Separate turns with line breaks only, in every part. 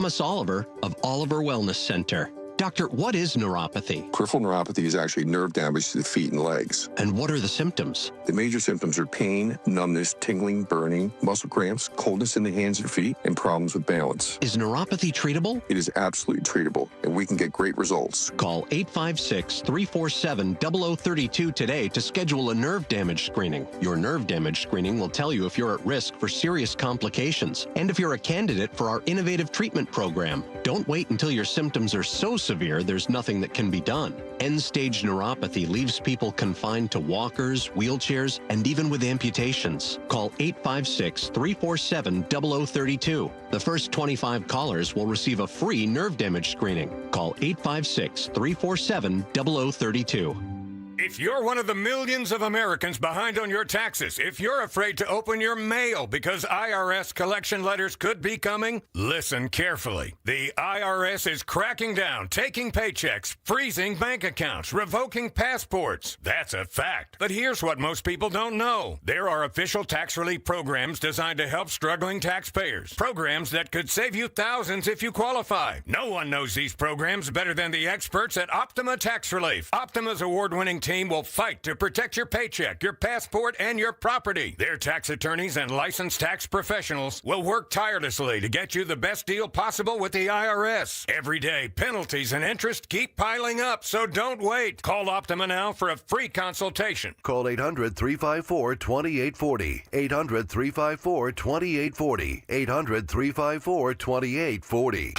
Thomas Oliver of Oliver Wellness Center. Doctor, what is neuropathy?
Peripheral neuropathy is actually nerve damage to the feet and legs.
And what are the symptoms?
The major symptoms are pain, numbness, tingling, burning, muscle cramps, coldness in the hands and feet, and problems with balance.
Is neuropathy treatable?
It is absolutely treatable, and we can get great results.
Call 856-347-0032 today to schedule a nerve damage screening. Your nerve damage screening will tell you if you're at risk for serious complications and if you're a candidate for our innovative treatment program. Don't wait until your symptoms are so severe there's nothing that can be done. End-stage neuropathy leaves people confined to walkers, wheelchairs, and even with amputations. Call 856-347-0032. The first 25 callers will receive a free nerve damage screening. Call 856-347-0032.
If you're one of the millions of Americans behind on your taxes, if you're afraid to open your mail because IRS collection letters could be coming, listen carefully. The IRS is cracking down, taking paychecks, freezing bank accounts, revoking passports. That's a fact. But here's what most people don't know. There are official tax relief programs designed to help struggling taxpayers. Programs that could save you thousands if you qualify. No one knows these programs better than the experts at Optima Tax Relief. Optima's award-winning team will fight to protect your paycheck, your passport, and your property. Their tax attorneys and licensed tax professionals will work tirelessly to get you the best deal possible with the IRS. Every day, penalties and interest keep piling up, so don't wait. Call Optima now for a free consultation.
Call 800-354-2840. 800-354-2840. 800-354-2840.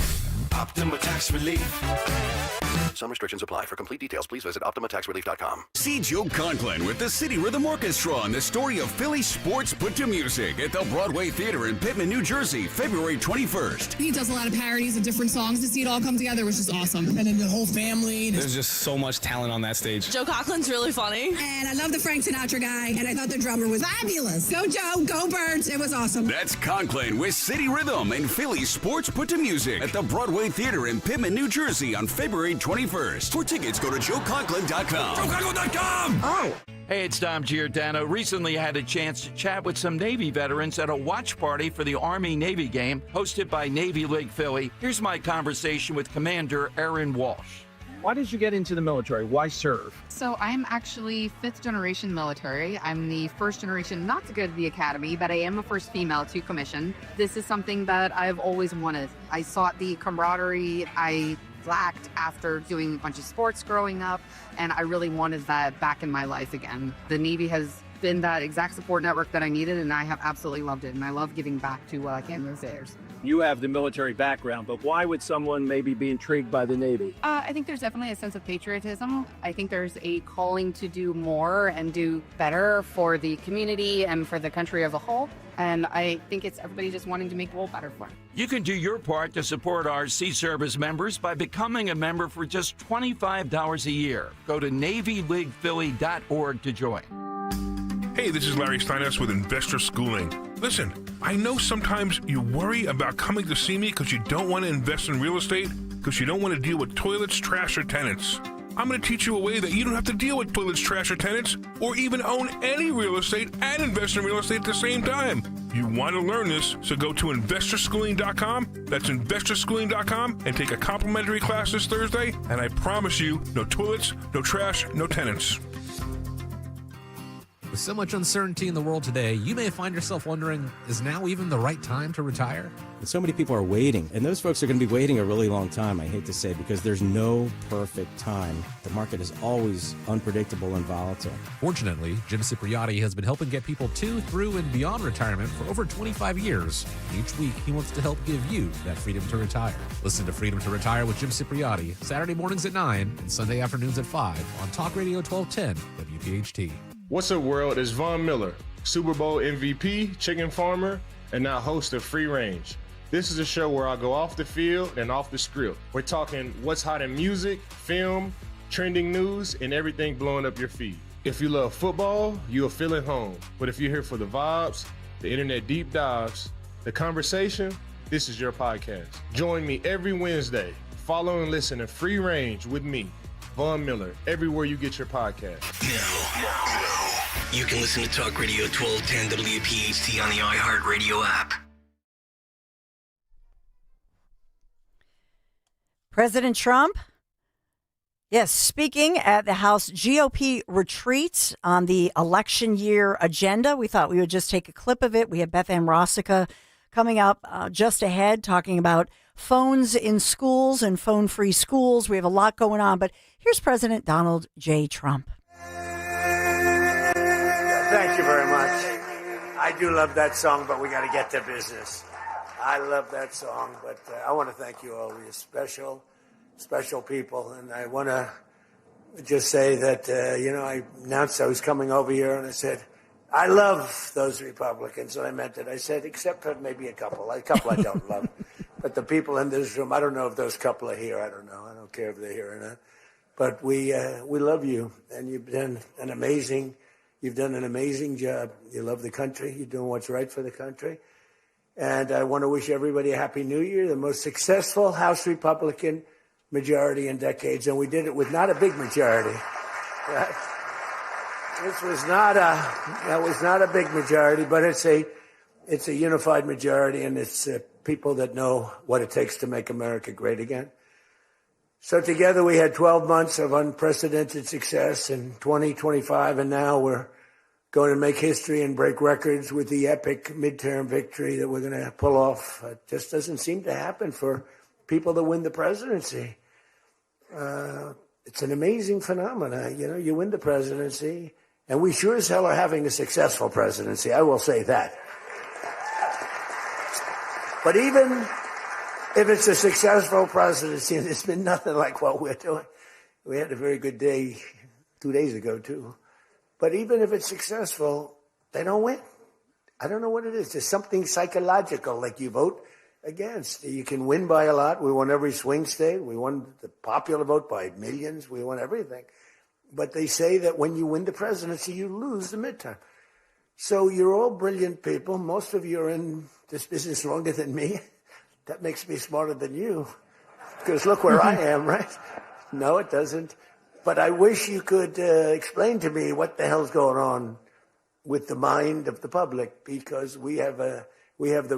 Optima Tax Relief.
Some restrictions apply. For complete details, please visit OptimaTaxRelief.com.
See Joe Conklin with the City Rhythm Orchestra on the story of Philly sports put to music at the Broadway Theater in Pittman, New Jersey, February 21st.
He does a lot of parodies of different songs. To see it all come together was just awesome. And then the whole family.
There's just so much talent on that stage.
Joe Conklin's really funny.
And I love the Frank Sinatra guy. And I thought the drummer was fabulous. Go Joe, go Birds. It was awesome.
That's Conklin with City Rhythm and Philly sports put to music at the Broadway Theater in Pittman, New Jersey on February 21st. For tickets, go to joeconklin.com.
JoeConklin.com!
Oh! Hey, it's Dom Giordano. Recently had a chance to chat with some Navy veterans at a watch party for the Army-Navy game hosted by Navy League Philly. Here's my conversation with Commander Aaron Walsh.
Why did you get into the military? Why serve?
So I'm actually fifth generation military. I'm the first generation not to go to the academy, but I am the first female to commission. This is something that I've always wanted. I sought the camaraderie I lacked after doing a bunch of sports growing up, and I really wanted that back in my life again. The Navy has been that exact support network that I needed, and I have absolutely loved it, and I love giving back to what I can in those years.
You have the military background, but why would someone maybe be intrigued by the Navy?
I think there's definitely a sense of patriotism. I think there's a calling to do more and do better for the community and for the country as a whole. And I think it's everybody just wanting to make the world better for it.
You can do your part to support our Sea Service members by becoming a member for just $25 a year. Go to NavyLeaguePhilly.org to join.
Hey, this is Larry Steinhaus with Investor Schooling. Listen, I know sometimes you worry about coming to see me because you don't want to invest in real estate, because you don't want to deal with toilets, trash, or tenants. I'm going to teach you a way that you don't have to deal with toilets, trash, or tenants, or even own any real estate and invest in real estate at the same time. You want to learn this, so go to investorschooling.com. That's investorschooling.com and take a complimentary class this Thursday, and I promise you, no toilets, no trash, no tenants.
With so much uncertainty in the world today, you may find yourself wondering, is now even the right time to retire?
And so many people are waiting, and those folks are going to be waiting a really long time, I hate to say, because there's no perfect time. The market is always unpredictable and volatile.
Fortunately, Jim Cipriotti has been helping get people to, through, and beyond retirement for over 25 years. Each week, he wants to help give you that freedom to retire. Listen to Freedom to Retire with Jim Cipriotti, Saturday mornings at 9 and Sunday afternoons at 5 on Talk Radio 1210 WPHT.
What's up, world? It's Von Miller, Super Bowl MVP, chicken farmer, and now host of Free Range. This is a show where I go off the field and off the script. We're talking what's hot in music, film, trending news, and everything blowing up your feed. If you love football, you'll feel at home. But if you're here for the vibes, the internet deep dives, the conversation, this is your podcast. Join me every Wednesday. Follow and listen to Free Range with me, Von Miller, everywhere you get your podcast.
Now, you can listen to Talk Radio 1210 WPHT on the iHeartRadio app.
President Trump, yes, speaking at the House GOP retreat on the election year agenda. We thought we would just take a clip of it. We have Beth Ann Rossica coming up just ahead talking about phones in schools and phone-free schools. We have a lot going on, but here's President Donald J. Trump.
Thank you very much. I do love that song, but we got to get to business. I love that song, but I want to thank you all. You're special people, and I want to just say that, I announced I was coming over here, and I said, I love those Republicans, and I meant it. I said, except for maybe a couple I don't love. But the people in this room, I don't know if those couple are here. I don't know. I don't care if they're here or not. But we love you, and you've done an amazing job. You love the country. You're doing what's right for the country. And I want to wish everybody a Happy New Year, the most successful House Republican majority in decades. And we did it with not a big majority. Right? That was not a big majority, but it's a unified majority, and it's people that know what it takes to make America great again. So together we had 12 months of unprecedented success in 2025, and now we're going to make history and break records with the epic midterm victory that we're going to pull off. It just doesn't seem to happen for people that win the presidency. It's an amazing phenomenon. You win the presidency, and we sure as hell are having a successful presidency. I will say that. But even if it's a successful presidency, and it's been nothing like what we're doing. We had a very good day 2 days ago, too. But even if it's successful, they don't win. I don't know what it is. There's something psychological, like you vote against. You can win by a lot. We won every swing state. We won the popular vote by millions. We won everything. But they say that when you win the presidency, you lose the midterm. So you're all brilliant people. Most of you are in this business longer than me. That makes me smarter than you. Because look where I am, right? No, it doesn't. But I wish you could explain to me what the hell's going on with the mind of the public, because we have the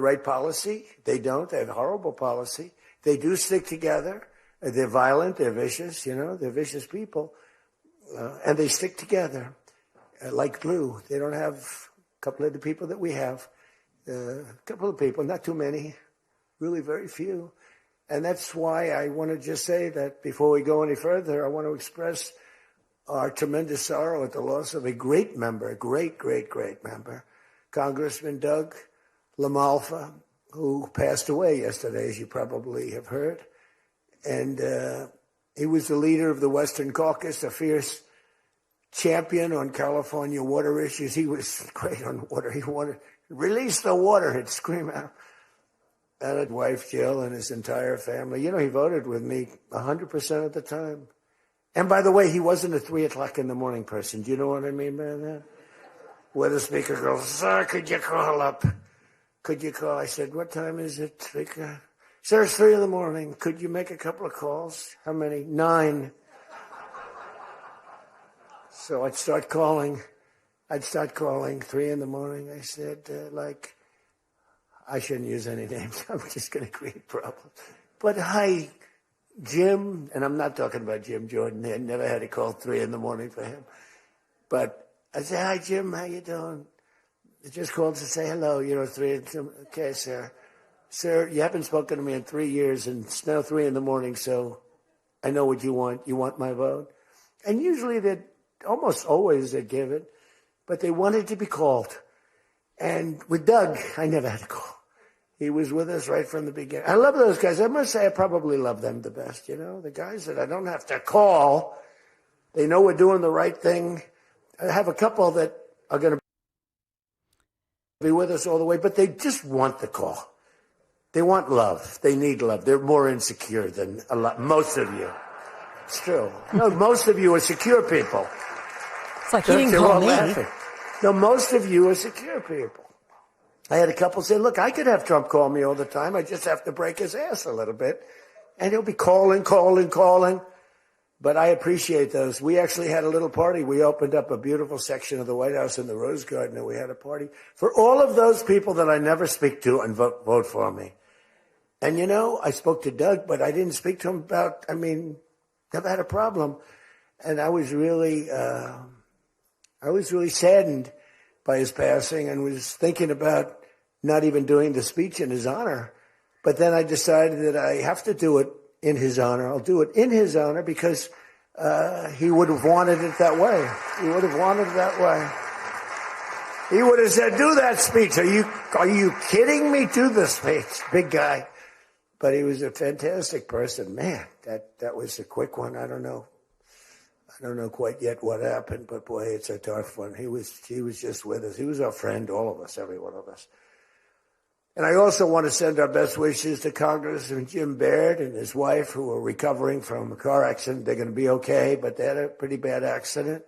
right policy. They don't. They have horrible policy. They do stick together. They're violent. They're vicious. They're vicious people. And they stick together like glue. They don't have a couple of the people that we have. A couple of people, not too many, really very few. And that's why I want to just say that before we go any further, I want to express our tremendous sorrow at the loss of a great member, a great, great, great member, Congressman Doug LaMalfa, who passed away yesterday, as you probably have heard. And he was the leader of the Western Caucus, a fierce champion on California water issues. He was great on water. He wanted, release the water, he'd scream out. And his wife, Jill, and his entire family. He voted with me 100% of the time. And by the way, he wasn't a 3 o'clock in the morning person. Do you know what I mean by that? Where the speaker goes, sir, could you call up? Could you call? I said, what time is it, speaker? Sir, it's 3 in the morning. Could you make a couple of calls? How many? 9. So I'd start calling 3 in the morning. I said, I shouldn't use any names. I'm just going to create problems. But hi, Jim, and I'm not talking about Jim Jordan. I never had a call 3 in the morning for him. But I said, hi, Jim, how you doing? I just called to say hello, 3 in the morning. Okay, sir. Sir, you haven't spoken to me in 3 years, and it's now 3 in the morning, so I know what you want. You want my vote? And usually almost always they'd give it, but they wanted to be called. And with Doug, I never had a call. He was with us right from the beginning. I love those guys. I must say I probably love them the best, the guys that I don't have to call. They know we're doing the right thing. I have a couple that are going to be with us all the way, but they just want the call. They want love. They need love. They're more insecure than most of you. It's true. No, most of you are secure people.
It's like he didn't call me.
Laughing. No, most of you are secure people. I had a couple say, look, I could have Trump call me all the time. I just have to break his ass a little bit. And he'll be calling. But I appreciate those. We actually had a little party. We opened up a beautiful section of the White House in the Rose Garden, and we had a party for all of those people that I never speak to and vote for me. And, I spoke to Doug, but I didn't speak to him about, never had a problem. And I was really saddened by his passing and was thinking about not even doing the speech in his honor. But then I decided that I have to do it in his honor. I'll do it in his honor because he would have wanted it that way. He would have wanted it that way. He would have said, do that speech. Are you kidding me? Do the speech, big guy. But he was a fantastic person. Man, that was a quick one. I don't know quite yet what happened, but boy, it's a tough one. He was just with us. He was our friend, all of us, every one of us. And I also want to send our best wishes to Congressman Jim Baird and his wife, who are recovering from a car accident. They're going to be okay, but they had a pretty bad accident.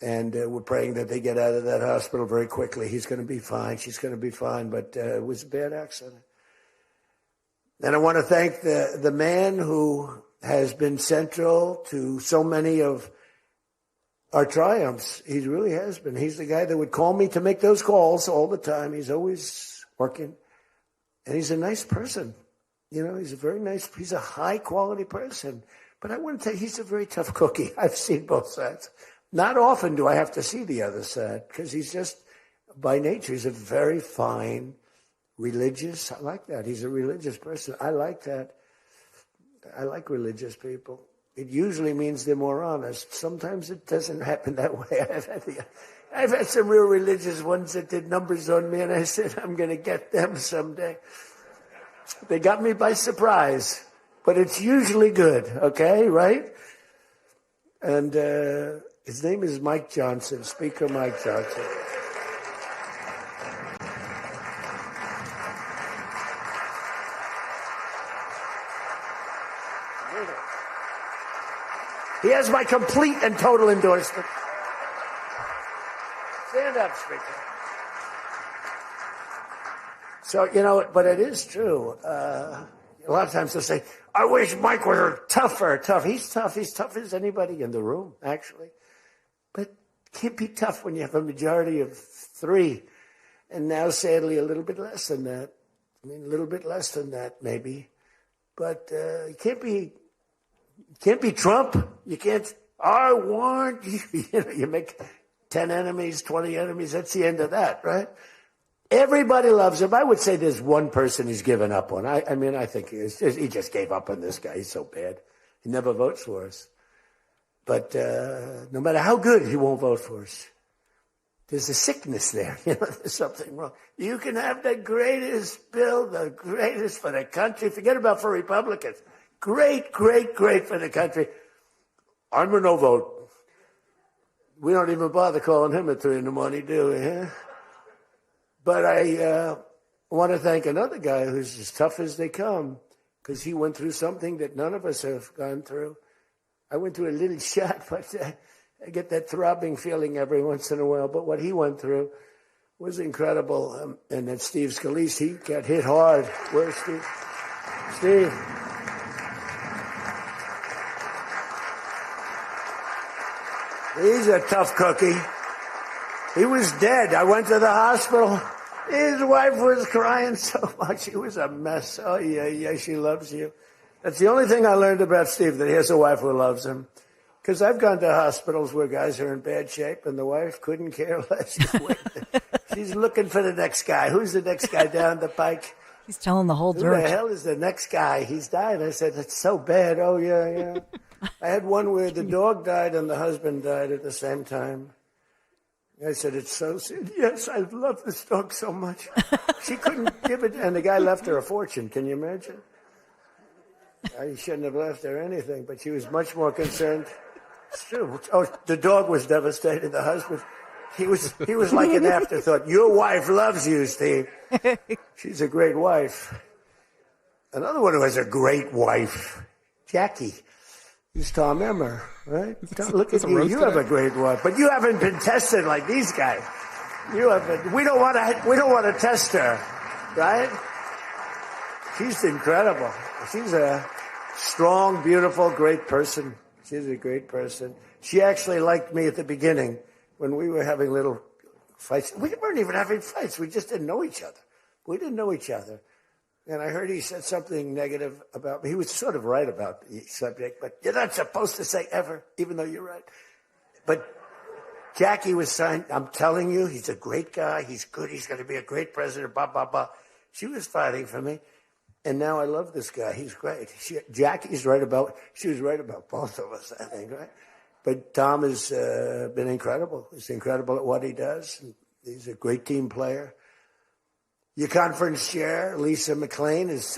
And we're praying that they get out of that hospital very quickly. He's going to be fine. She's going to be fine, but it was a bad accident. And I want to thank the man who has been central to so many of our triumphs. He really has been. He's the guy that would call me to make those calls all the time. He's always working. And he's a nice person. He's he's a high quality person. But I want to tell you, he's a very tough cookie. I've seen both sides. Not often do I have to see the other side because he's just, by nature, he's a very fine, religious. I like that. He's a religious person. I like that. I like religious people. It usually means they're more honest. Sometimes it doesn't happen that way. I've had some real religious ones that did numbers on me, and I said, I'm going to get them someday. They got me by surprise, but it's usually good, okay, right? And his name is Mike Johnson, Speaker Mike Johnson. He has my complete and total endorsement. Stand up, Speaker. So, but it is true. A lot of times they'll say, I wish Mike were tougher. He's tough. He's tough as anybody in the room, actually. But can't be tough when you have a majority of 3. And now, sadly, a little bit less than that. A little bit less than that, maybe. But you can't be Trump. You can't, I want you. You make 10 enemies, 20 enemies. That's the end of that, right? Everybody loves him. I would say there's one person he's given up on. I think he just gave up on this guy. He's so bad. He never votes for us. But no matter how good, he won't vote for us. There's a sickness there. There's something wrong. You can have the greatest bill, the greatest for the country. Forget about for Republicans. Great, great, great for the country. I'm a no vote. We don't even bother calling him at 3 a.m, do we? Huh? But I want to thank another guy who's as tough as they come, because he went through something that none of us have gone through. I went through a little shot, but I get that throbbing feeling every once in a while. But what he went through was incredible. And then Steve Scalise, he got hit hard. Where's Steve? Steve. He's a tough cookie. He was dead. I went to the hospital. His wife was crying so much. He was a mess. Oh, yeah, she loves you. That's the only thing I learned about Steve, that he has a wife who loves him. Because I've gone to hospitals where guys are in bad shape, and the wife couldn't care less. She's looking for the next guy. Who's the next guy down the pike?
He's telling the whole dirt.
Who the hell is the next guy? He's died. I said, it's so bad. Oh, yeah. I had one where the dog died and the husband died at the same time. I said, it's so sad. Yes, I love this dog so much. She couldn't give it, and the guy left her a fortune. Can you imagine? I shouldn't have left her anything, but she was much more concerned. It's true. Oh, the dog was devastated. The husband, he was like an afterthought. Your wife loves you, Steve. She's a great wife. Another one who has a great wife, Jackie. He's Tom Emmer, right? Look at you. You have a great wife, but you haven't been tested like these guys. You haven't. We don't want to test her, right? She's incredible. She's a strong, beautiful, great person. She's a great person. She actually liked me at the beginning when we were having little fights. We weren't even having fights. We just didn't know each other. And I heard he said something negative about me. He was sort of right about the subject, but you're not supposed to say ever, even though you're right. But Jackie was saying, I'm telling you, he's a great guy. He's good. He's going to be a great president, blah, blah, blah. She was fighting for me. And now I love this guy. He's great. She was right about both of us, I think, right? But Tom has been incredible. He's incredible at what he does. He's a great team player. Your conference chair, Lisa McLean, is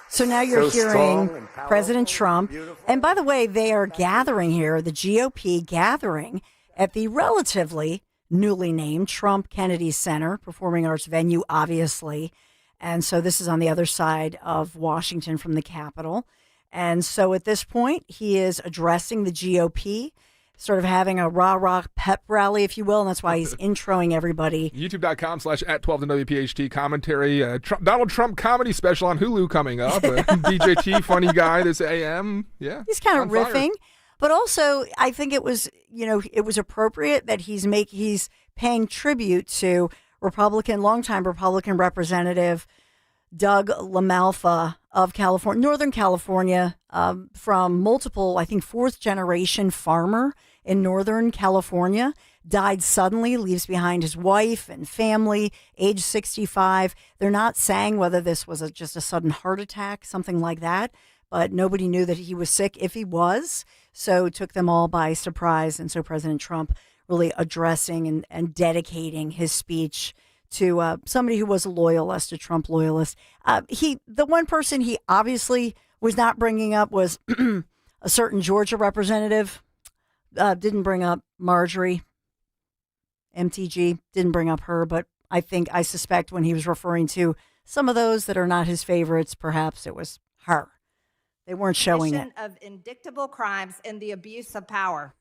so now you're hearing President Trump. Beautiful. And by the way, they are gathering here, the GOP gathering at the relatively newly named Trump Kennedy Center, performing arts venue, obviously. And so this is on the other side of Washington from the Capitol. And so at this point, he is addressing the GOP, sort of having a rah-rah pep rally, if you will, and that's why he's introing everybody.
YouTube.com/@12WPHT commentary. Donald Trump comedy special on Hulu coming up. DJT, funny guy this AM. Yeah.
He's kind of riffing. But also, I think it was appropriate that he's paying tribute to longtime Republican Representative Doug LaMalfa of California, Northern California, from multiple, I think, fourth-generation farmer in Northern California, died suddenly, leaves behind his wife and family, age 65. They're not saying whether this was just a sudden heart attack, something like that, but nobody knew that he was sick if he was, so it took them all by surprise. And so President Trump really addressing and dedicating his speech to somebody who was a loyalist, a Trump loyalist. The one person he obviously was not bringing up was a certain Georgia representative. Didn't bring up Marjorie. MTG didn't bring up her, but I suspect when he was referring to some of those that are not his favorites, perhaps it was her. They weren't showing it.
Of indictable crimes and the abuse of power.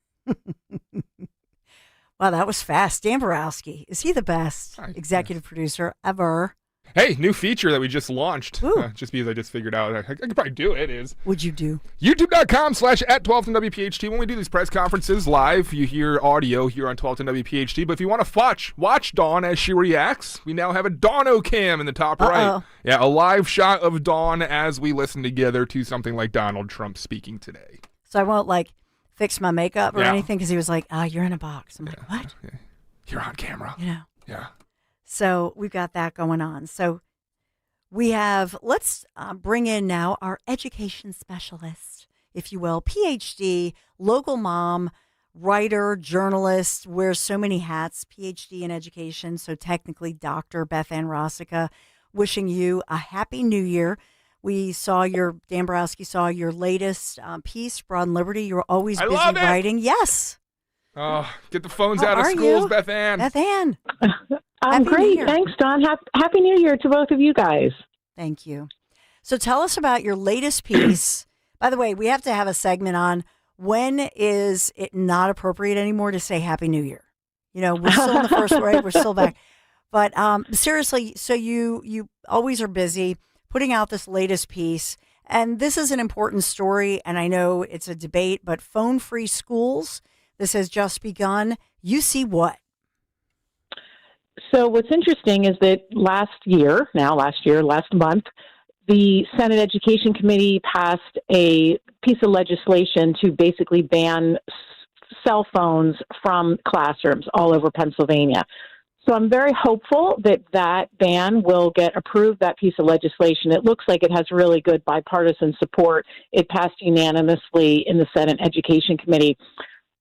Wow, that was fast. Dan Borowski, is he the best executive producer ever?
Hey, new feature that we just launched. Just because I just figured out I could probably do it.
What'd you do?
YouTube.com/@12WPHT. When we do these press conferences live, you hear audio here on 12WPHT. But if you want to watch Dawn as she reacts, we now have a Dawno cam in the top right. Yeah, a live shot of Dawn as we listen together to something like Donald Trump speaking today.
So I won't fix my makeup or anything because he was like, you're in a box. I'm like, what?
Yeah. You're on camera. Yeah.
So we've got that going on. So let's bring in now our education specialist, if you will, PhD, local mom, writer, journalist, wears so many hats, PhD in education. So technically Dr. Beth Ann Rossica, wishing you a happy new year. Dan Borowski saw your latest piece, Broad and Liberty. You're always busy writing. Yes.
Oh, get the phones out of schools, Beth Ann.
Beth Ann.
I'm great. Thanks, Don. Happy New Year to both of you guys.
Thank you. So tell us about your latest piece. By the way, we have to have a segment on when is it not appropriate anymore to say Happy New Year? We're still in the first grade. We're still back. But seriously, so you always are busy putting out this latest piece. And this is an important story. And I know it's a debate, but phone-free schools, this has just begun. You see what?
So what's interesting is that last month, the Senate Education Committee passed a piece of legislation to basically ban cell phones from classrooms all over Pennsylvania. So I'm very hopeful that ban will get approved, that piece of legislation. It looks like it has really good bipartisan support. It passed unanimously in the Senate Education Committee.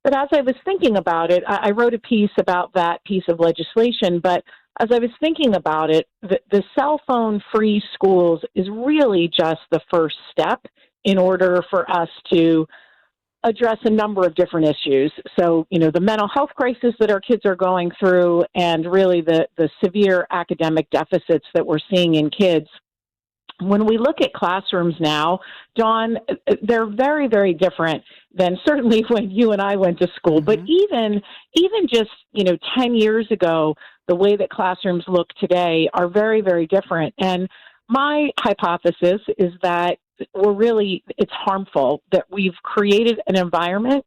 But as I was thinking about it, I wrote a piece about that piece of legislation, but as I was thinking about it, the cell phone-free schools is really just the first step in order for us to address a number of different issues. So, the mental health crisis that our kids are going through and really the severe academic deficits that we're seeing in kids. When we look at classrooms now, Dawn, they're very, very different than certainly when you and I went to school. Mm-hmm. But even just, 10 years ago, the way that classrooms look today are very, very different. And my hypothesis is that it's harmful that we've created an environment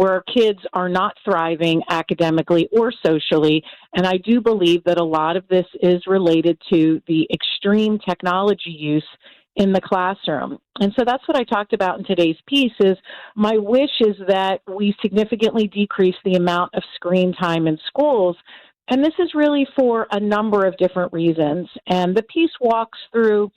where our kids are not thriving academically or socially. And I do believe that a lot of this is related to the extreme technology use in the classroom. And so that's what I talked about in today's piece is my wish is that we significantly decrease the amount of screen time in schools. And this is really for a number of different reasons. And the piece walks through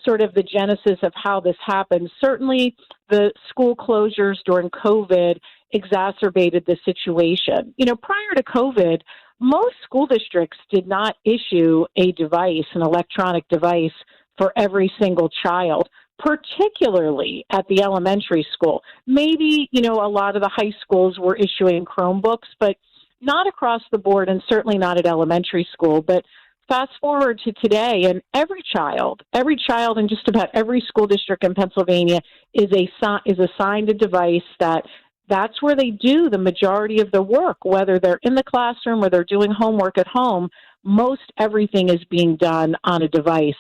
sort of the genesis of how this happened. Certainly the school closures during COVID exacerbated the situation. You know, prior to COVID, most school districts did not issue a device, an electronic device, for every single child, particularly at the elementary school. Maybe, you know, a lot of the high schools were issuing Chromebooks, but not across the board and certainly not at elementary school. But fast forward to today, and every child in just about every school district in Pennsylvania is assigned a device that's where they do the majority of the work, whether they're in the classroom or they're doing homework at home. Most everything is being done on a device.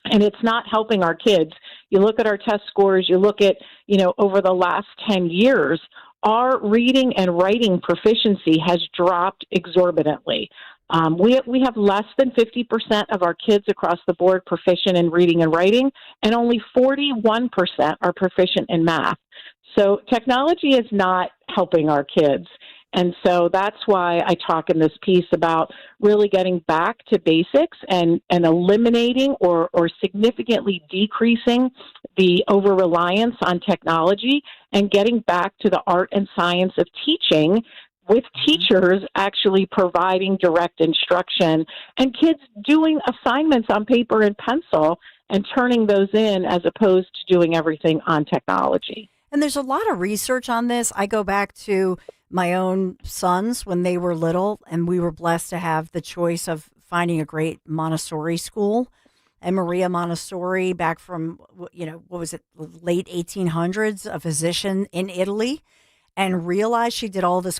And it's not helping our kids. You look at our test scores, you look at, you know, over the last 10 years, our reading and writing proficiency has dropped exorbitantly. We have less than 50% of our kids across the board proficient in reading and writing, and only 41% are proficient in math. So technology is not helping our kids. And so that's why I talk in this piece about really getting back to basics and eliminating or significantly decreasing the over-reliance on technology and getting back to the art and science of teaching with teachers actually providing direct instruction and kids doing assignments on paper and pencil and turning those in as opposed to doing everything on technology.
And there's a lot of research on this. I go back to my own sons when they were little, and we were blessed to have the choice of finding a great Montessori school. And Maria Montessori, back from, you know, what was it, late 1800s, a physician in Italy, and realized she did all this,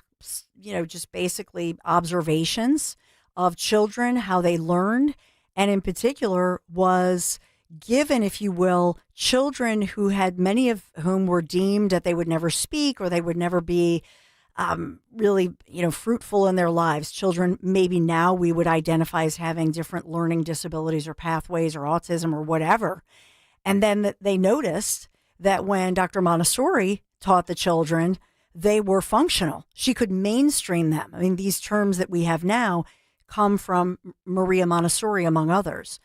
you know, just basically observations of children, how they learned, and in particular was given, if you will, children who had many of whom were deemed that they would never speak or they would never be really, you know, fruitful in their lives. Children maybe now we would identify as having different learning disabilities or pathways or autism or whatever. And then they noticed that when Dr. Montessori taught the children, they were functional. She could mainstream them. I mean, these terms that we have now come from Maria Montessori, among others.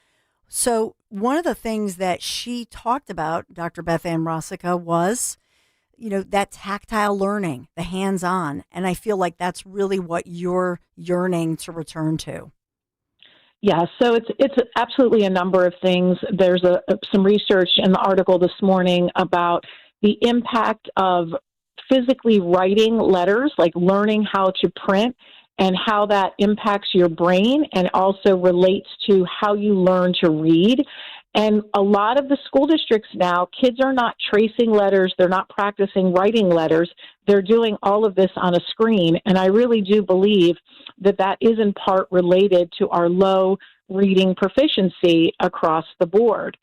So one of the things that she talked about, Dr. Beth Ann Rosica, was, you know, that tactile learning, the hands-on. And I feel like that's really what you're yearning to return to.
Yeah, so it's absolutely a number of things. There's some research in the article this morning about the impact of physically writing letters, like learning how to print, and how that impacts your brain and also relates to how you learn to read. And a lot of the school districts now, kids are not tracing letters. They're not practicing writing letters. They're doing all of this on a screen. And I really do believe that that is in part related to our low reading proficiency across the board.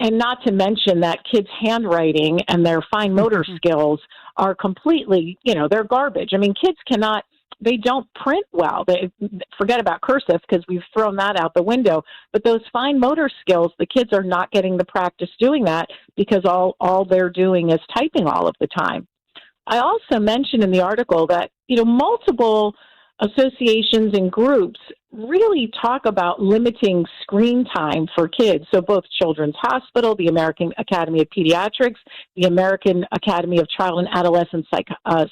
And not to mention that kids' handwriting and their fine motor skills are completely, you know, they're garbage. I mean, kids cannot, they don't print well. They forget about cursive because we've thrown that out the window. But those fine motor skills, the kids are not getting the practice doing that because all they're doing is typing all of the time. I also mentioned in the article that, you know, multiple associations and groups really talk about limiting screen time for kids. So both Children's Hospital, the American Academy of Pediatrics, the American Academy of Child and Adolescent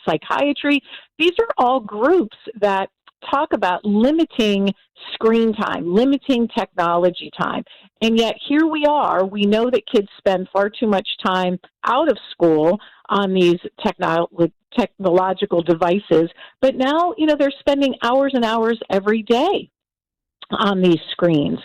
Psychiatry, these are all groups that talk about limiting screen time, limiting technology time. And yet here we are. We know that kids spend far too much time out of school on these technological devices. But now, you know, they're spending hours and hours every day on these screens.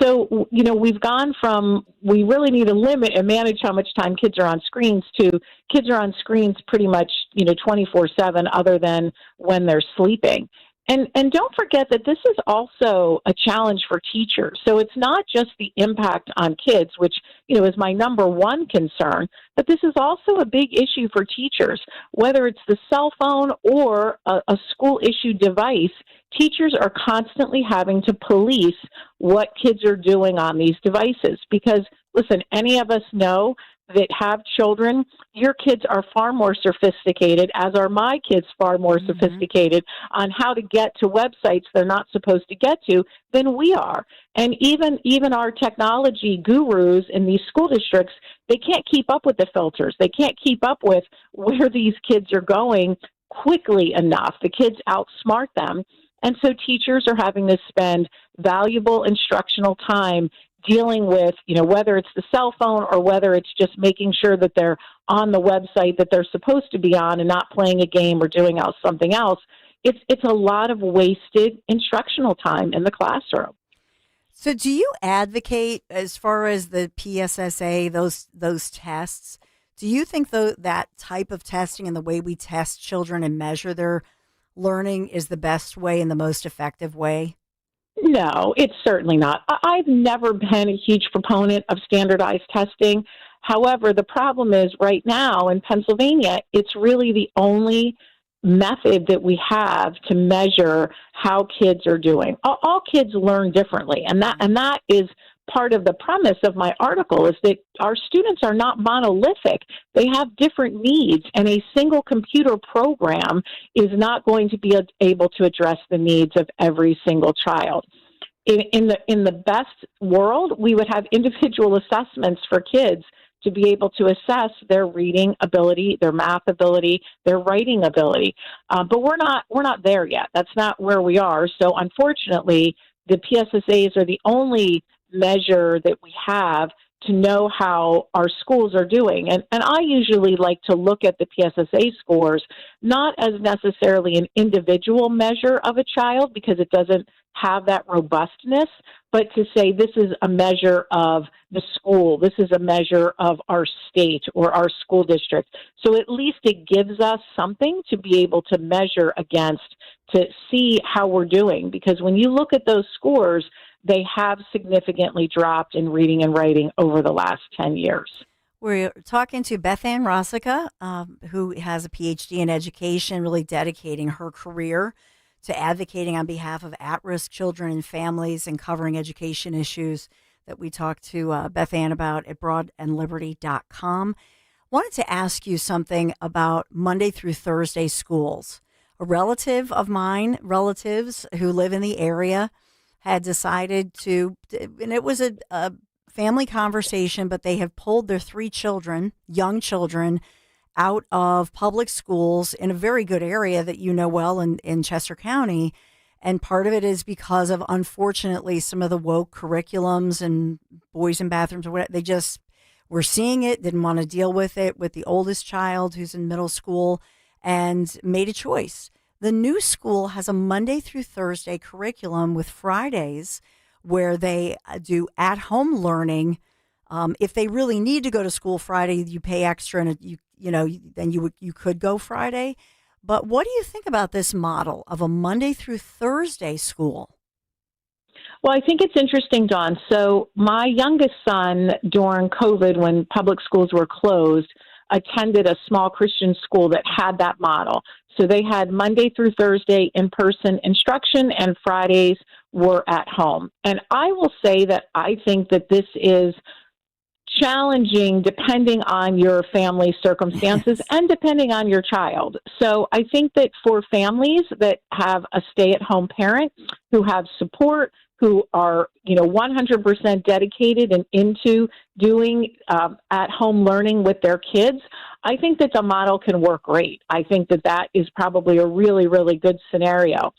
So, you know, we've gone from we really need to limit and manage how much time kids are on screens to kids are on screens pretty much, you know, 24/7 other than when they're sleeping. And don't forget that this is also a challenge for teachers. So it's not just the impact on kids, which, is my number one concern, but this is also a big issue for teachers. Whether it's the cell phone or a school-issued device, teachers are constantly having to police what kids are doing on these devices. Because, listen, any of us know that have children, your kids are far more sophisticated, as are my kids far more sophisticated on how to get to websites they're not supposed to get to than we are. And even our technology gurus in these school districts, they can't keep up with the filters. They can't keep up with where these kids are going quickly enough. The kids outsmart them. And so teachers are having to spend valuable instructional time dealing with, whether it's the cell phone or whether it's just making sure that they're on the website that they're supposed to be on and not playing a game or doing something else. It's a lot of wasted instructional time in the classroom.
So do you advocate, as far as the PSSA, those tests, do you think that type of testing and the way we test children and measure their learning is the best way and the most effective way?
No, it's certainly not. I've never been a huge proponent of standardized testing. However, the problem is right now in Pennsylvania, it's really the only method that we have to measure how kids are doing. All kids learn differently, and that is part of the premise of my article, is that our students are not monolithic. They have different needs, and a single computer program is not going to be able to address the needs of every single child. In the best world, we would have individual assessments for kids to be able to assess their reading ability, their math ability, their writing ability. But we're not there yet. That's not where we are. So unfortunately, the PSSAs are the only measure that we have to know how our schools are doing. And I usually like to look at the PSSA scores not as necessarily an individual measure of a child, because it doesn't have that robustness, but to say this is a measure of the school, this is a measure of our state or our school district. So at least it gives us something to be able to measure against, to see how we're doing. Because when you look at those scores, they have significantly dropped in reading and writing over the last 10 years.
We're talking to Beth Ann Rossica, who has a PhD in education, really dedicating her career to advocating on behalf of at-risk children and families and covering education issues that we talked to Beth Ann about at broadandliberty.com. Wanted to ask you something about Monday through Thursday schools. A relative of mine, relatives who live in the area, had decided to, and it was a family conversation, but they have pulled their 3 children, young children, out of public schools in a very good area that you know well in Chester County. And part of it is because of, unfortunately, some of the woke curriculums and boys in bathrooms or whatever. They just were seeing it, didn't want to deal with it with the oldest child who's in middle school, and made a choice. The new school has a Monday through Thursday curriculum with Fridays where they do at-home learning. If they really need to go to school Friday, you pay extra, and then you could go Friday. But what do you think about this model of a Monday through Thursday school?
Well, I think it's interesting, Dawn. So my youngest son, during COVID, when public schools were closed, attended a small Christian school that had that model. So they had Monday through Thursday in-person instruction, and Fridays were at home. And I will say that I think that this is challenging depending on your family circumstances and depending on your child. So I think that for families that have a stay-at-home parent who have support, who are 100% dedicated and into doing at-home learning with their kids, I think that the model can work great. I think that that is probably a really, really good scenario.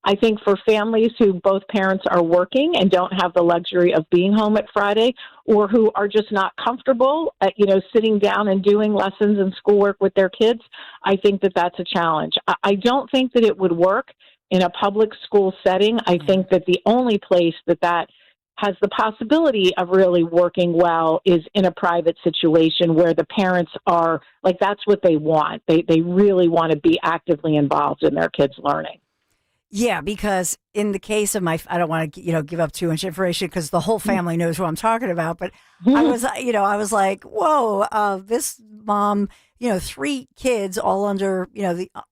I think for families who both parents are working and don't have the luxury of being home at Friday, or who are just not comfortable at, sitting down and doing lessons and schoolwork with their kids, I think that that's a challenge. I don't think that it would work in a public school setting. I think that the only place that has the possibility of really working well is in a private situation where the parents are, that's what they want. They really want to be actively involved in their kids' learning.
Yeah, because in the case of I don't want to, give up too much information because the whole family knows who I'm talking about. But I was like, whoa, this mom, 3 kids, all under,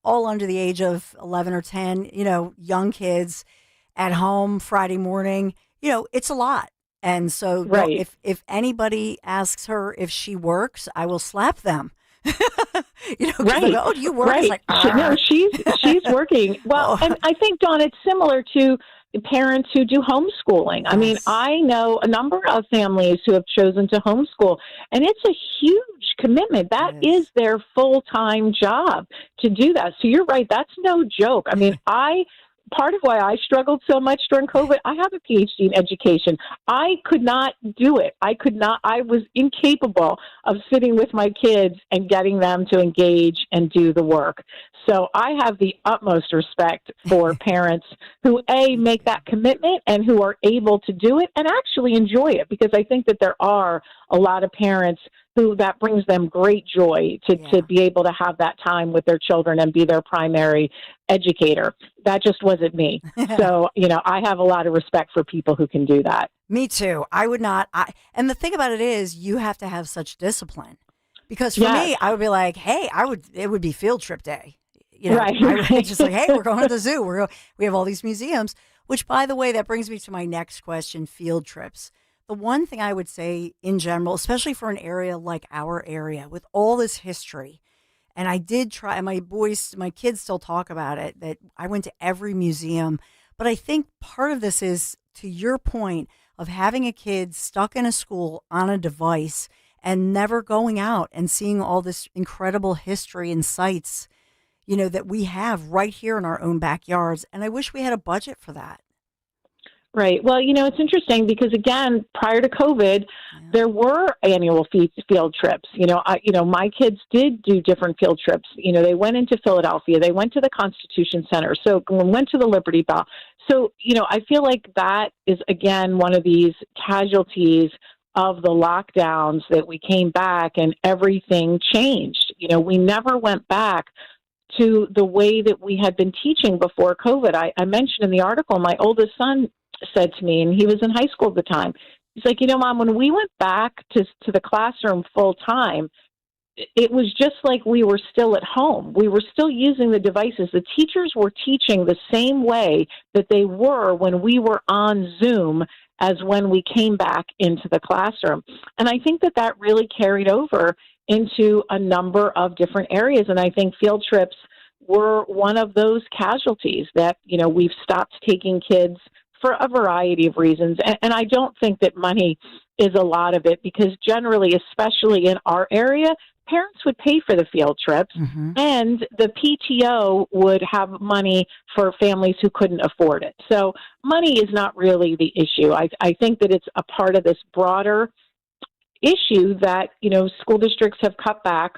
all under the age of 11 or 10, young kids at home Friday morning, it's a lot. And so
Right.
if anybody asks her if she works, I will slap them. 'Cause
Right.
they go, oh, do you work? It's
Right.
like,
No, she's working. Well,
Oh.
and I think, Dawn, it's similar to parents who do homeschooling. I mean, I know a number of families who have chosen to homeschool, and it's a huge commitment. That is their full-time job to do that. So you're right. That's no joke. I mean, part of why I struggled so much during COVID, I have a PhD in education. I could not do it. I was incapable of sitting with my kids and getting them to engage and do the work. So I have the utmost respect for parents who, A, make that commitment and who are able to do it and actually enjoy it, because I think that there are a lot of parents who that brings them great joy to be able to have that time with their children and be their primary educator. That just wasn't me. So, I have a lot of respect for people who can do that.
Me too. I would not. And the thing about it is, you have to have such discipline. Because for me, I would be like, hey, it would be field trip day.
Right.
I would be just like, hey, we're going to the zoo. We have all these museums. Which, by the way, that brings me to my next question: field trips. The one thing I would say in general, especially for an area like our area with all this history, and I did try, my kids still talk about it, that I went to every museum. But I think part of this is, to your point, of having a kid stuck in a school on a device and never going out and seeing all this incredible history and sites, that we have right here in our own backyards. And I wish we had a budget for that.
Right. Well, it's interesting because, again, prior to COVID, there were annual field trips. My kids did do different field trips. They went into Philadelphia. They went to the Constitution Center. So went to the Liberty Bell. So, I feel like that is, again, one of these casualties of the lockdowns, that we came back and everything changed. We never went back to the way that we had been teaching before COVID. I mentioned in the article, my oldest son said to me, and he was in high school at the time, he's like, Mom, when we went back to the classroom full time, it was just like we were still at home. We were still using the devices. The teachers were teaching the same way that they were when we were on Zoom as when we came back into the classroom. And I think that really carried over into a number of different areas. And I think field trips were one of those casualties that, we've stopped taking kids for a variety of reasons. And I don't think that money is a lot of it, because generally, especially in our area, parents would pay for the field trips, and the PTO would have money for families who couldn't afford it. So money is not really the issue. I think that it's a part of this broader issue that, school districts have cut back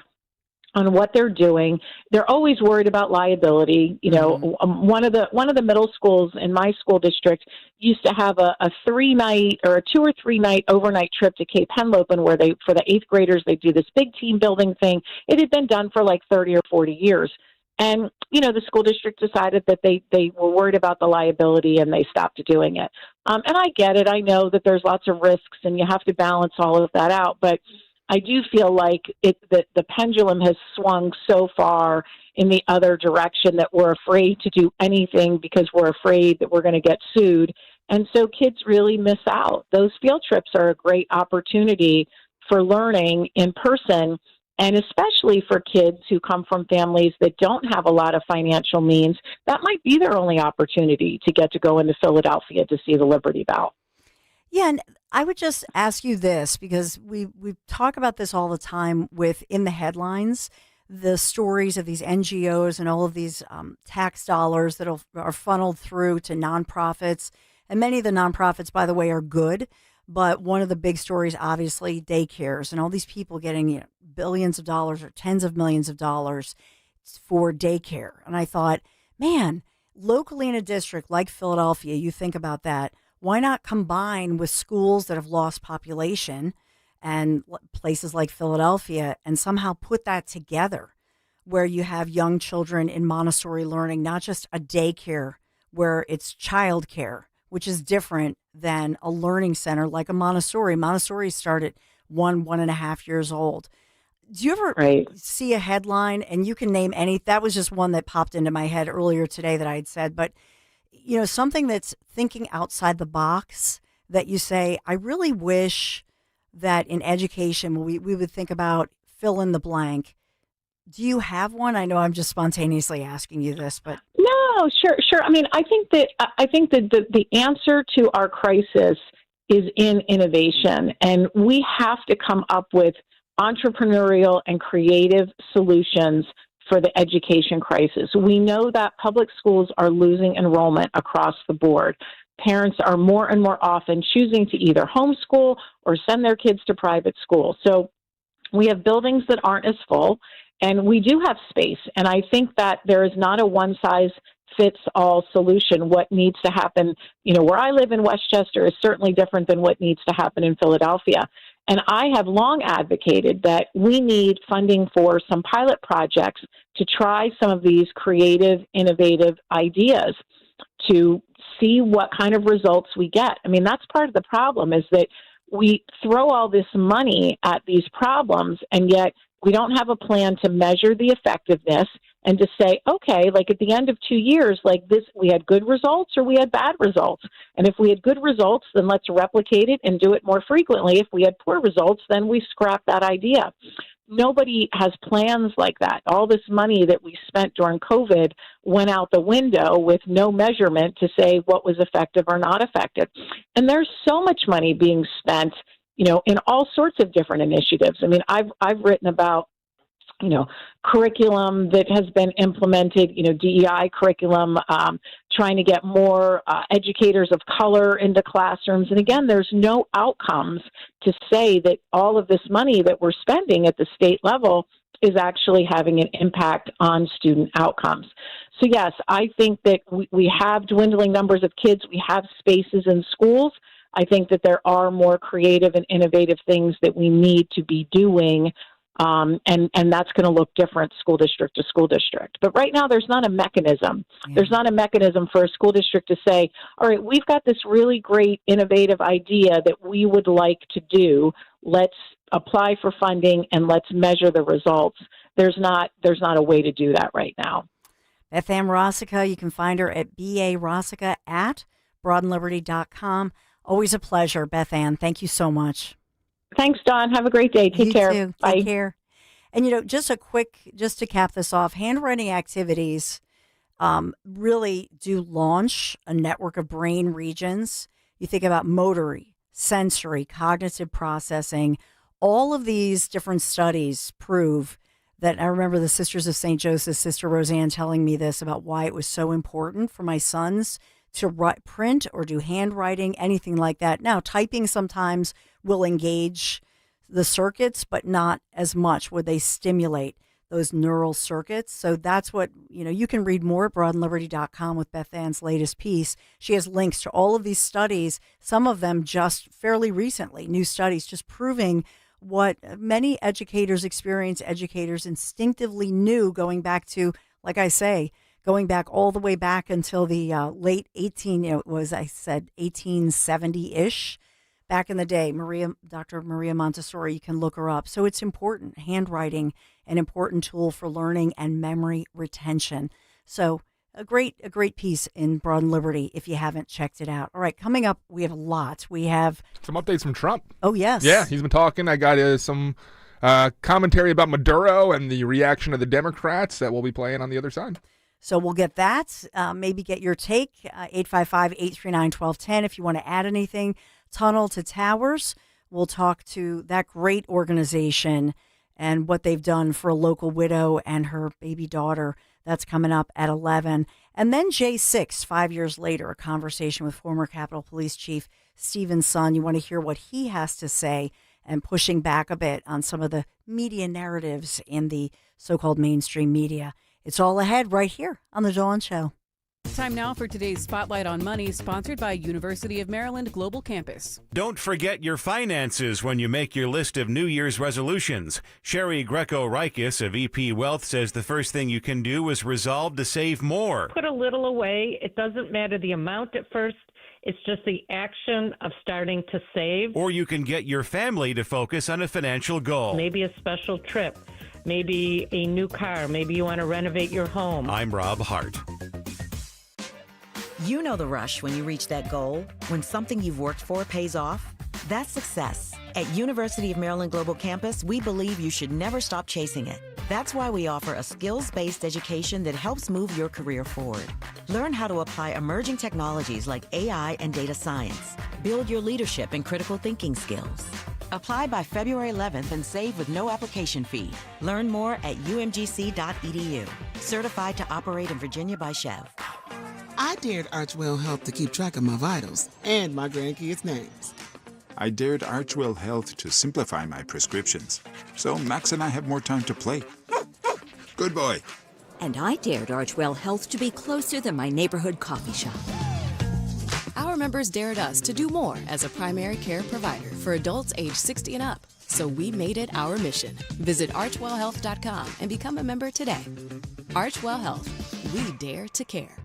on what they're doing. They're always worried about liability. One of the middle schools in my school district used to have a 3-night or a 2 or 3 night overnight trip to Cape Henlopen, where for the 8th graders, they do this big team building thing. It had been done for like 30 or 40 years. And, the school district decided that they were worried about the liability, and they stopped doing it. And I get it. I know that there's lots of risks and you have to balance all of that out. But I do feel like that the pendulum has swung so far in the other direction that we're afraid to do anything because we're afraid that we're going to get sued. And so kids really miss out. Those field trips are a great opportunity for learning in person, and especially for kids who come from families that don't have a lot of financial means. That might be their only opportunity to get to go into Philadelphia to see the Liberty Bell.
Yeah, and I would just ask you this, because we talk about this all the time in the headlines, the stories of these NGOs and all of these tax dollars that are funneled through to nonprofits. And many of the nonprofits, by the way, are good. But one of the big stories, obviously, daycares and all these people getting billions of dollars or tens of millions of dollars for daycare. And I thought, man, locally in a district like Philadelphia, you think about that. Why not combine with schools that have lost population and places like Philadelphia and somehow put that together, where you have young children in Montessori learning, not just a daycare where it's childcare, which is different than a learning center like a Montessori. Montessori started 1.5 years old. Do you ever see a headline, and you can name any, that was just one that popped into my head earlier today that I had said, but something that's thinking outside the box that you say, I really wish that in education we would think about fill in the blank. Do you have one? I know I'm just spontaneously asking you this, but
no, sure. I mean, I think that the answer to our crisis is in innovation, and we have to come up with entrepreneurial and creative solutions for the education crisis. We know that public schools are losing enrollment across the board. Parents are more and more often choosing to either homeschool or send their kids to private school. So we have buildings that aren't as full, and we do have space. And I think that there is not a one-size-fits-all solution. What needs to happen, where I live in Westchester is certainly different than what needs to happen in Philadelphia. And I have long advocated that we need funding for some pilot projects to try some of these creative, innovative ideas to see what kind of results we get. I mean, that's part of the problem, is that we throw all this money at these problems, and yet we don't have a plan to measure the effectiveness and to say, okay, like at the end of 2 years, like this, we had good results or we had bad results. And if we had good results, then let's replicate it and do it more frequently. If we had poor results, then we scrap that idea. Nobody has plans like that. All this money that we spent during COVID went out the window with no measurement to say what was effective or not effective. And there's so much money being spent, in all sorts of different initiatives. I mean, I've written about, curriculum that has been implemented, DEI curriculum, trying to get more educators of color into classrooms. And again, there's no outcomes to say that all of this money that we're spending at the state level is actually having an impact on student outcomes. So yes, I think that we have dwindling numbers of kids. We have spaces in schools. I think that there are more creative and innovative things that we need to be doing. And that's going to look different school district to school district. But right now, there's not a mechanism. Yeah. There's not a mechanism for a school district to say, all right, we've got this really great innovative idea that we would like to do. Let's apply for funding and let's measure the results. There's not a way to do that right now.
Beth Ann Rossica, you can find her at BA at broadandliberty.com. Always a pleasure, Beth Ann. Thank you so much.
Thanks, Dawn. Have a great day. Take care.
Too.
Bye.
Take care. And, just to cap this off, handwriting activities really do launch a network of brain regions. You think about motory, sensory, cognitive processing. All of these different studies prove that. I remember the Sisters of St. Joseph's, Sister Roseanne, telling me this about why it was so important for my sons to print or do handwriting, anything like that. Now, typing sometimes will engage the circuits, but not as much. Would they stimulate those neural circuits? So that's what, you can read more at broadandliberty.com with Beth Ann's latest piece. She has links to all of these studies, some of them just fairly recently, new studies just proving what many educators instinctively knew going back to, like I say, going back all the way back until the late 1870-ish, back in the day. Dr. Maria Montessori, you can look her up. So it's important. Handwriting, an important tool for learning and memory retention. So a great piece in Broad and Liberty if you haven't checked it out. All right, coming up, we have a lot. We have
some updates from Trump.
Oh, yes.
Yeah, he's been talking. I got some commentary about Maduro and the reaction of the Democrats that we'll be playing on the other side.
So we'll get that, maybe get your take, 855-839-1210 if you want to add anything. Tunnel to Towers, we'll talk to that great organization and what they've done for a local widow and her baby daughter. That's coming up at 11. And then J6, 5 years later, a conversation with former Capitol Police Chief Stephen Son. You want to hear what he has to say and pushing back a bit on some of the media narratives in the so-called mainstream media. It's all ahead right here on The Dawn Show.
Time now for today's Spotlight on Money, sponsored by University of Maryland Global Campus.
Don't forget your finances when you make your list of New Year's resolutions. Sherry Greco-Rikis of EP Wealth says the first thing you can do is resolve to save more.
Put a little away. It doesn't matter the amount at first. It's just the action of starting to save.
Or you can get your family to focus on a financial goal.
Maybe a special trip. Maybe a new car. Maybe you want to renovate your home.
I'm Rob Hart.
You know the rush when you reach that goal, when something you've worked for pays off. That's success. At University of Maryland Global Campus, we believe you should never stop chasing it. That's why we offer a skills-based education that helps move your career forward. Learn how to apply emerging technologies like AI and data science. Build your leadership and critical thinking skills. Apply by February 11th and save with no application fee. Learn more at umgc.edu. Certified to operate in Virginia by Chev.
I dared Archwell Health to keep track of my vitals and my grandkids' names.
I dared Archwell Health to simplify my prescriptions, so Max and I have more time to play. Good boy.
And I dared Archwell Health to be closer than my neighborhood coffee shop. Our members dared us to do more as a primary care provider for adults age 60 and up. So we made it our mission. Visit archwellhealth.com and become a member today. Archwell Health. We dare to care.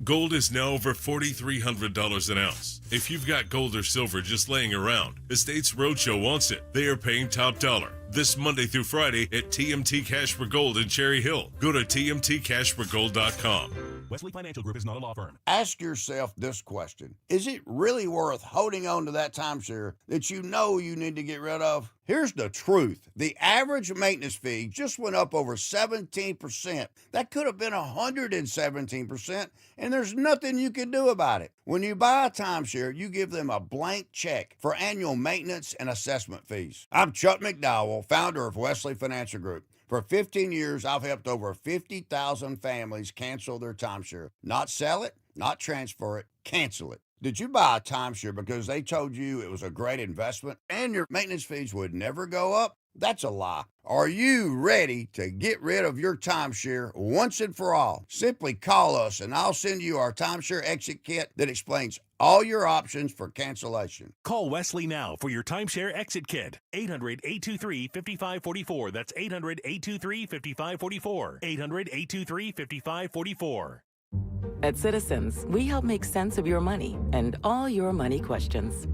Gold is now over $4,300 an ounce. If you've got gold or silver just laying around, Estates Roadshow wants it. They are paying top dollar this Monday through Friday at TMT Cash for Gold in Cherry Hill. Go to tmtcashforgold.com.
Wesley Financial Group is not a law firm.
Ask yourself this question. Is it really worth holding on to that timeshare that you know you need to get rid of? Here's the truth. The average maintenance fee just went up over 17%. That could have been 117%, and there's nothing you can do about it. When you buy a timeshare, you give them a blank check for annual maintenance and assessment fees. I'm Chuck McDowell, founder of Wesley Financial Group. For 15 years, I've helped over 50,000 families cancel their timeshare. Not sell it, not transfer it, cancel it. Did you buy a timeshare because they told you it was a great investment and your maintenance fees would never go up? That's a lie. Are you ready to get rid of your timeshare once and for all? Simply call us and I'll send you our timeshare exit kit that explains all your options for cancellation.
Call Wesley now for your timeshare exit kit. 800-823-5544. That's 800-823-5544. 800-823-5544.
At Citizens, we help make sense of your money and all your money questions.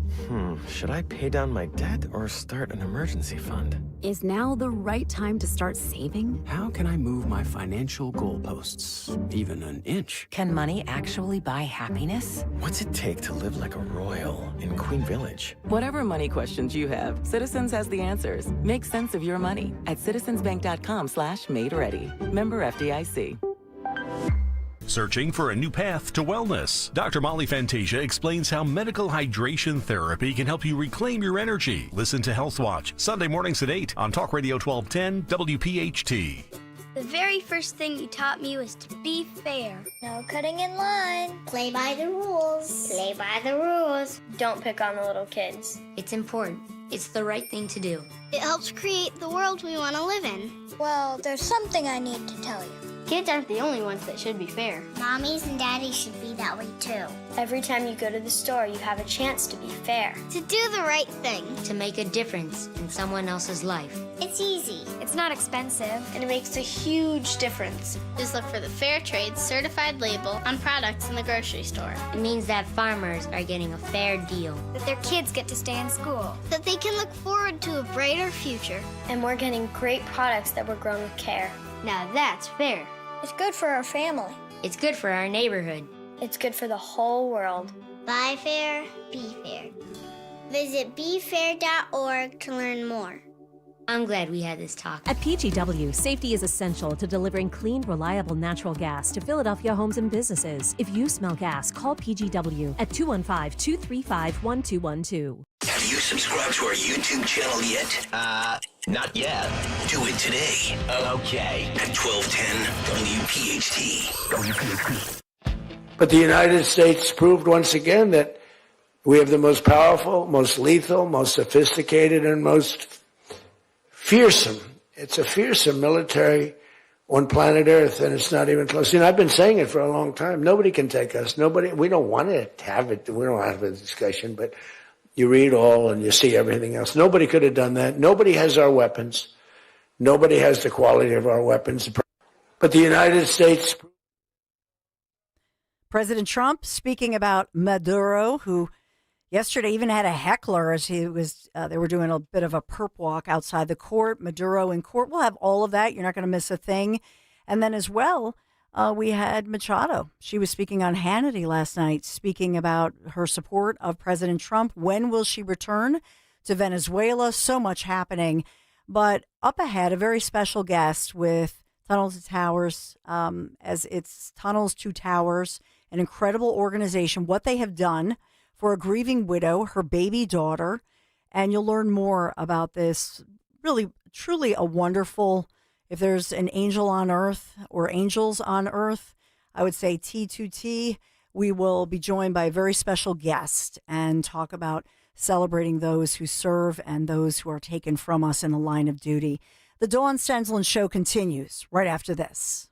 Should I pay down my debt or start an emergency fund?
Is now the right time to start saving?
How can I move my financial goalposts even an inch?
Can money actually buy happiness?
What's it take to live like a royal in Queen Village?
Whatever money questions you have, Citizens has the answers. Make sense of your money at citizensbank.com/made-ready. Member FDIC.
Searching for a new path to wellness? Dr. Molly Fantasia explains how medical hydration therapy can help you reclaim your energy. Listen to Health Watch, Sunday mornings at 8 on Talk Radio 1210 WPHT.
The very first thing you taught me was to be fair. No cutting in line. Play by the rules. Play by the rules. Don't pick on the little kids.
It's important. It's the right thing to do.
It helps create the world we want to live in. Well, there's something I need to tell you. Kids aren't the only ones that should be fair. Mommies and daddies should be that way too. Every time you go to the store, you have a chance to be fair. To do the right thing.
To make a difference in someone else's life.
It's easy. It's not expensive. And it makes a huge difference. Just look for the Fair Trade certified label on products in the grocery store.
It means that farmers are getting a fair deal.
That their kids get to stay in school. That they can look forward to a brighter future. And we're getting great products that were grown with care.
Now that's fair.
It's good for our family.
It's good for our neighborhood.
It's good for the whole world. Buy fair, be fair. Visit befair.org to learn more.
I'm glad we had this talk.
At PGW, safety is essential to delivering clean, reliable natural gas to Philadelphia homes and businesses. If you smell gas, call PGW at 215-235-1212.
Have you subscribed to our YouTube channel yet?
Not yet.
Do it today.
Okay.
At 1210 WPHT.
But the United States proved once again that we have the most powerful, most lethal, most sophisticated, and most fearsome. It's a fearsome military on planet Earth, and it's not even close. I've been saying it for a long time. Nobody can take us. Nobody. We don't want to have it. We don't have a discussion, but you read all and you see everything else. Nobody could have done that. Nobody has our weapons. Nobody has the quality of our weapons. But the United States.
President Trump speaking about Maduro, who yesterday even had a heckler as he was. They were doing a bit of a perp walk outside the court. Maduro in court. We'll have all of that. You're not going to miss a thing. And then as well, we had Machado. She was speaking on Hannity last night, speaking about her support of President Trump. When will she return to Venezuela? So much happening. But up ahead, a very special guest with Tunnels to Towers, as it's Tunnels to Towers, an incredible organization, what they have done for a grieving widow, her baby daughter. And you'll learn more about this. Really, truly a wonderful, if there's an angel on earth or angels on earth, I would say T2T. We will be joined by a very special guest and talk about celebrating those who serve and those who are taken from us in the line of duty. The Dawn Stenslin Show continues right after this.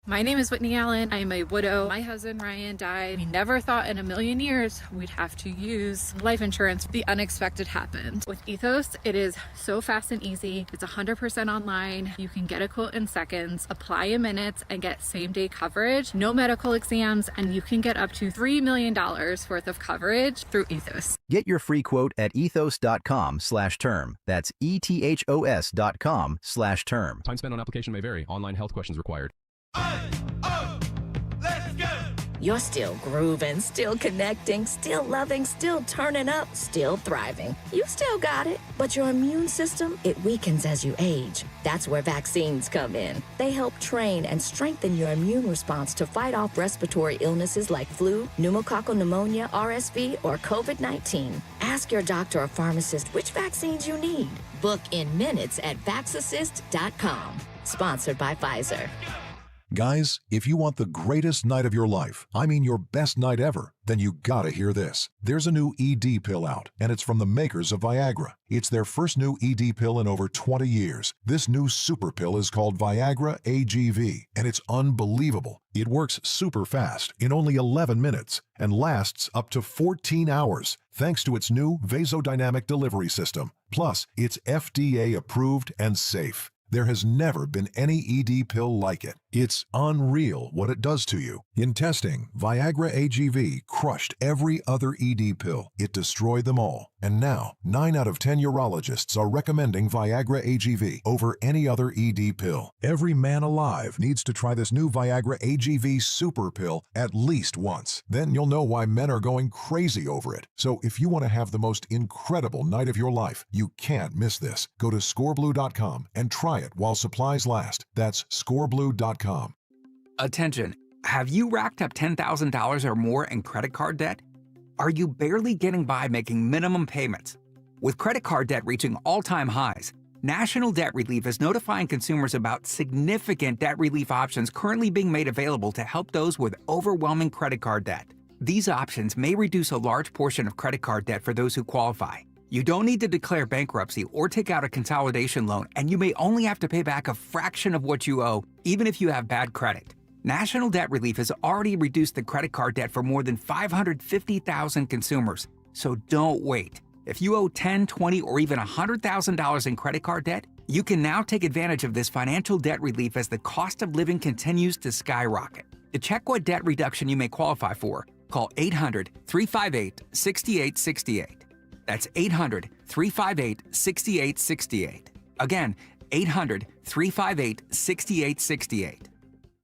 My name is Whitney Allen. I am a widow. My husband, Ryan, died. We never thought in a million years we'd have to use life insurance. The unexpected happened. With Ethos, it is so fast and easy. It's 100% online. You can get a quote in seconds, apply in minutes, and get same-day coverage. No medical exams, and you can get up to $3 million worth of coverage through Ethos.
Get your free quote at ethos.com/term. That's ethos.com/term.
Time spent on application may vary. Online health questions required.
You're still grooving, still connecting, still loving, still turning up, still thriving. You still got it, but your immune system, it weakens as you age. That's where vaccines come in. They help train and strengthen your immune response to fight off respiratory illnesses like flu, pneumococcal pneumonia, RSV, or COVID-19. Ask your doctor or pharmacist which vaccines you need. Book in minutes at vaxassist.com. Sponsored by Pfizer.
Guys, if you want the greatest night of your life, I mean your best night ever, then you gotta hear this. There's a new ED pill out, and it's from the makers of Viagra. It's their first new ED pill in over 20 years. This new super pill is called Viagra AGV, and it's unbelievable. It works super fast, in only 11 minutes, and lasts up to 14 hours, thanks to its new vasodynamic delivery system. Plus, it's FDA approved and safe. There has never been any ED pill like it. It's unreal what it does to you. In testing, Viagra AGV crushed every other ED pill. It destroyed them all. And now, 9 out of 10 urologists are recommending Viagra AGV over any other ED pill. Every man alive needs to try this new Viagra AGV super pill at least once. Then you'll know why men are going crazy over it. So if you want to have the most incredible night of your life, you can't miss this. Go to scoreblue.com and try it while supplies last. That's scoreblue.com.
Attention, have you racked up $10,000 or more in credit card debt? Are you barely getting by making minimum payments? With credit card debt reaching all-time highs, National Debt Relief is notifying consumers about significant debt relief options currently being made available to help those with overwhelming credit card debt. These options may reduce a large portion of credit card debt for those who qualify. You don't need to declare bankruptcy or take out a consolidation loan, and you may only have to pay back a fraction of what you owe, even if you have bad credit. National Debt Relief has already reduced the credit card debt for more than 550,000 consumers, so don't wait. If you owe $10,000, $20,000, or even $100,000 in credit card debt, you can now take advantage of this financial debt relief as the cost of living continues to skyrocket. To check what debt reduction you may qualify for, call 800-358-6868. That's 800-358-6868. Again, 800-358-6868.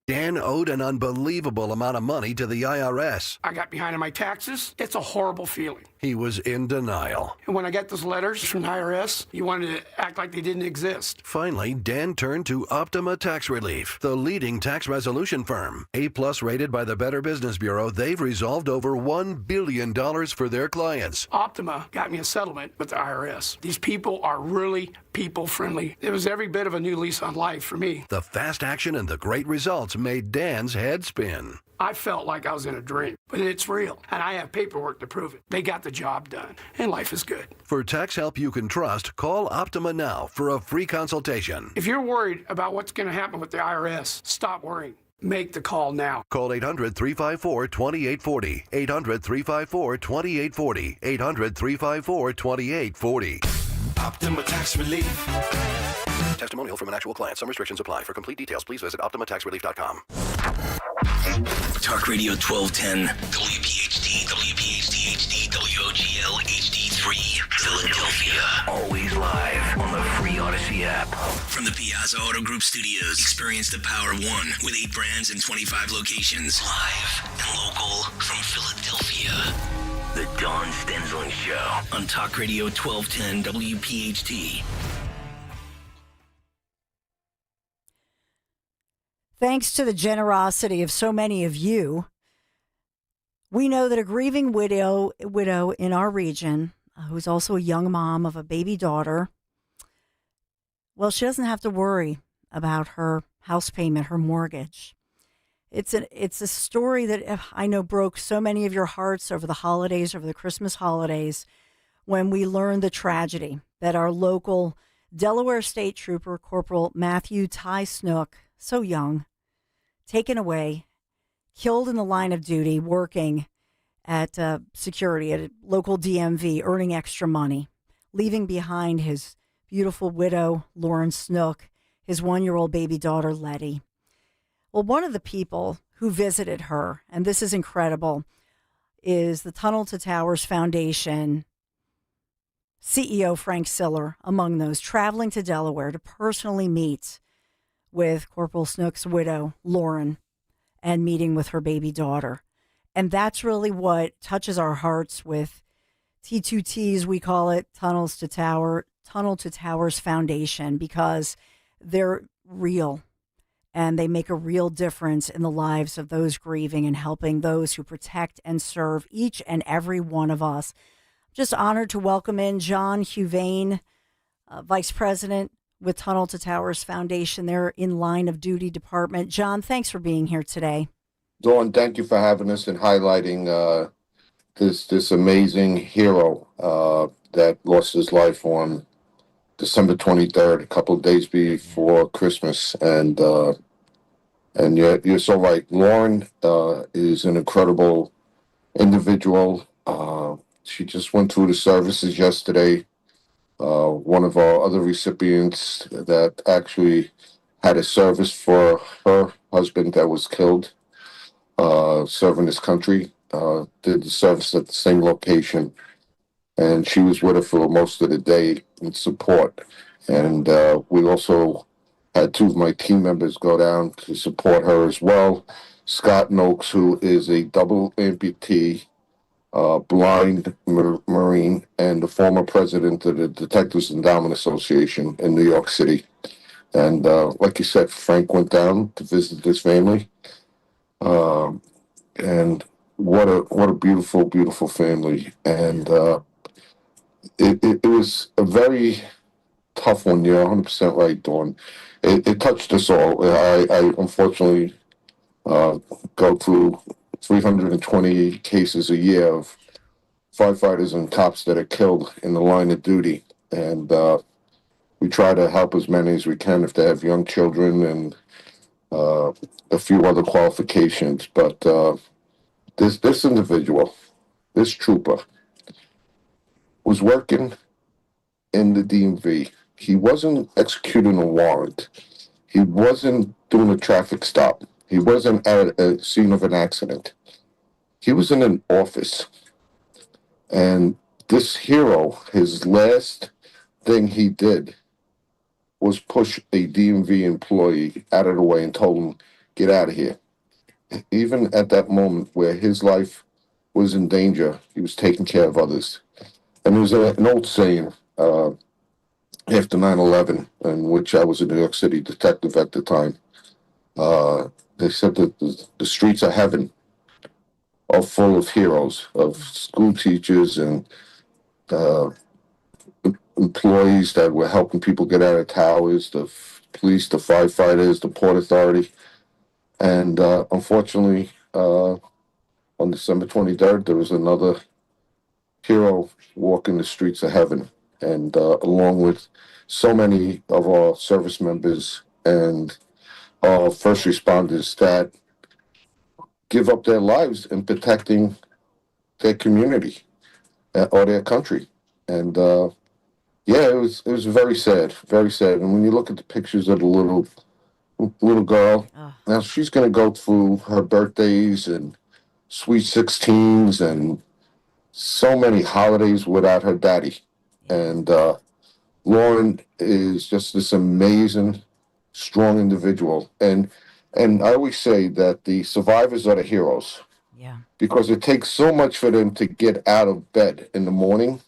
Dan owed an unbelievable amount of money to the IRS.
I got behind on my taxes. It's a horrible feeling.
He was in denial.
And when I got those letters from the IRS, you wanted to act like they didn't exist.
Finally, Dan turned to Optima Tax Relief, the leading tax resolution firm. A-plus rated by the Better Business Bureau, they've resolved over $1 billion for their clients.
Optima got me a settlement with the IRS. These people are really people-friendly. It was every bit of a new lease on life for me.
The fast action and the great results made Dan's head spin.
I felt like I was in a dream, but it's real, and I have paperwork to prove it. They got the job done, and life is good.
For tax help you can trust, call Optima now for a free consultation.
If you're worried about what's going to happen with the IRS, stop worrying. Make the call now.
Call 800-354-2840. 800-354-2840. 800-354-2840.
Optima Tax Relief.
Testimonial from an actual client. Some restrictions apply. For complete details, please visit OptimaTaxRelief.com.
Talk Radio 1210. WPHT, WPHT HD, WOGL HD3. Philadelphia. Always live on the free Odyssey app. From the Piazza Auto Group Studios, experience the power of one with 8 brands and 25 locations. Live and local from Philadelphia. The Dawn Stensland Show on Talk Radio 1210 WPHT.
Thanks to the generosity of so many of you, we know that a grieving widow in our region, who's also a young mom of a baby daughter, well, she doesn't have to worry about her house payment, her mortgage. It's a story that I know broke so many of your hearts over the holidays, over the Christmas holidays, when we learned the tragedy that our local Delaware State Trooper, Corporal Matthew Ty Snook, so young, taken away, killed in the line of duty, working at security at a local DMV, earning extra money, leaving behind his beautiful widow, Lauren Snook, his 1-year-old baby daughter, Letty. Well, one of the people who visited her, and this is incredible, is the Tunnel to Towers Foundation CEO Frank Siller, among those, traveling to Delaware to personally meet with Corporal Snook's widow, Lauren, and meeting with her baby daughter. And that's really what touches our hearts with T2Ts, we call it, Tunnel to Towers Foundation, because they're real and they make a real difference in the lives of those grieving and helping those who protect and serve each and every one of us. Just honored to welcome in John Huvane, Vice President with Tunnel to Towers Foundation. They're in line of duty department. John, thanks for being here today.
Dawn, thank you for having us and highlighting this amazing hero that lost his life on December 23rd, a couple of days before Christmas. And you're so right. Lauren is an incredible individual. She just went through the services yesterday. One of our other recipients that actually had a service for her husband that was killed, serving his country, did the service at the same location. And she was with her for most of the day in support. And we also had 2 of my team members go down to support her as well. Scott Noakes, who is a double amputee, blind Marine, and the former president of the Detectives Endowment Association in New York City. And like you said, Frank went down to visit his family. And what a beautiful, beautiful family. And it was a very tough one. You're 100% right, Dawn. It touched us all. I unfortunately go through 320 cases a year of firefighters and cops that are killed in the line of duty. And we try to help as many as we can if they have young children and a few other qualifications. But this individual, this trooper, was working in the DMV. He wasn't executing a warrant. He wasn't doing a traffic stop. He wasn't at a scene of an accident. He was in an office. And this hero, his last thing he did was push a DMV employee out of the way and told him, get out of here. Even at that moment where his life was in danger, he was taking care of others. And there's an old saying, after 9/11, in which I was a New York City detective at the time, they said that the streets of heaven are full of heroes, of school teachers and employees that were helping people get out of towers, police, the firefighters, the Port Authority. And unfortunately, on December 23rd, there was another hero walking the streets of heaven. And along with so many of our service members and our first responders that give up their lives in protecting their community or their country. And yeah, it was very sad, very sad. And when you look at the pictures of the little girl, now she's going to go through her birthdays and sweet 16s and so many holidays without her daddy. And Lauren is just this amazing, strong individual. And I always say that the survivors are the heroes.
Yeah.
Because it takes so much for them to get out of bed in the morning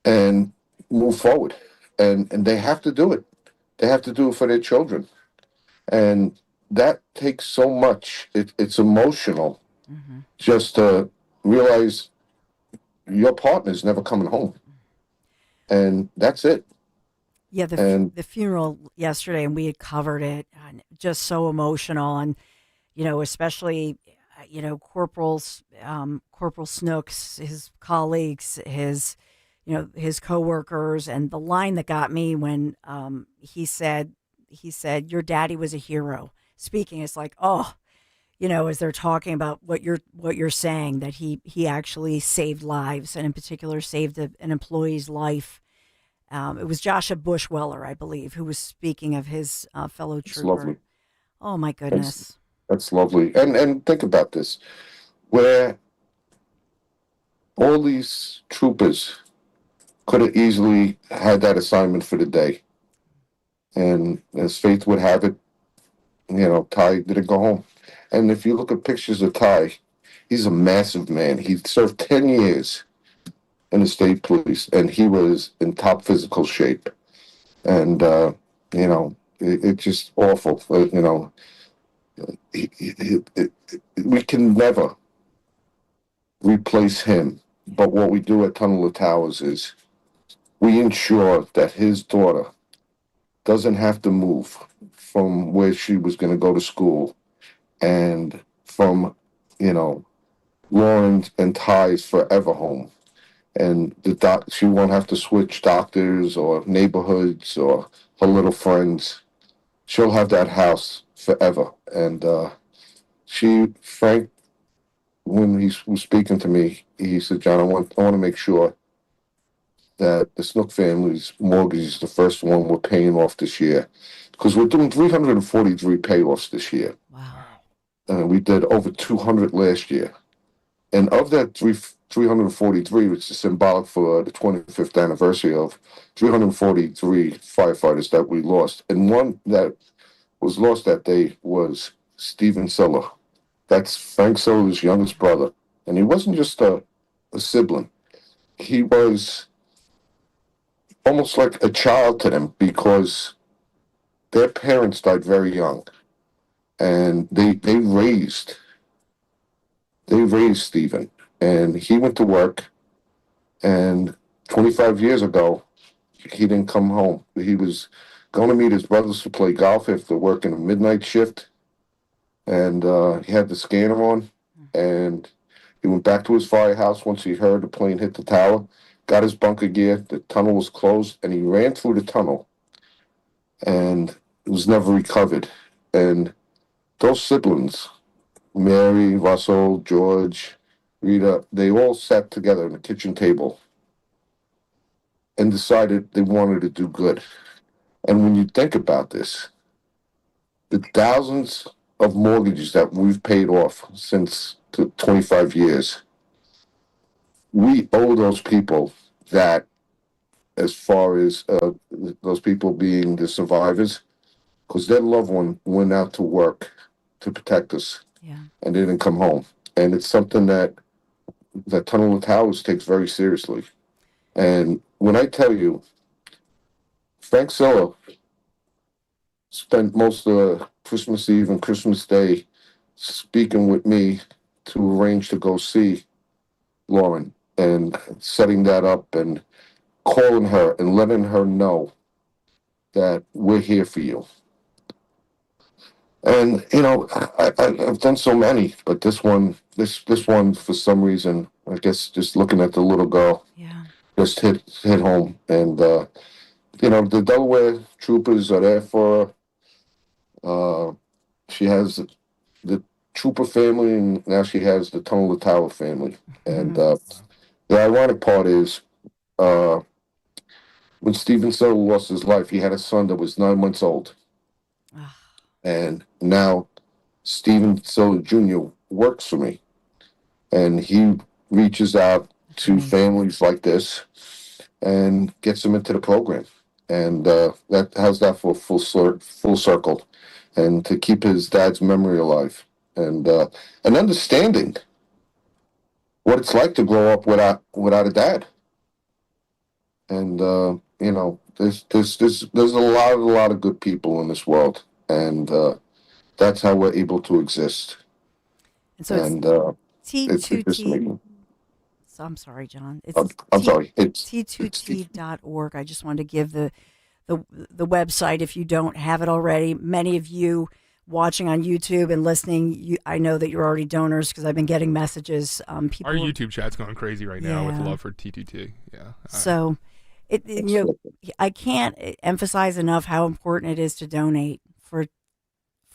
and move forward. And they have to do it. They have to do it for their children. And that takes so much. It's emotional just to realize your partner's never coming home. And that's it.
Yeah, the funeral yesterday, and we had covered it, and just so emotional. And, especially, Corporal Snooks, his colleagues, his coworkers, and the line that got me when he said, your daddy was a hero. Speaking, it's like, as they're talking about what you're saying, that he actually saved lives, and in particular saved an employee's life. It was Joshua Bushweller, I believe, who was speaking of his fellow trooper.
Lovely.
Oh my goodness.
That's lovely. And think about this, where all these troopers could have easily had that assignment for the day. And as fate would have it, Ty didn't go home. And if you look at pictures of Ty, he's a massive man. He served 10 years in the state police, and he was in top physical shape. And, it's just awful. We can never replace him. But what we do at Tunnel of Towers is we ensure that his daughter doesn't have to move from where she was going to go to school and from, Lauren and Ty's forever home. And she won't have to switch doctors or neighborhoods or her little friends. She'll have that house forever. And Frank, when he was speaking to me, he said, John, I want to make sure that the Snook family's mortgage is the first one we're paying off this year. Because we're doing 343 payoffs this year.
Wow.
We did over 200 last year. And of that 343, which is symbolic for the 25th anniversary of 343 firefighters that we lost. And one that was lost that day was Stephen Siller. That's Frank Siller's youngest brother. And he wasn't just a sibling. He was almost like a child to them because their parents died very young. And they raised Stephen. And he went to work, and 25 years ago, he didn't come home. He was going to meet his brothers to play golf after working a midnight shift, and he had the scanner on, and he went back to his firehouse once he heard the plane hit the tower, got his bunker gear, the tunnel was closed, and he ran through the tunnel, and it was never recovered. And those siblings, Mary, Russell, George, Rita, they all sat together at the kitchen table and decided they wanted to do good. And when you think about this, the thousands of mortgages that we've paid off since 25 years, we owe those people that, as far as those people being the survivors, because their loved one went out to work to protect us, and they didn't come home. And it's something that Tunnel of Towers takes very seriously. And when I tell you, Frank Siller spent most of Christmas Eve and Christmas Day speaking with me to arrange to go see Lauren and setting that up and calling her and letting her know that we're here for you. And I've done so many, but this one, for some reason, I guess just looking at the little girl, just hit home. And the Delaware troopers are there for her. She has the trooper family, and now she has the Tunnel to Tower family. And the ironic part is, when Stephen Settle lost his life, he had a son that was 9 months old. And now Stephen Settle Jr. works for me. And he reaches out to families like this and gets them into the program. And that how's that for full circle, and to keep his dad's memory alive, and understanding what it's like to grow up without a dad. And there's a lot of good people in this world, and that's how we're able to exist.
And so it's T2T. So I'm sorry, John.
I'm sorry. It's
T2T.org. I just wanted to give the website if you don't have it already. Many of you watching on YouTube and listening, I know that you're already donors because I've been getting messages. People,
our YouTube chat's going crazy right now with love for T2T. Yeah.
So I can't emphasize enough how important it is to donate for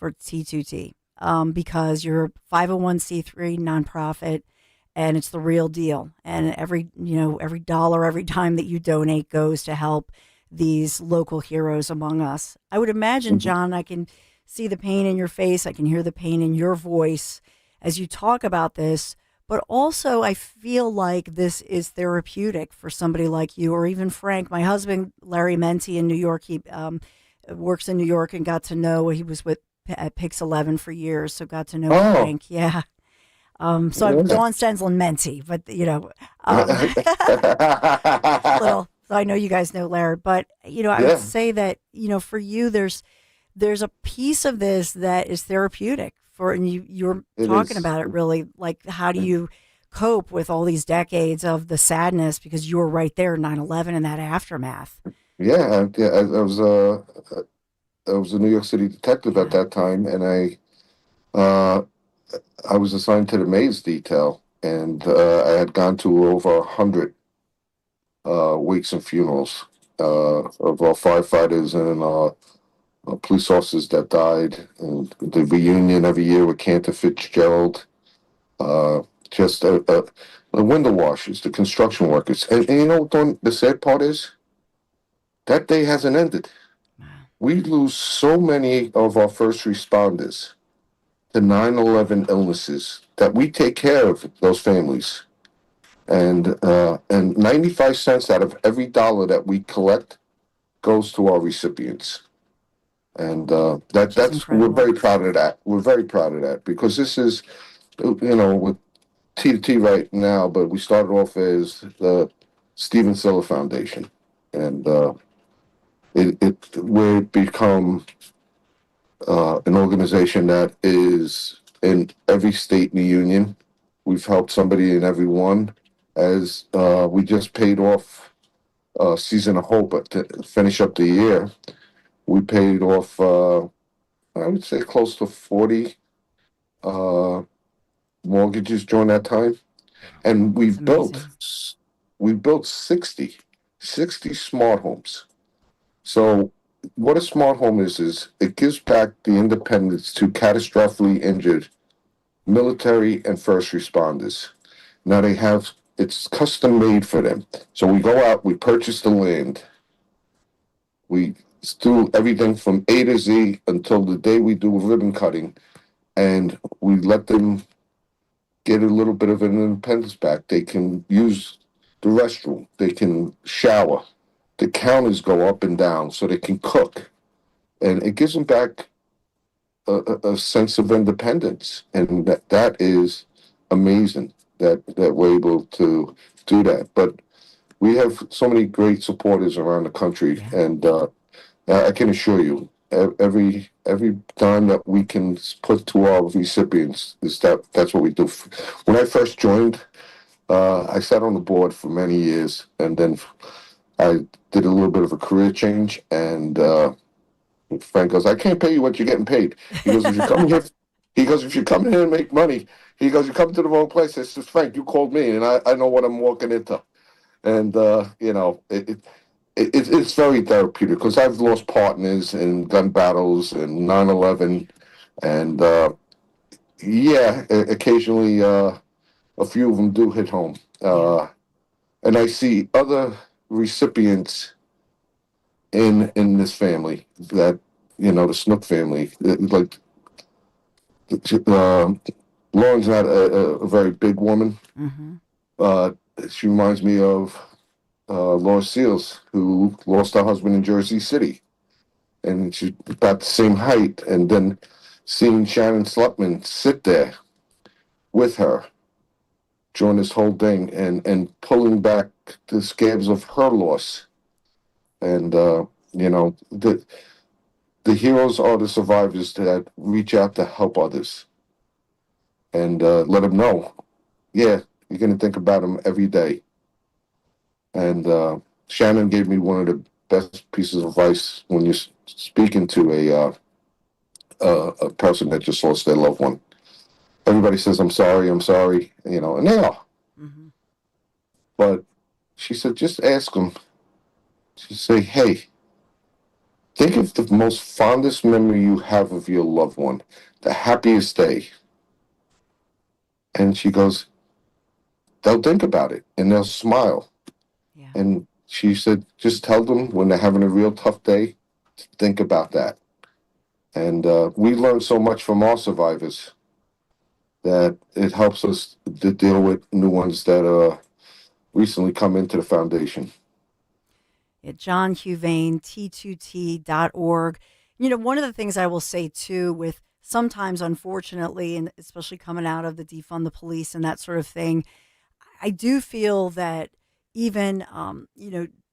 T2T because you're a 501c3 nonprofit. And it's the real deal. And every dollar, every time that you donate goes to help these local heroes among us. I would imagine, John, I can see the pain in your face. I can hear the pain in your voice as you talk about this. But also, I feel like this is therapeutic for somebody like you, or even Frank. My husband, Larry Menti, in New York, he works in New York and got to know, he was at Pix 11 for years, so got to know Frank. Yeah. I'm Dawn Stensland Menti, but little, so I know you guys know Larry, but I would say that for you, there's a piece of this that is therapeutic and you're talking about it really, like how do you cope with all these decades of the sadness because you were right there, 9/11 and that aftermath.
Yeah, I was a New York City detective at that time, and I was assigned to the Maze detail, and I had gone to over 100 wakes and funerals of our firefighters and police officers that died, and the reunion every year with Cantor Fitzgerald, just the window washers, the construction workers. And Dawn, the sad part is that day hasn't ended. We lose so many of our first responders to 9/11 illnesses that we take care of those families, and 95 cents out of every dollar that we collect goes to our recipients, and we're very proud of that. We're very proud of that because this is with T2T right now, but we started off as the Stephen Siller Foundation, and we've become an organization that is in every state in the union. We've helped somebody in every one. As we just paid off Season of Hope to finish up the year, we paid off, I would say, close to 40 mortgages during that time. And we've built 60 smart homes. So what a smart home is it gives back the independence to catastrophically injured military and first responders. Now it's custom made for them. So we go out, we purchase the land, we do everything from A to Z until the day we do ribbon cutting, and we let them get a little bit of an independence back. They can use the restroom, they can shower, the counters go up and down so they can cook, and it gives them back a sense of independence, and that is amazing that we're able to do that. But we have so many great supporters around the country, and I can assure you, every dime that we can put to our recipients that's what we do. When I first joined, I sat on the board for many years, and then I did a little bit of a career change, and Frank goes, I can't pay you what you're getting paid. He goes, if you come here, he goes, if you come here and make money, he goes, you come to the wrong place. I says, Frank, you called me, and I know what I'm walking into. And, it's very therapeutic because I've lost partners in gun battles and 9/11. And, occasionally a few of them do hit home. And I see other recipients in this family that, the Snook family, like, Lauren's not a very big woman. She reminds me of Laura Seals, who lost her husband in Jersey City, and she's about the same height. And then seeing Shannon Slutman sit there with her during this whole thing and pulling back the scabs of her loss. And, the heroes are the survivors that reach out to help others and let them know, you're going to think about them every day. And Shannon gave me one of the best pieces of advice when you're speaking to a person that just lost their loved one. Everybody says, I'm sorry, and they are. But she said, just ask them. She say, hey, think of the most fondest memory you have of your loved one, the happiest day. And she goes, they'll think about it and they'll smile. And she said, just tell them when they're having a real tough day to think about that. And we learn so much from our survivors that it helps us to deal with new ones that recently come into the foundation.
At John Huvane, T2T.org. One of the things I will say too, with sometimes, unfortunately, and especially coming out of the defund the police and that sort of thing, I do feel that even,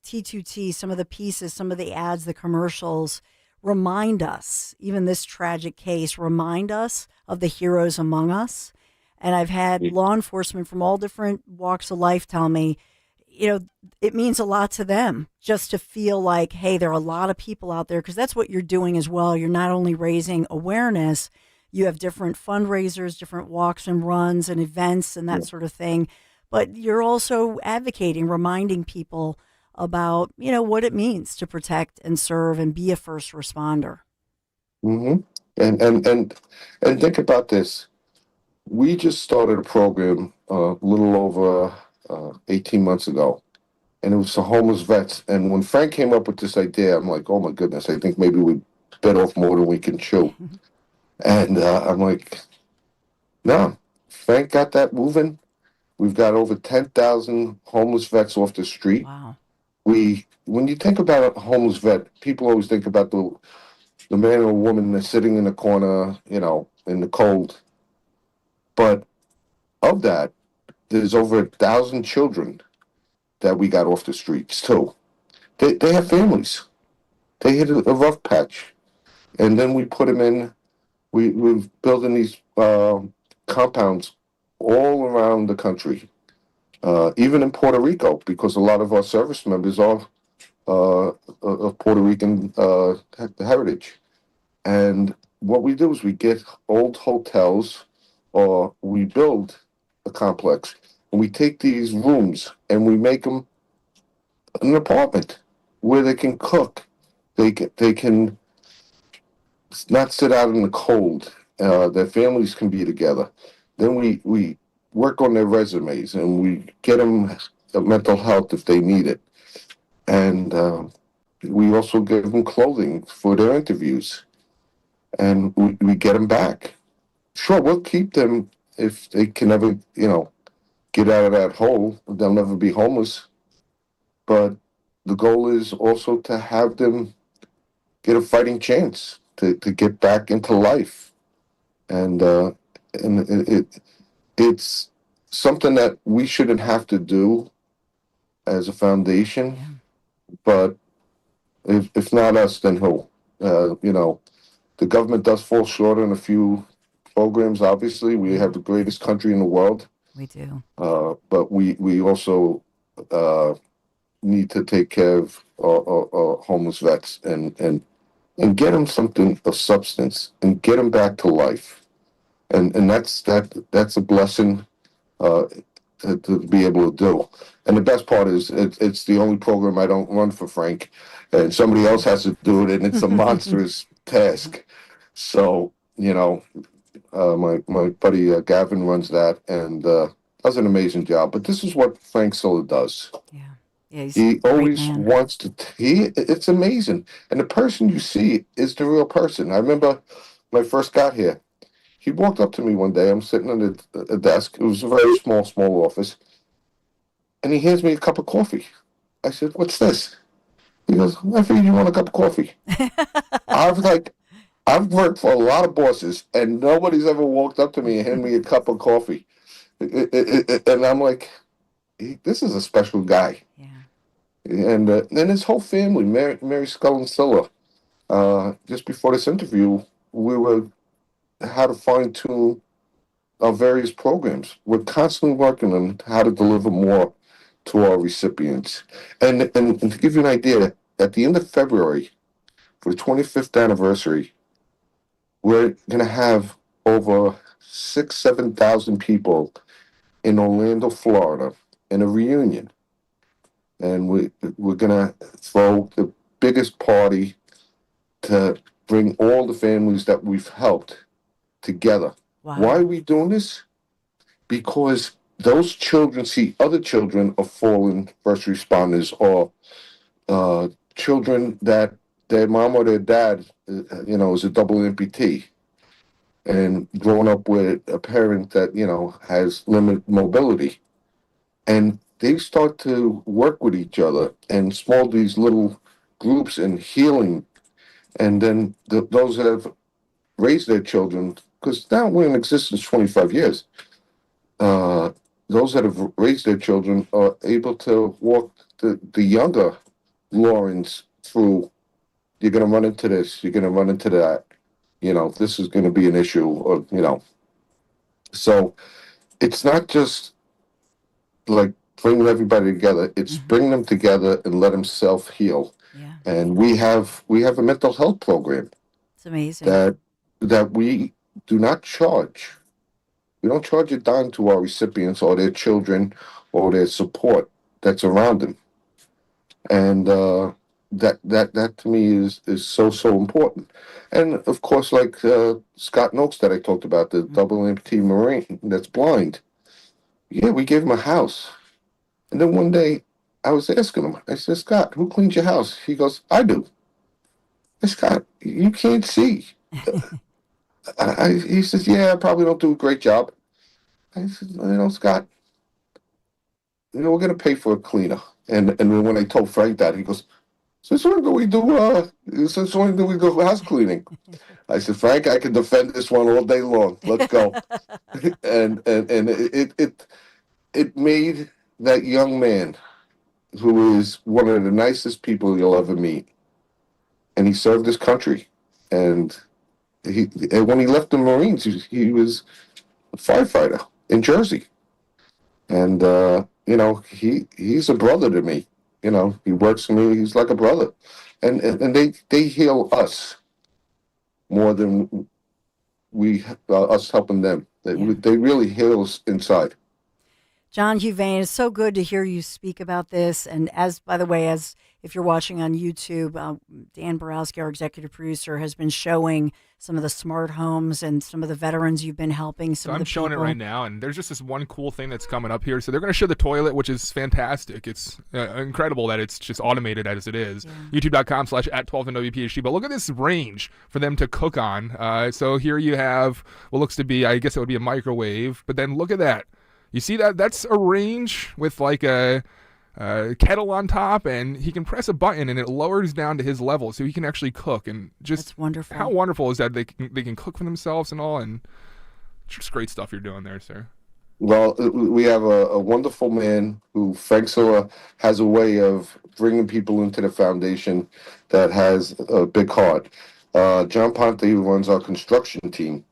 T2T, some of the pieces, some of the ads, the commercials remind us, even this tragic case, remind us of the heroes among us. And I've had law enforcement from all different walks of life tell me, it means a lot to them just to feel like, hey, there are a lot of people out there, because that's what you're doing as well. You're not only raising awareness, you have different fundraisers, different walks and runs and events and that sort of thing. But you're also advocating, reminding people about, what it means to protect and serve and be a first responder.
Mm-hmm. And think about this. We just started a program a little over 18 months ago, and it was for homeless vets. And when Frank came up with this idea, I'm like, oh my goodness, I think maybe we bit off more than we can chew. And I'm like, no, Frank got that moving. We've got over 10,000 homeless vets off the street.
Wow.
When you think about a homeless vet, people always think about the man or woman that's sitting in the corner, in the cold. But of that, there's over 1,000 children that we got off the streets too. They have families. They hit a rough patch, and then we put them in. We're building these compounds all around the country, even in Puerto Rico, because a lot of our service members are of Puerto Rican heritage. And what we do is we get old hotels, or we build a complex, and we take these rooms and we make them an apartment where they can cook. They can not sit out in the cold. Their families can be together. Then we work on their resumes and we get them mental health if they need it. And we also give them clothing for their interviews. And we get them back. Sure, we'll keep them if they can never, get out of that hole. They'll never be homeless. But the goal is also to have them get a fighting chance to get back into life. And it's something that we shouldn't have to do as a foundation. But if not us, then who? The government does fall short on a few programs, obviously. We have the greatest country in the world.
We do.
But we also need to take care of our homeless vets and and get them something of substance and get them back to life. And that's a blessing to be able to do. And the best part is it's the only program I don't run for Frank, and somebody else has to do it, and it's a monstrous task. So, my buddy Gavin runs that, and does an amazing job. But this is what Frank Silla does.
Yeah, he's
He
a great
always
man.
wants to. It's amazing, and the person you see is the real person. I remember when I first got here. He walked up to me one day. I'm sitting at a desk. It was a very small office, and he hands me a cup of coffee. I said, "What's this?" He goes, "I figured you want a cup of coffee." I've worked for a lot of bosses, and nobody's ever walked up to me and handed me a cup of coffee. And I'm like, this is a special guy. And then his whole family, Mary Skull and Silla. Just before this interview, we were how to fine tune our various programs. We're constantly working on how to deliver more to our recipients. And to give you an idea, at the end of February, for the 25th anniversary, we're going to have over 7,000 people in Orlando, Florida, in a reunion. And we're going to throw the biggest party to bring all the families that we've helped together.
Wow.
Why are we doing this? Because those children see other children of fallen first responders or children that their mom or their dad, is a double amputee and growing up with a parent that, has limited mobility. And they start to work with each other and these little groups and healing. And then those that have raised their children, because now we're in existence 25 years, those that have raised their children are able to walk the younger Laurens through, you're going to run into this, you're going to run into that, this is going to be an issue, or, So it's not just like bringing everybody together, it's bringing them together and let them self-heal.
Yeah.
And we have a mental health program.
It's amazing.
That we do not charge. We don't charge a dime to our recipients or their children or their support that's around them. And that to me is so important. And of course, like Scott Noakes that I talked about, the double amputee Marine that's blind. Yeah, we gave him a house. And then one day I was asking him, I said, "Scott, who cleans your house?" He goes, "I do." I said, "Scott, you can't see." He says, "Yeah, I probably don't do a great job." I said, "Scott, we're going to pay for a cleaner." And when I told Frank that, he goes, Since when do we go house cleaning?" I said, "Frank, I can defend this one all day long. Let's go." and it made that young man, who is one of the nicest people you'll ever meet, and he served his country. And when he left the Marines, he was a firefighter in Jersey. And he's a brother to me. He works for me. He's like a brother, and they heal us more than us helping them. They really heal us inside.
John Huvane, it's so good to hear you speak about this. And by the way, if you're watching on YouTube, Dan Borowski, our executive producer, has been showing some of the smart homes and some of the veterans you've been helping.
So I'm showing it right now, and there's just this one cool thing that's coming up here. So they're going to show the toilet, which is fantastic. It's incredible that it's just automated as it is. Yeah. YouTube.com/@12NWPHT. But look at this range for them to cook on. So here you have what looks to be, I guess it would be a microwave, but then look at that. You see that? That's a range with like a kettle on top, and he can press a button and it lowers down to his level, so he can actually cook. And just
that's wonderful.
How wonderful is that? They can cook for themselves and all, and just great stuff you're doing there, sir.
Well, we have a wonderful man who, Frank Silla, has a way of bringing people into the foundation that has a big heart. John Ponte, who runs our construction team,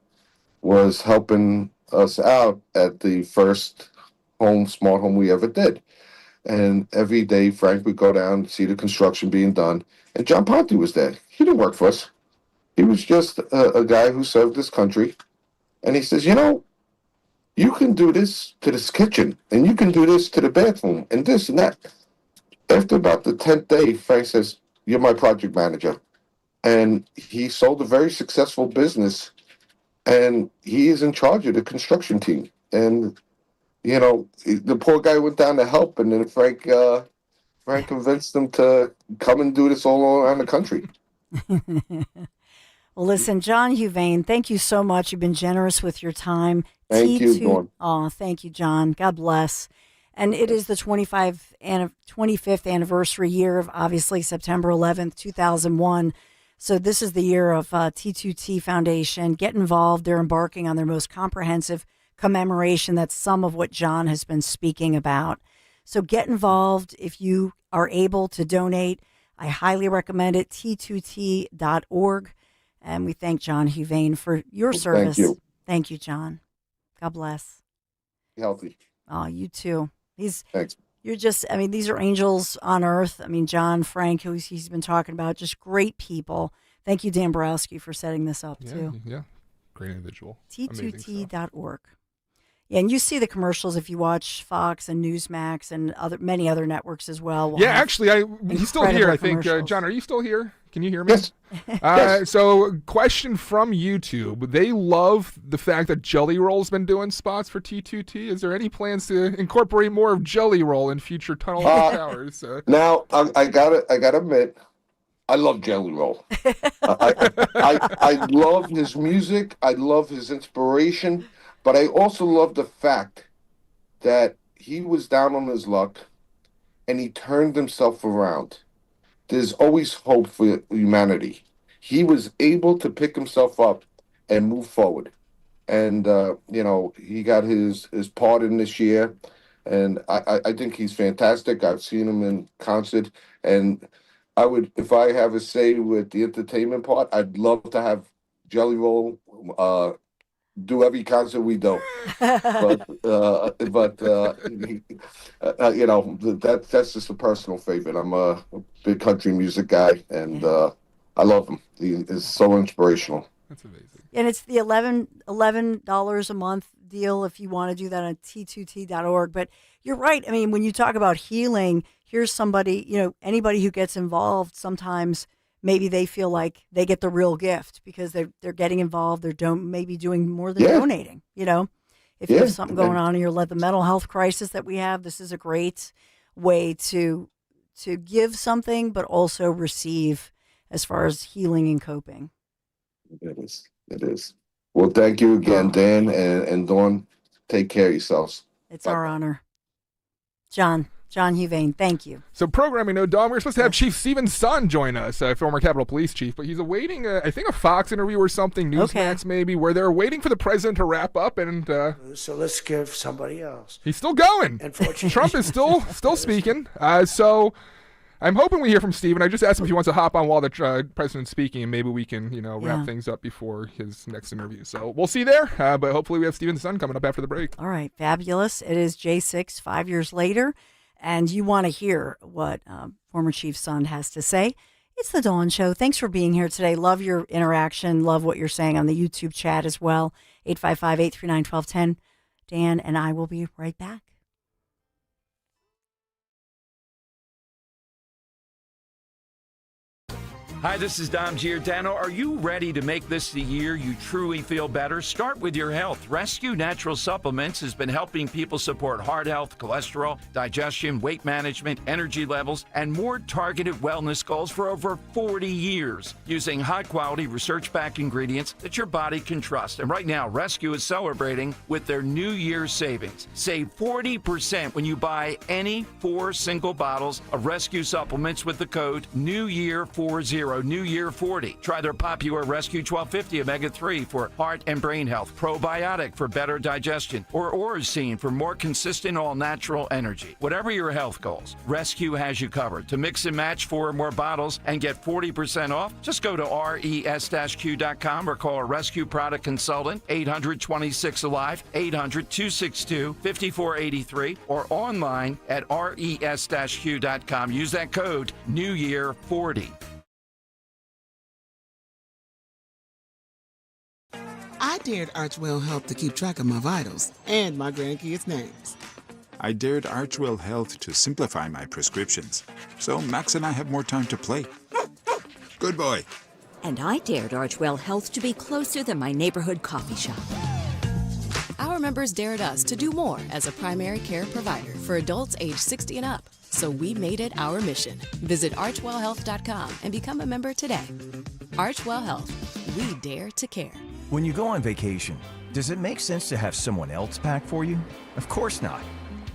was helping us out at the first smart home we ever did. And every day, Frank would go down and see the construction being done. And John Ponte was there. He didn't work for us. He was just a guy who served this country. And he says, you can do this to this kitchen, and you can do this to the bathroom, and this and that. After about the 10th day, Frank says, you're my project manager. And he sold a very successful business, and he is in charge of the construction team. And, the poor guy went down to help, and then Frank convinced him to come and do this all around the country.
Well, listen, John Huvane, thank you so much. You've been generous with your time.
Thank you, Dawn.
Oh, thank you, John. God bless. And it is the 25th anniversary year of, obviously, September 11th, 2001. So this is the year of T2T Foundation. Get involved. They're embarking on their most comprehensive commemoration. That's some of what John has been speaking about. So get involved if you are able to donate. I highly recommend it, t2t.org. And we thank John Huvane for your service.
Thank you.
Thank you, John. God bless.
Be healthy.
Oh, you too.
Thanks.
You're just, these are angels on earth. John, Frank, who he's been talking about, just great people. Thank you, Dan Borowski, for setting this up, too.
Yeah. Great individual.
T2T.org. Yeah, and you see the commercials if you watch Fox and Newsmax and many other networks as well.
Yeah, actually, he's still here, I think. John, are you still here? Can you hear me?
Yes.
Yes. So, question from YouTube. They love the fact that Jelly Roll's been doing spots for T2T. Is there any plans to incorporate more of Jelly Roll in future Tunnel of Towers?
Now, I gotta admit, I love Jelly Roll. I love his music. I love his inspiration. But I also love the fact that he was down on his luck and he turned himself around. There's always hope for humanity. He was able to pick himself up and move forward. And, he got his part in this year. And I think he's fantastic. I've seen him in concert. And I would, if I have a say with the entertainment part, I'd love to have Jelly Roll do every concert we do, but that's just a personal favorite. I'm a big country music guy, and I love him. He is so inspirational.
That's amazing.
And it's the $11 a month deal if you want to do that on t2t.org. But you're right. When you talk about healing, here's somebody, anybody who gets involved, sometimes maybe they feel like they get the real gift because they're getting involved. They're maybe doing more than donating. If you have something going on in the mental health crisis that we have, this is a great way to give something, but also receive as far as healing and coping.
It is. Well, thank you again, Dan and Dawn. Take care of yourselves.
It's our honor. John Huvane, thank you.
So programming note, Dawn, we were supposed to have Chief Stephen's son join us, former Capitol Police Chief, but he's awaiting, I think, a Fox interview or something, Newsmax maybe, where they're waiting for the president to wrap up. And
so let's give somebody else.
He's still going.
Unfortunately.
Trump is still speaking. So I'm hoping we hear from Stephen. I just asked him if he wants to hop on while the president's speaking, and maybe we can, wrap things up before his next interview. So we'll see there, but hopefully we have Stephen's son coming up after the break.
All right, fabulous. It is J6, 5 years later. And you want to hear what former Chief's son has to say. It's the Dawn Show. Thanks for being here today. Love your interaction. Love what you're saying on the YouTube chat as well. 855-839-1210. Dan and I will be right back.
Hi, this is Dom Giordano. Are you ready to make this the year you truly feel better? Start with your health. Rescue Natural Supplements has been helping people support heart health, cholesterol, digestion, weight management, energy levels, and more targeted wellness goals for over 40 years using high-quality, research-backed ingredients that your body can trust. And right now, Rescue is celebrating with their New Year's savings. Save 40% when you buy any 4 single bottles of Rescue supplements with the code NEWYEAR40. New Year 40. Try their popular Rescue 1250 Omega-3 for heart and brain health, probiotic for better digestion, or Orosine for more consistent all-natural energy. Whatever your health goals, Rescue has you covered. To mix and match 4 or more bottles and get 40% off, just go to res-q.com or call a Rescue product consultant, 800-26-ALIVE, 800-262-5483, or online at res-q.com. Use that code NEWYEAR40.
I dared Archwell Health to keep track of my vitals and my grandkids' names.
I dared Archwell Health to simplify my prescriptions, so Max and I have more time to play. Good boy.
And I dared Archwell Health to be closer than my neighborhood coffee shop.
Our members dared us to do more as a primary care provider for adults age 60 and up. So we made it our mission. Visit archwellhealth.com and become a member today. Archwell Health. We dare to care.
When you go on vacation, does it make sense to have someone else pack for you? Of course not.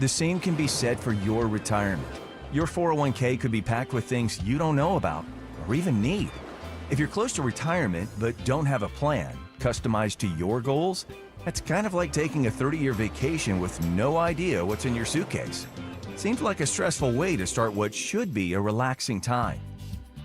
The same can be said for your retirement. Your 401k could be packed with things you don't know about or even need. If you're close to retirement but don't have a plan customized to your goals, that's kind of like taking a 30-year vacation with no idea what's in your suitcase. Seems like a stressful way to start what should be a relaxing time.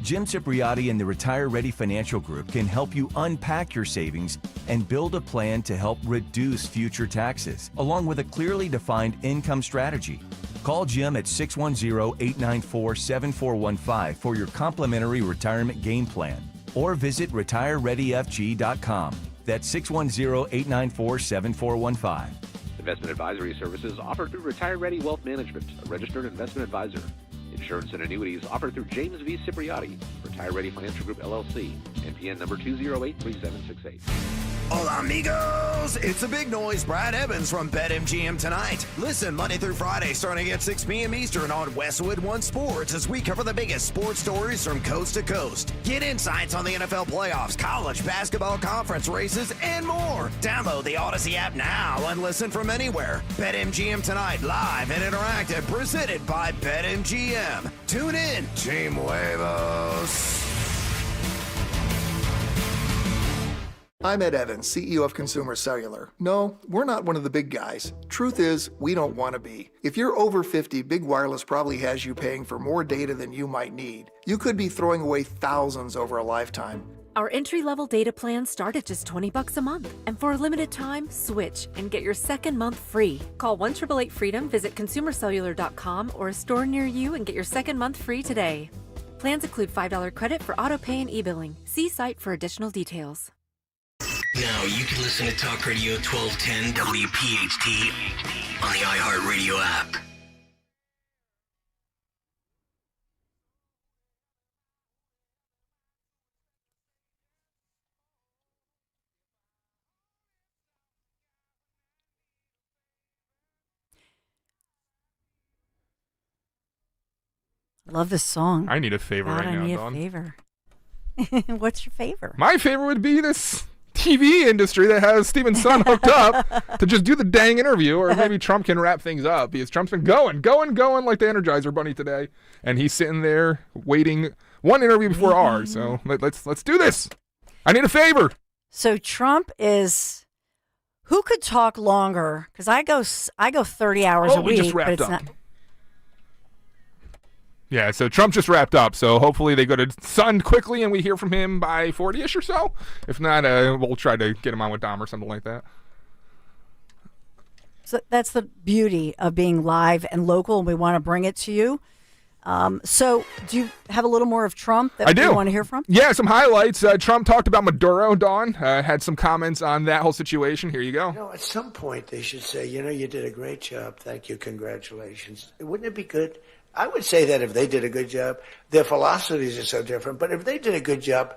Jim Cipriotti and the Retire Ready Financial Group can help you unpack your savings and build a plan to help reduce future taxes, along with a clearly defined income strategy. Call Jim at 610-894-7415 for your complimentary retirement game plan, or visit retirereadyfg.com. That's 610-894-7415.
Investment advisory services offered through Retire Ready Wealth Management, a registered investment advisor. Insurance and annuities offered through James V. Cipriotti, Retire Ready Financial Group, LLC, NPN number 2083768.
Hola, amigos! It's a big noise. Brad Evans from BetMGM tonight. Listen Monday through Friday, starting at 6 p.m. Eastern on Westwood One Sports as we cover the biggest sports stories from coast to coast. Get insights on the NFL playoffs, college basketball conference races, and more. Download the Odyssey app now and listen from anywhere. BetMGM tonight, live and interactive, presented by BetMGM. Tune in, Team Huevos.
I'm Ed Evans, CEO of Consumer Cellular. No, we're not one of the big guys. Truth is, we don't want to be. If you're over 50, Big Wireless probably has you paying for more data than you might need. You could be throwing away thousands over a lifetime.
Our entry-level data plans start at just $20 a month. And for a limited time, switch and get your second month free. Call 1-888-FREEDOM, visit consumercellular.com or a store near you and get your second month free today. Plans include $5 credit for auto pay and e-billing. See site for additional details.
Now you can listen to Talk Radio 1210 WPHT on the iHeartRadio app.
Love this song.
I need a favor
God,
right now,
I need
Dawn.
a favor. What's your favor?
My favor would be this TV industry that has Steven Sun hooked up to just do the dang interview, or maybe Trump can wrap things up, because Trump's been going like the Energizer Bunny today, and he's sitting there waiting one interview before ours. So let's do this. I need a favor.
So Trump is. Who could talk longer? Because I go 30 hours a week.
We just wrapped
but it's
up.
not.
Yeah, so Trump just wrapped up, so hopefully they go to Sun quickly and we hear from him by 40-ish or so. If not, we'll try to get him on with Dom or something like that.
So that's the beauty of being live and local, and we want to bring it to you. So do you have a little more of Trump that you want to hear from?
Yeah, some highlights. Trump talked about Maduro, Dawn. Had some comments on that whole situation. Here you go.
At some point they should say, you did a great job. Thank you. Congratulations. Wouldn't it be good? I would say that if they did a good job, their philosophies are so different, but if they did a good job,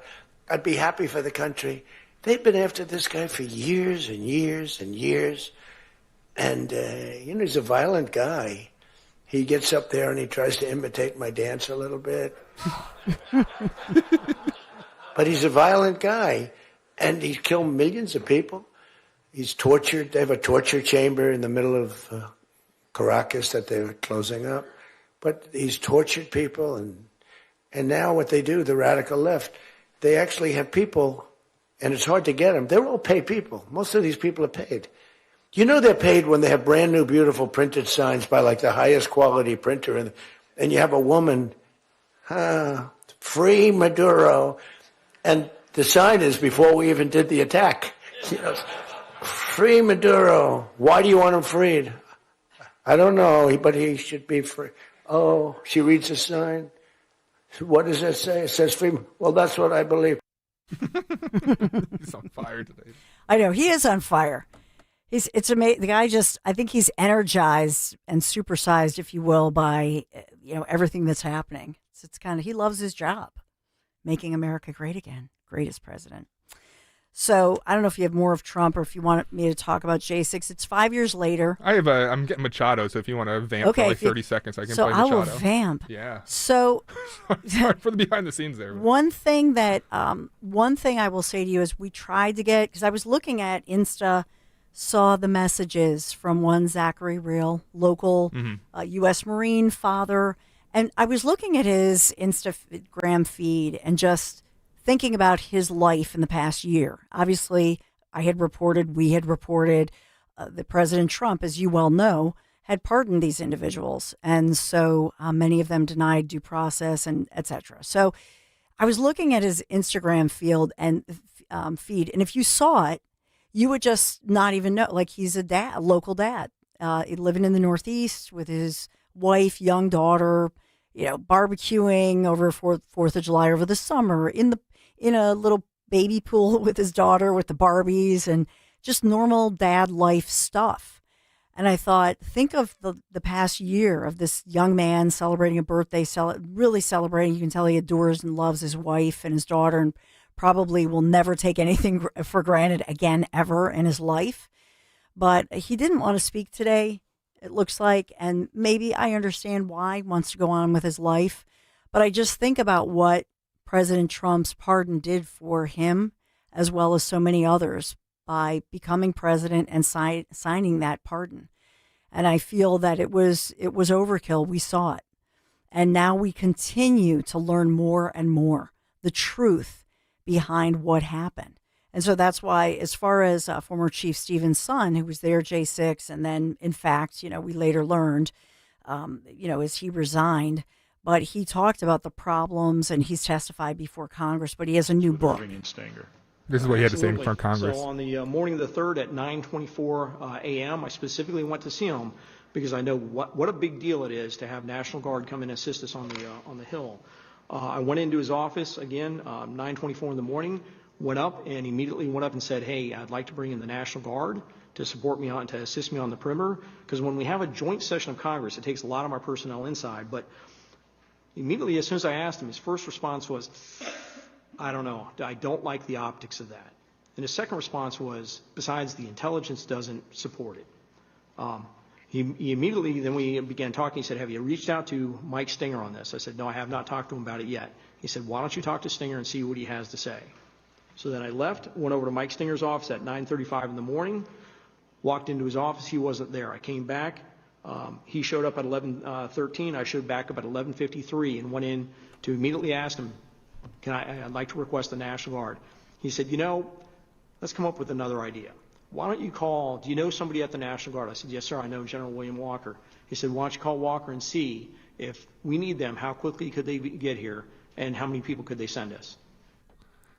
I'd be happy for the country. They've been after this guy for years and years and years. And, he's a violent guy. He gets up there and he tries to imitate my dance a little bit. But he's a violent guy, and he's killed millions of people. He's tortured. They have a torture chamber in the middle of Caracas that they're closing up. But he's tortured people, and And now what they do, the radical left, they actually have people, and it's hard to get them. They're all paid people. Most of these people are paid. You know they're paid when they have brand new, beautiful printed signs by like the highest quality printer, and you have a woman, free Maduro, and the sign is before we even did the attack. You know, free Maduro. Why do you want him freed? I don't know, but he should be free. Oh, she reads the sign. What does it say? It says free. Well, that's what I believe.
He's on fire today.
I know, he is on fire. It's amazing. The guy I think he's energized and supersized, if you will, by everything that's happening. It's kind of, he loves his job, making America great again, greatest president. So I don't know if you have more of Trump or if you want me to talk about J6. It's 5 years later.
I'm getting Machado, so if you want to vamp for like 30 seconds, I can play Machado.
So I will vamp.
Yeah.
So
sorry for the behind the scenes there.
One thing I will say to you is we tried to get, because I was looking at Insta, saw the messages from one Zachary Real, local U.S. Marine father, and I was looking at his Instagram feed and just thinking about his life in the past year. Obviously, we had reported that President Trump, as you well know, had pardoned these individuals. And so many of them denied due process and et cetera. So I was looking at his Instagram feed, and if you saw it, you would just not even know. Like, he's a local dad, living in the Northeast with his wife, young daughter, barbecuing over 4th of July over the summer in a little baby pool with his daughter with the Barbies and just normal dad life stuff. And I thought, think of the past year of this young man celebrating a birthday, really celebrating. You can tell he adores and loves his wife and his daughter, and probably will never take anything for granted again ever in his life. But he didn't want to speak today, it looks like, and maybe I understand why. He wants to go on with his life. But I just think about what President Trump's pardon did for him, as well as so many others, by becoming president and signing that pardon. And I feel that it was overkill. We saw it. And now we continue to learn more and more the truth behind what happened. And so that's why, as far as former Chief Stephen's son, who was there, J6, and then, in fact, we later learned, as he resigned, but he talked about the problems, and he's testified before Congress, but he has a new book.
This is what he had to say in front of Congress.
So on the morning of the 3rd at 9:24 a.m., I specifically went to see him because I know what a big deal it is to have National Guard come and assist us on the Hill. I went into his office again, 9:24 in the morning, went up and immediately went up and said, hey, I'd like to bring in the National Guard to support me to assist me on the perimeter. Because when we have a joint session of Congress, it takes a lot of our personnel inside. But immediately, as soon as I asked him, his first response was, I don't know. I don't like the optics of that. And his second response was, besides, the intelligence doesn't support it. He immediately, then we began talking. He said, have you reached out to Mike Stinger on this? I said, no, I have not talked to him about it yet. He said, why don't you talk to Stinger and see what he has to say? So then I left, went over to Mike Stinger's office at 9:35 in the morning, walked into his office. He wasn't there. I came back. He showed up at 11:13. I showed back up at 11:53 and went in to immediately ask him, I'd like to request the National Guard. He said, let's come up with another idea. Why don't you do you know somebody at the National Guard? I said, yes, sir, I know General William Walker. He said, why don't you call Walker and see if we need them, how quickly could they get here, and how many people could they send us?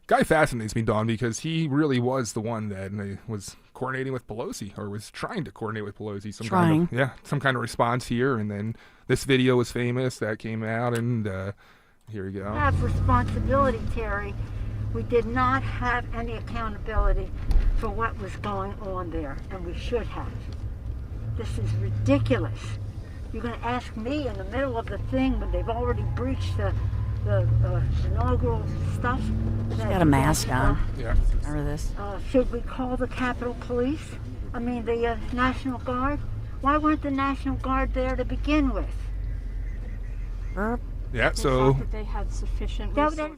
Guy fascinates me, Don, because he really was the one that was coordinating with Pelosi, or was trying to coordinate with Pelosi. Some kind of response here, and then this video was famous that came out, and here we go.
We have responsibility, Terry. We did not have any accountability for what was going on there, and we should have. This is ridiculous. You're going to ask me in the middle of the thing when they've already breached the inaugural stuff.
She's got a mask on.
Yeah.
Remember this?
Should we call the Capitol Police? I mean, the National Guard? Why weren't the National Guard there to begin with?
Yeah, so
they had sufficient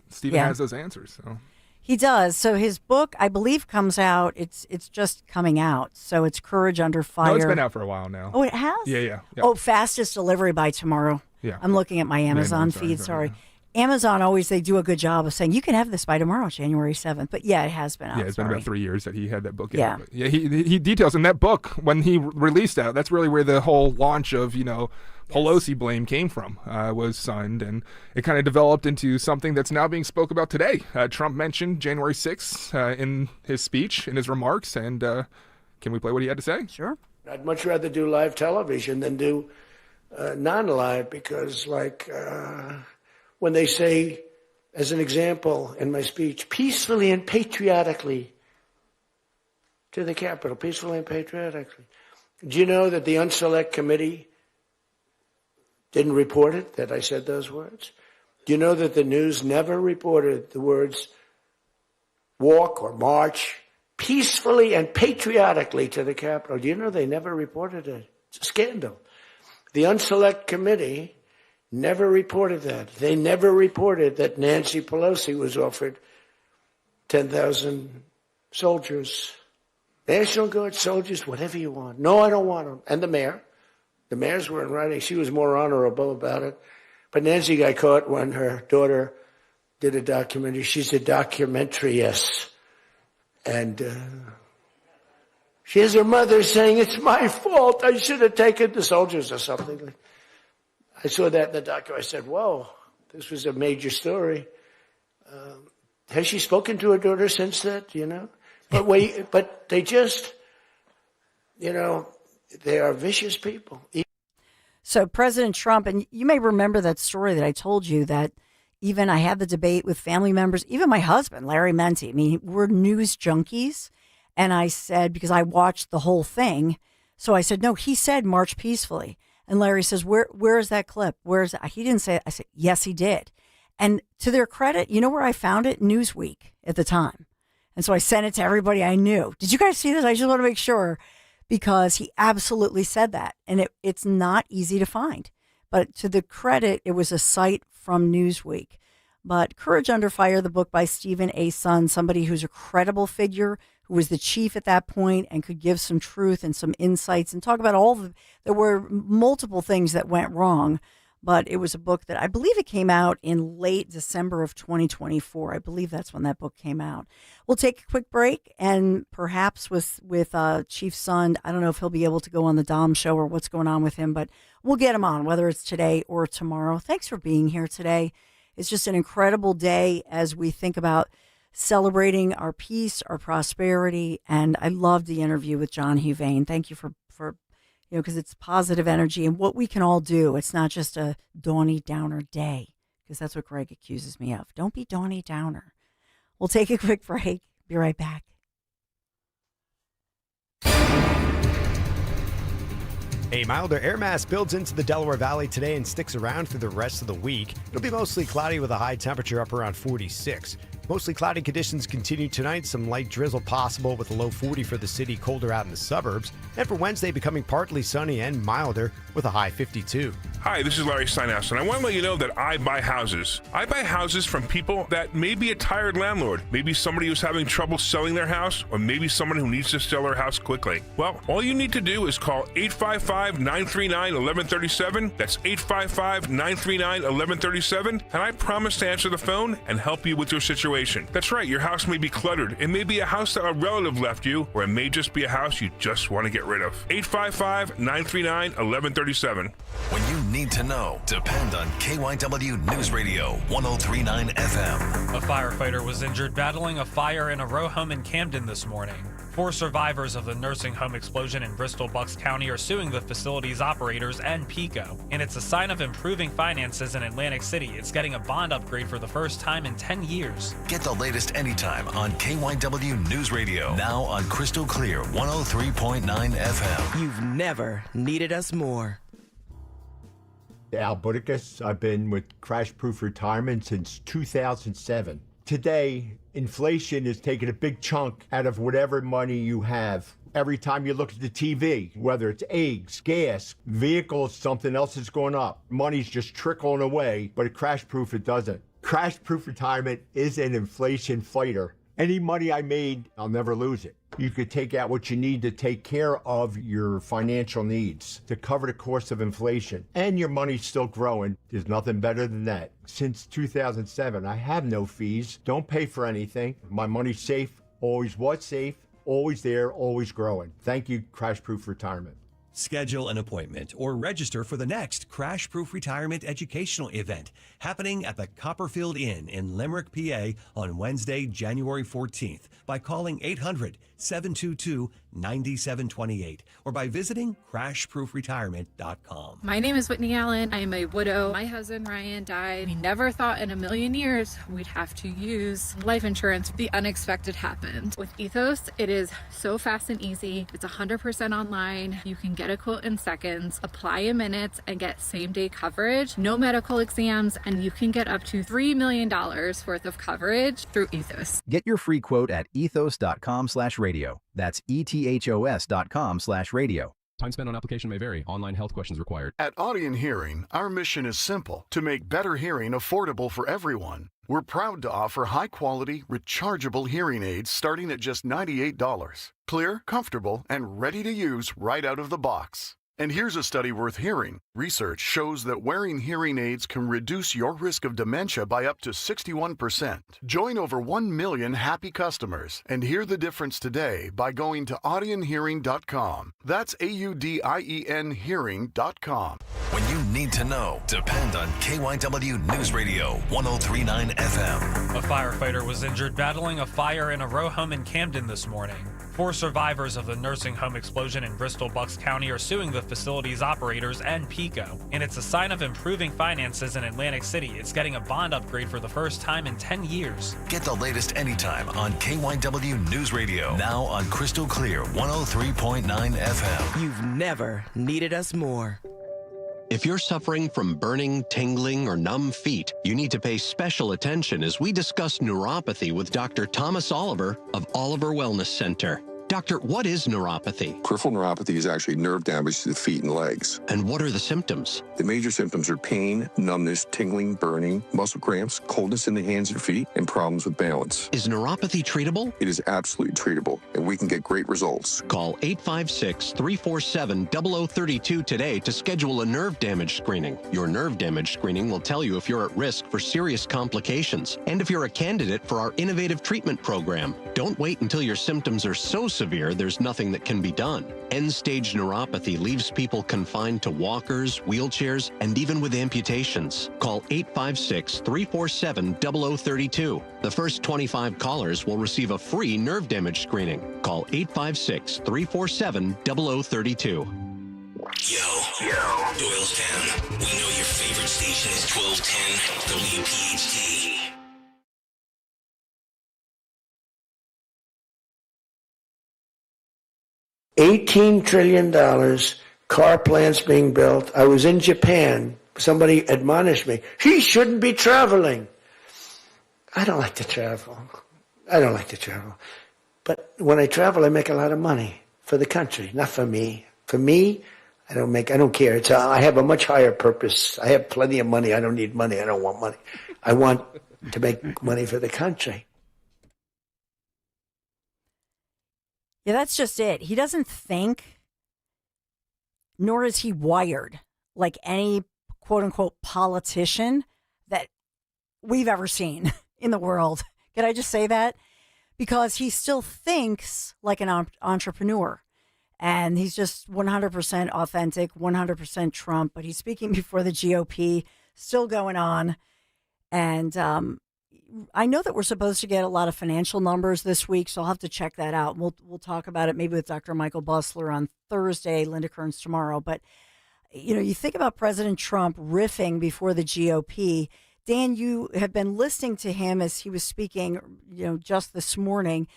Stephen has those answers. So
he does. So his book, I believe, comes out. It's just coming out. So it's Courage Under Fire.
No, it's been out for a while now.
Oh, it has?
Yeah.
Oh, fastest delivery by tomorrow.
Yeah.
I'm looking at my Amazon feed. Sorry. Amazon always, they do a good job of saying, you can have this by tomorrow, January 7th. But yeah, it has been out.
Yeah, it's been about 3 years that he had that book.
Yeah.
But yeah, he details in that book when he released that. That's really where the whole launch of, Pelosi blame came from, was signed. And it kind of developed into something that's now being spoke about today. Trump mentioned January 6th in his speech, in his remarks. And can we play what he had to say?
Sure.
I'd much rather do live television than do non-live because, when they say, as an example in my speech, peacefully and patriotically to the Capitol, peacefully and patriotically. Do you know that the Unselect Committee didn't report it, that I said those words? Do you know that the news never reported the words walk or march peacefully and patriotically to the Capitol? Do you know they never reported it? It's a scandal. The Unselect Committee never reported that. They never reported that Nancy Pelosi was offered 10,000 soldiers, National Guard soldiers, whatever you want. No, I don't want them. And the mayor. The mayors were in writing. She was more honorable about it. But Nancy got caught when her daughter did a documentary. She's a documentariist. And she has her mother saying, it's my fault. I should have taken the soldiers or something. I saw that in the documentary. I said, whoa, this was a major story. Has she spoken to her daughter since that, But they just, they are vicious people.
So President Trump, and you may remember that story that I told you that even I had the debate with family members, even my husband, Larry Menti. I mean, we're news junkies. And I said, because I watched the whole thing, so I said, no, he said march peacefully. And Larry says, where is that clip? Where is it? He didn't say it. I said, yes, he did. And to their credit, you know where I found it? Newsweek at the time. And so I sent it to everybody I knew. Did you guys see this? I just want to make sure, because he absolutely said that. And it's not easy to find. But to the credit, it was a site from Newsweek. But Courage Under Fire, the book by Stephen A. Sun, somebody who's a credible figure, who was the chief at that point and could give some truth and some insights and talk about there were multiple things that went wrong. But it was a book that I believe it came out in late December of 2024. I believe that's when that book came out. We'll take a quick break, and perhaps with Chief Sun, I don't know if he'll be able to go on the Dom show or what's going on with him, but we'll get him on, whether it's today or tomorrow. Thanks for being here today. It's just an incredible day as we think about celebrating our peace, our prosperity, and I loved the interview with John Huvane. Thank you for because it's positive energy and what we can all do. It's not just a Dawny Downer day, because that's what Greg accuses me of. Don't be Dawny Downer. We'll take a quick break. Be right back.
A milder air mass builds into the Delaware Valley today and sticks around through the rest of the week. It'll be mostly cloudy with a high temperature up around 46. Mostly cloudy conditions continue tonight. Some light drizzle possible with a low 40 for the city, colder out in the suburbs. And for Wednesday, becoming partly sunny and milder with a high 52.
Hi, this is Larry Steinhaus, and I want to let you know that I buy houses. I buy houses from people that may be a tired landlord, maybe somebody who's having trouble selling their house, or maybe someone who needs to sell their house quickly. Well, all you need to do is call 855-939-1137. That's 855-939-1137, and I promise to answer the phone and help you with your situation. That's right, your house may be cluttered. It may be a house that a relative left you, or it may just be a house you just want to get rid of. 855-939-1137.
When you need to know, depend on KYW News Radio 103.9 FM.
A firefighter was injured battling a fire in a row home in Camden this morning. 4 survivors of the nursing home explosion in Bristol-Bucks County are suing the facility's operators and PECO. And it's a sign of improving finances in Atlantic City. It's getting a bond upgrade for the first time in 10 years.
Get the latest anytime on KYW News Radio. Now on Crystal Clear 103.9 FM.
You've never needed us more.
Al Butticus. I've been with Crash Proof Retirement since 2007. Today, inflation is taking a big chunk out of whatever money you have. Every time you look at the TV, whether it's eggs, gas, vehicles, something else is going up. Money's just trickling away, but at Crash Proof, it doesn't. Crash Proof Retirement is an inflation fighter. Any money I made, I'll never lose it. you could take out what you need to take care of your financial needs, to cover the cost of inflation, and your money's still growing. There's nothing better than that. Since 2007, I have no fees, don't pay for anything. My money's safe, always was safe, always there, always growing. Thank you, Crash Proof Retirement.
Schedule an appointment or register for the next Crash Proof Retirement educational event happening at the Copperfield Inn in Limerick, PA on Wednesday, January 14th by calling 800-722-9728 or by visiting crashproofretirement.com.
My name is Whitney Allen. I am a widow. My husband Ryan died. We never thought in a million years we'd have to use life insurance. The unexpected happened. With Ethos, it is so fast and easy. It's 100% online. You can get a quote in seconds, apply in minutes, and get same-day coverage. No medical exams, and you can get up to $3 million worth of coverage through Ethos.
Get your free quote at ethos.com/radio. That's ethos.com/radio.
Time spent on application may vary. Online health questions required.
At Audion Hearing, our mission is simple: to make better hearing affordable for everyone. We're proud to offer high-quality, rechargeable hearing aids starting at just $98. Clear, comfortable, and ready to use right out of the box. And here's a study worth hearing. Research shows that wearing hearing aids can reduce your risk of dementia by up to 61%. Join over 1 million happy customers and hear the difference today by going to audionhearing.com. That's AUDIEN hearing.com.
When you need to know, depend on KYW News Radio 103.9 FM.
A firefighter was injured battling a fire in a row home in Camden this morning. 4 survivors of the nursing home explosion in Bristol Bucks County are suing the facility's operators and PICO. And it's a sign of improving finances in Atlantic City. It's getting a bond upgrade for the first time in 10 years.
Get the latest anytime on KYW News Radio. Now on Crystal Clear 103.9 FM.
You've never needed us more.
If you're suffering from burning, tingling, or numb feet, you need to pay special attention as we discuss neuropathy with Dr. Thomas Oliver of Oliver Wellness Center. Doctor, what is neuropathy?
Peripheral neuropathy is actually nerve damage to the feet and legs.
And what are the symptoms?
The major symptoms are pain, numbness, tingling, burning, muscle cramps, coldness in the hands and feet, and problems with balance.
Is neuropathy treatable?
It is absolutely treatable, and we can get great results.
Call 856-347-0032 today to schedule a nerve damage screening. Your nerve damage screening will tell you if you're at risk for serious complications and if you're a candidate for our innovative treatment program. Don't wait until your symptoms are so severe there's nothing that can be done. End-stage neuropathy leaves people confined to walkers, wheelchairs, and even with amputations. Call 856-347-0032. The first 25 callers will receive a free nerve damage screening. Call 856-347-0032.
Yo, Doylestown. We know your favorite station is 1210 WPHT.
$18 trillion, car plants being built. I was in Japan. Somebody admonished me, he shouldn't be traveling. I don't like to travel. But when I travel, I make a lot of money for the country, not for me. For me, I don't care. I have a much higher purpose. I have plenty of money. I don't need money. I don't want money. I want to make money for the country.
Yeah, that's just it. He doesn't think, nor is he wired like any quote-unquote politician that we've ever seen in the world. Can I just say that? Because he still thinks like an entrepreneur. And he's just 100% authentic, 100% Trump. But he's speaking before the GOP, still going on. And I know that we're supposed to get a lot of financial numbers this week, so I'll have to check that out. We'll talk about it maybe with Dr. Michael Busler on Thursday, Linda Kearns tomorrow. But, you think about President Trump riffing before the GOP. Dan, you have been listening to him as he was speaking, just this morning.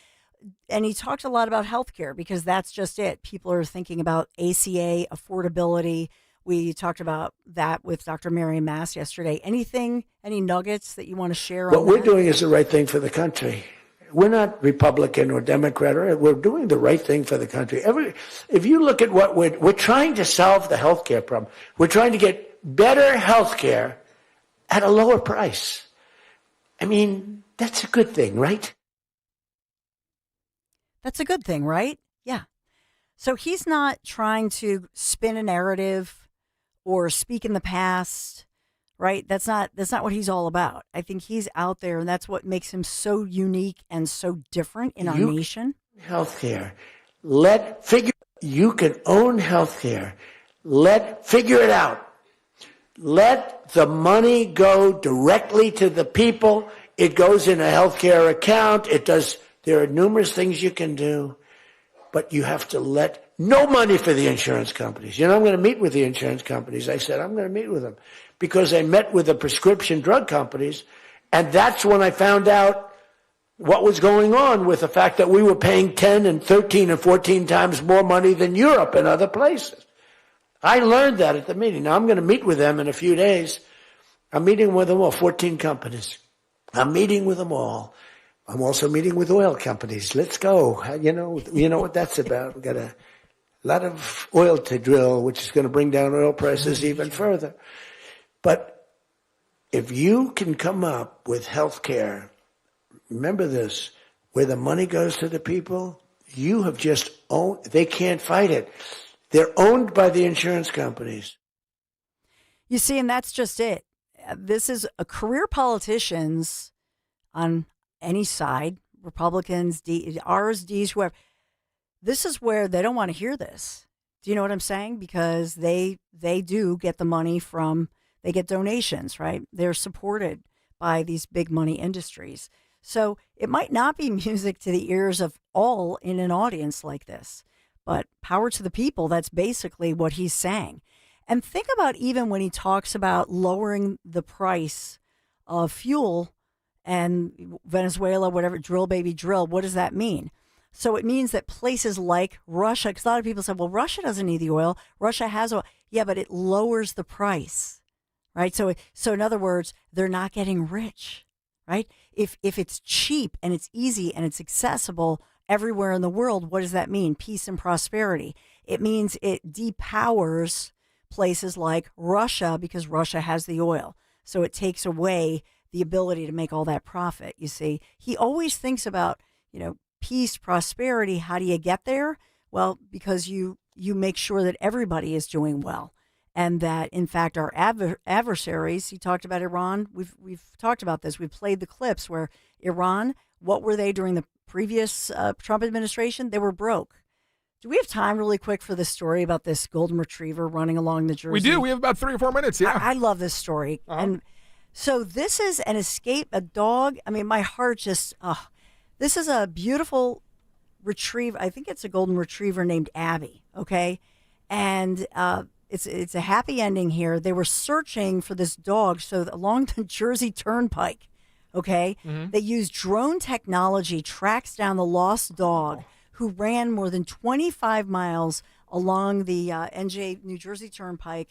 And he talked a lot about healthcare because that's just it. People are thinking about ACA, affordability. We talked about that with Dr. Mary Mass yesterday. Any nuggets that you want to share on
What we're doing is the right thing for the country. We're not Republican or Democrat. We're doing the right thing for the country. If you look at what we're trying to solve the healthcare problem. We're trying to get better healthcare at a lower price. I mean, that's a good thing, right?
That's a good thing, right? Yeah. So he's not trying to spin a narrative or speak in the past, right? That's not what he's all about. I think he's out there, and that's what makes him so unique and so different in our nation.
Healthcare. You can own healthcare. Figure it out. Let the money go directly to the people. It goes in a healthcare account. There are numerous things you can do, but you have to let no money for the insurance companies. I'm going to meet with the insurance companies. I said, I'm going to meet with them because I met with the prescription drug companies. And that's when I found out what was going on with the fact that we were paying 10 and 13 and 14 times more money than Europe and other places. I learned that at the meeting. Now I'm going to meet with them in a few days. I'm meeting with them all, 14 companies. I'm meeting with them all. I'm also meeting with oil companies. Let's go. You know what that's about. We've got a lot of oil to drill, which is going to bring down oil prices even further. But if you can come up with health care, remember this, where the money goes to the people, you have just owned, they can't fight it. They're owned by the insurance companies.
You see, and that's just it. This is a career politicians on any side, Republicans, R's, D's, whoever. This is where they don't want to hear this. Do you know what I'm saying? Because they do get the money they get donations, right? They're supported by these big money industries. So it might not be music to the ears of all in an audience like this, but power to the people. That's basically what he's saying. And think about even when he talks about lowering the price of fuel and Venezuela, whatever, drill, baby, drill. What does that mean? So it means that places like Russia, because a lot of people say, well, Russia doesn't need the oil. Russia has oil. Yeah, but it lowers the price, right? So in other words, they're not getting rich, right? If it's cheap and it's easy and it's accessible everywhere in the world, what does that mean? Peace and prosperity. It means it depowers places like Russia because Russia has the oil. So it takes away the ability to make all that profit, you see. He always thinks about, peace, prosperity. How do you get there? Well, because you make sure that everybody is doing well. And that, in fact, our adversaries, he talked about Iran. We've talked about this. We've played the clips where Iran, what were they during the previous Trump administration? They were broke. Do we have time really quick for this story about this golden retriever running along the Jersey?
We do. We have about 3 or 4 minutes, yeah.
I love this story. Uh-huh. And so this is a dog. I mean, my heart just, this is a beautiful retriever. I think it's a golden retriever named Abby, okay? And it's a happy ending here. They were searching for this dog. So along the Jersey Turnpike, okay, they used drone technology, tracks down the lost dog who ran more than 25 miles along the NJ New Jersey Turnpike.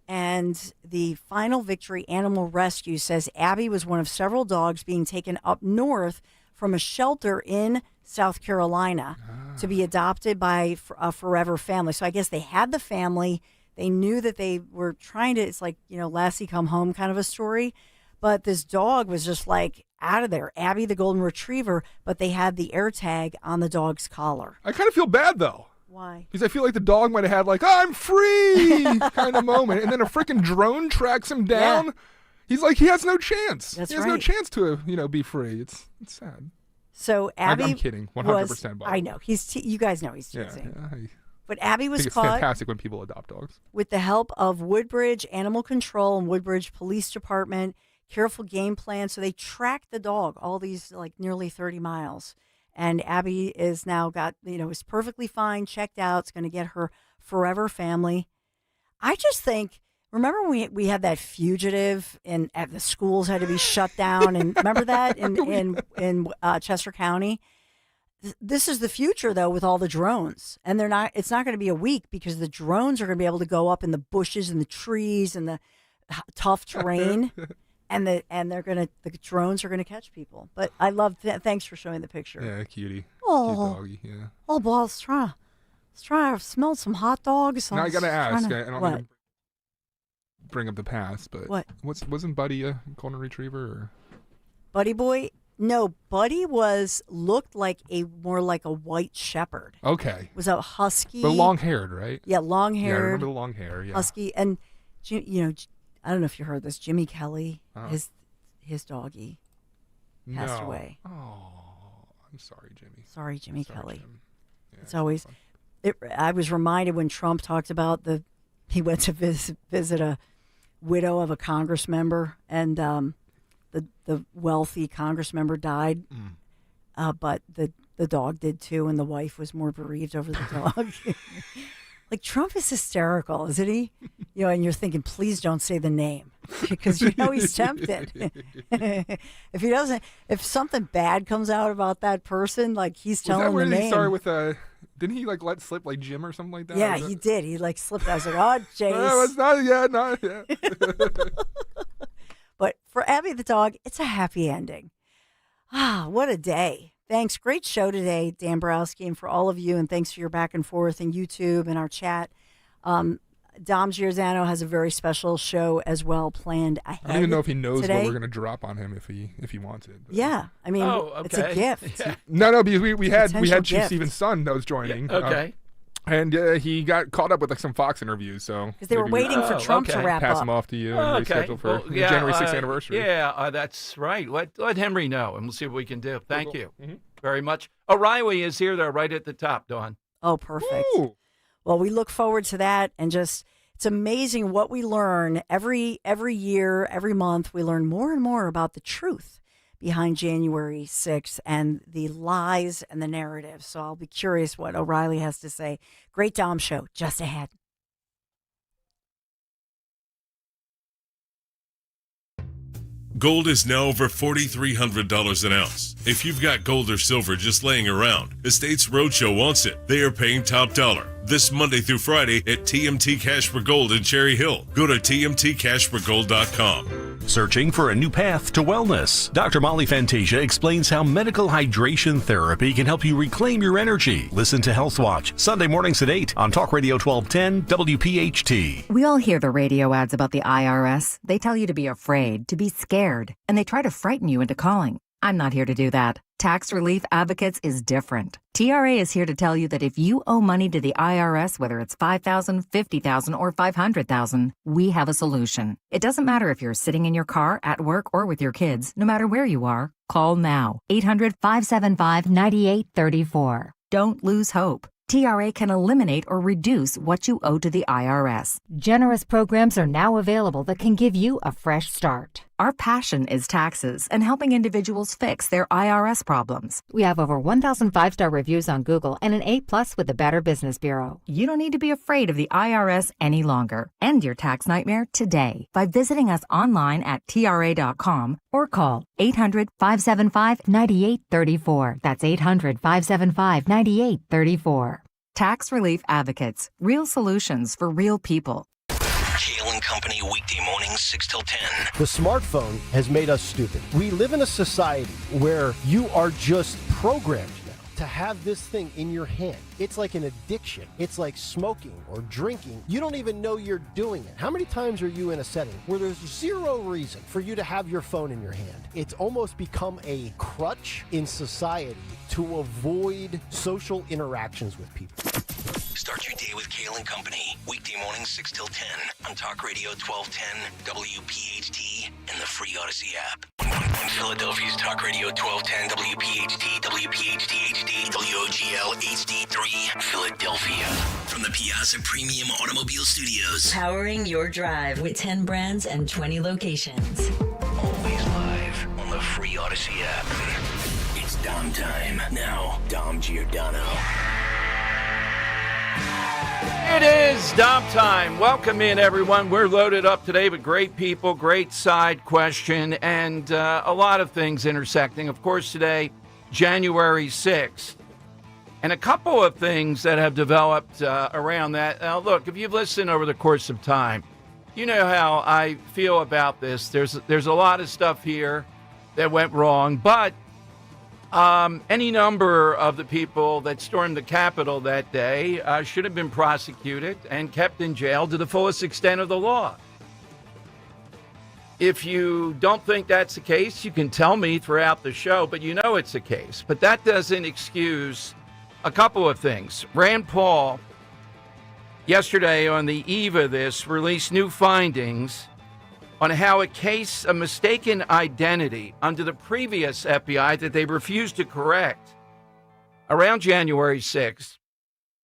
And the Final Victory Animal Rescue says Abby was one of several dogs being taken up north from a shelter in South Carolina to be adopted by a forever family. So I guess they had the family. They knew that they were trying to, it's like, Lassie come home kind of a story. But this dog was just like out of there. Abby, the golden retriever, but they had the air tag on the dog's collar.
I kind of feel bad, though.
Why?
Because I feel like the dog might have had like, I'm free kind of moment. And then a freaking drone tracks him down. Yeah. He's like, he has no chance.
That's
he has no chance to, be free. It's sad.
So Abby
I'm kidding, 100%.
I know. You guys know he's teasing.
Yeah,
but Abby was
it's
caught. It's
fantastic when people adopt dogs.
With the help of Woodbridge Animal Control and Woodbridge Police Department, careful game plan. So they tracked the dog all these like nearly 30 miles. And Abby is now is perfectly fine, checked out. It's going to get her forever family. I just think, remember when we had that fugitive and the schools had to be shut down? And remember that in Chester County? This is the future, though, with all the drones. And it's not going to be a week because the drones are going to be able to go up in the bushes and the trees and the tough terrain. And the drones are gonna catch people. But I love. Thanks for showing the picture.
Yeah, cutie.
Oh,
cute doggy. Yeah.
Oh, boy, let's try to smell some hot dogs.
Now I gotta ask. I don't want to bring up the past, but
what?
Wasn't Buddy a golden retriever? Or?
Buddy Boy? No, Buddy looked like more like a white shepherd.
Okay.
Was a husky.
But long-haired, right?
Yeah, long-haired.
Yeah, I remember the long hair, yeah.
Husky. And, I don't know if you heard this, Jimmy Kelly,
Uh-huh.
his doggy passed away.
Oh, I'm sorry, Jimmy.
Sorry, Jimmy Kelly.
Jim. Yeah,
it's always. I was reminded when Trump talked about he went to visit a widow of a Congress member, and the wealthy Congress member died, but the dog did too, and the wife was more bereaved over the dog. Like, Trump is hysterical, isn't he? And you're thinking, please don't say the name, because he's tempted. If something bad comes out about that person, like he's telling the name.
Was that where he started with didn't he let slip like Jim or something like that?
Yeah, he did. He slipped. I was like, oh, Jace.
No, it's not yet.
But for Abby the dog, it's a happy ending. What a day. Thanks. Great show today, Dan Borowski, and for all of you, and thanks for your back and forth and YouTube and our chat. Dom Giordano has a very special show as well planned ahead.
I don't even know if he knows
today.
what we're going to drop on him if he wants it. But.
Yeah, I mean, it's a gift.
Yeah. No, because we had Chief
gift.
Stephen's son that was joining.
Yeah, okay.
And he got caught up with some Fox interviews, so
because they were waiting for Trump to wrap
pass
up.
him off to you and reschedule for January 6th anniversary.
Yeah, that's right. Let Henry know, and we'll see what we can do. Thank you very much. O'Reilly is here, though, right at the top, Dawn.
Oh, perfect.
Ooh.
Well, we look forward to that, and it's amazing what we learn every year, every month. We learn more and more about the truth behind January 6th and the lies and the narrative. So I'll be curious what O'Reilly has to say. Great Dom show just ahead.
Gold is now over $4,300 an ounce. If you've got gold or silver just laying around, Estates Roadshow wants it. They are paying top dollar this Monday through Friday at TMT Cash for Gold in Cherry Hill. Go to tmtcashforgold.com.
Searching for a new path to wellness? Dr. Molly Fantasia explains how medical hydration therapy can help you reclaim your energy. Listen to Health Watch, Sunday mornings at 8 on Talk Radio 1210 WPHT.
We all hear the radio ads about the IRS. They tell you to be afraid, to be scared, and they try to frighten you into calling. I'm not here to do that. Tax Relief Advocates is different. TRA is here to tell you that if you owe money to the IRS, whether it's $5,000, $50,000, or $500,000, we have a solution. It doesn't matter if you're sitting in your car, at work, or with your kids. No matter where you are, call now. 800-575-9834. Don't lose hope. TRA can eliminate or reduce what you owe to the IRS.
Generous programs are now available that can give you a fresh start.
Our passion is taxes and helping individuals fix their IRS problems.
We have over 1,000 5-star reviews on Google and an A+ with the Better Business Bureau.
You don't need to be afraid of the IRS any longer. End your tax nightmare today by visiting us online at TRA.com or call 800-575-9834. That's 800-575-9834. Tax Relief Advocates. Real solutions for real people.
Kale and Company weekday mornings 6 till 10.
The smartphone has made us stupid. We live in a society where you are just programmed now to have this thing in your hand. It's like an addiction. It's like smoking or drinking. You don't even know you're doing it. How many times are you in a setting where there's zero reason for you to have your phone in your hand? It's almost become a crutch in society to avoid social interactions with people.
Start your day with Kale and Company. Weekday mornings 6 till 10 on Talk Radio 1210, WPHT, and the free Odyssey app. On Philadelphia's Talk Radio 1210, WPHT, WPHT HD, WOGL HD3, Philadelphia. From the Piazza Premium Automobile Studios.
Powering your drive with 10 brands and 20 locations.
Always live on the free Odyssey app. It's Dom time. Now, Dom Giordano.
It is Dom time. Welcome in, everyone. We're loaded up today with great people, great side question, and a lot of things intersecting. Of course, today, January 6th, and a couple of things that have developed around that. Now, look, if you've listened over the course of time, you know how I feel about this. There's a lot of stuff here that went wrong, but any number of the people that stormed the Capitol that day should have been prosecuted and kept in jail to the fullest extent of the law. If you don't think that's the case, you can tell me throughout the show, but you know it's the case. But that doesn't excuse a couple of things. Rand Paul, yesterday on the eve of this, released new findings on how a case of mistaken identity under the previous FBI that they refused to correct around January 6th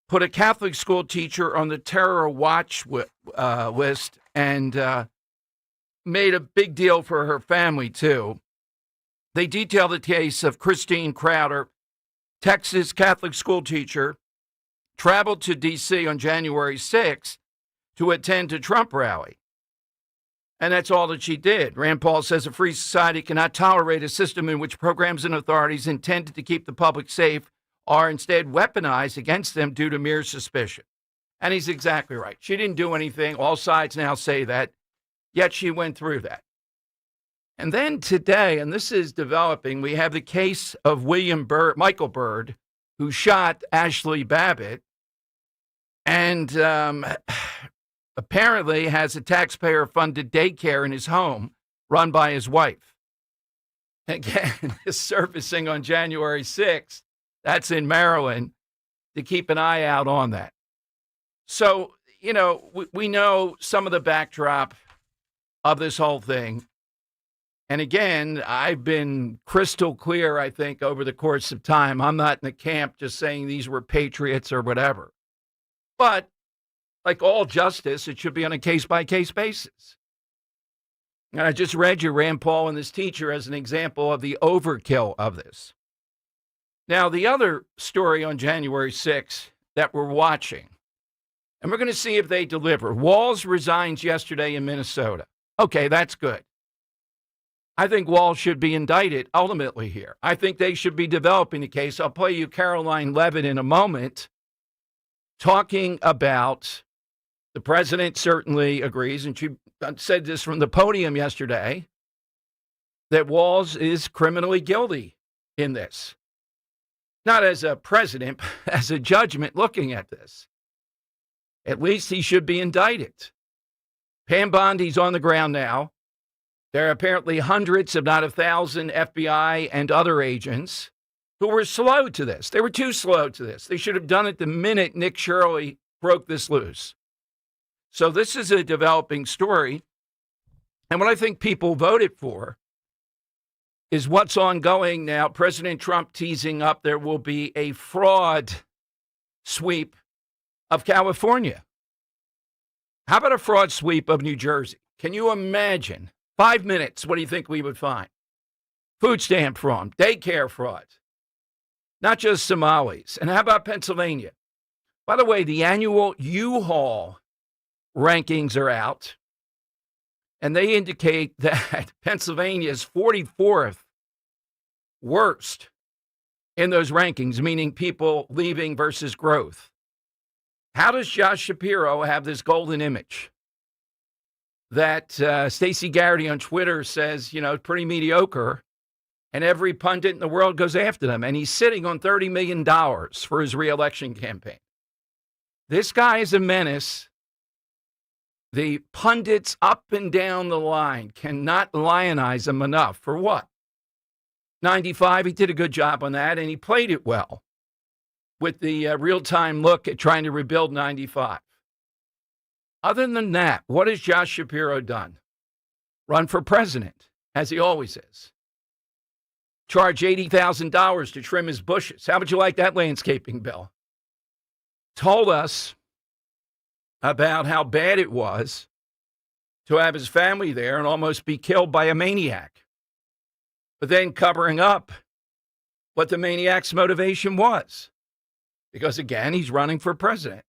put a Catholic school teacher on the terror watch list and made a big deal for her family, too. They detailed the case of Christine Crowder, Texas Catholic school teacher, traveled to D.C. on January 6th to attend a Trump rally. And that's all that she did. Rand Paul says a free society cannot tolerate a system in which programs and authorities intended to keep the public safe are instead weaponized against them due to mere suspicion. And he's exactly right. She didn't do anything. All sides now say that, yet she went through that. And then today, and this is developing, we have the case of Michael Byrd, who shot Ashley Babbitt, and apparently has a taxpayer-funded daycare in his home run by his wife. Again, is surfacing on January 6th. That's in Maryland, to keep an eye out on that. So, you know, we know some of the backdrop of this whole thing. And again, I've been crystal clear, I think, over the course of time. I'm not in the camp just saying these were patriots or whatever. But like all justice, it should be on a case-by-case basis. And I just read you Rand Paul and this teacher as an example of the overkill of this. Now, the other story on January 6th that we're watching, and we're going to see if they deliver. Walz resigns yesterday in Minnesota. Okay, that's good. I think Walz should be indicted ultimately here. I think they should be developing the case. I'll play you Caroline Levitt in a moment, talking about the president certainly agrees, and she said this from the podium yesterday, that Walz is criminally guilty in this. Not as a president, but as a judgment looking at this. At least he should be indicted. Pam Bondi's on the ground now. There are apparently hundreds, if not 1,000, FBI and other agents who were slow to this. They were too slow to this. They should have done it the minute Nick Shirley broke this loose. So this is a developing story. And what I think people voted for is what's ongoing now. President Trump teasing up there will be a fraud sweep of California. How about a fraud sweep of New Jersey? Can you imagine? 5 minutes, what do you think we would find? Food stamp fraud, daycare fraud, not just Somalis. And how about Pennsylvania? By the way, the annual U-Haul rankings are out, and they indicate that Pennsylvania is 44th worst in those rankings, meaning people leaving versus growth. How does Josh Shapiro have this golden image that Stacey Garrity on Twitter says, you know, pretty mediocre, and every pundit in the world goes after them, and he's sitting on $30 million for his reelection campaign? This guy is a menace. The pundits up and down the line cannot lionize him enough. For what? 95, he did a good job on that, and he played it well with the real-time look at trying to rebuild 95. Other than that, what has Josh Shapiro done? Run for president, as he always is. Charge $80,000 to trim his bushes. How would you like that landscaping bill? Told us about how bad it was to have his family there and almost be killed by a maniac. But then covering up what the maniac's motivation was. Because, again, he's running for president.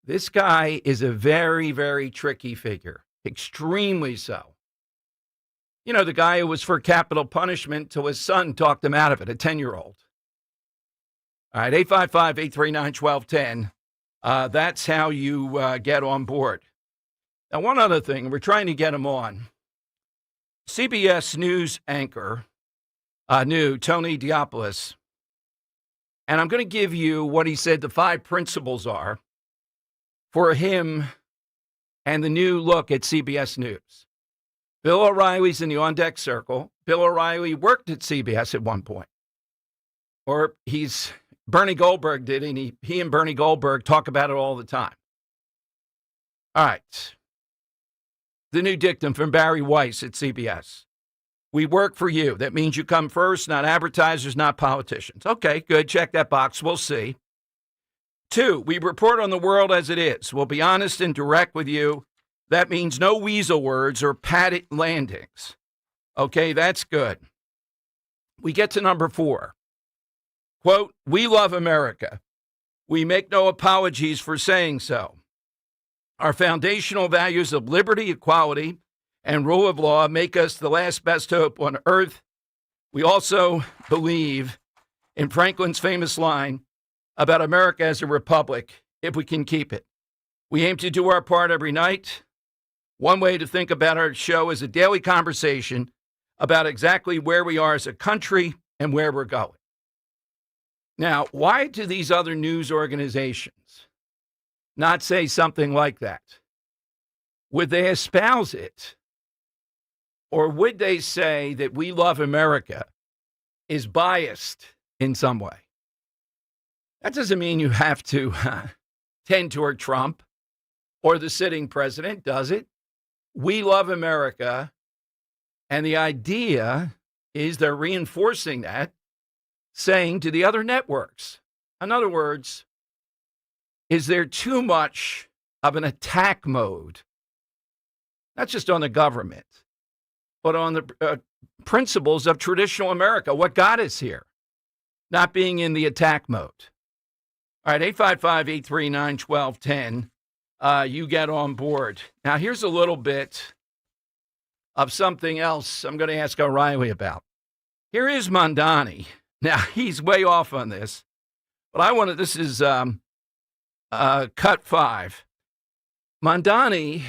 This guy is a very, very tricky figure. Extremely so. You know, the guy who was for capital punishment till his son talked him out of it, a 10-year-old. All right, 855-839-1210. That's how you get on board. Now, one other thing, we're trying to get him on. CBS News anchor, new Tony Diopoulos, and I'm going to give you what he said the 5 principles are for him and the new look at CBS News. Bill O'Reilly's in the on-deck circle. Bill O'Reilly worked at CBS at one point. Or Bernie Goldberg did, and he and Bernie Goldberg talk about it all the time. All right. The new dictum from Barry Weiss at CBS. We work for you. That means you come first, not advertisers, not politicians. Okay, good. Check that box. We'll see. 2, we report on the world as it is. We'll be honest and direct with you. That means no weasel words or padded landings. Okay, that's good. We get to number 4. Quote, we love America. We make no apologies for saying so. Our foundational values of liberty, equality, and rule of law make us the last best hope on earth. We also believe in Franklin's famous line about America as a republic, if we can keep it. We aim to do our part every night. One way to think about our show is a daily conversation about exactly where we are as a country and where we're going. Now, why do these other news organizations not say something like that? Would they espouse it? Or would they say that we love America is biased in some way? That doesn't mean you have to tend toward Trump or the sitting president, does it? We love America. And the idea is they're reinforcing that, saying to the other networks. In other words, is there too much of an attack mode, not just on the government, but on the principles of traditional America, what got us here, not being in the attack mode? All right, 855-839-1210. You get on board. Now, here's a little bit of something else I'm going to ask O'Reilly about. Here is Mondani. Now, he's way off on this, but this is cut 5. Mondani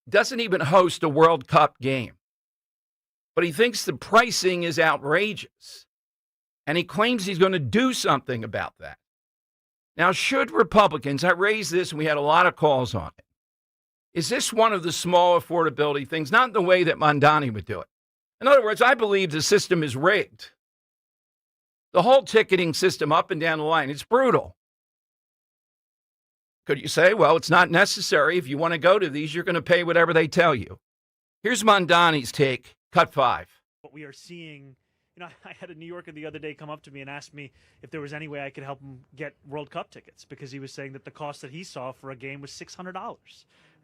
doesn't even host a World Cup game, but he thinks the pricing is outrageous, and he claims he's going to do something about that. Now, should Republicans, I raised this and we had a lot of calls on it. Is this one of the small affordability things? Not in the way that Mondani would do it. In other words, I believe the system is rigged. The whole ticketing system up and down the line, it's brutal. Could you say, well, it's not necessary. If you want to go to these, you're going to pay whatever they tell you. Here's Mondani's take, cut 5.
What we are seeing, I had a New Yorker the other day come up to me and ask me if there was any way I could help him get World Cup tickets, because he was saying that the cost that he saw for a game was $600,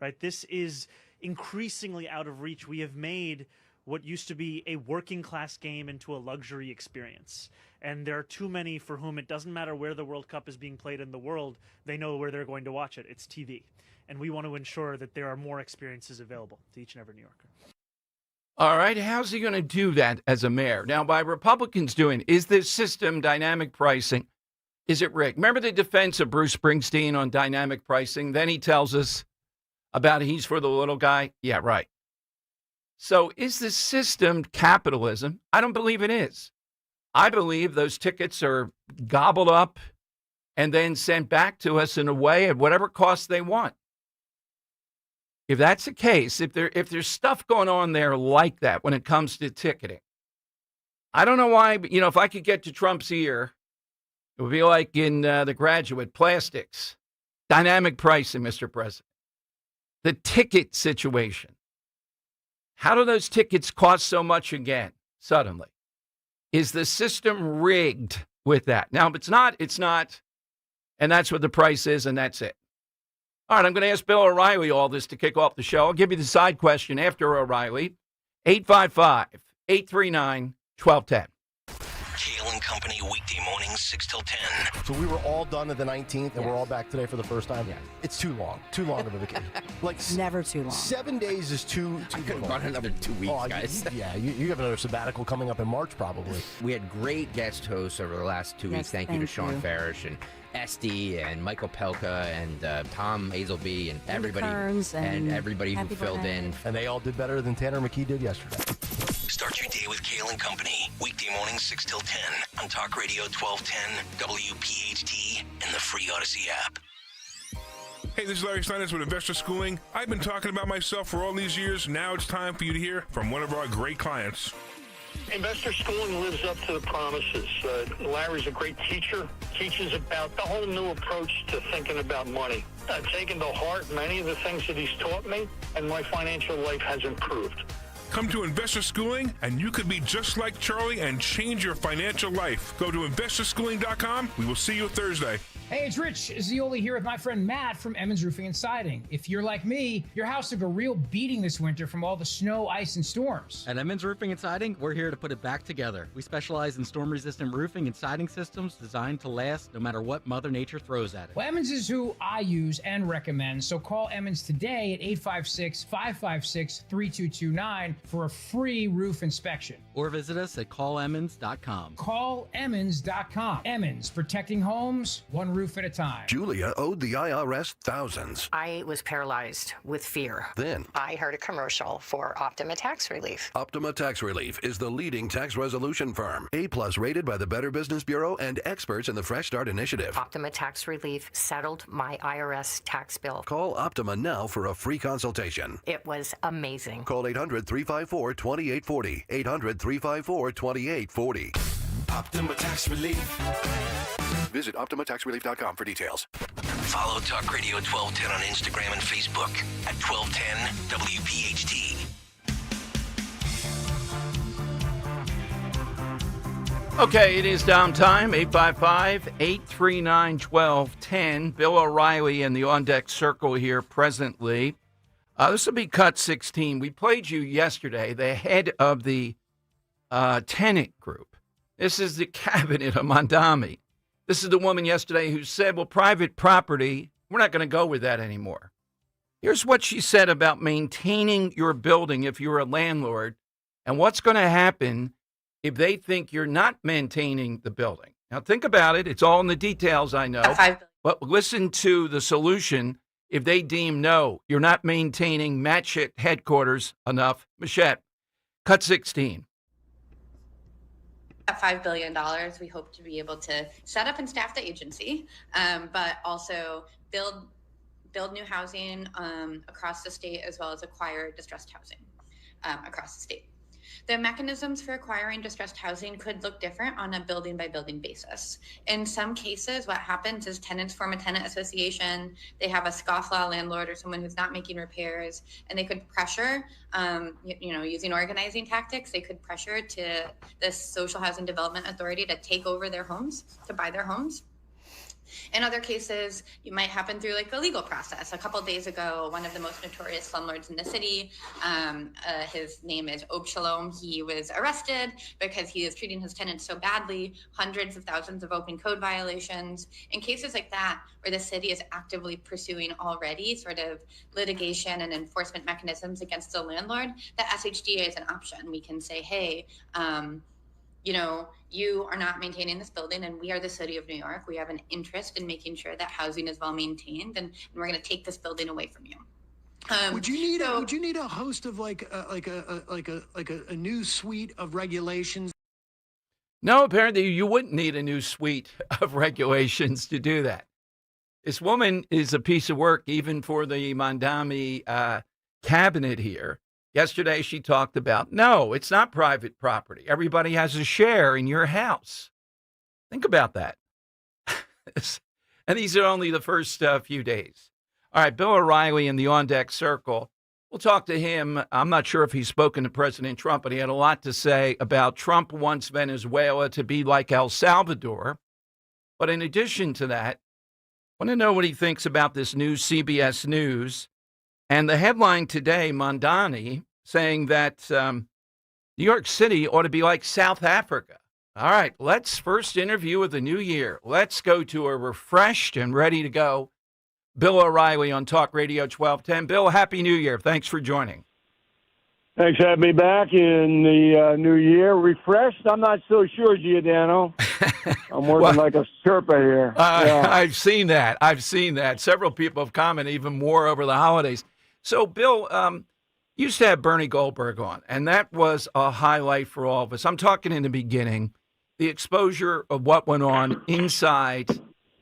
right? This is increasingly out of reach. We have made what used to be a working class game into a luxury experience. And there are too many for whom it doesn't matter where the World Cup is being played in the world. They know where they're going to watch it. It's TV. And we want to ensure that there are more experiences available to each and every New Yorker.
All right. How's he going to do that as a mayor? Now, by Republicans doing, is this system dynamic pricing? Is it rigged? Remember the defense of Bruce Springsteen on dynamic pricing? Then he tells us about he's for the little guy. Yeah, right. So is the system capitalism? I don't believe it is. I believe those tickets are gobbled up and then sent back to us in a way at whatever cost they want. If that's the case, if there's stuff going on there like that when it comes to ticketing, I don't know why, but, if I could get to Trump's ear, it would be like in The Graduate, plastics, dynamic pricing, Mr. President. The ticket situation. How do those tickets cost so much again, suddenly? Is the system rigged with that? Now, if it's not, it's not. And that's what the price is, and that's it. All right, I'm going to ask Bill O'Reilly all this to kick off the show. I'll give you the side question after O'Reilly. 855-839-1210.
Kale and Company, weekday mornings, 6 till 10.
So we were all done at the 19th, and we're all back today for the first time. Yeah. It's too long of a vacation.
Never too long.
7 days is too
I could have gone another 2 weeks, guys.
You have another sabbatical coming up in March, probably.
We had great guest hosts over the last 2 weeks. Thank you to Sean Farish and Esty and Michael Pelka and Tom Hazelby and everybody and everybody who filled in.
And they all did better than Tanner McKee did yesterday.
Start your day with Kale and Company, weekday mornings 6 till 10 on Talk Radio 1210, WPHT, and the free Odyssey app.
Hey, this is Larry Steinitz with Investor Schooling. I've been talking about myself for all these years. Now it's time for you to hear from one of our great clients.
Investor Schooling lives up to the promises. Larry's a great teacher, teaches about the whole new approach to thinking about money. I've taken to heart many of the things that he's taught me, and my financial life has improved.
Come to Investor Schooling, and you could be just like Charlie and change your financial life. Go to investorschooling.com. We will see you Thursday.
Hey, it's Rich Zioli here with my friend Matt from Emmons Roofing and Siding. If you're like me, your house took a real beating this winter from all the snow, ice, and storms.
At Emmons Roofing and Siding, we're here to put it back together. We specialize in storm-resistant roofing and siding systems designed to last no matter what Mother Nature throws at it.
Well, Emmons is who I use and recommend, so call Emmons today at 856-556-3229 for a free roof inspection.
Or visit us at callemmons.com.
Callemmons.com. Emmons, protecting homes, one roof at a time.
Julia owed the IRS thousands.
I was paralyzed with fear.
Then
I heard a commercial for Optima Tax Relief.
Optima Tax Relief is the leading tax resolution firm. A+ rated by the Better Business Bureau and experts in the Fresh Start Initiative.
Optima Tax Relief settled my IRS tax bill.
Call Optima now for a free consultation.
It was amazing.
Call 800-354-2840. 800-354-2840.
Optima Tax Relief.
Visit OptimaTaxRelief.com for details.
Follow Talk Radio 1210 on Instagram and Facebook at 1210 WPHT.
Okay, it is down time, 855-839-1210. Bill O'Reilly in the on-deck circle here presently. This will be cut 16. We played you yesterday, the head of the tenant group. This is the cabinet of Mondami. This is the woman yesterday who said, well, private property, we're not going to go with that anymore. Here's what she said about maintaining your building if you're a landlord and what's going to happen if they think you're not maintaining the building. Now, think about it. It's all in the details, I know. But listen to the solution if they deem, no, you're not maintaining Match It headquarters enough. Machette, cut 16.
At $5 billion, we hope to be able to set up and staff the agency, but also build new housing across the state, as well as acquire distressed housing across the state. The mechanisms for acquiring distressed housing could look different on a building-by-building basis. In some cases, what happens is tenants form a tenant association, they have a scofflaw landlord or someone who's not making repairs, and they could pressure, using organizing tactics, they could pressure to the Social Housing Development Authority to take over their homes, to buy their homes. In other cases, it might happen through like a legal process. A couple of days ago, one of the most notorious slumlords in the city, his name is Obshalom, he was arrested because he is treating his tenants so badly, hundreds of thousands of open code violations. In cases like that, where the city is actively pursuing already sort of litigation and enforcement mechanisms against the landlord, the SHDA is an option. We can say, hey, you are not maintaining this building, and we are the city of New York. We have an interest in making sure that housing is well maintained, and we're going to take this building away from you.
Would you need a host of like a new suite of regulations?
No, apparently you wouldn't need a new suite of regulations to do that. This woman is a piece of work, even for the Mondami cabinet here. Yesterday, she talked about, no, it's not private property. Everybody has a share in your house. Think about that. And these are only the first few days. All right, Bill O'Reilly in the on-deck circle. We'll talk to him. I'm not sure if he's spoken to President Trump, but he had a lot to say about Trump wants Venezuela to be like El Salvador. But in addition to that, I want to know what he thinks about this new CBS News. And the headline today, Mondani, saying that New York City ought to be like South Africa. All right, let's first interview of the new year. Let's go to a refreshed and ready to go Bill O'Reilly on Talk Radio 1210. Bill, Happy New Year. Thanks for joining.
Thanks for having me back in the new year. Refreshed? I'm not so sure, Giordano. I'm working like a Sherpa here. Yeah.
I've seen that. Several people have commented even more over the holidays. So, Bill, used to have Bernie Goldberg on, and that was a highlight for all of us. I'm talking in the beginning, the exposure of what went on inside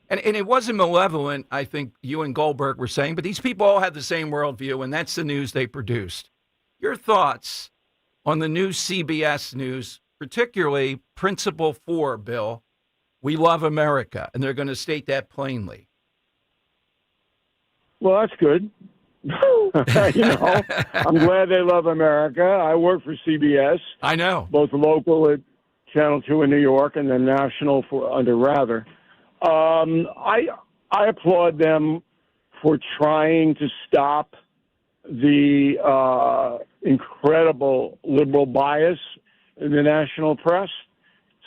And it wasn't malevolent, I think you and Goldberg were saying, but these people all had the same worldview, and that's the news they produced. Your thoughts on the new CBS News, particularly Principle 4, Bill, we love America, and they're going to state that plainly.
Well, that's good. I'm glad they love America. I work for CBS.
I know.
Both local at Channel 2 in New York and then national under Rather. I applaud them for trying to stop the incredible liberal bias in the national press.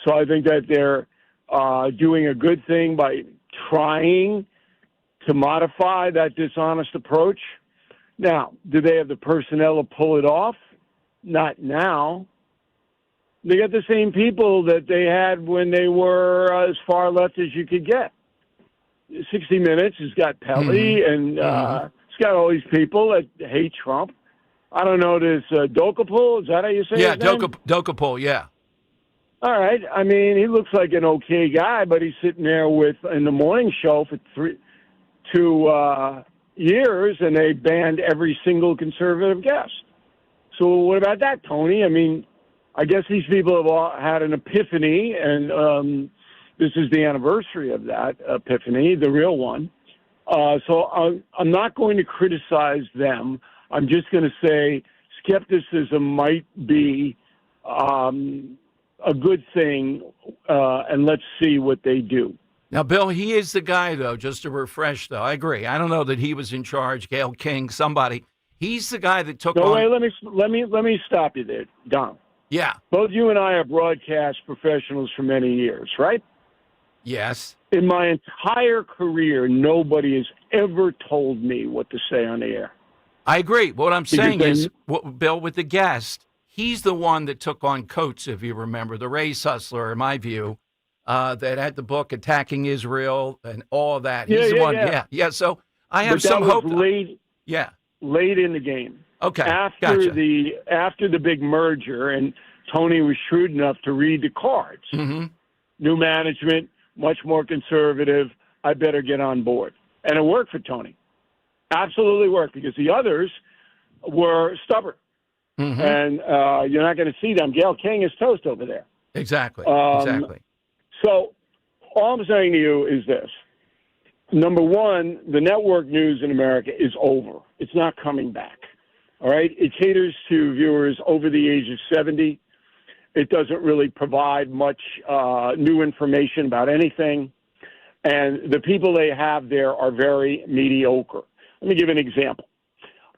So I think that they're doing a good thing by trying to modify that dishonest approach. Now, do they have the personnel to pull it off? Not now. They got the same people that they had when they were as far left as you could get. 60 Minutes has got Pelly, and it's got all these people that hate Trump. I don't know, this Dokapul, is that how you say his name?
Dokapul, yeah.
All right. I mean, he looks like an okay guy, but he's sitting there in the morning show for 2 years, and they banned every single conservative guest. So what about that, Tony? I mean, I guess these people have all had an epiphany, and this is the anniversary of that epiphany, the real one. So I'm not going to criticize them. I'm just going to say skepticism might be a good thing, and let's see what they do.
Now, Bill, he is the guy, though, just to refresh, though. I agree. I don't know that he was in charge, Gayle King, somebody. He's the guy that took on...
Wait, let me stop you there, Don.
Yeah.
Both you and I are broadcast professionals for many years, right?
Yes.
In my entire career, nobody has ever told me what to say on the air.
I agree. What I'm saying is, Bill, with the guest, he's the one that took on Coates, if you remember, the race hustler, in my view, that had the book Attacking Israel and all of that. He's the one. Yeah. So I have some hope.
Late in the game.
Okay.
After the big merger, and Tony was shrewd enough to read the cards.
Mm-hmm.
New management, much more conservative. I better get on board. And it worked for Tony. Absolutely worked, because the others were stubborn.
Mm-hmm.
And you're not going to see them. Gayle King is toast over there.
Exactly.
So all I'm saying to you is this. Number one, the network news in America is over. It's not coming back. All right? It caters to viewers over the age of 70. It doesn't really provide much new information about anything. And the people they have there are very mediocre. Let me give an example.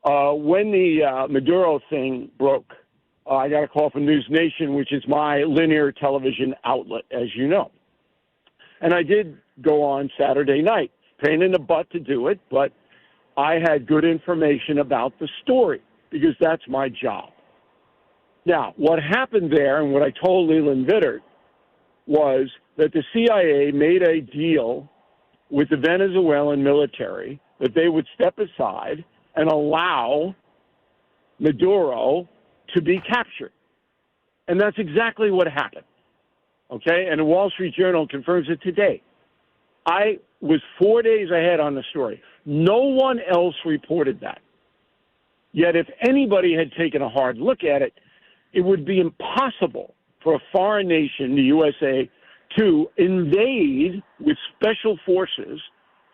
When the Maduro thing broke, I got a call from News Nation, which is my linear television outlet, as you know. And I did go on Saturday night. Pain in the butt to do it, but I had good information about the story because that's my job. Now, what happened there, and what I told Leland Vittert, was that the CIA made a deal with the Venezuelan military that they would step aside and allow Maduro to be captured. And that's exactly what happened. Okay? And the Wall Street Journal confirms it today. I was 4 days ahead on the story. No one else reported that. Yet if anybody had taken a hard look at it, it would be impossible for a foreign nation, the USA, to invade with special forces,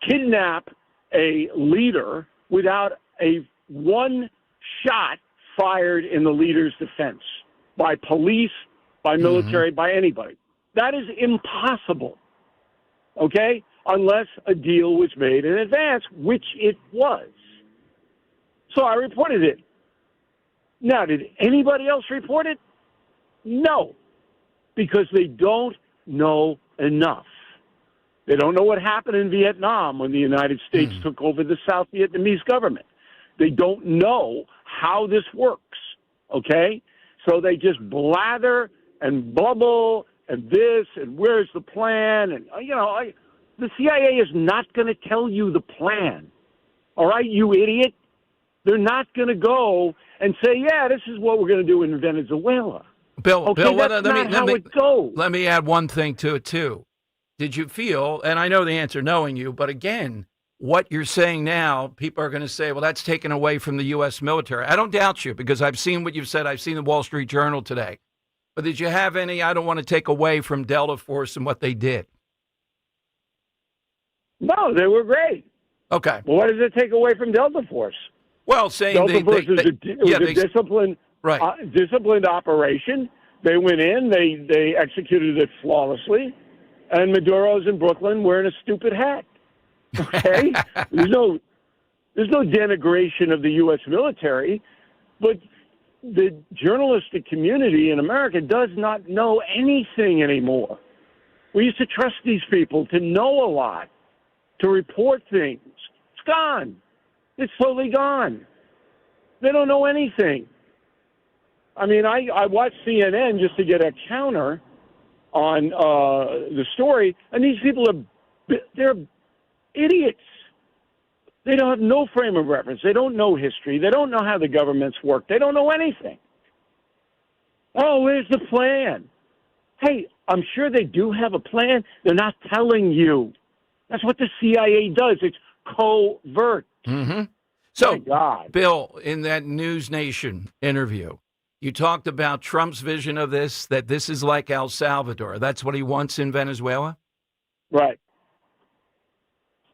kidnap a leader without a one shot fired in the leader's defense by police, by military, by anybody. That is impossible, okay, unless a deal was made in advance, which it was. So I reported it. Now, did anybody else report it? No, because they don't know enough. They don't know what happened in Vietnam when the United States took over the South Vietnamese government. They don't know how this works, okay? So they just blather and bubble and this and where's the plan? And, the CIA is not going to tell you the plan, all right, you idiot? They're not going to go and say, yeah, this is what we're going to do in Venezuela.
Bill,
okay,
Bill,
that's not how it goes.
Let me add one thing to it, too. did you feel, and I know the answer knowing you, but again, what you're saying now, people are going to say, well, that's taken away from the U.S. military. I don't doubt you because I've seen what you've said. I've seen the Wall Street Journal today. But did you have any, I don't want to take away from Delta Force and what they did?
No, they were great.
Okay.
Well, what does it take away from Delta Force?
Well, saying
Delta Force was a disciplined,
right.
Disciplined operation. They went in, they executed it flawlessly, and Maduro's in Brooklyn wearing a stupid hat. Okay, there's no denigration of the U.S. military, but the journalistic community in America does not know anything anymore. We used to trust these people to know a lot, to report things. It's gone. It's totally gone. They don't know anything. I mean, I watched CNN just to get a counter on the story, and these people they're idiots. They don't have no frame of reference. They don't know history. They don't know how the governments work. They don't know anything. Oh, where's the plan? Hey, I'm sure they do have a plan. They're not telling you. That's what the CIA does. It's covert.
Mm-hmm. So, Bill, in that News Nation interview, you talked about Trump's vision of this, that this is like El Salvador. That's what he wants in Venezuela?
Right.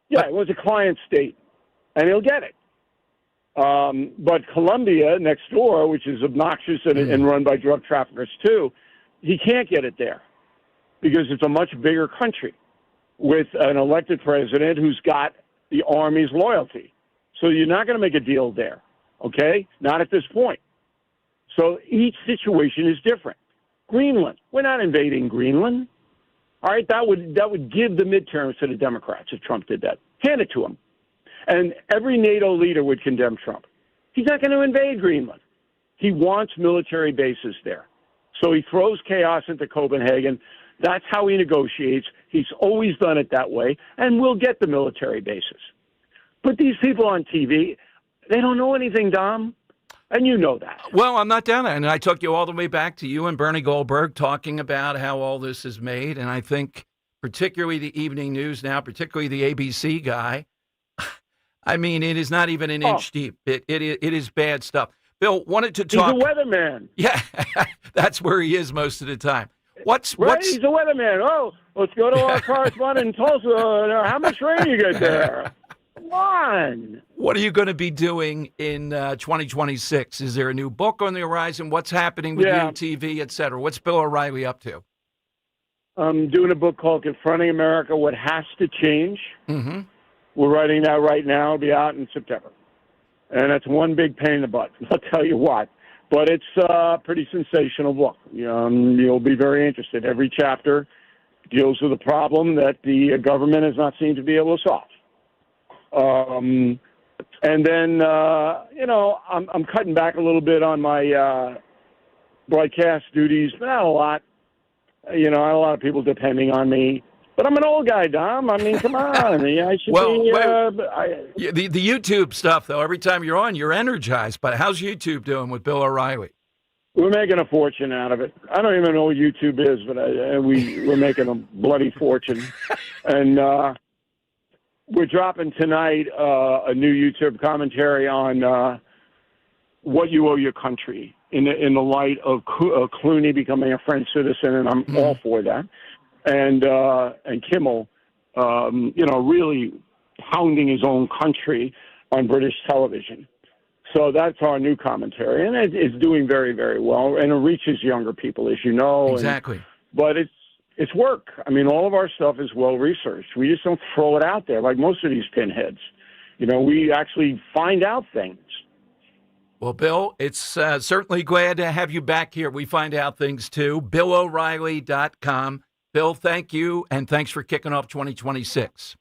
Yeah, it was a client state, and he'll get it. But Colombia next door, which is obnoxious and run by drug traffickers too, he can't get it there because it's a much bigger country with an elected president who's got the Army's loyalty. So you're not going to make a deal there, okay? Not at this point. So each situation is different. Greenland, we're not invading Greenland. All right, that would give the midterms to the Democrats if Trump did that. Hand it to them. And every NATO leader would condemn Trump. He's not going to invade Greenland. He wants military bases there. So he throws chaos into Copenhagen. That's how he negotiates. He's always done it that way, and we'll get the military bases. But these people on TV, they don't know anything, Dom. And you know that.
Well, I'm not down there. And I took you all the way back to you and Bernie Goldberg talking about how all this is made. And I think particularly the evening news now, particularly the ABC guy, I mean, it is not even an inch deep. It is bad stuff. Bill, wanted to talk.
He's a weatherman.
Yeah, that's where he is most of the time. What's
He's a weatherman. Oh, let's go to our correspondent in Tulsa. How much rain you get there? Come on.
What are you going to be doing in 2026? Is there a new book on the horizon? What's happening with UTV, et cetera? What's Bill O'Reilly up to?
I'm doing a book called Confronting America, What Has to Change.
Mm-hmm.
We're writing that right now. It'll be out in September. And that's one big pain in the butt. I'll tell you what. But it's a pretty sensational book. You'll be very interested. Every chapter deals with a problem that the government has not seemed to be able to solve. And then, I'm cutting back a little bit on my broadcast duties, but not a lot. I have a lot of people depending on me. But I'm an old guy, Dom. I mean, come on. I should
be... The YouTube stuff, though, every time you're on, you're energized. But how's YouTube doing with Bill O'Reilly?
We're making a fortune out of it. I don't even know what YouTube is, but we're making a bloody fortune. And we're dropping tonight a new YouTube commentary on what you owe your country in the light of Clooney becoming a French citizen, and I'm all for that. And Kimmel, really pounding his own country on British television. So that's our new commentary, and it's doing very, very well, and it reaches younger people, as you know.
Exactly.
But it's work. I mean, all of our stuff is well researched. We just don't throw it out there like most of these pinheads. We actually find out things.
Well, Bill, it's certainly glad to have you back here. We find out things too. BillO'Reilly.com. Bill, thank you, and thanks for kicking off 2026.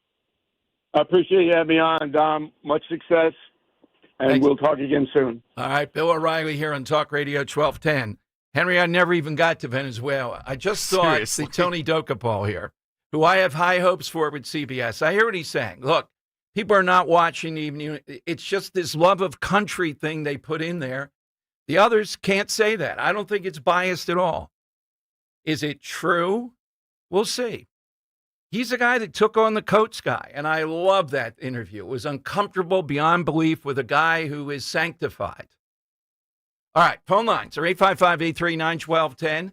I appreciate you having me on, Dom. Much success, and we'll talk again soon.
All right, Bill O'Reilly here on Talk Radio 1210. Henry, I never even got to Venezuela. I just saw the Tony Dokapol here, who I have high hopes for with CBS. I hear what he's saying. Look, people are not watching even. It's just this love of country thing they put in there. The others can't say that. I don't think it's biased at all. Is it true? We'll see. He's a guy that took on the Coates guy, and I love that interview. It was uncomfortable beyond belief with a guy who is sanctified. All right, phone lines are 855-839-1210.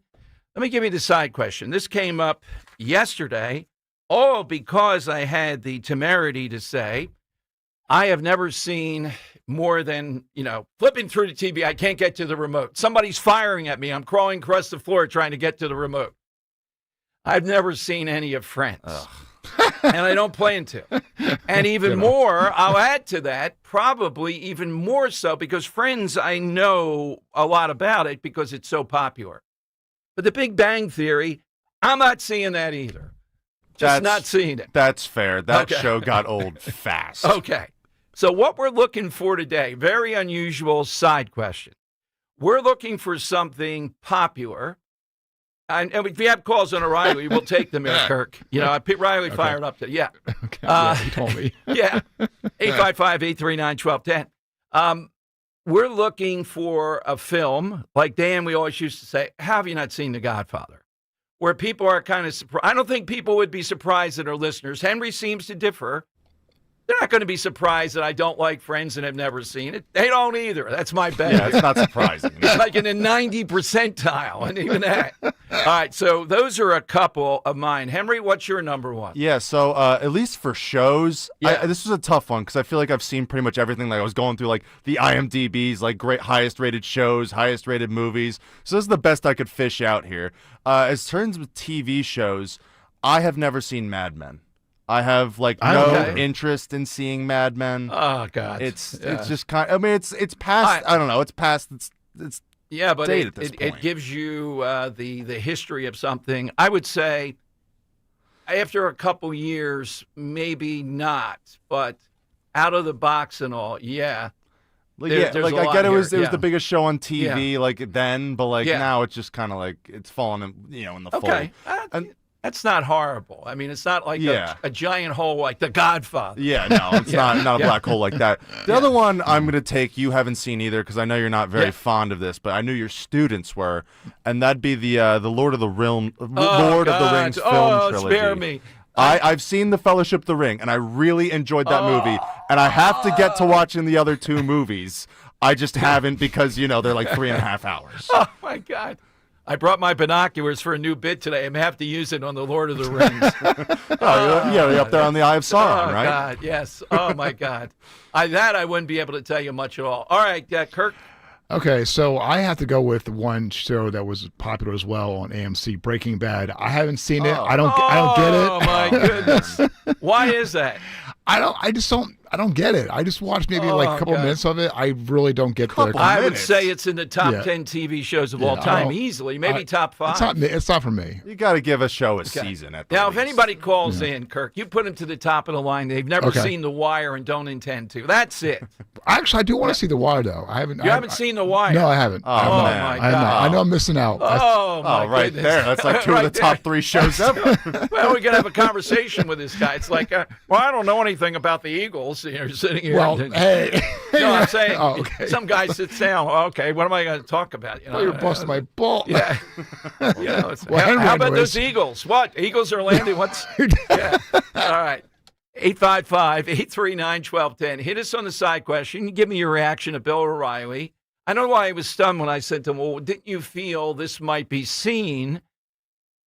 Let me give you the side question. This came up yesterday, all because I had the temerity to say, I have never seen more than, flipping through the TV, I can't get to the remote. Somebody's firing at me. I'm crawling across the floor trying to get to the remote. I've never seen any of Friends, and I don't plan to. And even more, I'll add to that, probably even more so, because Friends, I know a lot about it because it's so popular. But The Big Bang Theory, I'm not seeing that either. Just not seeing it.
That's fair. That show got old fast.
Okay. So what we're looking for today, very unusual side question. We're looking for something popular. And if you have calls on O'Reilly, we'll take them here, Kirk. Riley fired up today. Yeah.
Okay. He told me.
Yeah. 855-839-1210. We're looking for a film, like Dan, we always used to say, have you not seen The Godfather? Where people are kind of surprised. I don't think people would be surprised that our listeners. Henry seems to differ. They're not going to be surprised that I don't like Friends and have never seen it. They don't either. That's my bet.
Yeah, it's not surprising.
It's like in the 90 percentile, and even that. All right, so those are a couple of mine. Henry, what's your number one?
Yeah, so at least for shows, this was a tough one because I feel like I've seen pretty much everything. Like I was going through like the IMDb's, like great highest rated shows, highest rated movies. So this is the best I could fish out here. As terms with TV shows, I have never seen Mad Men. I have no interest in seeing Mad Men.
Oh God,
it's just kind. It's past. I don't know. It's past. It's
yeah, but
date at this point.
It gives you the history of something. I would say after a couple years, maybe not, but out of the box and all, yeah.
I get it was the biggest show on TV then, but now it's just kind of it's fallen in the fold.
That's not horrible. I mean, it's not like a giant hole like The Godfather.
Yeah, no, it's not a black hole like that. The other one I'm going to take, you haven't seen either because I know you're not very fond of this, but I knew your students were, and that'd be the Lord of the Rings film trilogy.
Spare me.
I've seen The Fellowship of the Ring, and I really enjoyed that movie, and I have to get to watching the other two movies. I just haven't because, they're like 3.5 hours.
Oh, my God. I brought my binoculars for a new bit today. I'm going to have to use it on the Lord of the Rings.
You're up there on the Eye of Sauron, right?
Oh, God, yes. Oh, my God. I wouldn't be able to tell you much at all. All right, Kirk.
Okay, so I have to go with one show that was popular as well on AMC, Breaking Bad. I haven't seen it. I don't get it.
Oh, my goodness. Why is that?
I don't get it. I just watched maybe a couple minutes of it. I really don't get the.
I would say it's in the top 10 TV shows of all time, easily. Maybe top 5.
It's not for me.
You got to give a show a season. At the
now,
least.
If anybody calls in, Kirk, you put them to the top of the line. They've never seen The Wire and don't intend to. That's it.
Actually, I do want to see The Wire, though. I haven't
seen The Wire?
No, I haven't.
Oh, my God.
I know I'm missing out.
Oh, my
right
goodness.
there. That's like two of the top 3 shows ever.
Well, we're going to have a conversation with this guy. It's like, I don't know anything about the Eagles. You're sitting here.
Well, hey.
No, I'm saying some guy sits down. Okay, what am I going to talk about?
You're busting my ball.
Yeah. How about those Eagles? What? Eagles are landing? What's? Yeah. All right. 855-839-1210. Hit us on the side question. Give me your reaction to Bill O'Reilly. I know why I was stunned when I said to him, well, didn't you feel this might be seen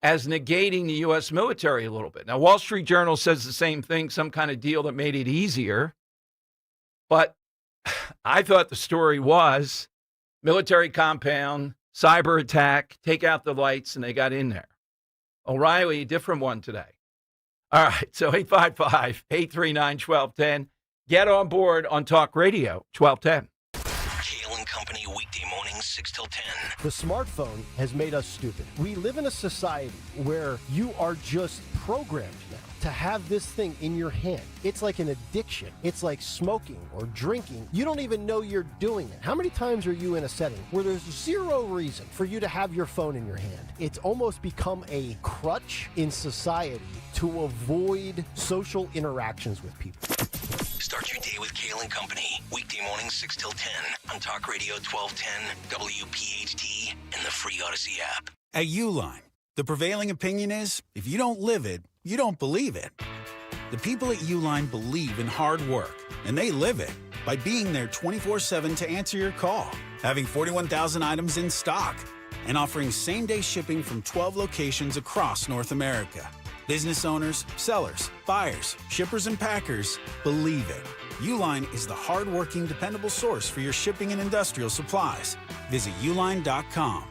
as negating the U.S. military a little bit? Now, Wall Street Journal says the same thing, some kind of deal that made it easier. But I thought the story was military compound, cyber attack, take out the lights, and they got in there. O'Reilly, a different one today. All right, so 855-839-1210. Get on board on Talk Radio 1210.
Kale and Company weekday mornings 6 till 10.
The smartphone has made us stupid. We live in a society where you are just programmed now to have this thing in your hand. It's like an addiction. It's like smoking or drinking. You don't even know you're doing it. How many times are you in a setting where there's zero reason for you to have your phone in your hand? It's almost become a crutch in society to avoid social interactions with people.
Start your day with Kale and Company. Weekday mornings 6 till 10 on Talk Radio 1210, WPHT, and the free Odyssey app.
At Uline, The prevailing opinion is, if you don't live it, you don't believe it. The people at Uline believe in hard work, and they live it by being there 24/7 to answer your call, having 41,000 items in stock, and offering same-day shipping from 12 locations across North America. Business owners, sellers, buyers, shippers, and packers believe it. Uline is the hard-working, dependable source for your shipping and industrial supplies. Visit uline.com.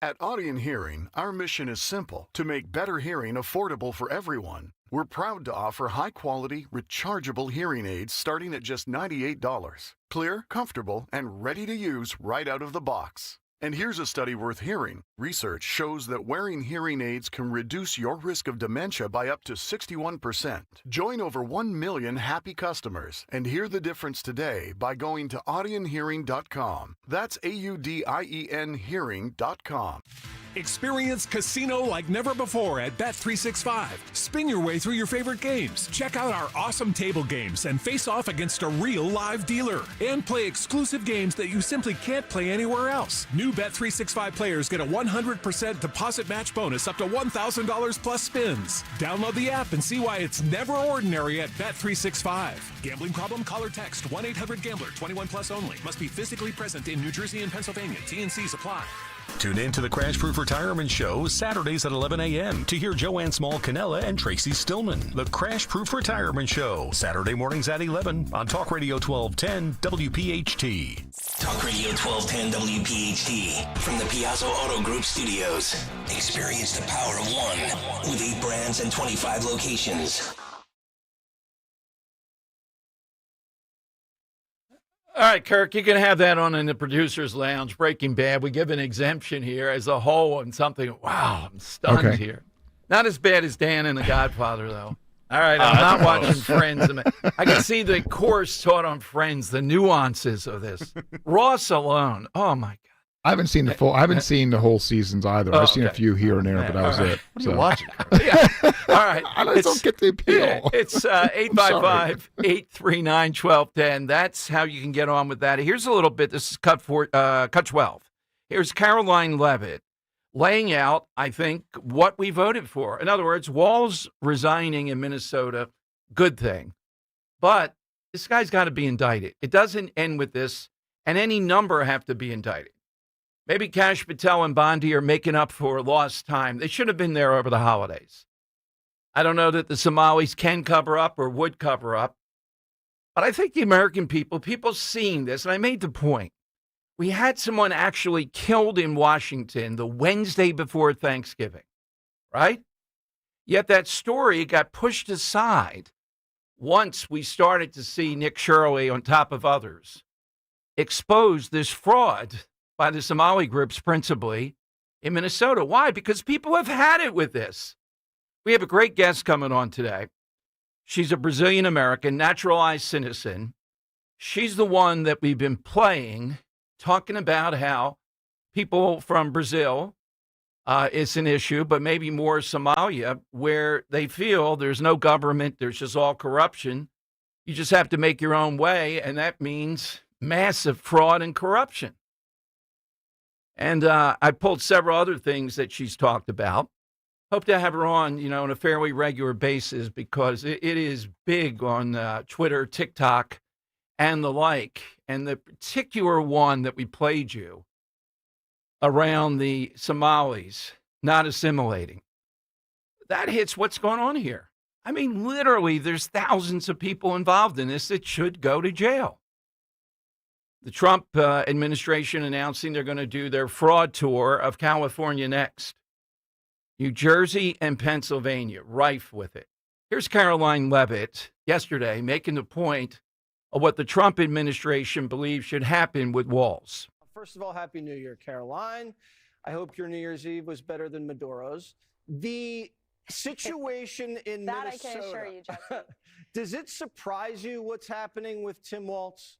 At Audion Hearing, our mission is simple: to make better hearing affordable for everyone. We're proud to offer high-quality, rechargeable hearing aids starting at just $98. Clear, comfortable, and ready to use right out of the box. And here's a study worth hearing. Research shows that wearing hearing aids can reduce your risk of dementia by up to 61%. Join over 1 million happy customers and hear the difference today by going to audionhearing.com. That's AUDIEN hearing.com.
Experience casino like never before at Bet365. Spin your way through your favorite games. Check out our awesome table games and face off against a real live dealer. And play exclusive games that you simply can't play anywhere else. New Bet365 players get a 100% deposit match bonus up to $1,000 plus spins. Download the app and see why it's never ordinary at Bet365. Gambling problem? Call or text 1-800-GAMBLER. 21 plus only. Must be physically present in New Jersey and Pennsylvania. T&Cs apply.
Tune in to the Crash Proof Retirement Show Saturdays at 11 a.m. to hear Joanne Small-Canella and Tracy Stillman. The Crash Proof Retirement Show, Saturday mornings at 11 on Talk Radio 1210 WPHT.
Talk Radio 1210 WPHT from the Piazza Auto Group studios. Experience the power of one with 8 brands and 25 locations.
All right, Kirk, you can have that on in the producer's lounge. Breaking Bad. We give an exemption here as a whole and something. Wow, I'm stunned here. Not as bad as Dan and The Godfather, though. All right, I'm not watching Friends. I can see the course taught on Friends, the nuances of this. Ross alone. Oh, my God.
I haven't seen the whole seasons either. I've seen a few here and there, but that was it.
What are you watching?
Yeah. All right.
I don't get the appeal.
It's 855-839-1210. That's how you can get on with that. Here's a little bit. This is cut 12. Here's Caroline Leavitt laying out, I think, what we voted for. In other words, Walz resigning in Minnesota, good thing. But this guy's got to be indicted. It doesn't end with this, and any number have to be indicted. Maybe Kash Patel and Bondi are making up for lost time. They should have been there over the holidays. I don't know that the Somalis can cover up or would cover up. But I think the American people seeing this, and I made the point, we had someone actually killed in Washington the Wednesday before Thanksgiving, right? Yet that story got pushed aside once we started to see Nick Shirley, on top of others, expose this fraud by the Somali groups principally in Minnesota. Why? Because people have had it with this. We have a great guest coming on today. She's a Brazilian-American, naturalized citizen. She's the one that we've been playing, talking about how people from Brazil, it's an issue, but maybe more Somalia, where they feel there's no government, there's just all corruption. You just have to make your own way, and that means massive fraud and corruption. And I pulled several other things that she's talked about. Hope to have her on, on a fairly regular basis because it is big on Twitter, TikTok, and the like. And the particular one that we played you around the Somalis not assimilating, that hits what's going on here. I mean, literally, there's thousands of people involved in this that should go to jail. The Trump administration announcing they're going to do their fraud tour of California next. New Jersey and Pennsylvania, rife with it. Here's Caroline Leavitt yesterday making the point of what the Trump administration believes should happen with Walz.
First of all, Happy New Year, Caroline. I hope your New Year's Eve was better than Maduro's. The situation in
that
Minnesota,
I can assure you, Jesse.
Does it surprise you what's happening with Tim Walz?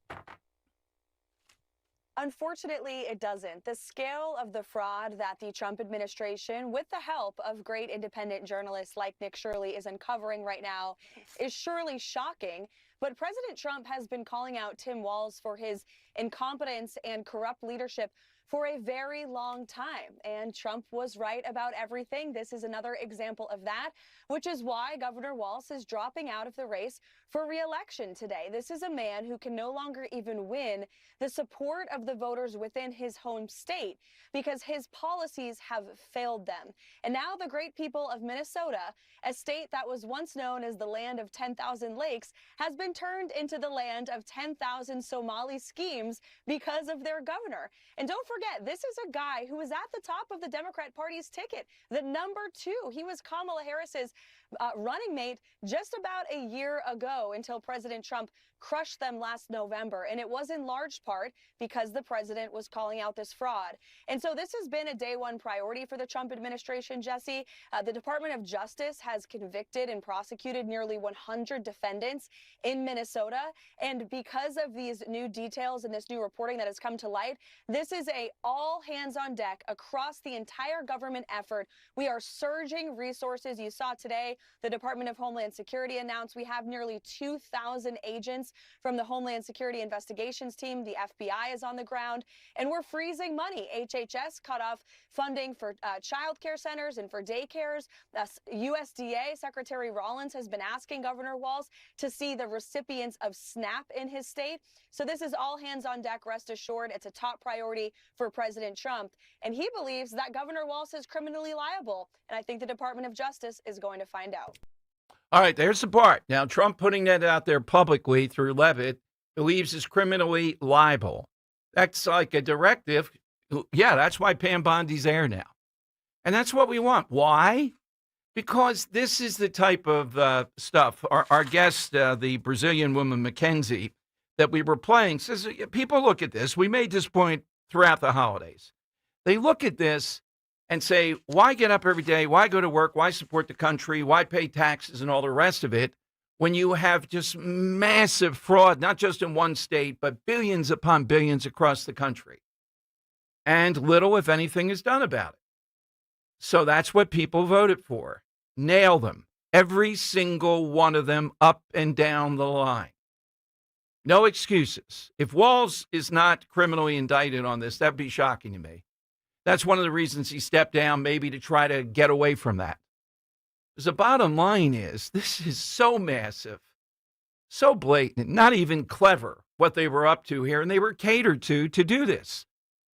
Unfortunately, it doesn't. The scale of the fraud that the Trump administration, with the help of great independent journalists like Nick Shirley, is uncovering right now is surely shocking. But President Trump has been calling out Tim Walz for his incompetence and corrupt leadership for a very long time. And Trump was right about everything. This is another example of that, which is why Governor Walz is dropping out of the race for re-election today. This is a man who can no longer even win the support of the voters within his home state because his policies have failed them. And now the great people of Minnesota, a state that was once known as the land of 10,000 lakes, has been turned into the land of 10,000 Somali schemes because of their governor. And don't forget, this is a guy who was at the top of the Democrat Party's ticket, the number 2. He was Kamala Harris's running mate just about a year ago until President Trump crushed them last November. And it was in large part because the president was calling out this fraud. And so this has been a day one priority for the Trump administration, Jesse. The Department of Justice has convicted and prosecuted nearly 100 defendants in Minnesota. And because of these new details and this new reporting that has come to light, this is a all hands on deck across the entire government effort. We are surging resources. You saw today the Department of Homeland Security announced we have nearly 2,000 agents from the Homeland Security Investigations Team. The FBI is on the ground, and we're freezing money. HHS cut off funding for child care centers and for daycares. USDA Secretary Rollins has been asking Governor Walz to see the recipients of SNAP in his state. So this is all hands on deck, rest assured. It's a top priority for President Trump, and he believes that Governor Walz is criminally liable, and I think the Department of Justice is going to find out.
All right, there's the part. Now, Trump putting that out there publicly through Levitt believes is criminally liable. That's like a directive. Yeah, that's why Pam Bondi's there now. And that's what we want. Why? Because this is the type of stuff. Our guest, the Brazilian woman, Mackenzie, that we were playing, says, people look at this. We made this point throughout the holidays. They look at this and say, why get up every day? Why go to work? Why support the country? Why pay taxes and all the rest of it when you have just massive fraud, not just in one state, but billions upon billions across the country? And little, if anything, is done about it. So that's what people voted for. Nail them. Every single one of them up and down the line. No excuses. If Walz is not criminally indicted on this, that'd be shocking to me. That's one of the reasons he stepped down, maybe to try to get away from that. Because the bottom line is, this is so massive, so blatant, not even clever what they were up to here, and they were catered to do this.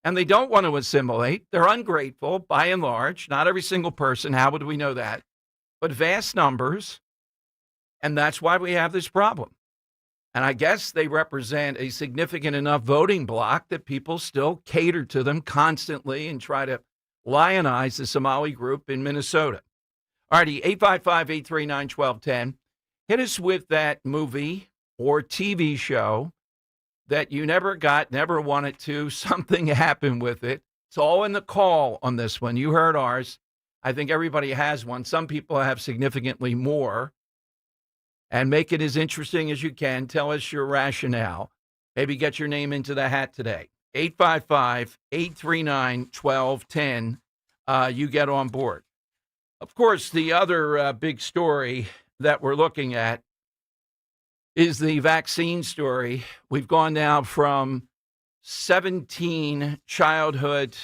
And they don't want to assimilate. They're ungrateful, by and large. Not every single person. How would we know that? But vast numbers. And that's why we have this problem. And I guess they represent a significant enough voting bloc that people still cater to them constantly and try to lionize the Somali group in Minnesota. All righty, 855-839-1210. Hit us with that movie or TV show that you never got, never wanted to. Something happened with it. It's all in the call on this one. You heard ours. I think everybody has one. Some people have significantly more. And make it as interesting as you can. Tell us your rationale. Maybe get your name into the hat today. 855-839-1210. You get on board. Of course, the other big story that we're looking at is the vaccine story. We've gone now from 17 childhood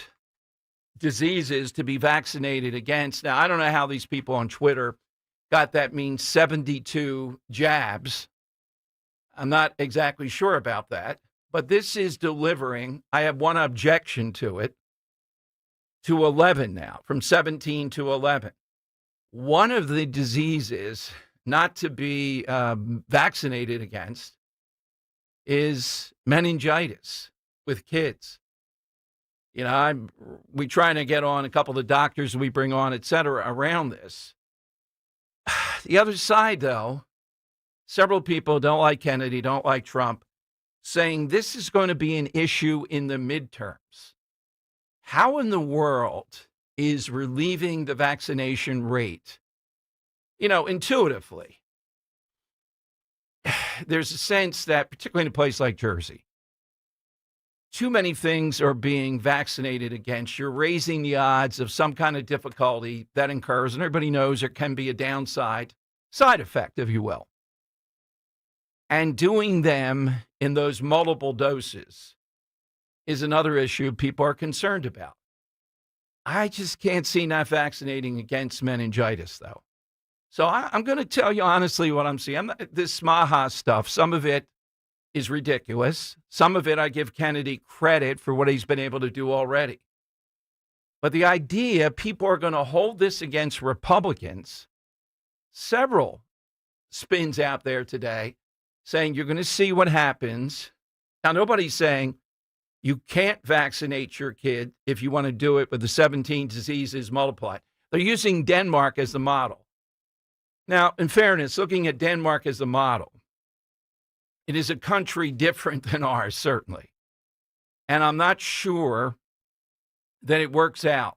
diseases to be vaccinated against. Now, I don't know how these people on Twitter got that means 72 jabs. I'm not exactly sure about that, but this is delivering. I have one objection to it, to 11 now, from 17 to 11. One of the diseases not to be vaccinated against is meningitis with kids. You know, we trying to get on a couple of the doctors we bring on, et cetera, around this. The other side, though, several people don't like Kennedy, don't like Trump, saying this is going to be an issue in the midterms. How in the world is relieving the vaccination rate? You know, intuitively, there's a sense that, particularly in a place like Jersey, too many things are being vaccinated against. You're raising the odds of some kind of difficulty that incurs, and everybody knows there can be a side effect, if you will. And doing them in those multiple doses is another issue people are concerned about. I just can't see not vaccinating against meningitis, though. So I'm going to tell you honestly what I'm seeing. This Smaha stuff, some of it is ridiculous. Some of it I give Kennedy credit for what he's been able to do already. But the idea people are going to hold this against Republicans, several spins out there today saying you're going to see what happens. Now, nobody's saying you can't vaccinate your kid if you want to do it with the 17 diseases multiplied. They're using Denmark as the model. Now, in fairness, looking at Denmark as the model, it is a country different than ours, certainly. And I'm not sure that it works out.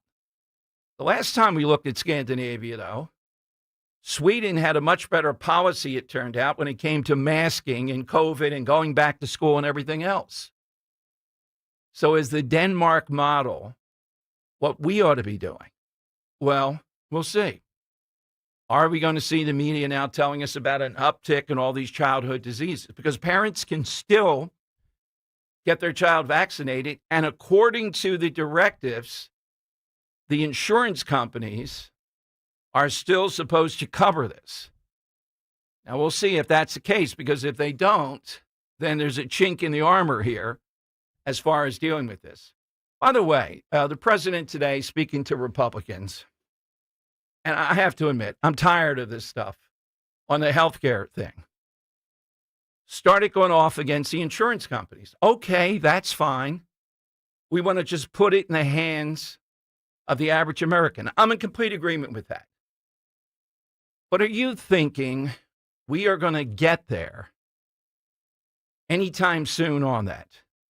The last time we looked at Scandinavia, though, Sweden had a much better policy, it turned out, when it came to masking and COVID and going back to school and everything else. So is the Denmark model what we ought to be doing? Well, we'll see. Are we going to see the media now telling us about an uptick in all these childhood diseases? Because parents can still get their child vaccinated, and according to the directives, the insurance companies are still supposed to cover this. Now, we'll see if that's the case, because if they don't, then there's a chink in the armor here as far as dealing with this. By the way, the president today, speaking to Republicans, and I have to admit, I'm tired of this stuff on the healthcare thing, started going off against the insurance companies. Okay, that's fine. We want to just put it in the hands of the average American. I'm in complete agreement with that. But are you thinking we are going to get there anytime soon on that?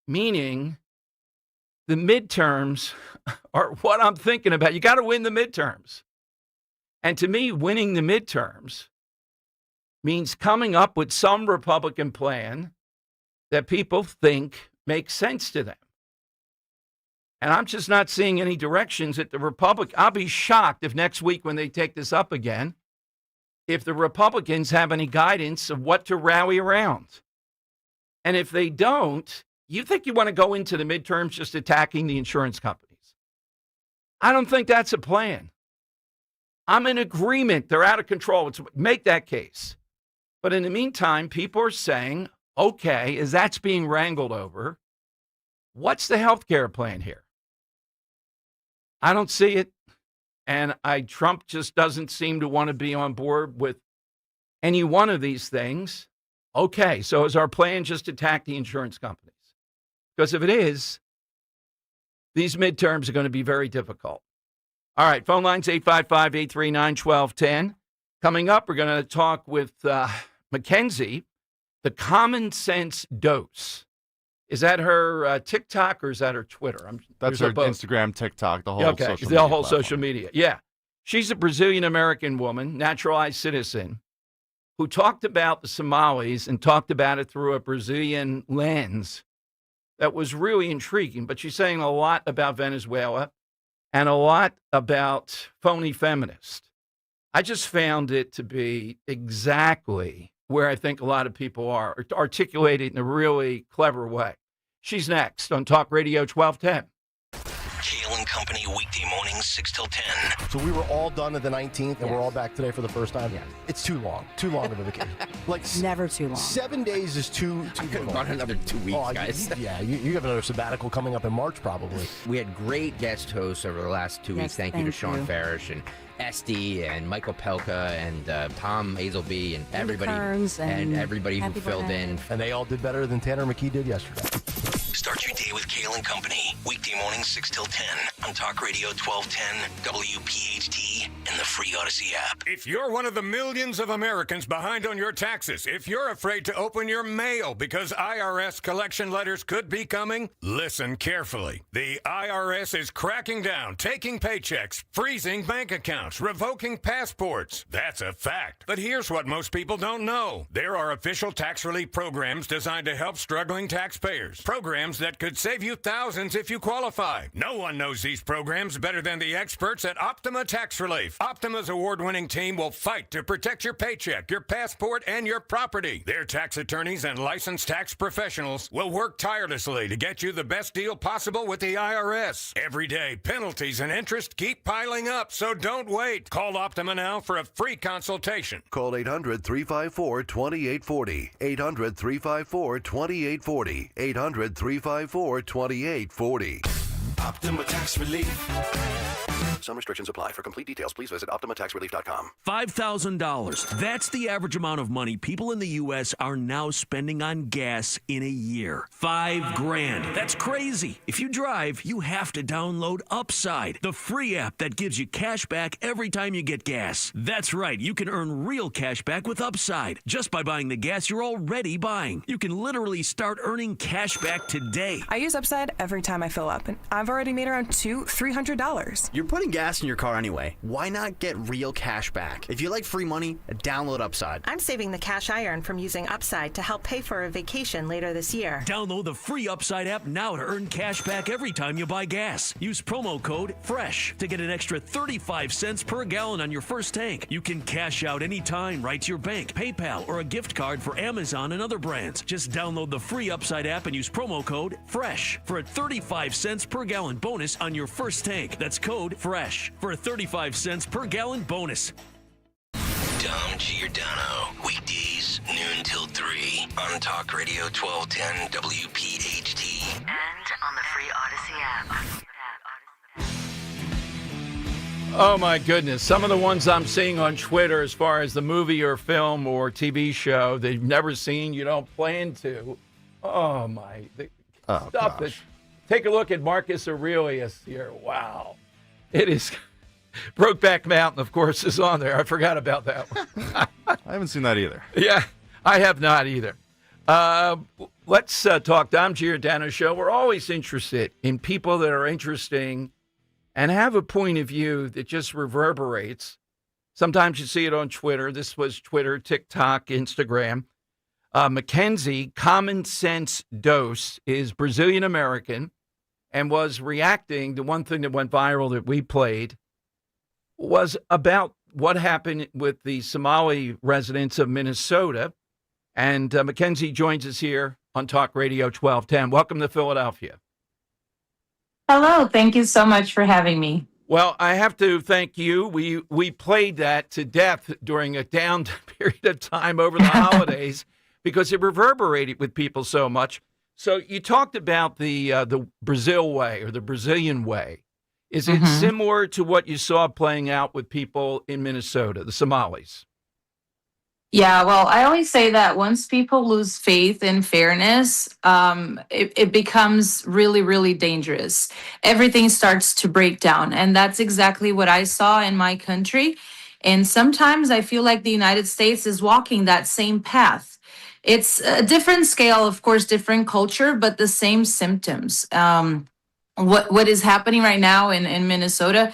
Meaning the midterms are what I'm thinking about. You got to win the midterms. And to me, winning the midterms means coming up with some Republican plan that people think makes sense to them. And I'm just not seeing any directions at the Republic. I'll be shocked if next week when they take this up again, if the Republicans have any guidance of what to rally around. And if they don't, you think you want to go into the midterms just attacking the insurance companies? I don't think that's a plan. I'm in agreement. They're out of control. Make that case. But in the meantime, people are saying, okay, as that's being wrangled over, what's the health care plan here? I don't see it. And Trump just doesn't seem to want to be on board with any one of these things. Okay, so is our plan just attack the insurance companies? Because if it is, these midterms are going to be very difficult. All right, phone lines 855-839-1210. Coming up, we're going to talk with Mackenzie, the common sense dose. Is that her TikTok or is that her Twitter?
That's her Instagram, TikTok, the whole social media.
The whole social media. Yeah. She's a Brazilian-American woman, naturalized citizen, who talked about the Somalis and talked about it through a Brazilian lens that was really intriguing. But she's saying a lot about Venezuela and a lot about phony feminists. I just found it to be exactly where I think a lot of people are, articulated in a really clever way. She's next on Talk Radio 1210.
Kale and Company, weekday mornings, 6 till 10.
So we were all done at the 19th, and we're all back today for the first time? Yeah. It's too long. Too long of a vacation.
Never too long.
7 days is too
I could have gone another 2 weeks, guys.
You have another sabbatical coming up in March, probably.
We had great guest hosts over the last 2 weeks. Thank you to Sean Farish and Esty and Michael Pelka and Tom Hazelby and everybody and everybody who filled in.
And they all did better than Tanner McKee did yesterday.
Start your day with Kale and Company, weekday mornings 6 till 10 on Talk Radio 1210, WPHT, and the free Odyssey app.
If you're one of the millions of Americans behind on your taxes, if you're afraid to open your mail because IRS collection letters could be coming, listen carefully. The IRS is cracking down, taking paychecks, freezing bank accounts, revoking passports. That's a fact. But here's what most people don't know. There are official tax relief programs designed to help struggling taxpayers. Programs that could save you thousands if you qualify. No one knows these programs better than the experts at Optima Tax Relief. safe. Optima's award-winning team will fight to protect your paycheck, your passport, and your property. Their tax attorneys and licensed tax professionals will work tirelessly to get you the best deal possible with the IRS. Every day, penalties and interest keep piling up, so don't wait. Call Optima now for a free consultation.
Call 800-354-2840. 800-354-2840. 800-354-2840.
Optima Tax Relief.
Some restrictions apply. For complete details, please visit OptimaTaxRelief.com.
$5,000. That's the average amount of money people in the U.S. are now spending on gas in a year. $5,000. That's crazy. If you drive, you have to download Upside, the free app that gives you cash back every time you get gas. That's right. You can earn real cash back with Upside just by buying the gas you're already buying. You can literally start earning cash back today.
I use Upside every time I fill up, and I've already made around $200-$300.
You're putting gas in your car anyway. Why not get real cash back? If you like free money, download Upside.
I'm saving the cash I earn from using Upside to help pay for a vacation later this year.
Download the free Upside app now to earn cash back every time you buy gas. Use promo code FRESH to get an extra 35 cents per gallon on your first tank. You can cash out anytime right to your bank, PayPal, or a gift card for Amazon and other brands. Just download the free Upside app and use promo code FRESH for a 35 cents per gallon bonus on your first tank. That's code FRESH for a 35 cents per gallon bonus.
Dom Giordano, weekdays, noon till 3 on Talk Radio 1210 WPHT.
And on the free Odyssey app.
Oh, my goodness. Some of the ones I'm seeing on Twitter as far as the movie or film or TV show they've never seen, you don't plan to. Oh, my. Stuff that, take a look at Marcus Aurelius here. Wow. It is. Brokeback Mountain, of course, is on there. I forgot about that one.
I haven't seen that either.
Yeah, I have not either. Let's talk Dom Giordano Show. We're always interested in people that are interesting and have a point of view that just reverberates. Sometimes you see it on Twitter. This was Twitter, TikTok, Instagram. Mackenzie, Common Sense Dose, is Brazilian-American and was reacting to one thing that went viral that we played was about what happened with the Somali residents of Minnesota. And Mackenzie joins us here on Talk Radio 1210. Welcome to Philadelphia.
Hello. Thank you so much for having me.
Well, I have to thank you. We played that to death during a down period of time over the holidays because it reverberated with people so much. So you talked about the Brazil way or the Brazilian way. Is it similar to what you saw playing out with people in Minnesota, the Somalis?
Yeah, well, I always say that once people lose faith in fairness, it becomes really, really dangerous. Everything starts to break down. And that's exactly what I saw in my country. And sometimes I feel like the United States is walking that same path. It's a different scale, of course, different culture, but the same symptoms. What is happening right now in Minnesota,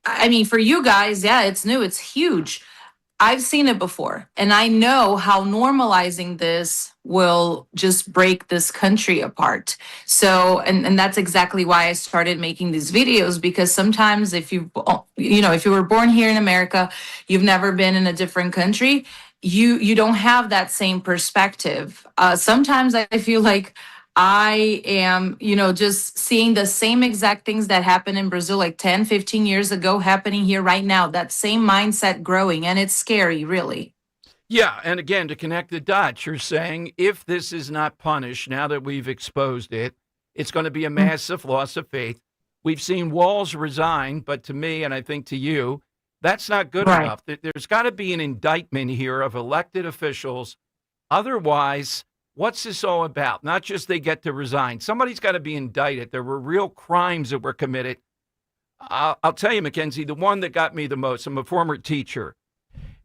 I mean, for you guys, yeah, it's new, it's huge. I've seen it before, and I know how normalizing this will just break this country apart. So, and that's exactly why I started making these videos, because sometimes if you were born here in America, you've never been in a different country, you don't have that same perspective. Sometimes I feel like I am, just seeing the same exact things that happened in Brazil like 10, 15 years ago happening here right now. That same mindset growing, and it's scary, really.
Yeah, and again, to connect the dots, you're saying if this is not punished, now that we've exposed it, it's going to be a massive loss of faith. We've seen walls resign, but to me, and I think to you, that's not good enough. There's got to be an indictment here of elected officials. Otherwise, what's this all about? Not just they get to resign. Somebody's got to be indicted. There were real crimes that were committed. I'll tell you, Mackenzie, the one that got me the most, I'm a former teacher,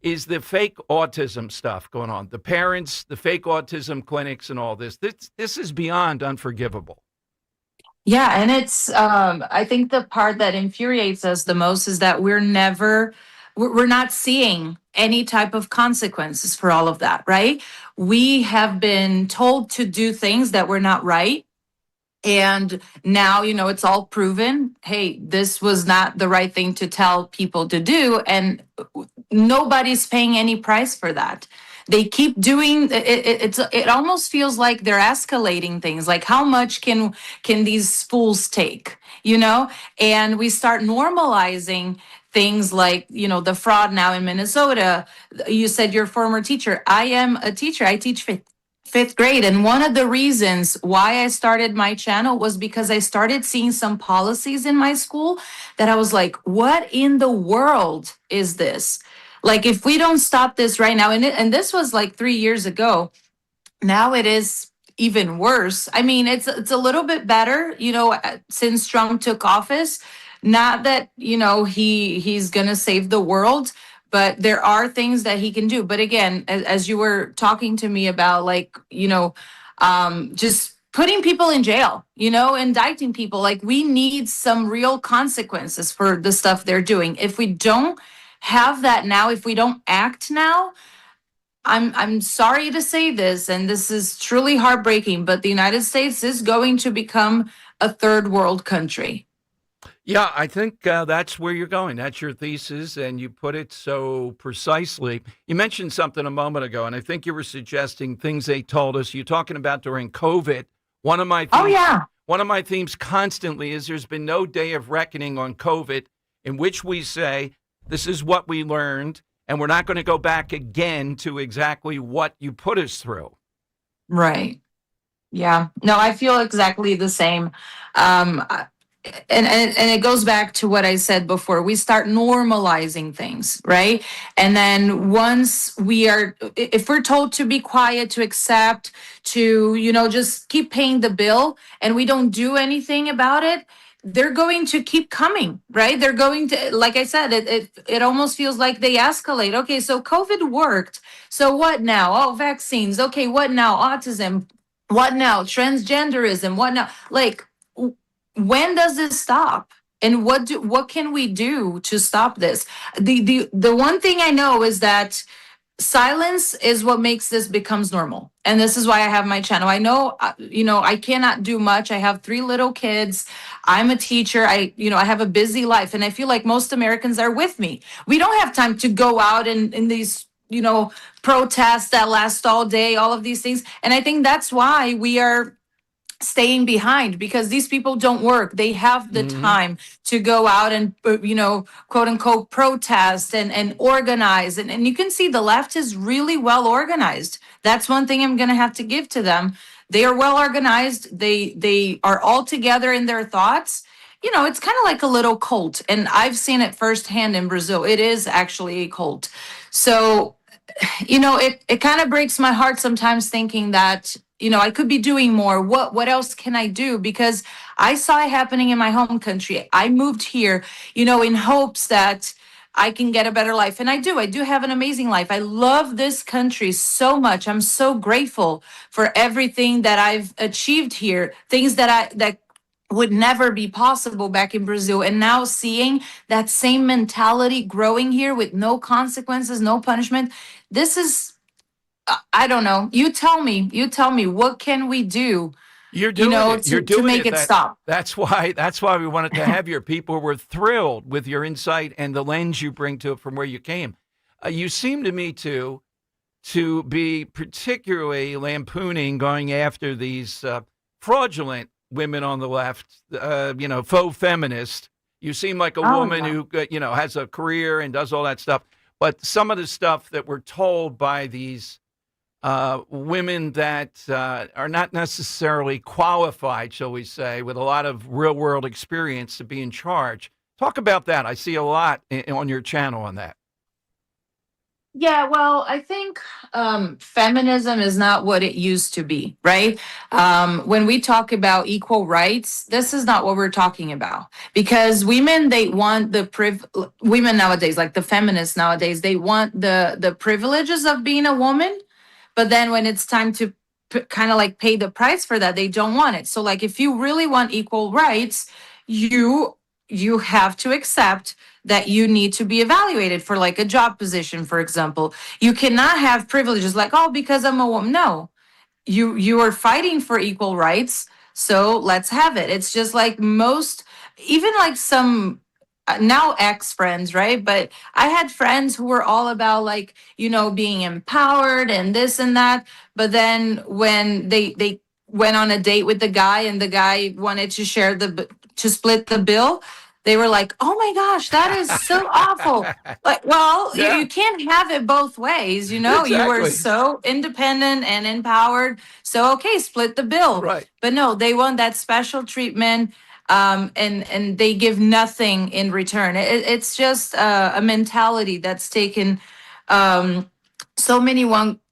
is the fake autism stuff going on. The parents, the fake autism clinics and all this. This is beyond unforgivable.
Yeah, and it's, I think the part that infuriates us the most is that we're not seeing any type of consequences for all of that, right? We have been told to do things that were not right. And now, it's all proven. Hey, this was not the right thing to tell people to do. And nobody's paying any price for that. They keep doing it. It almost feels like they're escalating things. Like, how much can these fools take? And we start normalizing things like, the fraud now in Minnesota. You said you're a former teacher. I am a teacher. I teach fifth grade. And one of the reasons why I started my channel was because I started seeing some policies in my school that I was like, what in the world is this? Like, if we don't stop this right now, and this was like 3 years ago, now it is even worse. I mean, it's a little bit better, since Trump took office. Not that, he's going to save the world, but there are things that he can do. But again, as you were talking to me about, like, just putting people in jail, indicting people, like, we need some real consequences for the stuff they're doing. If we don't have that now, if we don't act now, I'm sorry to say this, and this is truly heartbreaking, but the United States is going to become a third world country.
Yeah, I think that's where you're going. That's your thesis, and you put it so precisely. You mentioned something a moment ago, and I think you were suggesting things they told us. You're talking about during COVID. One of my themes constantly is there's been no day of reckoning on COVID in which we say, this is what we learned, and we're not going to go back again to exactly what you put us through.
Right. Yeah. No, I feel exactly the same. And it goes back to what I said before. We start normalizing things, right? And then once if we're told to be quiet, to accept, to, just keep paying the bill, and we don't do anything about it, they're going to keep coming, right? They're going to, like I said, it almost feels like they escalate. Okay, so COVID worked. So what now? Oh, vaccines. Okay, what now? Autism. What now? Transgenderism. What now? Like, when does this stop? And what can we do to stop this? The one thing I know is that silence is what makes this becomes normal. And this is why I have my channel. I know, I cannot do much. I have 3 little kids. I'm a teacher. I have a busy life. And I feel like most Americans are with me. We don't have time to go out in these, protests that last all day, all of these things. And I think that's why we are staying behind, because these people don't work. They have the time to go out and, quote unquote, protest and organize. And you can see the left is really well organized. That's one thing I'm going to have to give to them. They are well organized. They are all together in their thoughts. It's kind of like a little cult. And I've seen it firsthand in Brazil. It is actually a cult. So, it kind of breaks my heart sometimes thinking that, I could be doing more. What else can I do? Because I saw it happening in my home country. I moved here, in hopes that I can get a better life. And I do have an amazing life. I love this country so much. I'm so grateful for everything that I've achieved here, things that would never be possible back in Brazil. And now seeing that same mentality growing here with no consequences, no punishment, this is, I don't know. You tell me, what can we do?
You're doing it. You're doing
to make it stop.
That's why we wanted to have your people. Were thrilled with your insight and the lens you bring to it from where you came. You seem to me to be particularly lampooning, going after these fraudulent women on the left, faux feminist. You seem like a woman who, has a career and does all that stuff. But some of the stuff that we're told by these women that are not necessarily qualified, shall we say, with a lot of real world experience to be in charge. Talk about that. I see a lot on your channel on that.
Yeah, well, I think feminism is not what it used to be, right? When we talk about equal rights, this is not what we're talking about. Because women, they want women nowadays, like the feminists nowadays, they want the privileges of being a woman. But then when it's time to kind of like pay the price for that, they don't want it. So like, if you really want equal rights, you have to accept that you need to be evaluated for like a job position, for example. You cannot have privileges like, oh, because I'm a woman. No, you are fighting for equal rights. So let's have it. It's just like most, even like some now ex-friends, right? But I had friends who were all about like, being empowered and this and that. But then when they went on a date with the guy and the guy wanted to to split the bill, they were like, "Oh my gosh, that is so awful." Like, well, you can't have it both ways, You were
Exactly.
so independent and empowered. So okay, split the bill.
Right.
But no, they want that special treatment. And they give nothing in return. It's just a mentality that's taken so many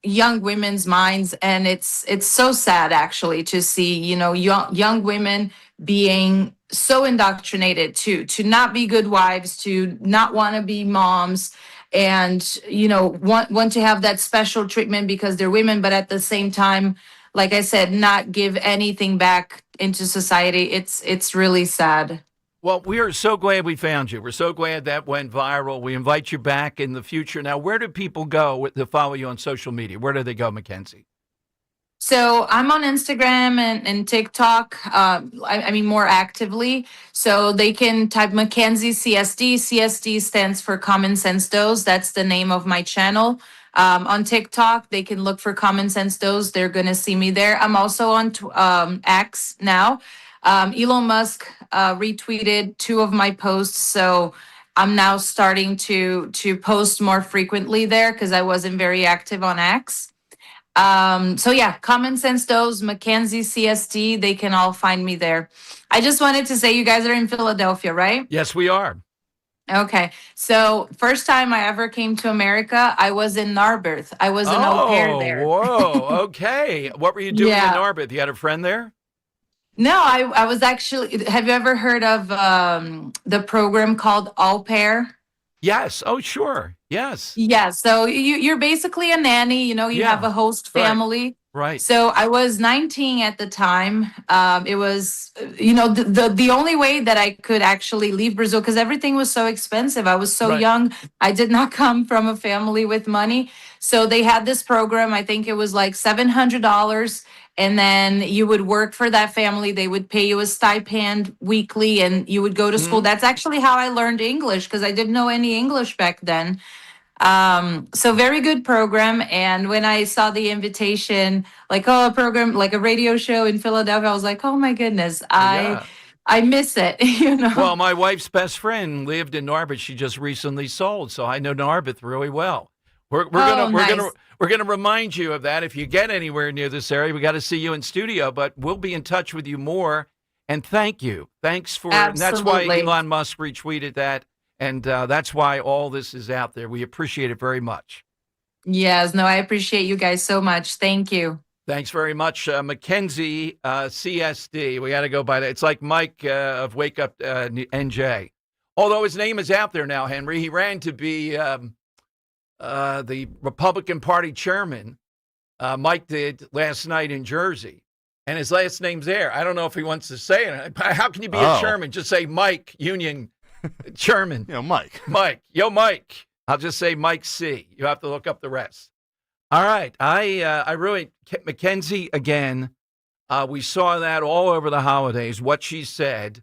young women's minds, and it's so sad actually to see young women being so indoctrinated to not be good wives, to not want to be moms, and want to have that special treatment because they're women, but at the same time, like I said, not give anything back into society. It's really sad.
Well, we are so glad we found you. We're so glad that went viral. We invite you back in the future. Now, where do people go to follow you on social media? Where do they go, Mackenzie?
So I'm on Instagram and TikTok, I mean more actively. So they can type Mackenzie CSD. CSD stands for Common Sense Dose. That's the name of my channel. On TikTok, they can look for Common Sense Dose. They're going to see me there. I'm also on X now. Elon Musk retweeted 2 of my posts. So I'm now starting to post more frequently there because I wasn't very active on X. So yeah, Common Sense Dose, Mackenzie CSD, they can all find me there. I just wanted to say you guys are in Philadelphia, right?
Yes, we are.
Okay. So first time I ever came to America, I was in Narberth. I was an au pair there.
Whoa, okay. What were you doing in Narberth? You had a friend there?
No, I was actually, have you ever heard of the program called Au Pair?
Yes. Oh, sure. Yes.
Yeah. So you're basically a nanny, you have a host family.
Right.
So I was 19 at the time. It was, the only way that I could actually leave Brazil because everything was so expensive. I was so young. I did not come from a family with money. So they had this program. I think it was like $700. And then you would work for that family. They would pay you a stipend weekly and you would go to school. That's actually how I learned English because I didn't know any English back then. So very good program. And when I saw the invitation, like, a program, like a radio show in Philadelphia, I was like, oh my goodness, I miss it,
Well, my wife's best friend lived in Narberth. She just recently sold, so I know Narberth really well. We're gonna remind you of that. If you get anywhere near this area, we got to see you in studio, but we'll be in touch with you more. And thank you. Thanks for, and that's why Elon Musk retweeted that. And that's why all this is out there. We appreciate it very much.
Yes, no, I appreciate you guys so much. Thank you.
Thanks very much, Mackenzie CSD. We got to go by that. It's like Mike of Wake Up NJ. Although his name is out there now, Henry. He ran to be the Republican Party chairman. Mike did last night in Jersey. And his last name's there. I don't know if he wants to say it. How can you be a chairman? Just say Mike, Union Chairman.
Mike.
Mike. Yo, Mike. I'll just say Mike C. You have to look up the rest. All right. I really, Mackenzie, again, we saw that all over the holidays, what she said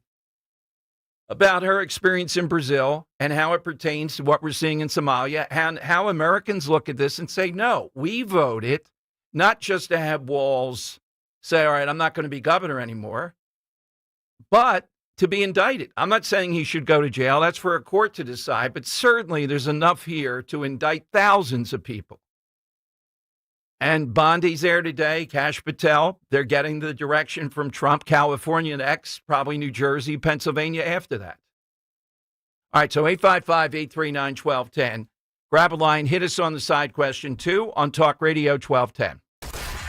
about her experience in Brazil and how it pertains to what we're seeing in Somalia, and how Americans look at this and say, no, we voted not just to have walls say, all right, I'm not going to be governor anymore, but to be indicted. I'm not saying he should go to jail. That's for a court to decide, but certainly there's enough here to indict thousands of people. And Bondi's there today, Kash Patel. They're getting the direction from Trump, California next, probably New Jersey, Pennsylvania after that. All right, so 855-839-1210. Grab a line, hit us on the side question 2 on Talk Radio 1210.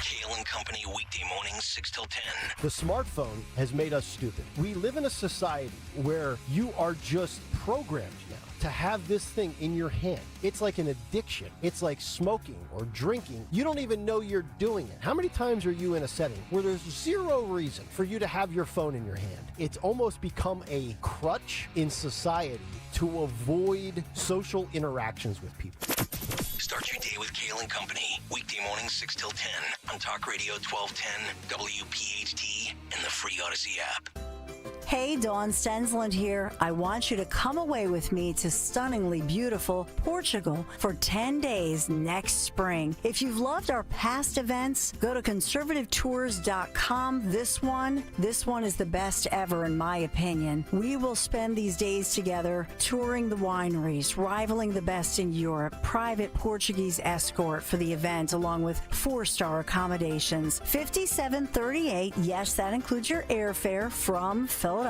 Kale and Company, weekday mornings, 6 till 10.
The smartphone has made us stupid. We live in a society where you are just programmed now to have this thing in your hand. It's like an addiction. It's like smoking or drinking. You don't even know you're doing it. How many times are you in a setting where there's zero reason for you to have your phone in your hand? It's almost become a crutch in society to avoid social interactions with people.
Start your day with Kale and Company, weekday mornings, 6 till 10 on Talk Radio 1210, WPHT, in the free Odyssey app.
Hey, Dawn Stensland here. I want you to come away with me to stunningly beautiful Portugal for 10 days next spring. If you've loved our past events, go to conservativetours.com. This one is the best ever in my opinion. We will spend these days together touring the wineries, rivaling the best in Europe, private Portuguese escort for the event along with 4-star accommodations. 5738, yes, that includes your airfare from Philadelphia,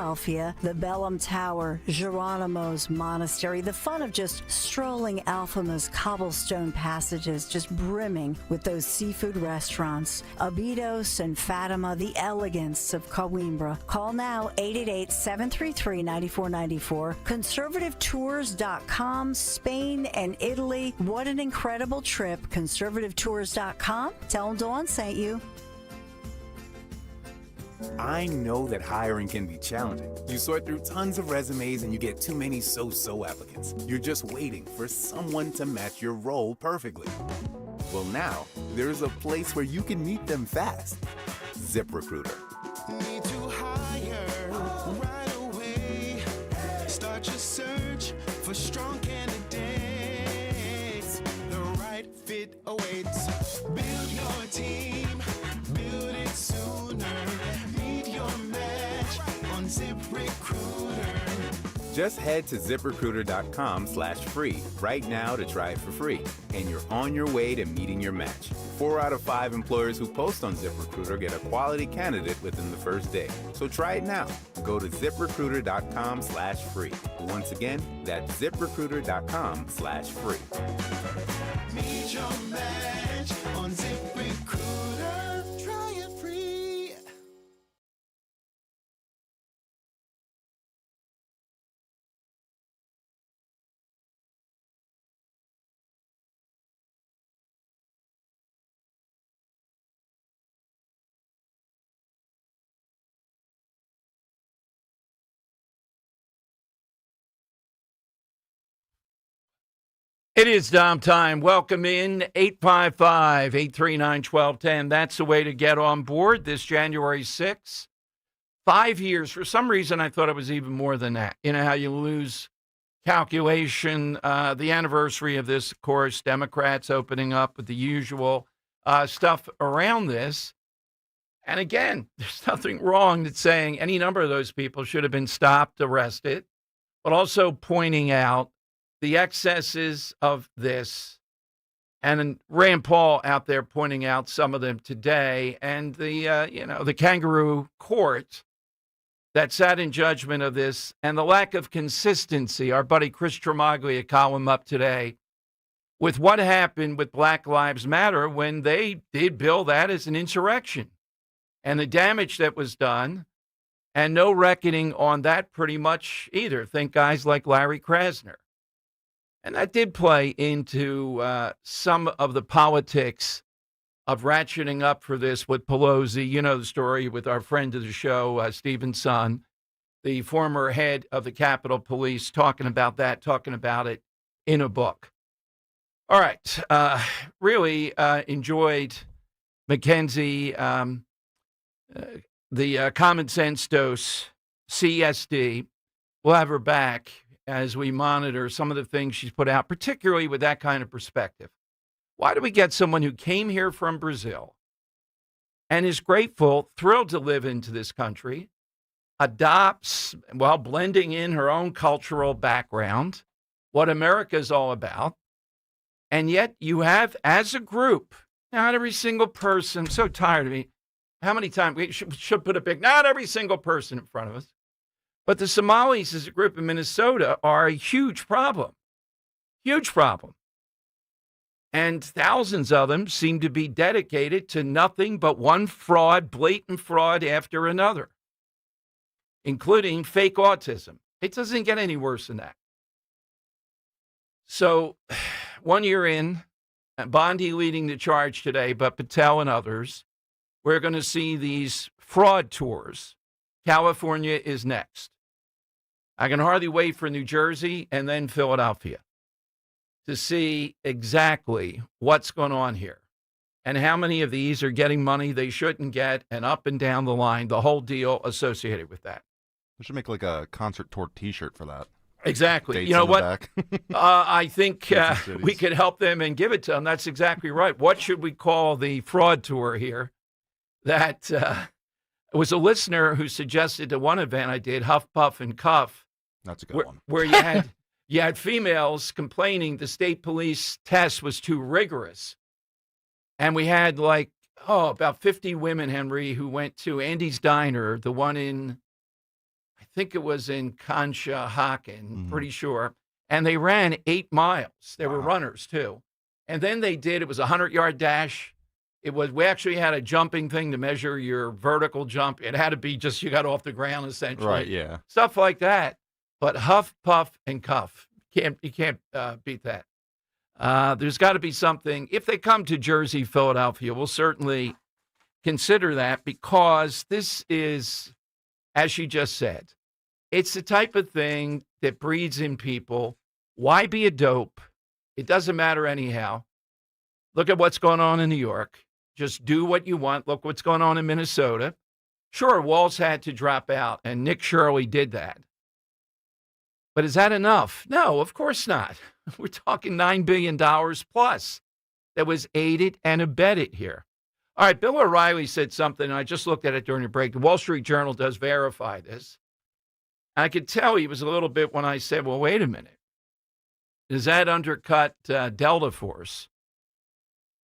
the Bellum Tower, Geronimo's Monastery, the fun of just strolling Alfama's cobblestone passages, just brimming with those seafood restaurants, Abidos and Fatima, the elegance of Coimbra. Call now, 888-733-9494. Conservativetours.com, Spain and Italy. What an incredible trip. Conservativetours.com. Tell them Dawn sent you.
I know that hiring can be challenging. You sort through tons of resumes and you get too many so-so applicants. You're just waiting for someone to match your role perfectly. Well, now, there's a place where you can meet them fast. ZipRecruiter.
Need to hire right away. Start your search for strong candidates. The right fit awaits. Build your team. Build it sooner. Meet your match on ZipRecruiter.
Just head to ZipRecruiter.com/free right now to try it for free. And you're on your way to meeting your match. 4 out of 5 employers who post on ZipRecruiter get a quality candidate within the first day. So try it now. Go to ZipRecruiter.com/free. Once again, that's ZipRecruiter.com/free.
Meet your match on ZipRecruiter. Try it free.
It is Dom time. Welcome in 855-839-1210. That's the way to get on board this January 6th. 5 years. For some reason, I thought it was even more than that. You know how you lose calculation. The anniversary of this, of course, Democrats opening up with the usual stuff around this. And again, there's nothing wrong with saying any number of those people should have been stopped, arrested, but also pointing out the excesses of this, and Rand Paul out there pointing out some of them today, and the kangaroo court that sat in judgment of this, and the lack of consistency. Our buddy Chris Tremaglia column up today with what happened with Black Lives Matter when they did bill that as an insurrection, and the damage that was done, and no reckoning on that pretty much either. Think guys like Larry Krasner. And that did play into some of the politics of ratcheting up for this with Pelosi. You know the story with our friend of the show, Stephen Son, the former head of the Capitol Police, talking about it in a book. All right. Really enjoyed Mackenzie, the Common Sense Dose, CSD. We'll have her back as we monitor some of the things she's put out, particularly with that kind of perspective. Why do we get someone who came here from Brazil and is grateful, thrilled to live into this country, adopts, while blending in her own cultural background, what America is all about, and yet you have, as a group, not every single person, I'm so tired of me, how many times, we should put a big, not every single person in front of us, but the Somalis as a group in Minnesota are a huge problem. Huge problem. And thousands of them seem to be dedicated to nothing but one fraud, blatant fraud after another, including fake autism. It doesn't get any worse than that. So 1 year in, Bondi leading the charge today, but Patel and others, we're going to see these fraud tours. California is next. I can hardly wait for New Jersey and then Philadelphia to see exactly what's going on here. and how many of these are getting money they shouldn't get, and up and down the line, the whole deal associated with that.
We should make like a concert tour T-shirt for that.
Exactly.
Dates
you know
on the
what?
back.
I think we could help them and give it to them. That's exactly right. What should we call the fraud tour here? That was a listener who suggested to one event I did, Huff, Puff, and Cuff.
That's a good one.
Where you had females complaining the state police test was too rigorous. And we had about 50 women, Henry, who went to Andy's Diner, the one in, I think it was in Conshohocken, pretty sure. And they ran 8 miles. They were runners, too. And then it was a 100-yard dash. We actually had a jumping thing to measure your vertical jump. It had to be just you got off the ground, essentially.
Right, yeah.
Stuff like that. But Huff, Puff, and Cuff. You can't beat that. There's got to be something. If they come to Jersey, Philadelphia, we'll certainly consider that, because this is, as she just said, it's the type of thing that breeds in people. Why be a dope? It doesn't matter anyhow. Look at what's going on in New York. Just do what you want. Look what's going on in Minnesota. Sure, Walz had to drop out, and Nick Shirley did that. But is that enough? No, of course not. We're talking $9 billion plus that was aided and abetted here. All right, Bill O'Reilly said something, and I just looked at it during the break. The Wall Street Journal does verify this. I could tell he was a little bit when I said, well, wait a minute. Does that undercut Delta Force?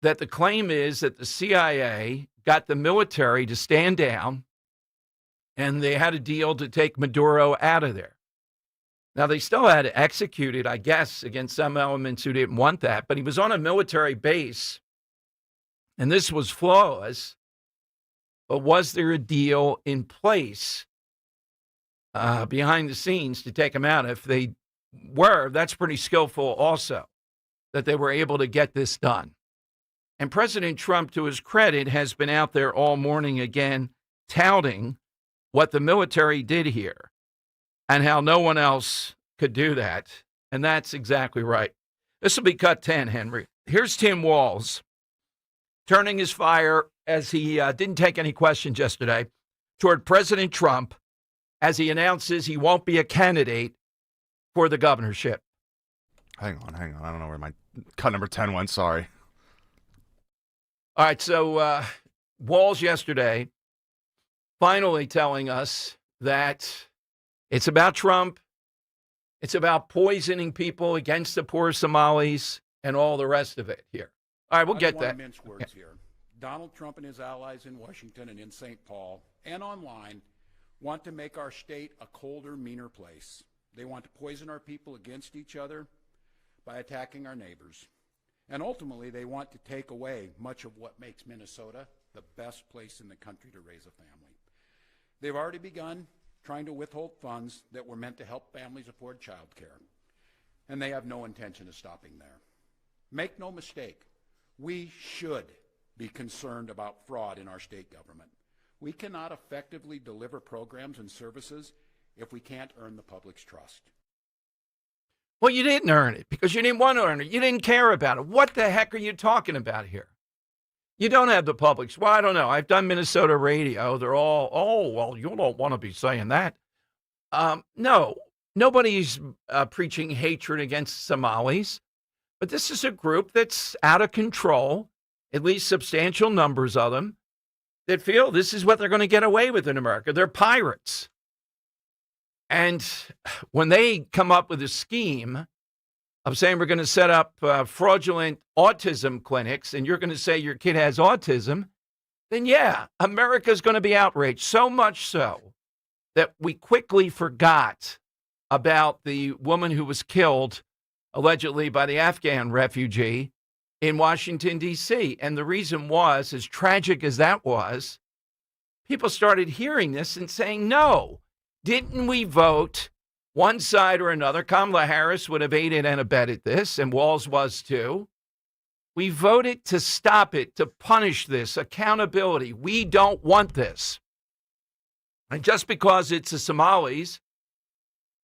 That the claim is that the CIA got the military to stand down, and they had a deal to take Maduro out of there. Now, they still had to execute it, I guess, against some elements who didn't want that. But he was on a military base, and this was flawless. But was there a deal in place behind the scenes to take him out? If they were, that's pretty skillful also, that they were able to get this done. And President Trump, to his credit, has been out there all morning again touting what the military did here and how no one else could do that. And that's exactly right. This will be cut 10, Henry. Here's Tim Walz turning his fire, as he didn't take any questions yesterday, toward President Trump as he announces he won't be a candidate for the governorship.
Hang on. I don't know where my cut number 10 went. Sorry.
All right, so Walz yesterday finally telling us that it's about Trump, it's about poisoning people against the poor Somalis, and all the rest of it here. All right, we'll get that.
Mince words here. Donald Trump and his allies in Washington and in St. Paul and online want to make our state a colder, meaner place. They want to poison our people against each other by attacking our neighbors. And ultimately, they want to take away much of what makes Minnesota the best place in the country to raise a family. They've already begun trying to withhold funds that were meant to help families afford child care. And they have no intention of stopping there. Make no mistake, we should be concerned about fraud in our state government. We cannot effectively deliver programs and services if we can't earn the public's trust.
Well, you didn't earn it because you didn't want to earn it. You didn't care about it. What the heck are you talking about here? You don't have the public's. Well, I don't know. I've done Minnesota radio. They're all, oh, well, you don't want to be saying that. No, nobody's preaching hatred against Somalis. But this is a group that's out of control, at least substantial numbers of them, that feel this is what they're going to get away with in America. They're pirates. And when they come up with a scheme of saying we're going to set up fraudulent autism clinics and you're going to say your kid has autism, then yeah, America's going to be outraged. So much so that we quickly forgot about the woman who was killed allegedly by the Afghan refugee in Washington, D.C. And the reason was, as tragic as that was, people started hearing this and saying, no, didn't we vote one side or another? Kamala Harris would have aided and abetted this, and Walz was too. We voted to stop it, to punish this, accountability. We don't want this. And just because it's the Somalis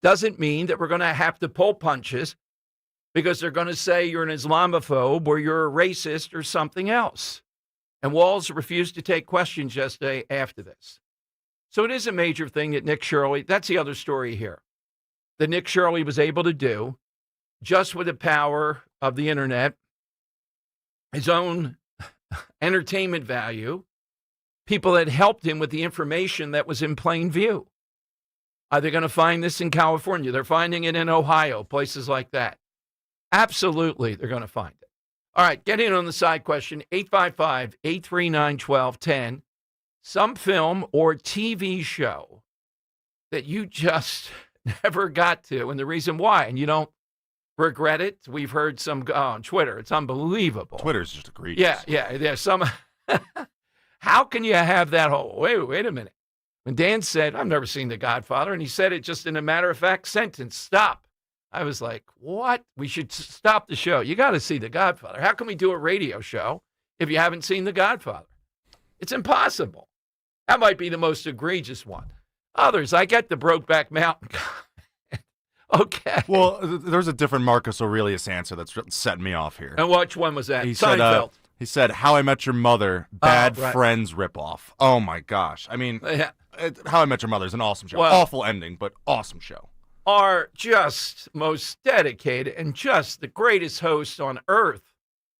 doesn't mean that we're going to have to pull punches because they're going to say you're an Islamophobe or you're a racist or something else. And Walls refused to take questions yesterday after this. So it is a major thing that Nick Shirley, that's the other story here, that Nick Shirley was able to do just with the power of the internet, his own entertainment value, people that helped him with the information that was in plain view. Are they going to find this in California? They're finding it in Ohio, places like that. Absolutely, they're going to find it. All right, get in on the side question, 855-839-1210. Some film or TV show that you just never got to, and the reason why, and you don't regret it. We've heard some on Twitter. It's unbelievable.
Twitter's just egregious.
Yeah. Some. How can you have that whole, wait a minute. When Dan said, I've never seen The Godfather, and he said it just in a matter-of-fact sentence, stop. I was like, what? We should stop the show. You got to see The Godfather. How can we do a radio show if you haven't seen The Godfather? It's impossible. That might be the most egregious one. Others, I get the Brokeback Mountain. Okay.
Well, there's a different Marcus Aurelius answer that's setting me off here.
And which one was that?
He
Seinfeld.
He said, How I Met Your Mother, Bad Friends ripoff. Oh, my gosh. I mean, How I Met Your Mother is an awesome show.
Well,
awful ending, but awesome show.
Are just most dedicated and just the greatest host on earth.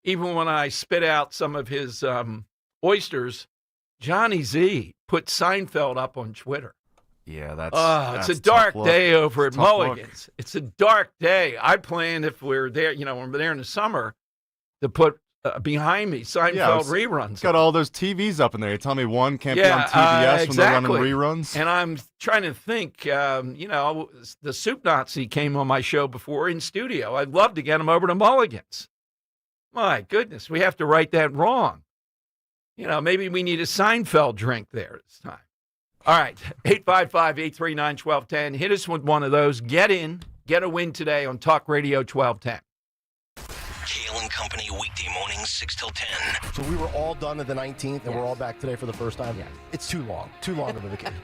Even when I spit out some of his oysters, Johnny Z put Seinfeld up on Twitter.
Yeah, that's
it's a dark day over at
Tough
Mulligan's.
look.
It's a dark day. I planned if we're there, when we're there in the summer, to put behind me Seinfeld reruns.
Got all those TVs up in there. You tell me one can't be on TBS
exactly.
when they're running reruns?
And I'm trying to think, the Soup Nazi came on my show before in studio. I'd love to get him over to Mulligan's. My goodness, we have to right that wrong. Maybe we need a Seinfeld drink there this time. All right, 855-839-1210. Hit us with one of those. Get in, get a win today on Talk Radio 1210.
Kale and Company, weekday mornings, 6 till 10.
So we were all done at the 19th, and we're all back today for the first time. Yeah. It's too long of a vacation.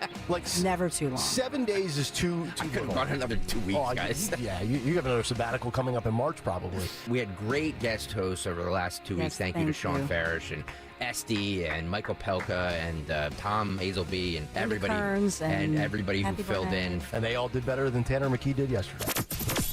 Never too long.
7 days is too
I could have
long.
gone another 2 weeks, guys.
You have another sabbatical coming up in March, probably.
We had great guest hosts over the last 2 weeks. Thank you to Sean Farish and Esty and Michael Pelka and Tom Hazelby and everybody who filled in.
And they all did better than Tanner McKee did yesterday.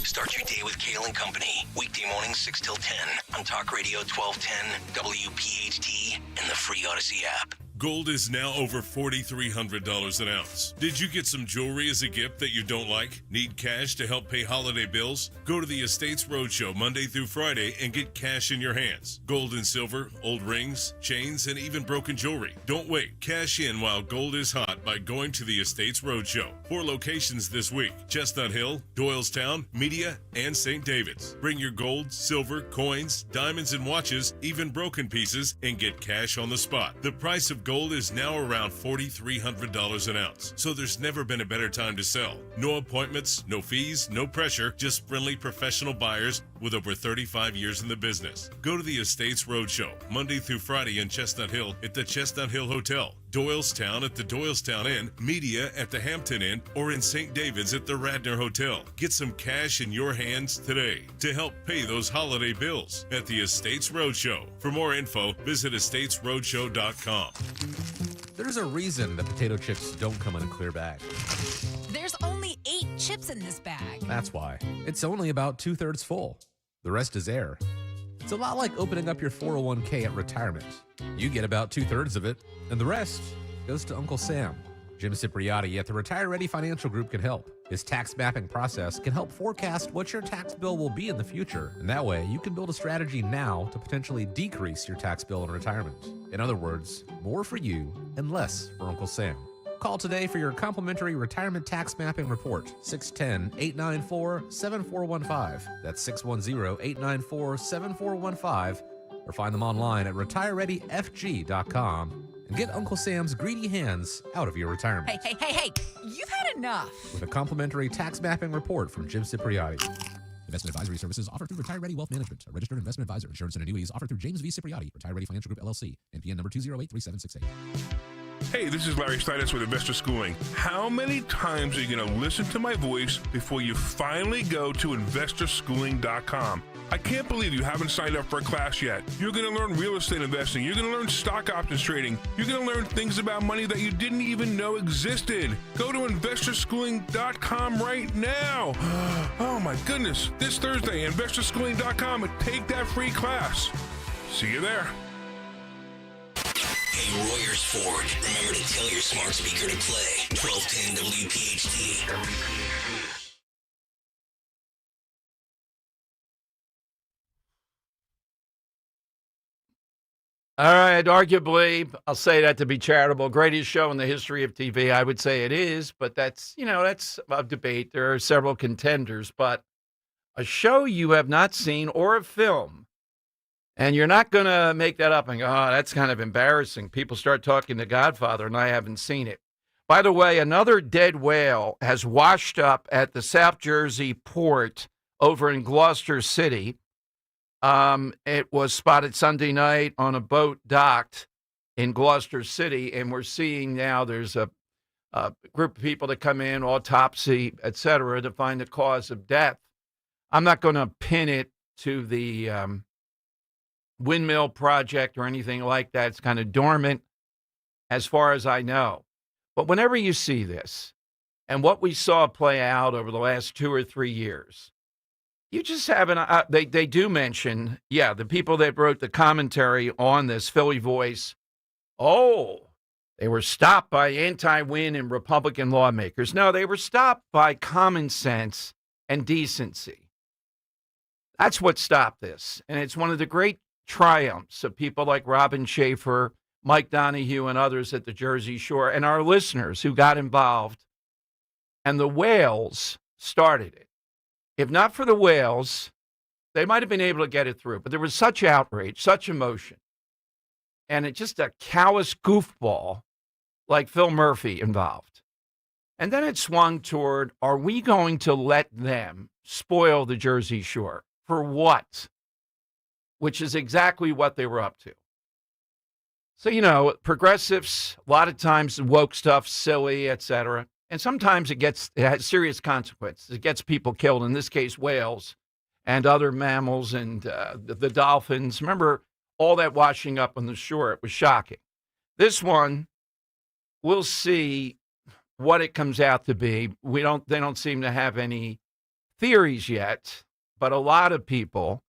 Start your day with Kale and Company, weekday mornings 6 till 10 on Talk Radio 1210, WPHT, and the free Odyssey app.
Gold is now over $4,300 an ounce. Did you get some jewelry as a gift that you don't like? Need cash to help pay holiday bills? Go to the Estates Roadshow Monday through Friday and get cash in your hands. Gold and silver, old rings, chains, and even broken jewelry. Don't wait. Cash in while gold is hot by going to the Estates Roadshow. 4 locations this week: Chestnut Hill, Doylestown, Media, and St. David's. Bring your gold, silver, coins, diamonds, and watches, even broken pieces, and get cash on the spot. The price of gold is now around $4,300 an ounce, so there's never been a better time to sell. No appointments, no fees, no pressure, just friendly professional buyers with over 35 years in the business. Go to the Estates Roadshow Monday through Friday in Chestnut Hill at the Chestnut Hill Hotel, Doylestown at the Doylestown Inn, Media at the Hampton Inn, or in St. David's at the Radnor Hotel. Get some cash in your hands today to help pay those holiday bills at the Estates Roadshow. For more info, visit estatesroadshow.com.
There's a reason that potato chips don't come in a clear bag.
There's only 8 chips in this bag.
That's why. It's only about 2/3 full. The rest is air. It's a lot like opening up your 401k at retirement. You get about 2/3 of it, and the rest goes to Uncle Sam. Jim Cipriotti at the Retire Ready Financial Group can help. His tax mapping process can help forecast what your tax bill will be in the future, and that way you can build a strategy now to potentially decrease your tax bill in retirement. In other words, more for you and less for Uncle Sam. Call today for your complimentary retirement tax mapping report, 610-894-7415. That's 610-894-7415, or find them online at retirereadyfg.com. And get Uncle Sam's greedy hands out of your retirement.
Hey, you've had enough.
With a complimentary tax mapping report from Jim Cipriotti. Investment advisory services offered through Retire Ready Wealth Management, a registered investment advisor. Insurance and annuities offered through James V. Cipriotti, Retire Ready Financial Group, LLC, NPN number 2083768.
Hey, this is Larry Stitus with Investor Schooling. How many times are you going to listen to my voice before you finally go to investorschooling.com? I can't believe you haven't signed up for a class yet. You're going to learn real estate investing. You're going to learn stock options trading. You're going to learn things about money that you didn't even know existed. Go to investorschooling.com right now. Oh my goodness. This Thursday, investorschooling.com, and take that free class. See you there.
Hey, Royers Ford, remember to tell your smart speaker to play 1210 WPHT.
All right, arguably, I'll say that to be charitable, greatest show in the history of TV. I would say it is, but that's a debate. There are several contenders, but a show you have not seen or a film, and you're not going to make that up and go, oh, that's kind of embarrassing. People start talking The Godfather, and I haven't seen it. By the way, another dead whale has washed up at the South Jersey port over in Gloucester City. It was spotted Sunday night on a boat docked in Gloucester City, and we're seeing now there's a group of people that come in, autopsy, et cetera, to find the cause of death. I'm not going to pin it to the windmill project or anything like that. It's kind of dormant as far as I know. But whenever you see this, and what we saw play out over the last 2 or 3 years, you just have they do mention, the people that wrote the commentary on this, Philly Voice, they were stopped by anti-Win and Republican lawmakers. No, they were stopped by common sense and decency. That's what stopped this. And it's one of the great triumphs of people like Robin Schaefer, Mike Donahue, and others at the Jersey Shore, and our listeners who got involved. And the whales started it. If not for the whales, they might have been able to get it through. But there was such outrage, such emotion, and it's just a callous goofball like Phil Murphy involved. And then it swung toward, are we going to let them spoil the Jersey Shore? For what? Which is exactly what they were up to. So, progressives, a lot of times woke stuff, silly, etc. And sometimes it has serious consequences. It gets people killed, in this case, whales and other mammals and the dolphins. Remember all that washing up on the shore? It was shocking. This one, we'll see what it comes out to be. They don't seem to have any theories yet, but a lot of people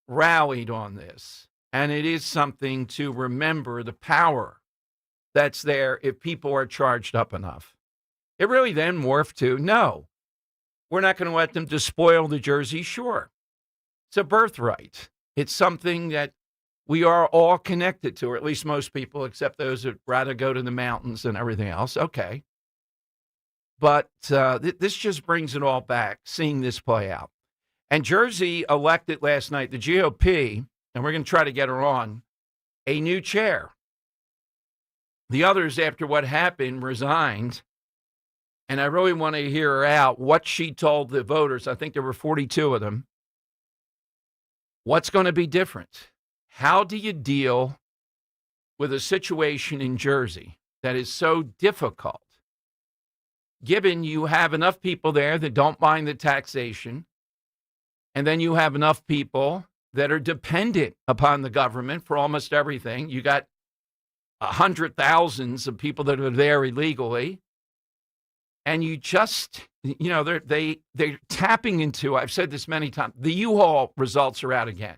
rallied on this. And it is something to remember the power that's there if people are charged up enough. It really then morphed to, no, we're not going to let them despoil the Jersey Shore. It's a birthright. It's something that we are all connected to, or at least most people, except those that rather go to the mountains and everything else. Okay. But this just brings it all back, seeing this play out. And Jersey elected last night, the GOP, and we're going to try to get her on, a new chair. The others, after what happened, resigned. And I really want to hear her out, what she told the voters. I think there were 42 of them. What's going to be different? How do you deal with a situation in Jersey that is so difficult, given you have enough people there that don't mind the taxation, and then you have enough people that are dependent upon the government for almost everything? You got 100,000s of people that are there illegally. And you just, they're tapping into, I've said this many times, the U-Haul results are out again.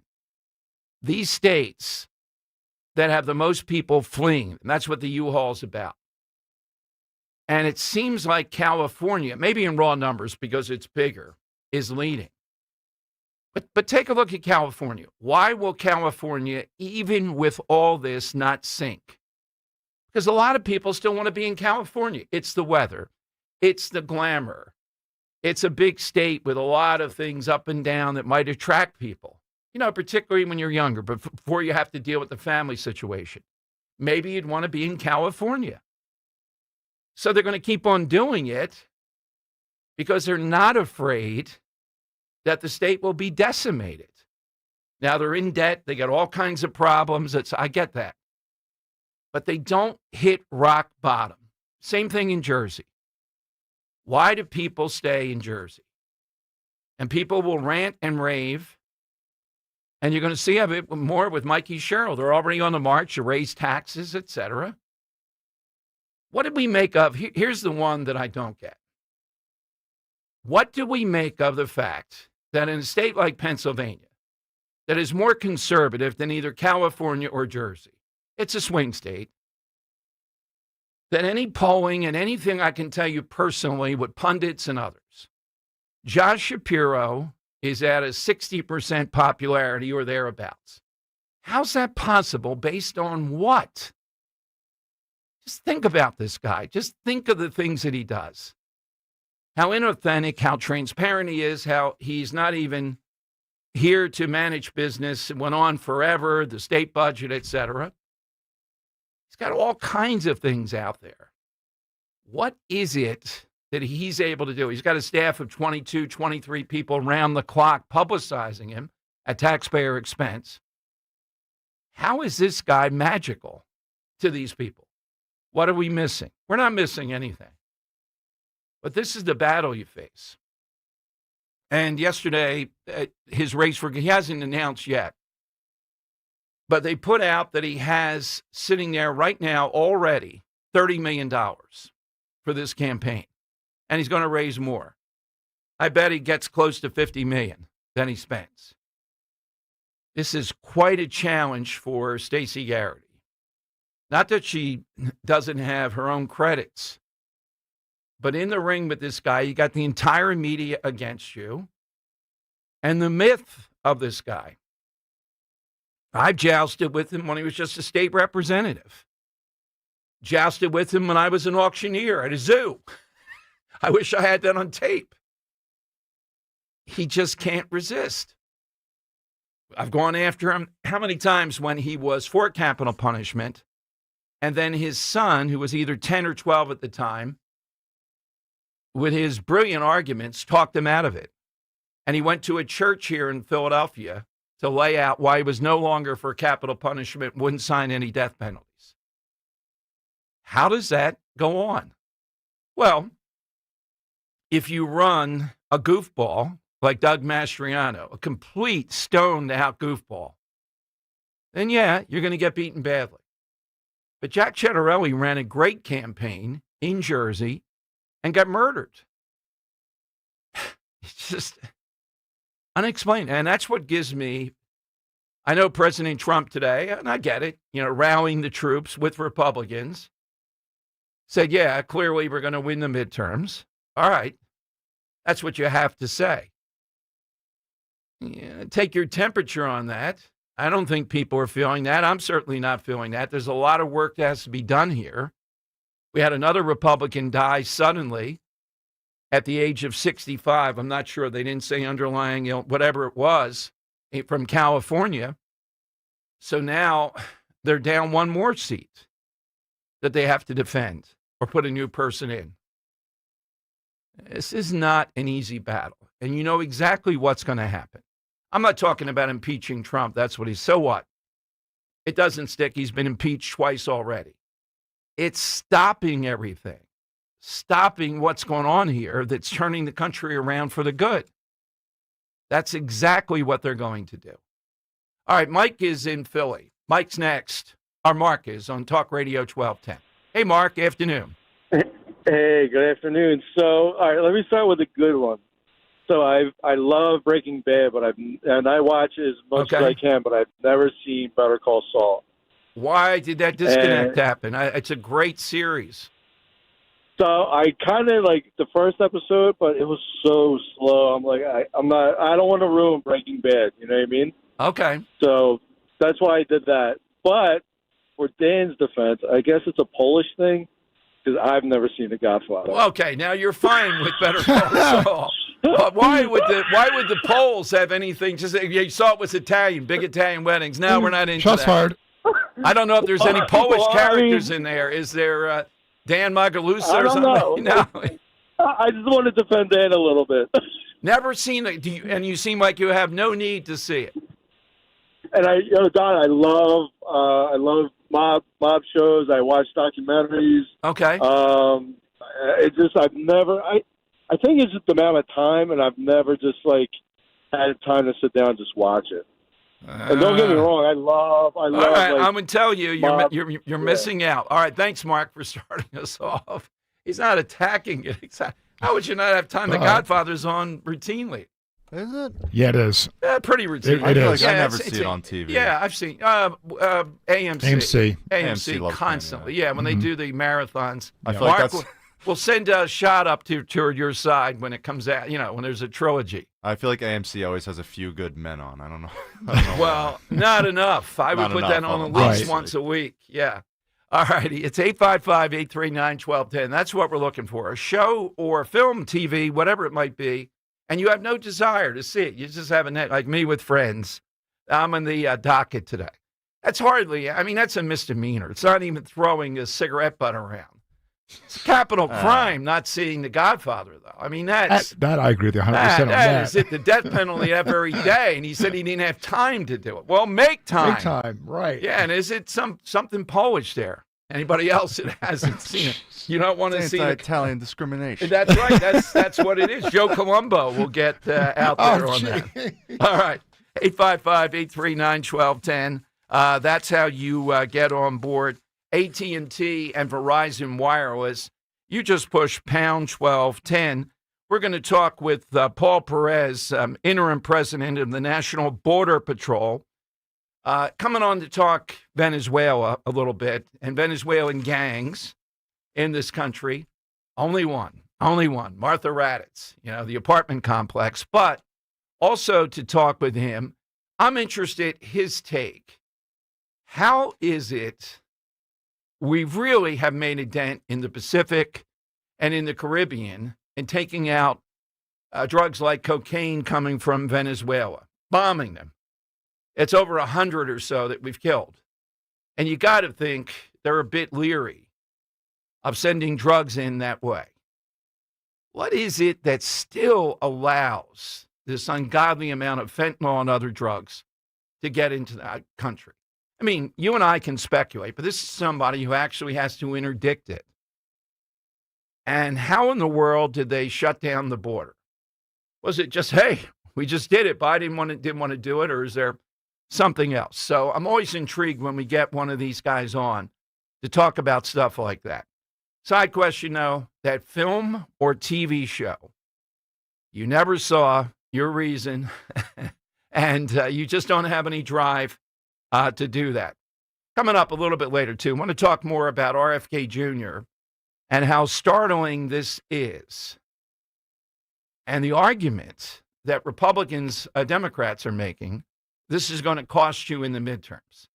These states that have the most people fleeing, and that's what the U-Haul is about. And it seems like California, maybe in raw numbers because it's bigger, is leading. But take a look at California. Why will California, even with all this, not sink? Because a lot of people still want to be in California. It's the weather. It's the glamour. It's a big state with a lot of things up and down that might attract people, particularly when you're younger, but before you have to deal with the family situation. Maybe you'd want to be in California. So they're going to keep on doing it because they're not afraid that the state will be decimated. Now they're in debt. They got all kinds of problems. I get that. but they don't hit rock bottom. Same thing in Jersey. Why do people stay in Jersey? And people will rant and rave. And you're going to see a bit more with Mikey Sherrill. They're already on the march to raise taxes, etc. What did we make of? Here's the one that I don't get. What do we make of the fact that in a state like Pennsylvania, that is more conservative than either California or Jersey, it's a swing state, that any polling and anything I can tell you personally with pundits and others, Josh Shapiro is at a 60% popularity or thereabouts. How's that possible? Based on what? Just think about this guy. Just think of the things that he does. How inauthentic, how transparent he is, how he's not even here to manage business. It went on forever, the state budget, etc. He's got all kinds of things out there. What is it that he's able to do? He's got a staff of 22, 23 people around the clock publicizing him at taxpayer expense. How is this guy magical to these people? What are we missing? We're not missing anything. But this is the battle you face. And yesterday, his race he hasn't announced yet, but they put out that he has sitting there right now already $30 million for this campaign. And he's going to raise more. I bet he gets close to $50 million than he spends. This is quite a challenge for Stacey Garrity. Not that she doesn't have her own credits, but in the ring with this guy, you got the entire media against you. And the myth of this guy, I've jousted with him when he was just a state representative. Jousted with him when I was an auctioneer at a zoo. I wish I had that on tape. He just can't resist. I've gone after him how many times when he was for capital punishment, and then his son, who was either 10 or 12 at the time, with his brilliant arguments, talked him out of it. And he went to a church here in Philadelphia to lay out why he was no longer for capital punishment, wouldn't sign any death penalties. How does that go on? Well, if you run a goofball like Doug Mastriano, a complete stoned-out goofball, then yeah, you're going to get beaten badly. But Jack Ciattarelli ran a great campaign in Jersey and got murdered. It's just unexplained. And that's what gives me, I know President Trump today, and I get it, rallying the troops with Republicans, said, yeah, clearly we're going to win the midterms. All right. That's what you have to say. Yeah, take your temperature on that. I don't think people are feeling that. I'm certainly not feeling that. There's a lot of work that has to be done here. We had another Republican die suddenly at the age of 65. I'm not sure. They didn't say underlying, whatever it was, from California. So now they're down one more seat that they have to defend or put a new person in. This is not an easy battle. And you know exactly what's going to happen. I'm not talking about impeaching Trump. That's what he's. So what? It doesn't stick. He's been impeached twice already. It's stopping everything. Stopping what's going on here that's turning the country around for the good. That's exactly what they're going to do. All right, Mike is in Philly. Mike's next. Our Mark is on Talk Radio 1210. Hey, Mark, afternoon.
Hey, good afternoon. So, all right, let me start with a good one. So I love Breaking Bad, and I watch it as much as I can, but I've never seen Better Call Saul.
Why did that disconnect happen? It's a great series.
So I kind of like the first episode, but it was so slow. I'm like, I don't want to ruin Breaking Bad. You know what I mean?
Okay.
So that's why I did that. But for Dan's defense, I guess it's a Polish thing because I've never seen The Godfather.
Okay, now you're fine with Better Call Saul. But why would the Poles have anything? Just you saw it was Italian, big Italian weddings. Now we're not into
Shots
that.
fired.
I don't know if there's any Polish characters in there. Is there Dan Magalusa
I
or
don't
something?
know.
No.
I just want to defend Dan a little bit.
Never seen it, and you seem like you have no need to see it.
And Don, I love mob shows. I watch documentaries.
Okay.
It's just I think it's just the amount of time, and I've never just like had time to sit down and just watch it. And don't get me wrong, I love.
All right,
like,
I'm gonna tell you,
mob-
you're missing out. All right, thanks, Mark, for starting us off. He's not attacking it. How would you not have time? The Godfather's on routinely.
Is it?
Yeah, it is.
Pretty routine.
It is.
Yeah,
I never see it on TV.
Yeah, I've seen AMC.
AMC
loves
constantly.
playing,
Yeah, when they do the marathons.
I feel
Mark
like that's.
will send a shot up to your side when it comes out. When there's a trilogy.
I feel like AMC always has a few good men on. I don't know.
Well, not enough. I would
Not
put
enough,
that on at
obviously.
least once a week. Yeah. All righty. It's 855-839-1210. That's what we're looking for. A show or film, TV, whatever it might be, and you have no desire to see it. You just have a net, like me with friends. I'm on the docket today. That's that's a misdemeanor. It's not even throwing a cigarette butt around. It's a capital crime not seeing The Godfather, though. That's...
That I agree with you 100% on that.
That is it. The death penalty that very day, and he said he didn't have time to do it. Well, make time.
Make time, right.
Yeah, and is it something Polish there? Anybody else that hasn't seen it? You don't want to see it.
Italian discrimination.
That's right. That's what it is. Joe Colombo will get out there on that. All right. 855-839-1210. That's how you get on board. AT&T and Verizon Wireless. You just push pound 1210. We're going to talk with Paul Perez, interim president of the National Border Patrol, coming on to talk Venezuela a little bit and Venezuelan gangs in this country. Only one, Martha Raddatz, the apartment complex, but also to talk with him. I'm interested his take. How is it we really have made a dent in the Pacific and in the Caribbean in taking out drugs like cocaine coming from Venezuela, bombing them? It's over 100 or so that we've killed. And you got to think they're a bit leery of sending drugs in that way. What is it that still allows this ungodly amount of fentanyl and other drugs to get into that country? You and I can speculate, but this is somebody who actually has to interdict it. And how in the world did they shut down the border? Was it just, hey, we just did it, Biden didn't want to do it, or is there something else? So I'm always intrigued when we get one of these guys on to talk about stuff like that. Side question, though, that film or TV show you never saw, your reason, and you just don't have any drive to do that. Coming up a little bit later, too, I want to talk more about RFK Jr. and how startling this is. And the argument that Republicans, Democrats are making, this is going to cost you in the midterms.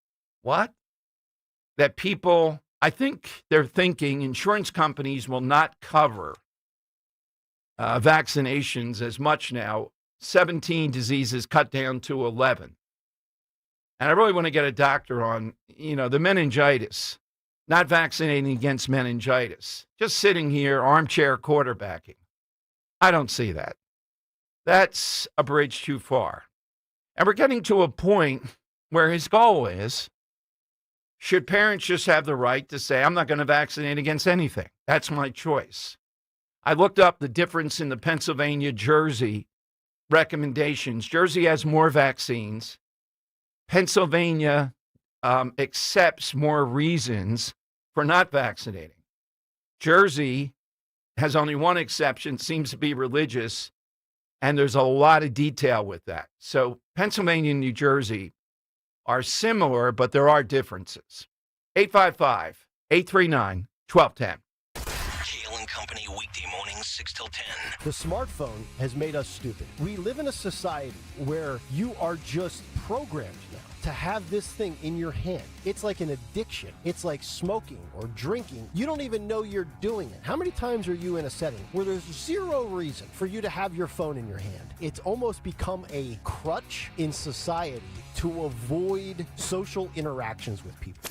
What? That people, I think they're thinking insurance companies will not cover vaccinations as much now. 17 diseases cut down to 11. And I really want to get a doctor on, the meningitis, not vaccinating against meningitis, just sitting here, armchair quarterbacking. I don't see that. That's a bridge too far. And we're getting to a point where his goal is, should parents just have the right to say, I'm not going to vaccinate against anything? That's my choice. I looked up the difference in the Pennsylvania, Jersey recommendations. Jersey has more vaccines. Pennsylvania accepts more reasons for not vaccinating. Jersey has only one exception, seems to be religious, and there's a lot of detail with that. So Pennsylvania and New Jersey are similar, but there are differences. 855-839-1210.
Kale and Company, weekday mornings, 6 till 10.
The smartphone has made us stupid. We live in a society where you are just programmed now to have this thing in your hand. It's like an addiction. It's like smoking or drinking. You don't even know you're doing it. How many times are you in a setting where there's zero reason for you to have your phone in your hand? It's almost become a crutch in society to avoid social interactions with people.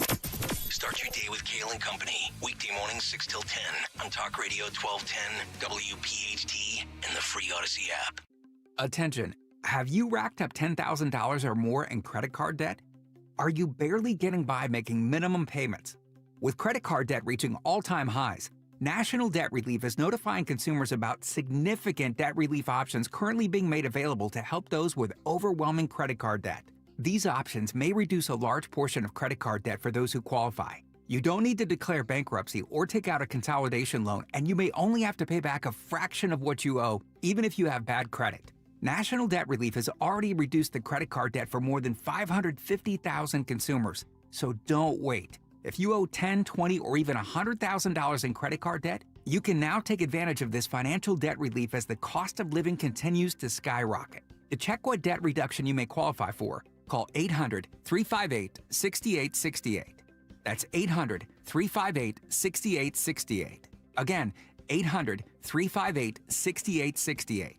Start your day with Kale and Company, weekday mornings 6 till 10 on Talk Radio 1210, WPHT, and the free Odyssey app.
Attention. Have you racked up $10,000 or more in credit card debt?
Are you barely getting by making minimum payments? With credit card debt reaching all-time highs, National Debt Relief is notifying consumers about significant debt relief options currently being made available to help those with overwhelming credit card debt. These options may reduce a large portion of credit card debt for those who qualify. You don't need to declare bankruptcy or take out a consolidation loan, and you may only have to pay back a fraction of what you owe, even if you have bad credit. National Debt Relief has already reduced the credit card debt for more than 550,000 consumers, so don't wait. If you owe $10, $20, or even $100,000 in credit card debt, you can now take advantage of this financial debt relief as the cost of living continues to skyrocket. To check what debt reduction you may qualify for, call 800-358-6868. That's 800-358-6868. Again, 800-358-6868.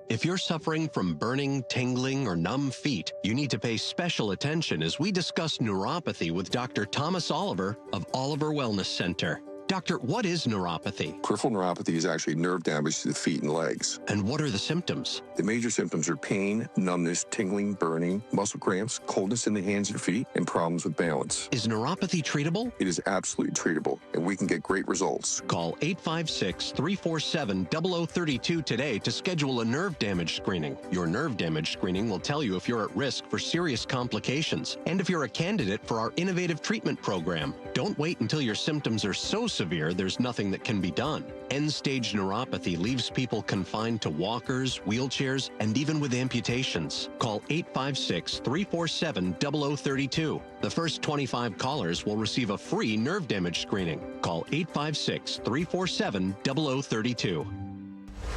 If you're suffering from burning, tingling, or numb feet, you need to pay special attention as we discuss neuropathy with Dr. Thomas Oliver of Oliver Wellness Center. Doctor, what is neuropathy?
Peripheral neuropathy is actually nerve damage to the feet and legs.
And what are the symptoms?
The major symptoms are pain, numbness, tingling, burning, muscle cramps, coldness in the hands and feet, and problems with balance.
Is neuropathy treatable?
It is absolutely treatable, and we can get great results.
Call 856-347-0032 today to schedule a nerve damage screening. Your nerve damage screening will tell you if you're at risk for serious complications and if you're a candidate for our innovative treatment program. Don't wait until your symptoms are so severe there's nothing that can be done. End-stage neuropathy leaves people confined to walkers, wheelchairs, and even with amputations. Call 856-347-0032. The first 25 callers will receive a free nerve damage screening. Call 856-347-0032.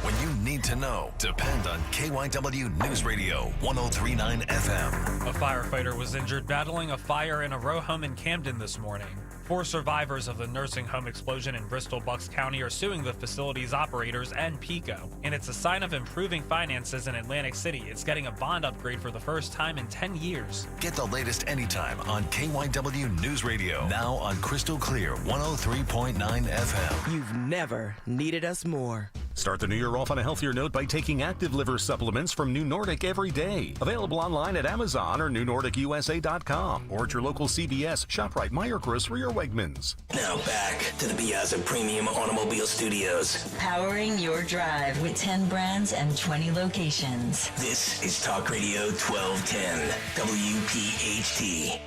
When you need to know, depend on KYW News Radio 103.9 FM.
A firefighter was injured battling a fire in a row home in Camden this morning. 4 survivors of the nursing home explosion in Bristol Bucks County are suing the facility's operators and PECO. And it's a sign of improving finances in Atlantic City. It's getting a bond upgrade for the first time in 10 years.
Get the latest anytime on KYW News Radio. Now on Crystal Clear 103.9 FM.
You've never needed us more.
Start the new year off on a healthier note by taking Active Liver supplements from New Nordic every day. Available online at Amazon or NewNordicUSA.com or at your local CVS, ShopRite, Meijer Grocery, or Wegmans.
Now back to the Piazza Premium Automobile Studios.
Powering your drive with 10 brands and 20 locations.
This is Talk Radio 1210, WPHT.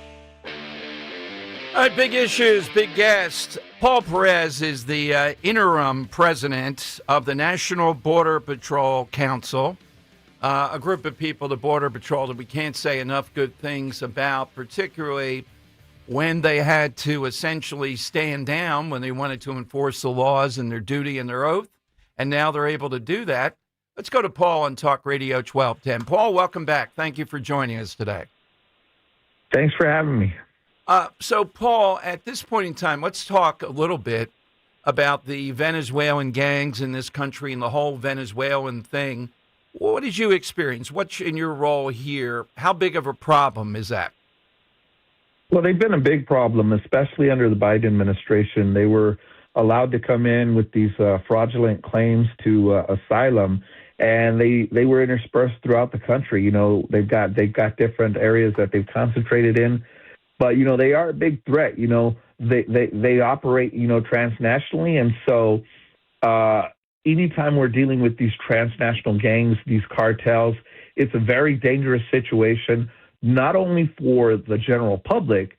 All right, big issues, big guest. Paul Perez is the interim president of the National Border Patrol Council, a group of people, the Border Patrol, that we can't say enough good things about, particularly when they had to essentially stand down when they wanted to enforce the laws and their duty and their oath, and now they're able to do that. Let's go to Paul on Talk Radio 1210. Paul, welcome back. Thank you for joining us today.
Thanks for having me.
So, Paul, at this point in time, let's talk a little bit about the Venezuelan gangs in this country and the whole Venezuelan thing. What did you experience? What's in your role here? How big of a problem is that?
Well, they've been a big problem, especially under the Biden administration. They were allowed to come in with these fraudulent claims to asylum, and they were interspersed throughout the country. You know, they've got different areas that they've concentrated in. But, you know, they are a big threat. You know, they operate, you know, transnationally. And so anytime we're dealing with these transnational gangs, these cartels, it's a very dangerous situation, not only for the general public,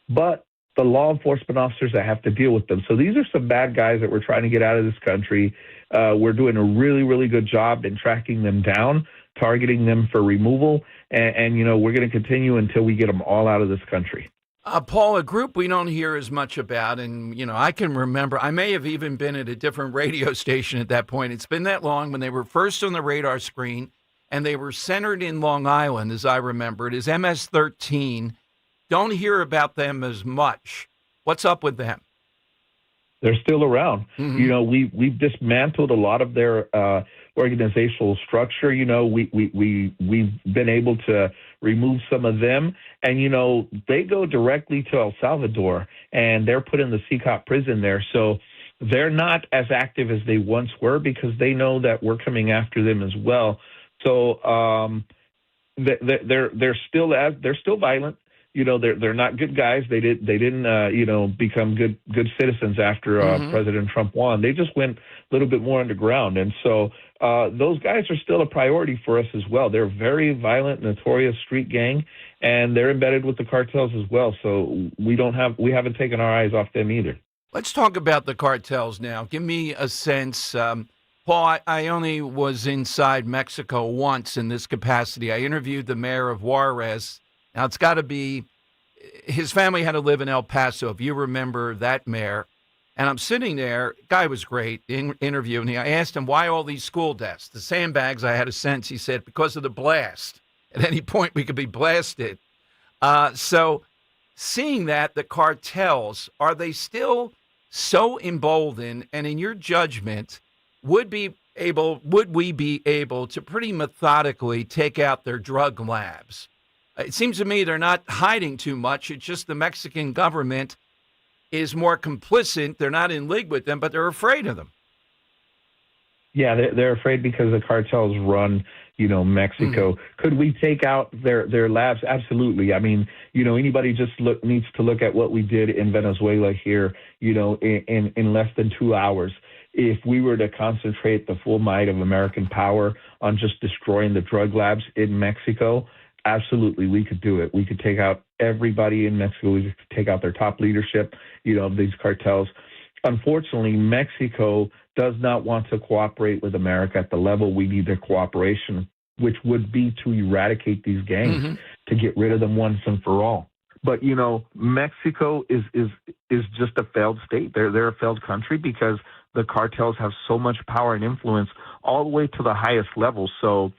but the law enforcement officers that have to deal with them. So these are some bad guys that we're trying to get out of this country. We're doing a really, really good job in tracking them down, targeting them for removal. And you know, we're going to continue until we get them all out of this country.
Paul, a group we don't hear as much about, and, you know, I can remember, I may have even been at a different radio station at that point. It's been that long when they were first on the radar screen, and they were centered in Long Island, as I remember it, is MS-13. Don't hear about them as much. What's up with them?
They're still around. Mm-hmm. You know, we've dismantled a lot of their organizational structure. You know, we've been able to remove some of them, and you know, they go directly to El Salvador, and they're put in the CCOP prison there. So they're not as active as they once were because they know that we're coming after them as well. So they're still violent. They're not good guys. They didn't become good citizens after President Trump won. They just went a little bit more underground, and so those guys are still a priority for us as well. They're a very violent, notorious street gang, and they're embedded with the cartels as well. So we haven't taken our eyes off them either.
Let's talk about the cartels now. Give me a sense. Paul, I only was inside Mexico once in this capacity. I interviewed the mayor of Juarez. Now, it's got to be his family had to live in El Paso, if you remember that mayor. And I'm sitting there. Guy was great interviewing me. I asked him, why all these school deaths? The sandbags, I had a sense, he said, because of the blast. At any point, we could be blasted. So seeing that, the cartels, are they still so emboldened? And in your judgment, would we be able to pretty methodically take out their drug labs? It seems to me they're not hiding too much. It's just the Mexican government is more complicit. They're not in league with them, but they're afraid of them.
Yeah, they're afraid because the cartels run, Mexico. Could we take out their labs? Absolutely. I mean, anybody just needs to look at what we did in Venezuela here, in less than 2 hours. If we were to concentrate the full might of American power on just destroying the drug labs in Mexico, absolutely, we could do it. We could take out everybody in Mexico. We could take out their top leadership, of these cartels. Unfortunately, Mexico does not want to cooperate with America at the level we need their cooperation, which would be to eradicate these gangs, to get rid of them once and for all. But, Mexico is just a failed state. They're a failed country because the cartels have so much power and influence all the way to the highest level. So,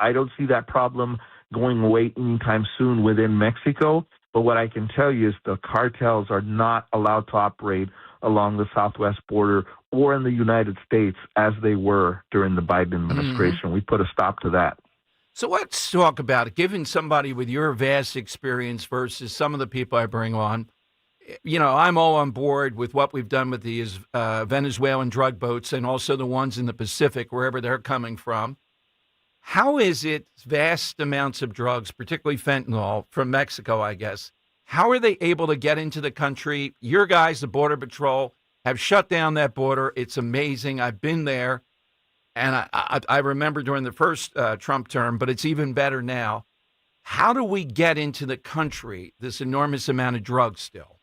I don't see that problem going away anytime soon within Mexico. But what I can tell you is the cartels are not allowed to operate along the southwest border or in the United States as they were during the Biden administration. We put a stop to that.
So let's talk about it. Given somebody with your vast experience versus some of the people I bring on, I'm all on board with what we've done with these Venezuelan drug boats and also the ones in the Pacific, wherever they're coming from. How is it vast amounts of drugs, particularly fentanyl, from Mexico, I guess, how are they able to get into the country? Your guys, the Border Patrol, have shut down that border. It's amazing. I've been there, and I remember during the first Trump term, but it's even better now. How do we get into the country this enormous amount of drugs still?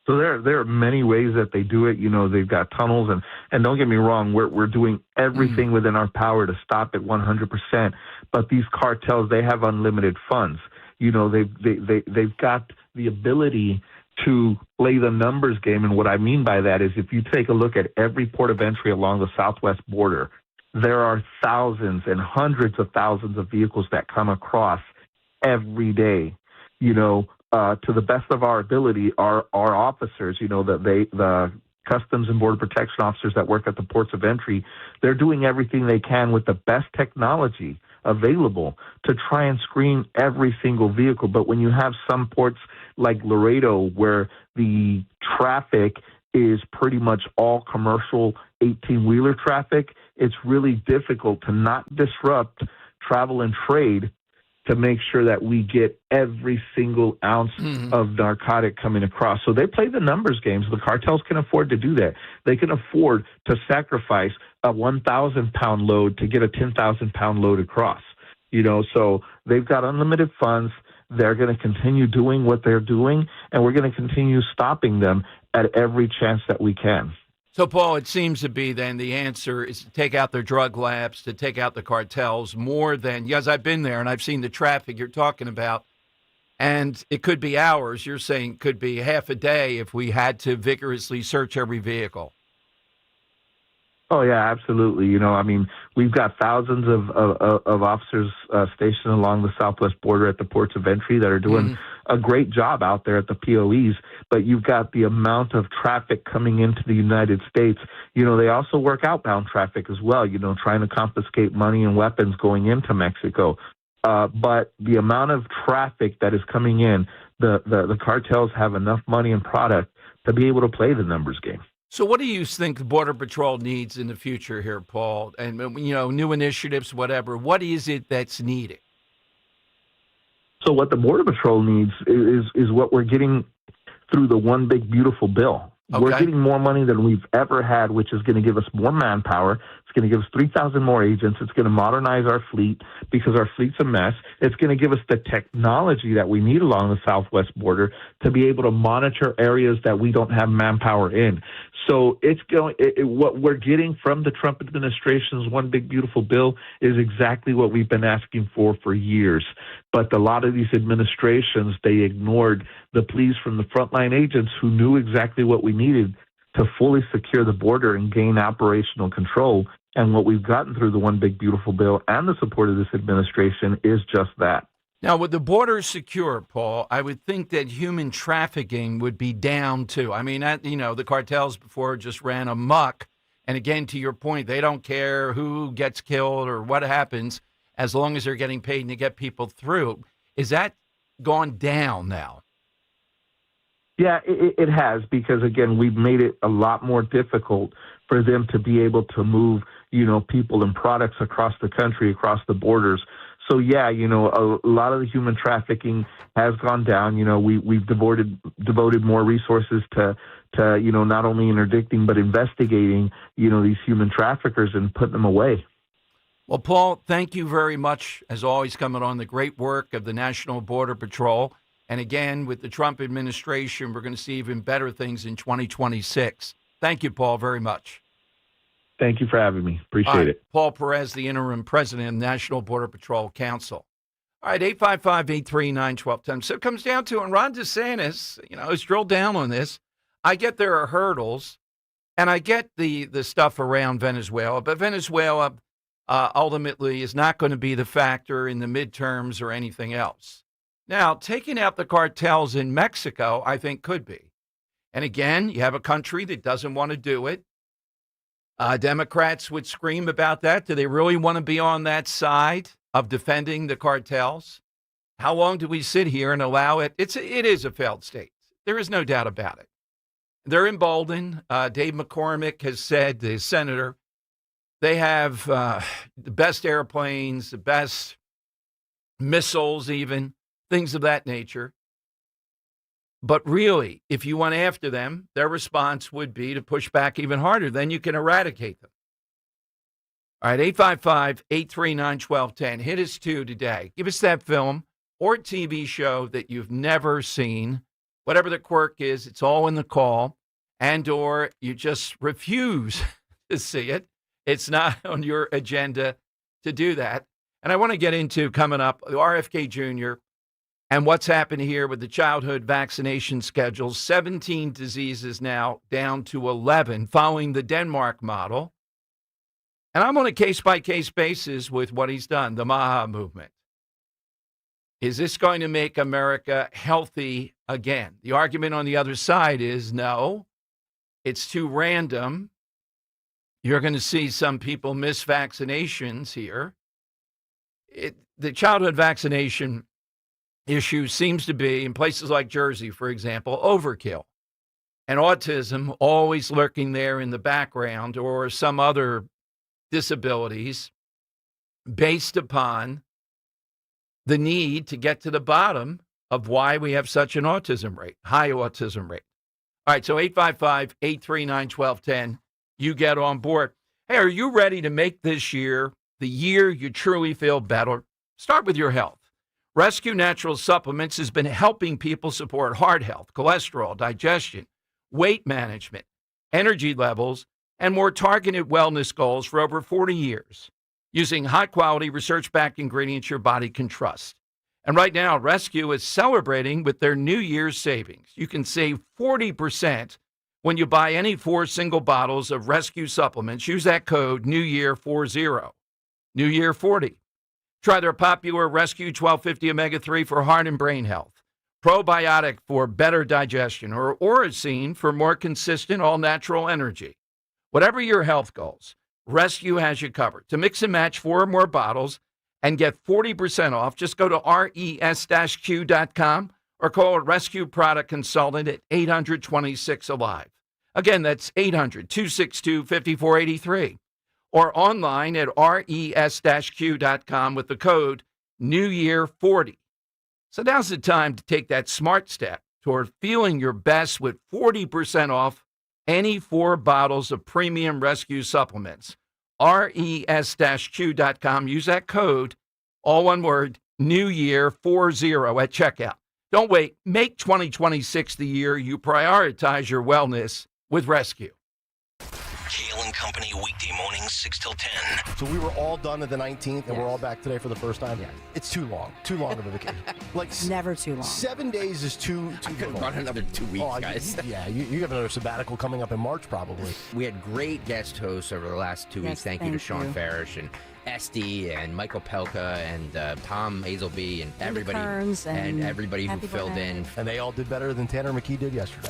So there are many ways that they do it. They've got tunnels, and don't get me wrong, we're doing everything within our power to stop it 100%. But these cartels, they have unlimited funds. They've got the ability to play the numbers game, and what I mean by that is if you take a look at every port of entry along the southwest border, there are thousands and hundreds of thousands of vehicles that come across every day. To the best of our ability, our officers, the Customs and Border Protection officers that work at the ports of entry, they're doing everything they can with the best technology available to try and screen every single vehicle. But when you have some ports like Laredo, where the traffic is pretty much all commercial 18-wheeler traffic, it's really difficult to not disrupt travel and trade to make sure that we get every single ounce of narcotic coming across. So they play the numbers games. The cartels can afford to do that. They can afford to sacrifice a 1,000-pound load to get a 10,000-pound load across. So they've got unlimited funds. They're going to continue doing what they're doing, and we're going to continue stopping them at every chance that we can.
So, Paul, it seems to be then the answer is to take out their drug labs, to take out the cartels more than, yes, I've been there and I've seen the traffic you're talking about, and it could be hours. You're saying it could be half a day if we had to vigorously search every vehicle.
Oh, yeah, absolutely. We've got thousands of officers stationed along the southwest border at the ports of entry that are doing a great job out there at the POEs, but you've got the amount of traffic coming into the United States. They also work outbound traffic as well, trying to confiscate money and weapons going into Mexico. But the amount of traffic that is coming in, the cartels have enough money and product to be able to play the numbers game.
So what do you think the Border Patrol needs in the future here, Paul? And, new initiatives, whatever. What is it that's needed?
So what the Border Patrol needs is what we're getting through the One Big Beautiful Bill.
Okay.
We're getting more money than we've ever had, which is going to give us more manpower. It's going to give us 3,000 more agents. It's going to modernize our fleet because our fleet's a mess. It's going to give us the technology that we need along the southwest border to be able to monitor areas that we don't have manpower in. So what we're getting from the Trump administration's One Big Beautiful Bill is exactly what we've been asking for years. But a lot of these administrations, they ignored the pleas from the frontline agents who knew exactly what we needed to fully secure the border and gain operational control. And what we've gotten through the One Big Beautiful Bill and the support of this administration is just that.
Now, with the border secure, Paul, I would think that human trafficking would be down too. I mean, the cartels before just ran amok. And again, to your point, they don't care who gets killed or what happens as long as they're getting paid to get people through. Is that gone down now?
Yeah, it has, because, again, we've made it a lot more difficult for them to be able to move, people and products across the country, across the borders. So, yeah, a lot of the human trafficking has gone down. We've devoted more resources to not only interdicting but investigating, these human traffickers and putting them away.
Well, Paul, thank you very much, as always, coming on the great work of the National Border Patrol. And again, with the Trump administration, we're going to see even better things in 2026. Thank you, Paul, very much.
Thank you for having me. Appreciate it.
Paul Perez, the interim president of the National Border Patrol Council. All right, 855-839-1210. So it comes down to, and Ron DeSantis, has drilled down on this. I get there are hurdles, and I get the stuff around Venezuela, but Venezuela ultimately is not going to be the factor in the midterms or anything else. Now, taking out the cartels in Mexico, I think could be. And again, you have a country that doesn't want to do it. Democrats would scream about that. Do they really want to be on that side of defending the cartels? How long do we sit here and allow it? It is a failed state. There is no doubt about it. They're emboldened. Dave McCormick has said, the senator, they have the best airplanes, the best missiles even, things of that nature. But really, if you went after them, their response would be to push back even harder. Then you can eradicate them. All right, 855-839-1210. Hit us too today. Give us that film or TV show that you've never seen. Whatever the quirk is, it's all in the call. And or you just refuse to see it. It's not on your agenda to do that. And I want to get into coming up the RFK Jr., and what's happened here with the childhood vaccination schedules, 17 diseases now down to 11 following the Denmark model. And I'm on a case-by-case basis with what he's done, the MAHA movement. Is this going to make America healthy again? The argument on the other side is no, it's too random. You're going to see some people miss vaccinations here. The childhood vaccination issue seems to be, in places like Jersey, for example, overkill. And autism always lurking there in the background, or some other disabilities based upon the need to get to the bottom of why we have such an autism rate, high autism rate. All right, so 855-839-1210, you get on board. Hey, are you ready to make this year the year you truly feel better? Start with your health. Rescue Natural Supplements has been helping people support heart health, cholesterol, digestion, weight management, energy levels, and more targeted wellness goals for over 40 years, using high-quality, research-backed ingredients your body can trust. And right now, Rescue is celebrating with their New Year's savings. You can save 40% when you buy any 4 single bottles of Rescue supplements. Use that code NEWYEAR40, New Year 40. Try their popular Rescue 1250 Omega-3 for heart and brain health, Probiotic for better digestion, or Oracine for more consistent, all-natural energy. Whatever your health goals, Rescue has you covered. To mix and match 4 or more bottles and get 40% off, just go to res-q.com or call a Rescue product consultant at 826-ALIVE. Again, that's 800-262-5483. Or online at res-q.com with the code NEWYEAR40. So now's the time to take that smart step toward feeling your best with 40% off any 4 bottles of premium rescue supplements. res-q.com. Use that code, all one word, NEWYEAR40 at checkout. Don't wait. Make 2026 the year you prioritize your wellness with Rescue.
Kale and Company weekday mornings 6 till 10.
So we were all done at the 19th, and we're all back today for the first time. It's too long of a vacation. Like
never too long.
7 days is too
I could run another 2 weeks, guys.
You have another sabbatical coming up in March, probably.
We had great guest hosts over the last 2 weeks. Thank you to Sean Farish and Esty and Michael Pelka and Tom Hazelby and everybody and everybody who filled in.
And they all did better than Tanner McKee did yesterday.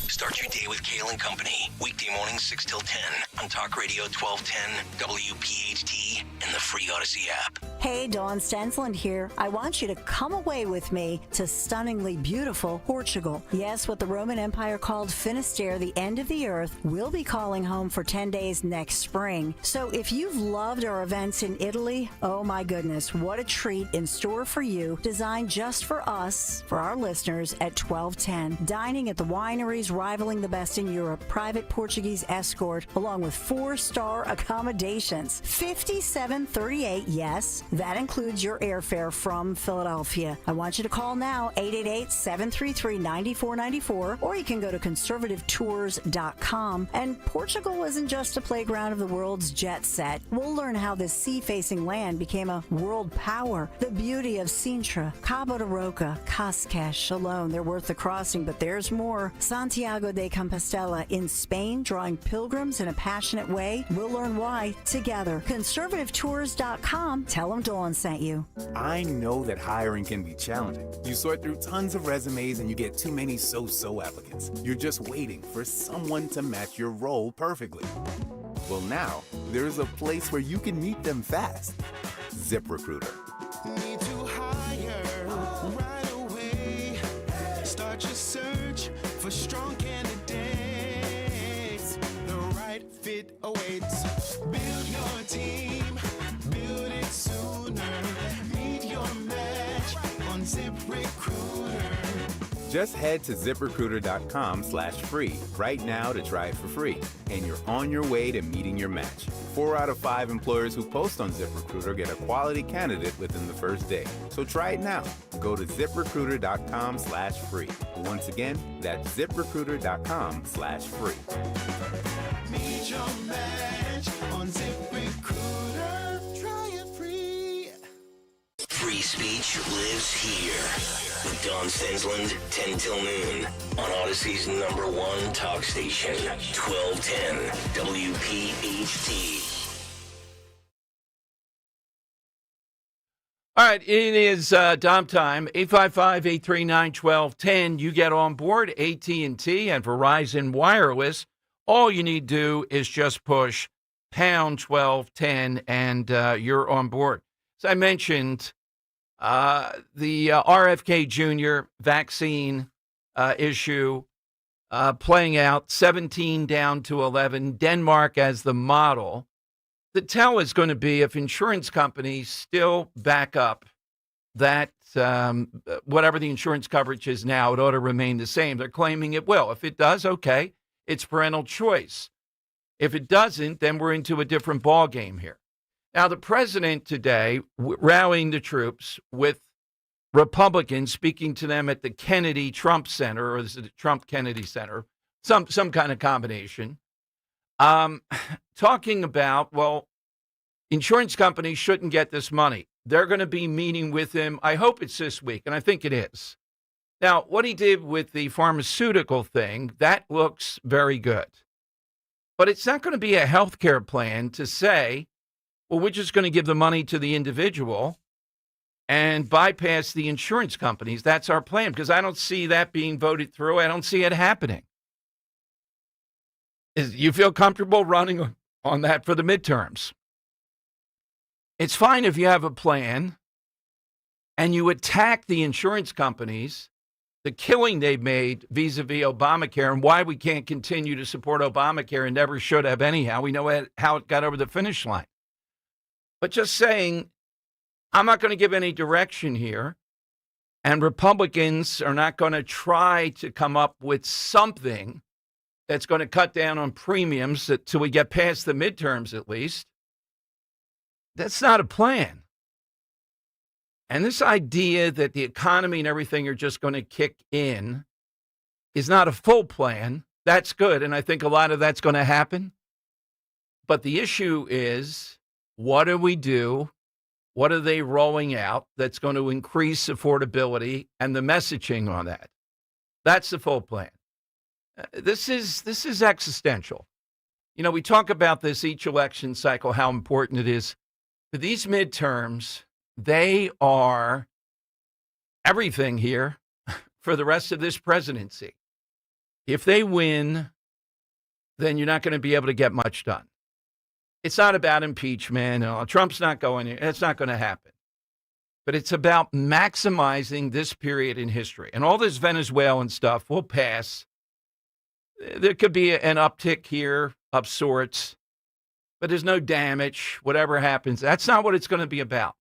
Start your day with Kale and Company. Weekday mornings 6 till 10 on Talk Radio 1210, WPHT, and the free Odyssey app.
Hey, Dawn Stensland here. I want you to come away with me to stunningly beautiful Portugal. Yes, what the Roman Empire called Finisterre, the end of the earth, we'll be calling home for 10 days next spring. So if you've loved our events in Italy, oh my goodness, what a treat in store for you, designed just for us, for our listeners at 1210. Dining at the wineries rivaling the best in Europe, private Portuguese escort, along with 4-star accommodations. 5738, yes, that includes your airfare from Philadelphia. I want you to call now, 888-733-9494, or you can go to conservativetours.com. And Portugal isn't just a playground of the world's jet set. We'll learn how this sea-facing land became a world power. The beauty of Sintra, Cabo de Roca, Cascais alone, they're worth the crossing, but there's more. Santiago de Compostela in Spain, drawing pilgrims in a passionate way. We'll learn why together. ConservativeTours.com. Tell them Dawn sent you.
I know that hiring can be challenging. You sort through tons of resumes and you get too many so-so applicants. You're just waiting for someone to match your role perfectly. Well, now there's a place where you can meet them fast. ZipRecruiter.
Need to hire right away. Start your search for strong candidates. The right fit awaits. Build your team. Build it sooner. Meet your match on ZipRecruiter.
Just head to ZipRecruiter.com/free right now to try it for free. And you're on your way to meeting your match. 4 out of 5 employers who post on ZipRecruiter get a quality candidate within the first day. So try it now. Go to ZipRecruiter.com/free. Once again, that's ZipRecruiter.com/free.
Meet your match on ZipRecruiter. Try it free.
Free speech lives here. With Dawn Stensland, 10 till noon. On Odyssey's #1 talk station, 1210 WPHT.
All right, it is Dom time, 855-839-1210. You get on board AT&T and Verizon Wireless. All you need to do is just push pound 1210 and you're on board. As I mentioned, the RFK Jr. vaccine issue playing out, 17 down to 11, Denmark as the model. The tell is going to be if insurance companies still back up that whatever the insurance coverage is now, it ought to remain the same. They're claiming it will. If it does, okay, it's parental choice. If it doesn't, then we're into a different ball game here. Now, the president today rallying the troops with Republicans, speaking to them at the Kennedy-Trump Center, or is it the Trump-Kennedy Center, some kind of combination, talking about, well, insurance companies shouldn't get this money. They're going to be meeting with him. I hope it's this week, and I think it is. Now, what he did with the pharmaceutical thing, that looks very good. But it's not going to be a health care plan to say, well, we're just going to give the money to the individual and bypass the insurance companies. That's our plan, because I don't see that being voted through. I don't see it happening. You feel comfortable running on that for the midterms? It's fine if you have a plan and you attack the insurance companies the killing they've made vis-a-vis Obamacare and why we can't continue to support Obamacare and never should have anyhow. We know how it got over the finish line. But just saying, I'm not going to give any direction here, and Republicans are not going to try to come up with something that's going to cut down on premiums till we get past the midterms at least. That's not a plan. And this idea that the economy and everything are just going to kick in is not a full plan. That's good, and I think a lot of that's going to happen. But the issue is, what do we do? What are they rolling out that's going to increase affordability and the messaging on that? That's the full plan. This is existential. You know, we talk about this each election cycle, how important it is. For these midterms, they are everything here for the rest of this presidency. If they win, then you're not going to be able to get much done. It's not about impeachment. No, Trump's not going. It's not going to happen. But it's about maximizing this period in history. And all this Venezuelan stuff will pass. There could be an uptick here of sorts, but there's no damage. Whatever happens, that's not what it's going to be about.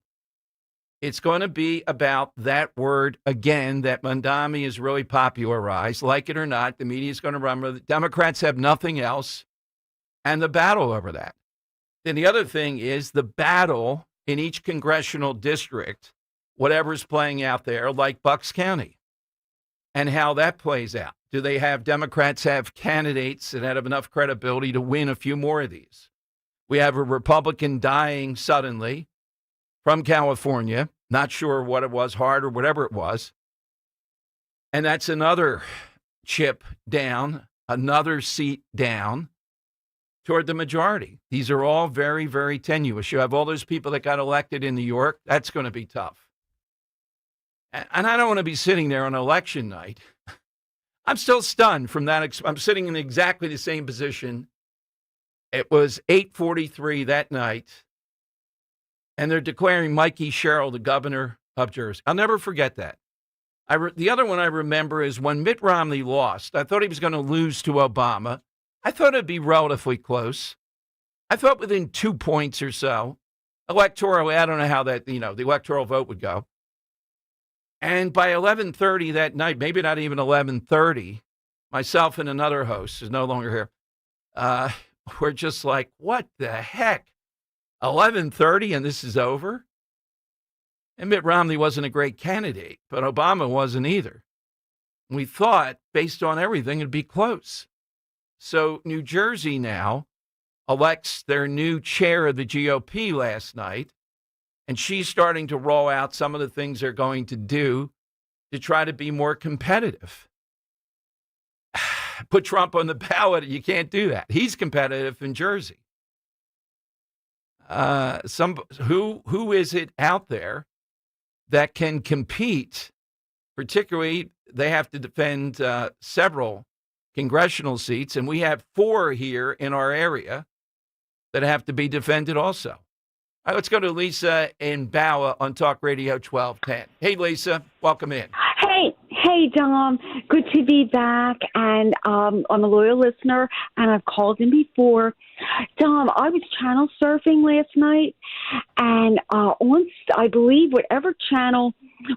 It's going to be about that word again that Mondami has really popularized. Like it or not, the media is going to run with it. Democrats have nothing else, and the battle over that. Then the other thing is the battle in each congressional district, whatever's playing out there, like Bucks County, and how that plays out. Do they have Democrats have candidates that have enough credibility to win a few more of these? We have a Republican dying suddenly from California, not sure what it was, hard or whatever it was. And that's another chip down, another seat down toward the majority. These are all very, very tenuous. You have all those people that got elected in New York. That's going to be tough. And I don't want to be sitting there on election night. I'm still stunned from that. I'm sitting in exactly the same position. It was 8:43 that night, and they're declaring Mikey Sherrill the governor of Jersey. I'll never forget that. The other one I remember is when Mitt Romney lost. I thought he was going to lose to Obama. I thought it'd be relatively close. I thought within 2 points or so. Electorally, I don't know how that, the electoral vote would go. And by 11:30 that night, maybe not even 11:30, myself and another host is no longer here. We're just like, what the heck? 11:30 and this is over? And Mitt Romney wasn't a great candidate, but Obama wasn't either. We thought, based on everything, it'd be close. So New Jersey now elects their new chair of the GOP last night, and she's starting to roll out some of the things they're going to do to try to be more competitive. Put Trump on the ballot, you can't do that. He's competitive in Jersey. Who is it out there that can compete? Particularly, they have to defend several congressional seats, and we have 4 here in our area that have to be defended also. All right, let's go to Lisa in Bala on Talk Radio 1210. Hey, Lisa, welcome in.
Hey, Dom. Good to be back, and I'm a loyal listener, and I've called in before. Dom, I was channel surfing last night, and on, I believe, whatever channel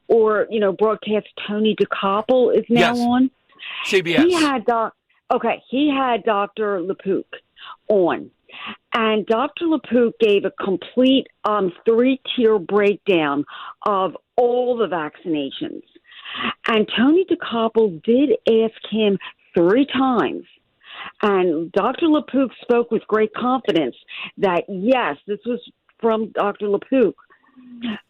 or, broadcast Tony DeCoppel is now on.
CBS.
He had Dr. LaPook on. And Dr. LaPook gave a complete 3-tier breakdown of all the vaccinations. And Tony DeCoppel did ask him 3 times. And Dr. LaPook spoke with great confidence that, yes, this was from Dr. LaPook,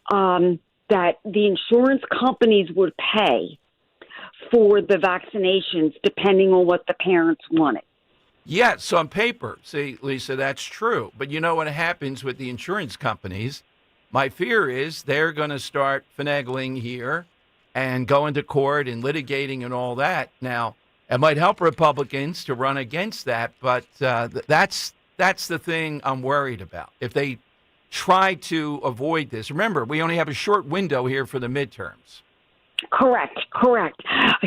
that the insurance companies would pay for the vaccinations depending on what the parents wanted.
Yes, on paper. See, Lisa, that's true. But you know what happens with the insurance companies? My fear is they're going to start finagling here and going to court and litigating and all that. Now, it might help Republicans to run against that, but that's the thing I'm worried about. If they try to avoid this, remember, we only have a short window here for the midterms.
Correct.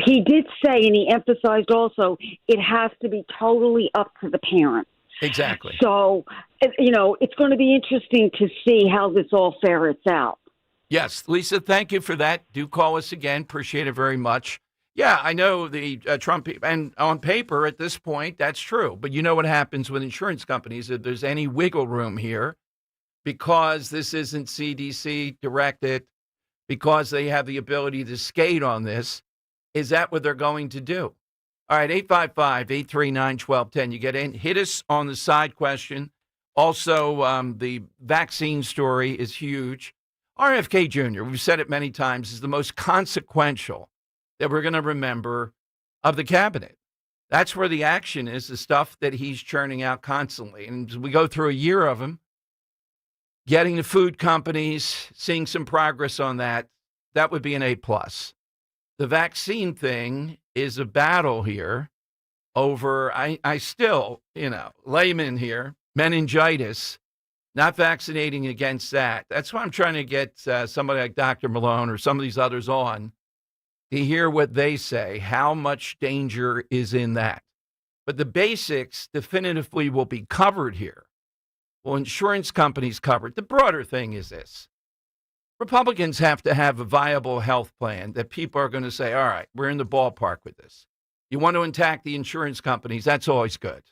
He did say, and he emphasized also, it has to be totally up to the parent.
Exactly.
So, it's going to be interesting to see how this all ferrets out.
Yes, Lisa, thank you for that. Do call us again. Appreciate it very much. Yeah, I know the Trump, and on paper at this point, that's true. But you know what happens with insurance companies, if there's any wiggle room here, because this isn't CDC directed, because they have the ability to skate on this, is that what they're going to do? All right, 855-839-1210. You get in. Hit us on the side question. Also, the vaccine story is huge. RFK Jr., we've said it many times, is the most consequential that we're going to remember of the cabinet. That's where the action is, the stuff that he's churning out constantly. And as we go through a year of him, getting the food companies, seeing some progress on that, that would be an A+. The vaccine thing is a battle here over, I still, layman here, meningitis, not vaccinating against that. That's why I'm trying to get somebody like Dr. Malone or some of these others on to hear what they say, how much danger is in that. But the basics definitively will be covered here. Well, insurance companies covered. The broader thing is this. Republicans have to have a viable health plan that people are going to say, all right, we're in the ballpark with this. You want to attack the insurance companies, that's always good.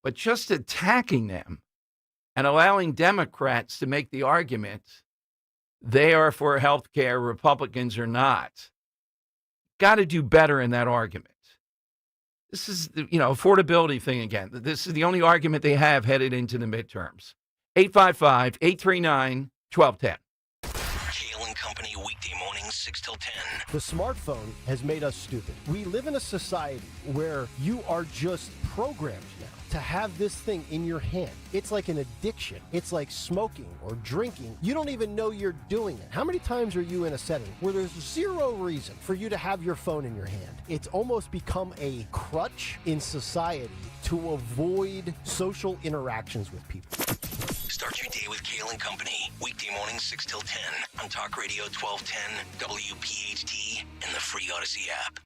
But just attacking them and allowing Democrats to make the argument they are for health care, Republicans are not. Got to do better in that argument. This is the affordability thing again. This is the only argument they have headed into the midterms. 855-839-1210.
Kale and Company, weekday mornings, 6 till 10.
The smartphone has made us stupid. We live in a society where you are just programmed now to have this thing in your hand. It's like an addiction. It's like smoking or drinking. You don't even know you're doing it. How many times are you in a setting where there's zero reason for you to have your phone in your hand? It's almost become a crutch in society to avoid social interactions with people.
Start your day with Kale and Company, weekday mornings 6 till 10 on Talk Radio 1210, WPHT, and the free Odyssey app.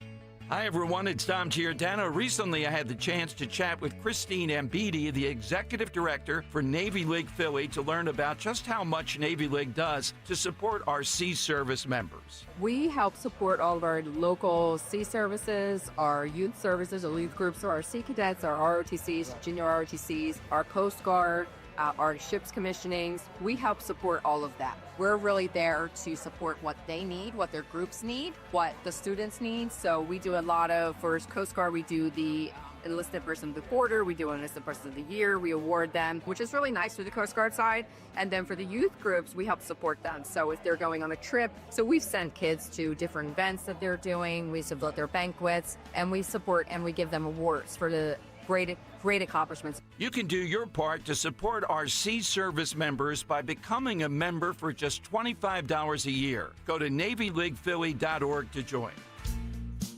Hi, everyone. It's Tom Giordano. Recently, I had the chance to chat with Christine Ambidi, the executive director for Navy League Philly, to learn about just how much Navy League does to support our sea service members.
We help support all of our local sea services, our youth services, our youth groups, our sea cadets, our ROTCs, junior ROTCs, our Coast Guard, our ships commissionings. We help support all of that. We're really there to support what they need, what their groups need, what the students need. So we do a lot of, for Coast Guard, we do the enlisted person of the quarter, we do enlisted person of the year, we award them, which is really nice for the Coast Guard side. And then for the youth groups, we help support them. So if they're going on a trip, so we've sent kids to different events that they're doing, we support their banquets, and we support and we give them awards for the great accomplishments.
You can do your part to support our sea service members by becoming a member for just $25 a year. Go to NavyLeaguePhilly.org to join.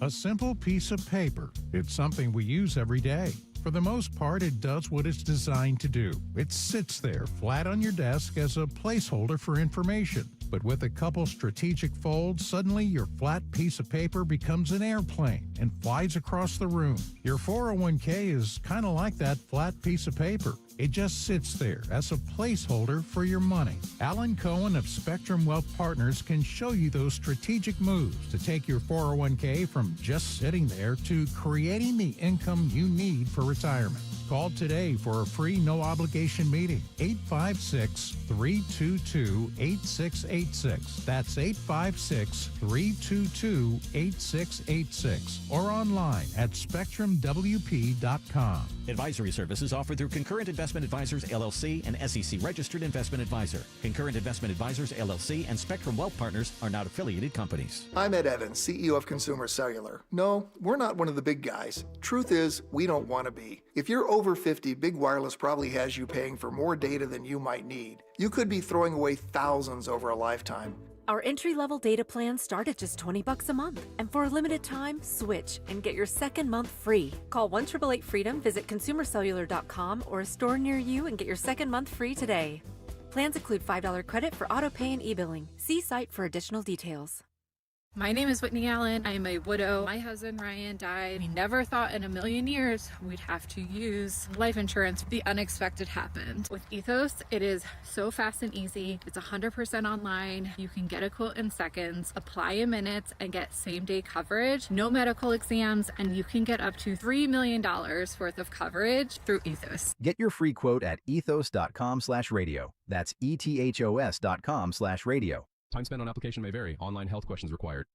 A simple piece of paper. It's something we use every day. For the most part, it does what it's designed to do. It sits there flat on your desk as a placeholder for information. But with a couple strategic folds, suddenly your flat piece of paper becomes an airplane and flies across the room. Your 401k is kind of like that flat piece of paper. It just sits there as a placeholder for your money. Alan Cohen of Spectrum Wealth Partners can show you those strategic moves to take your 401k from just sitting there to creating the income you need for retirement. Call today for a free no-obligation meeting. 856-322-8686. That's 856-322-8686. Or online at SpectrumWP.com.
Advisory services offered through Concurrent Investment Advisors, LLC, and SEC-registered investment advisor. Concurrent Investment Advisors, LLC, and Spectrum Wealth Partners are not affiliated companies.
I'm Ed Evans, CEO of Consumer Cellular. No, we're not one of the big guys. Truth is, we don't want to be. If you're over 50, Big Wireless probably has you paying for more data than you might need. You could be throwing away thousands over a lifetime.
Our entry-level data plans start at just $20 a month. And for a limited time, switch and get your second month free. Call 1-888-FREEDOM, visit consumercellular.com or a store near you and get your second month free today. Plans include $5 credit for auto pay and e-billing. See site for additional details.
My name is Whitney Allen. I am a widow. My husband, Ryan, died. We never thought in a million years we'd have to use life insurance. The unexpected happened. With Ethos, it is so fast and easy. It's 100% online. You can get a quote in seconds, apply in minutes, and get same-day coverage. No medical exams, and you can get up to $3 million worth of coverage through Ethos.
Get your free quote at ethos.com/radio. That's ethos.com/radio.
Time spent on application may vary. Online health questions required.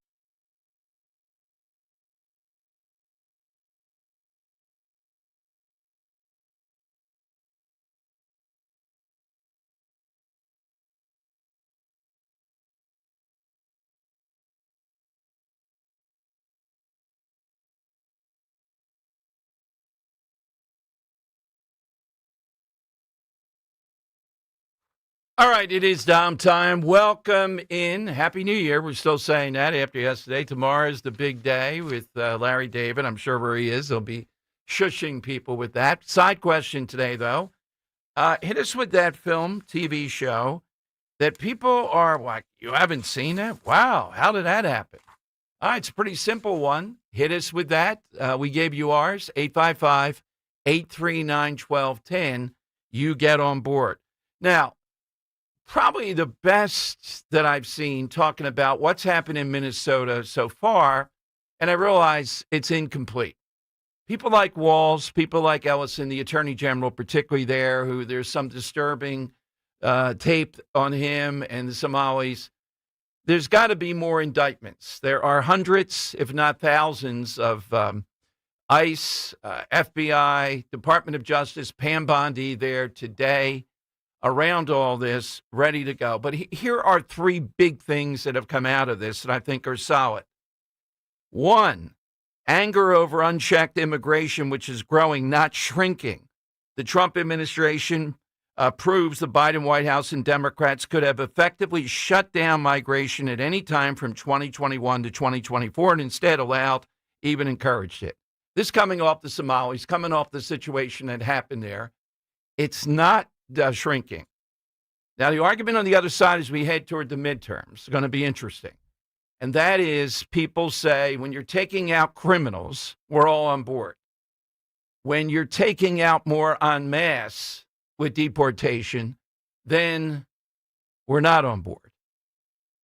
All right, it is Dom time. Welcome in. Happy New Year. We're still saying that after yesterday. Tomorrow is the big day with Larry David. I'm sure where he is, he'll be shushing people with that. Side question today, though. Hit us with that film, TV show, that people are like, you haven't seen it? Wow, how did that happen? All right, it's a pretty simple one. Hit us with that. We gave you ours, 855-839-1210. You get on board. Now, probably the best that I've seen talking about what's happened in Minnesota so far, and I realize it's incomplete. People like Walz, people like Ellison, the Attorney General, particularly there, who there's some disturbing tape on him and the Somalis. There's got to be more indictments. There are hundreds, if not thousands, of ICE, FBI, Department of Justice, Pam Bondi there today around all this, ready to go. But here are three big things that have come out of this that I think are solid. One, anger over unchecked immigration, which is growing, not shrinking. The Trump administration proves the Biden White House and Democrats could have effectively shut down migration at any time from 2021 to 2024 and instead allowed, even encouraged it. This coming off the Somalis, coming off the situation that happened there. It's not shrinking. Now, the argument on the other side as we head toward the midterms is going to be interesting. And that is, people say, when you're taking out criminals, we're all on board. When you're taking out more en masse with deportation, then we're not on board.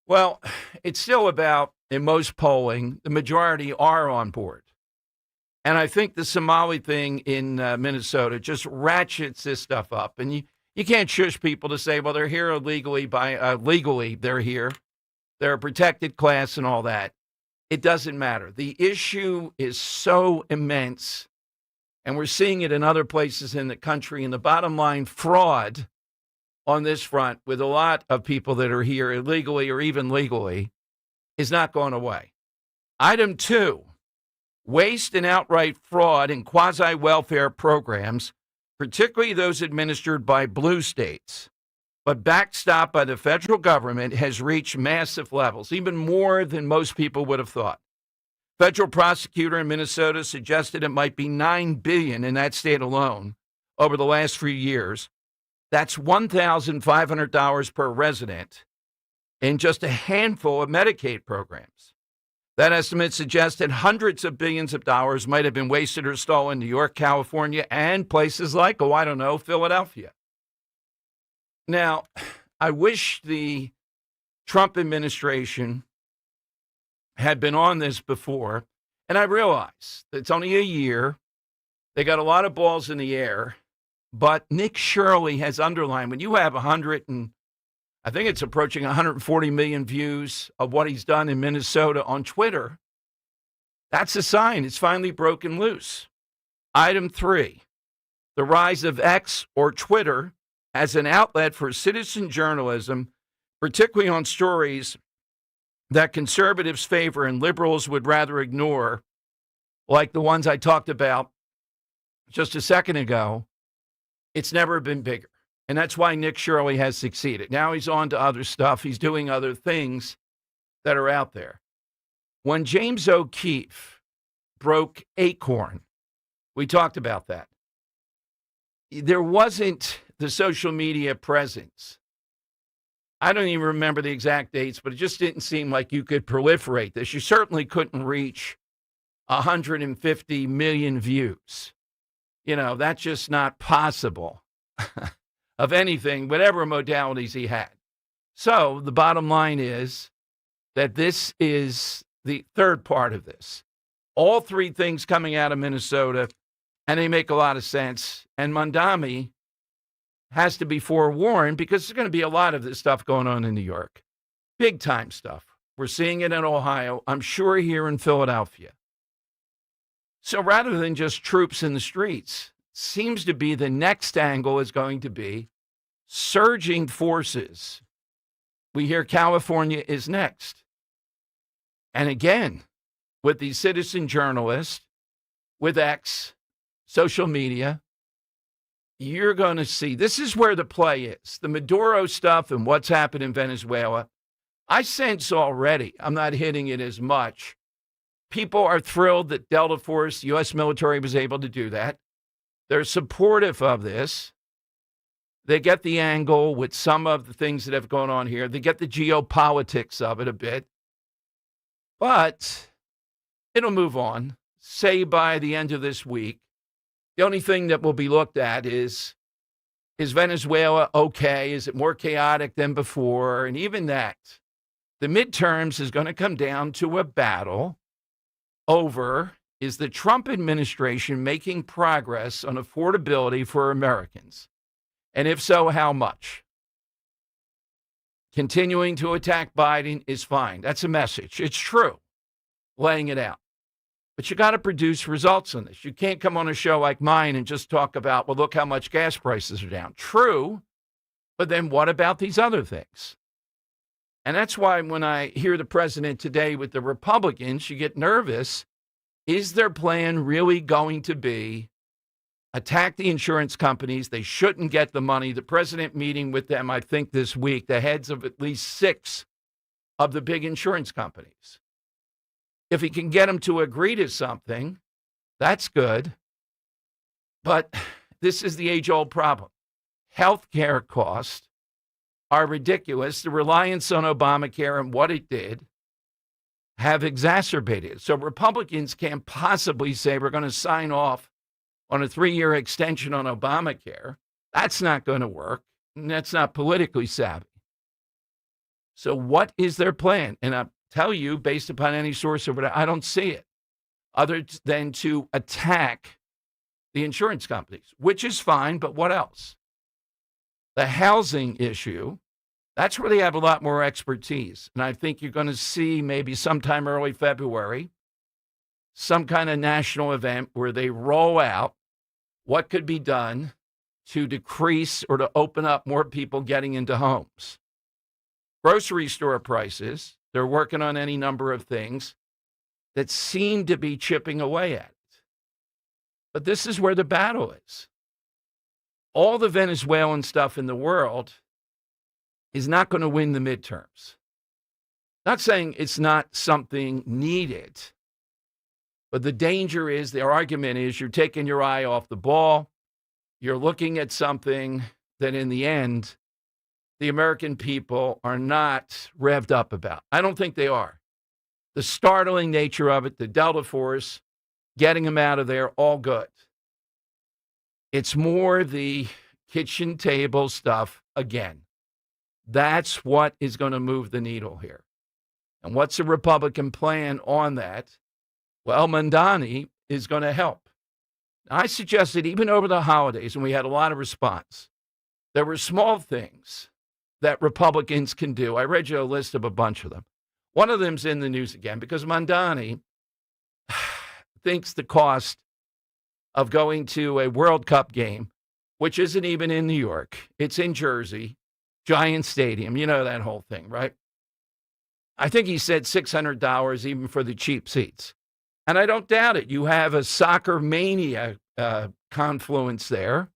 Well, it's still about, in most polling, the majority are on board. And I think the Somali thing in Minnesota just ratchets this stuff up. And you can't shush people to say, well, they're here illegally, legally they're here. They're a protected class and all that. It doesn't matter. The issue is so immense, and we're seeing it in other places in the country. And the bottom line, fraud on this front with a lot of people that are here illegally or even legally is not going away. Item two, waste and outright fraud in quasi-welfare programs, particularly those administered by blue states, but backstopped by the federal government, has reached massive levels, even more than most people would have thought. Federal prosecutor in Minnesota suggested it might be $9 billion in that state alone over the last few years. That's $1,500 per resident in just a handful of Medicaid programs. That estimate suggests that hundreds of billions of dollars might have been wasted or stolen in New York, California, and places like, Philadelphia. Now, I wish the Trump administration had been on this before, and I realize that it's only a year. They got a lot of balls in the air, but Nick Shirley has underlined, when you have I think it's approaching 140 million views of what he's done in Minnesota on Twitter, that's a sign it's finally broken loose. Item three, the rise of X or Twitter as an outlet for citizen journalism, particularly on stories that conservatives favor and liberals would rather ignore, like the ones I talked about just a second ago. It's never been bigger. And that's why Nick Shirley has succeeded. Now he's on to other stuff. He's doing other things that are out there. When James O'Keefe broke Acorn, we talked about that. There wasn't the social media presence I don't even remember the exact dates, but it just didn't seem like you could proliferate this. You certainly couldn't reach 150 million views. That's just not possible of anything, whatever modalities he had. So the bottom line is that this is the third part of this. All three things coming out of Minnesota, and they make a lot of sense. And Mondami has to be forewarned because there's going to be a lot of this stuff going on in New York. Big time stuff. We're seeing it in Ohio. I'm sure here in Philadelphia. So rather than just troops in the streets, seems to be the next angle is going to be surging forces. We hear California is next. And again, with these citizen journalists, with X, social media, you're going to see, this is where the play is. The Maduro stuff and what's happened in Venezuela, I sense already, I'm not hitting it as much. People are thrilled that Delta Force, the U.S. military, was able to do that. They're supportive of this. They get the angle with some of the things that have gone on here. They get the geopolitics of it a bit. But it'll move on. Say by the end of this week, the only thing that will be looked at is Venezuela okay? Is it more chaotic than before? And even that, the midterms is going to come down to a battle over, is the Trump administration making progress on affordability for Americans? And if so, how much? Continuing to attack Biden is fine. That's a message. It's true, laying it out. But you got to produce results on this. You can't come on a show like mine and just talk about, well, look how much gas prices are down. True, but then what about these other things? And that's why when I hear the president today with the Republicans, you get nervous. Is their plan really going to be attack the insurance companies? They shouldn't get the money. The president meeting with them, I think this week, the heads of at least 6 of the big insurance companies. If he can get them to agree to something, that's good. But this is the age-old problem. Healthcare costs are ridiculous. The reliance on Obamacare and what it did have exacerbated it. So Republicans can't possibly say we're going to sign off on a 3-year extension on Obamacare. That's not going to work. And that's not politically savvy. So what is their plan? And I'll tell you, based upon any source or whatever, I don't see it other than to attack the insurance companies, which is fine, but what else? The housing issue, that's where they have a lot more expertise. And I think you're going to see maybe sometime early February, some kind of national event where they roll out what could be done to decrease or to open up more people getting into homes. Grocery store prices, they're working on any number of things that seem to be chipping away at it. But this is where the battle is. All the Venezuelan stuff in the world is not going to win the midterms. Not saying it's not something needed, but the danger is, the argument is, you're taking your eye off the ball. You're looking at something that in the end, the American people are not revved up about. I don't think they are. The startling nature of it, the Delta Force, getting them out of there, all good. It's more the kitchen table stuff again. That's what is going to move the needle here. And what's the Republican plan on that? Well, Mondani is going to help. I suggested even over the holidays, and we had a lot of response, there were small things that Republicans can do. I read you a list of a bunch of them. One of them's in the news again because Mondani thinks the cost of going to a World Cup game, which isn't even in New York, it's in Jersey, Giant Stadium, you know that whole thing, right? I think he said $600 even for the cheap seats. And I don't doubt it. You have a soccer mania confluence there.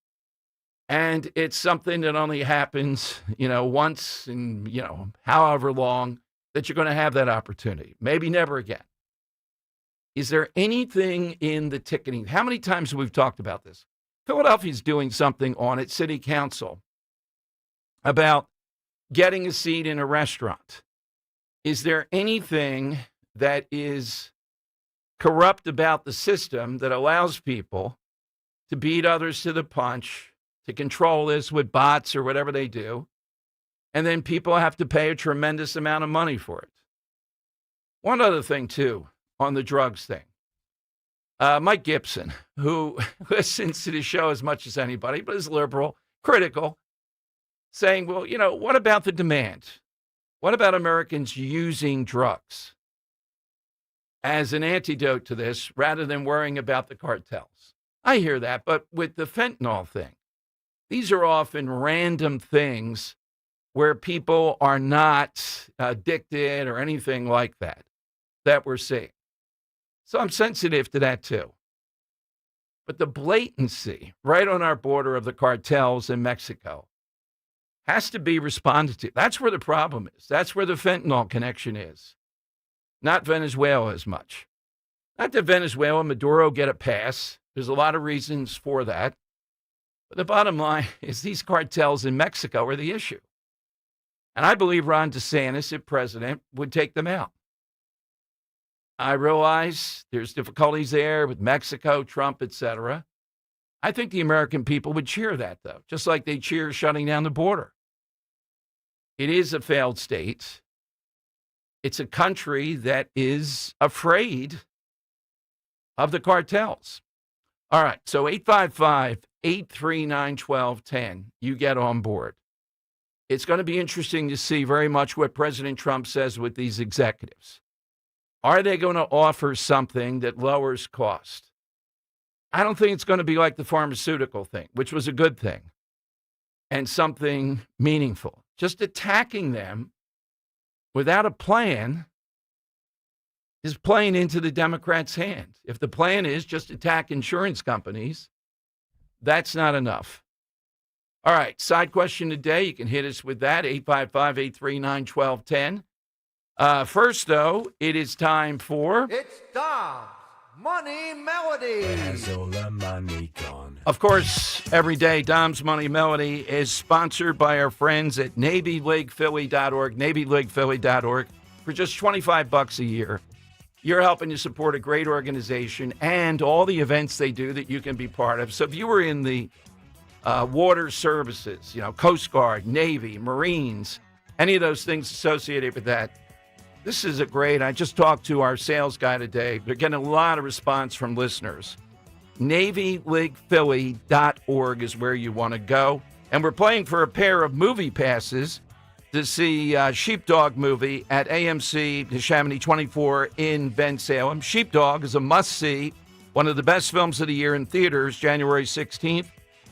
And it's something that only happens, once in, however long that you're going to have that opportunity. Maybe never again. Is there anything in the ticketing? How many times have we talked about this? Philadelphia's doing something on its city council about getting a seat in a restaurant. Is there anything that is corrupt about the system that allows people to beat others to the punch, to control this with bots or whatever they do, and then people have to pay a tremendous amount of money for it? One other thing, too, on the drugs thing. Mike Gibson, who listens to the show as much as anybody, but is liberal, critical, saying, well, what about the demand? What about Americans using drugs as an antidote to this rather than worrying about the cartels? I hear that, but with the fentanyl thing, these are often random things where people are not addicted or anything like that we're seeing. So I'm sensitive to that too. But the blatancy right on our border of the cartels in Mexico has to be responded to. That's where the problem is. That's where the fentanyl connection is. Not Venezuela as much. Not that Venezuela, Maduro get a pass. There's a lot of reasons for that. But the bottom line is these cartels in Mexico are the issue. And I believe Ron DeSantis, if president, would take them out. I realize there's difficulties there with Mexico, Trump, etc. I think the American people would cheer that, though, just like they cheer shutting down the border. It is a failed state. It's a country that is afraid of the cartels. All right, so 855-839-1210, you get on board. It's going to be interesting to see very much what President Trump says with these executives. Are they going to offer something that lowers cost? I don't think it's going to be like the pharmaceutical thing, which was a good thing, and something meaningful. Just attacking them without a plan is playing into the Democrats' hand. If the plan is just attack insurance companies, that's not enough. All right, side question today. You can hit us with that, 855-839-1210. First, though, it is time for...
It's Dom's Money Melody.
Of course, every day, Dom's Money Melody is sponsored by our friends at NavyLeaguePhilly.org, NavyLeaguePhilly.org. For just $25 a year, you're helping to support a great organization and all the events they do that you can be part of. So if you were in the water services, Coast Guard, Navy, Marines, any of those things associated with that, this is I just talked to our sales guy today. They're getting a lot of response from listeners. NavyLeaguePhilly.org is where you want to go. And we're playing for a pair of movie passes to see Sheepdog movie at AMC Chamonix 24 in Bensalem. Sheepdog is a must-see, one of the best films of the year in theaters, January 16th.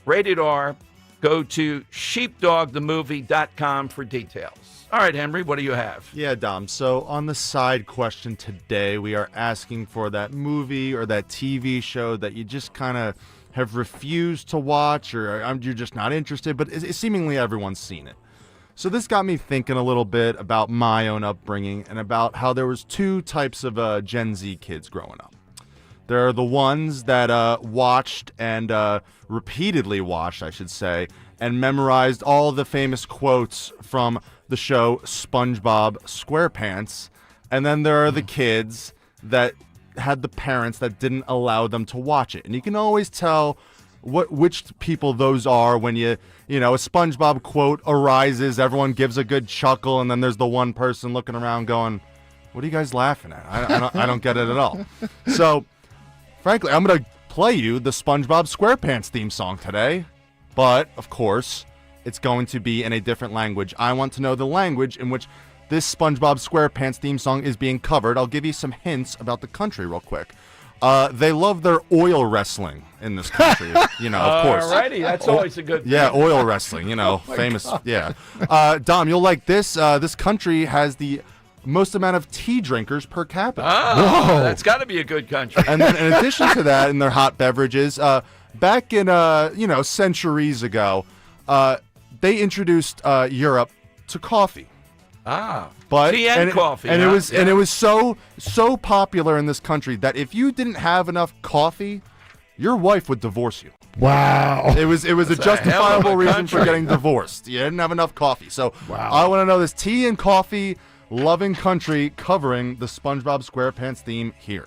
Rated R. Go to sheepdogthemovie.com for details. All right, Henry, what do you have?
Yeah, Dom. So on the side question today, we are asking for that movie or that TV show that you just kind of have refused to watch or you're just not interested, but seemingly everyone's seen it. So this got me thinking a little bit about my own upbringing and about how there was two types of Gen Z kids growing up. There are the ones that watched and repeatedly watched, I should say, and memorized all the famous quotes from the show SpongeBob SquarePants. And then there are the kids that had the parents that didn't allow them to watch it. And you can always tell which people those are when a SpongeBob quote arises, everyone gives a good chuckle, and then there's the one person looking around going, what are you guys laughing at? I don't get it at all. So, frankly, I'm going to play you the SpongeBob SquarePants theme song today. But, of course, it's going to be in a different language. I want to know the language in which this SpongeBob SquarePants theme song is being covered. I'll give you some hints about the country real quick. They love their oil wrestling in this country, of course.
Alrighty, that's always a good thing.
Yeah, oil wrestling, famous.
God.
Yeah. Dom, you'll like this. This country has the most amount of tea drinkers per capita.
Oh, that's got to be a good country.
And then in addition to that, in their hot beverages, back in, centuries ago, they introduced Europe to coffee. But
tea and coffee.
And it was so popular in this country that if you didn't have enough coffee, your wife would divorce you. Wow. It was a
That's a
justifiable
hell of a
reason for
country.
getting divorced. You didn't have enough coffee. So I want to know this tea and coffee loving country covering the SpongeBob SquarePants theme here.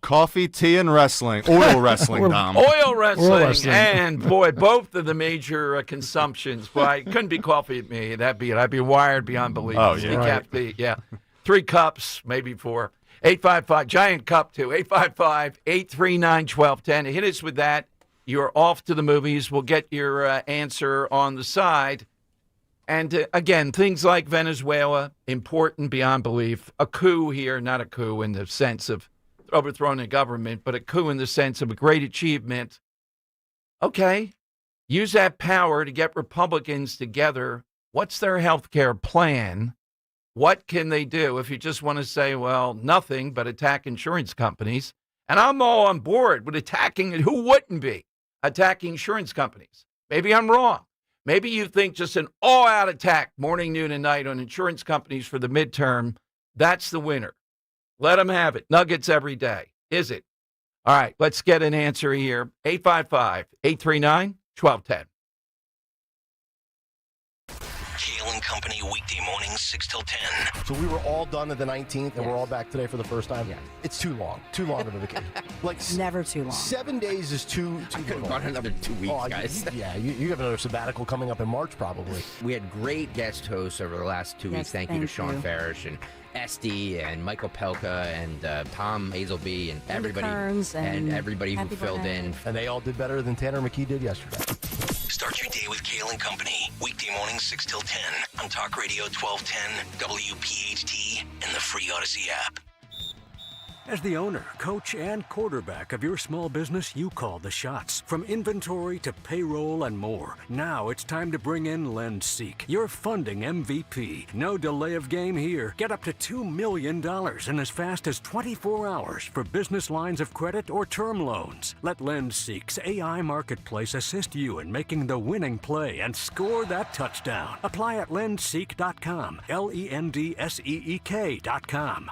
Coffee, tea, and wrestling. Oil wrestling, Dom.
Oil wrestling, and boy, both of the major consumptions. Boy, it couldn't be coffee at me. That'd be it. I'd be wired beyond belief.
Oh, yeah.
Decaf, 3 cups, maybe 4. 855, giant cup too. 855-839-1210. Hit us with that. You're off to the movies. We'll get your answer on the side. And again, things like Venezuela, important beyond belief. A coup here, not a coup in the sense of overthrowing a government, but a coup in the sense of a great achievement. Okay, use that power to get Republicans together. What's their health care plan? What can they do if you just want to say, well, nothing but attack insurance companies? And I'm all on board with attacking, and who wouldn't be attacking insurance companies? Maybe I'm wrong. Maybe you think just an all-out attack morning, noon, and night on insurance companies for the midterm, that's the winner. Let them have it. Nuggets every day. Is it? All right, let's get an answer here. 855-839-1210.
Kale and Company, weekday mornings, 6 till 10.
So we were all done at the 19th, and we're all back today for the first time. Yeah. It's too long. Too long of a vacation.
Never too long.
7 days is too
Could have gone another 2 weeks, guys.
You have another sabbatical coming up in March, probably.
We had great guest hosts over the last 2 weeks. Thank you to Sean Farish and Esty and Michael Pelka and Tom Hazelby and everybody and everybody who filled in.
And they all did better than Tanner McKee did yesterday.
Start your day with Kale and Company, weekday mornings, 6 till 10 on Talk Radio 1210, WPHT, and the free Odyssey app.
As the owner, coach, and quarterback of your small business, you call the shots. From inventory to payroll and more. Now it's time to bring in LendSeek, your funding MVP. No delay of game here. Get up to $2 million in as fast as 24 hours for business lines of credit or term loans. Let LendSeek's AI marketplace assist you in making the winning play and score that touchdown. Apply at lendseek.com, LENDSEEK.com.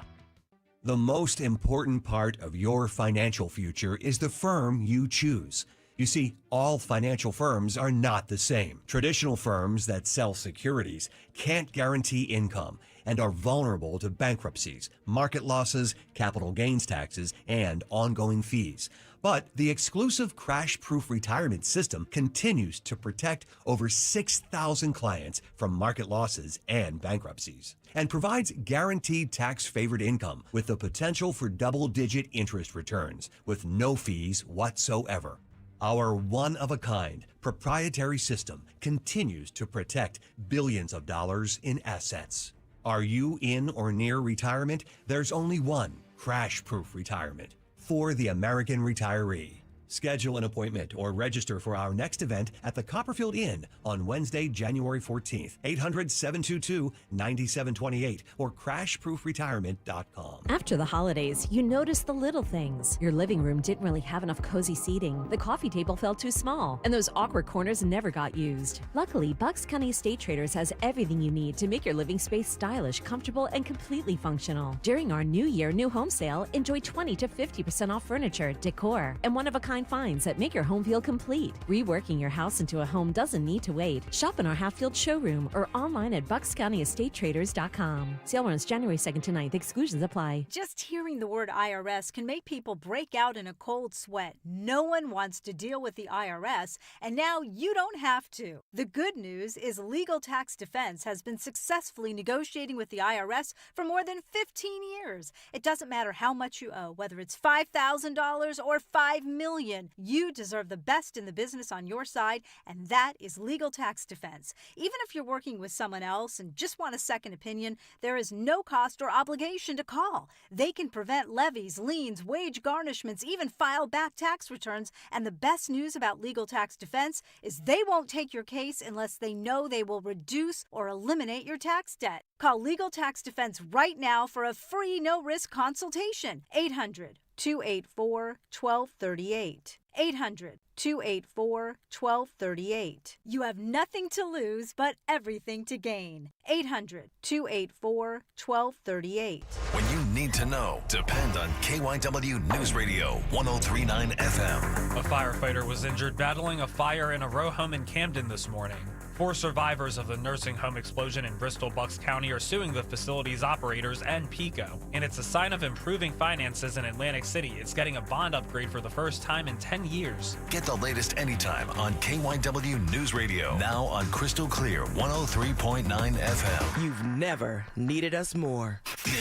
The most important part of your financial future is the firm you choose. You see, all financial firms are not the same. Traditional firms that sell securities can't guarantee income and are vulnerable to bankruptcies, market losses, capital gains taxes, and ongoing fees. But the exclusive crash-proof retirement system continues to protect over 6,000 clients from market losses and bankruptcies, and provides guaranteed tax-favored income with the potential for double-digit interest returns with no fees whatsoever. Our one-of-a-kind proprietary system continues to protect billions of dollars in assets. Are you in or near retirement? There's only one crash-proof retirement for the American retiree. Schedule an appointment or register for our next event at the Copperfield Inn on Wednesday, January 14th, 800-722-9728 or crashproofretirement.com.
After the holidays, you notice the little things. Your living room didn't really have enough cozy seating. The coffee table felt too small, and those awkward corners never got used. Luckily, Bucks County Estate Traders has everything you need to make your living space stylish, comfortable, and completely functional. During our New Year New Home Sale, enjoy 20 to 50% off furniture, decor, and one-of-a-kind finds that make your home feel complete. Reworking your house into a home doesn't need to wait. Shop in our Hatfield showroom or online at buckscountyestatetraders.com. Sale runs January 2nd to 9th. Exclusions apply.
Just hearing the word IRS can make people break out in a cold sweat. No one wants to deal with the IRS, and now you don't have to. The good news is Legal Tax Defense has been successfully negotiating with the IRS for more than 15 years. It doesn't matter how much you owe, whether it's $5,000 or $5 million. million. You deserve the best in the business on your side, and that is legal tax defense. Even if you're working with someone else and just want a second opinion, there is no cost or obligation to call. They can prevent levies, liens, wage garnishments, even file back tax returns. And the best news about legal tax defense is they won't take your case unless they know they will reduce or eliminate your tax debt. Call Legal Tax Defense right now for a free no-risk consultation. 800-284-1238. 800-284-1238. You have nothing to lose but everything to gain. 800-284-1238.
When you need to know, depend on KYW News Radio 103.9 FM.
A firefighter was injured battling a fire in a row home in Camden this morning. 4 survivors of the nursing home explosion in Bristol-Bucks County are suing the facility's operators and PECO. And it's a sign of improving finances in Atlantic City. It's getting a bond upgrade for the first time in 10 years.
Get the latest anytime on KYW News Radio. Now on Crystal Clear 103.9 FM.
You've never needed us more.
Now,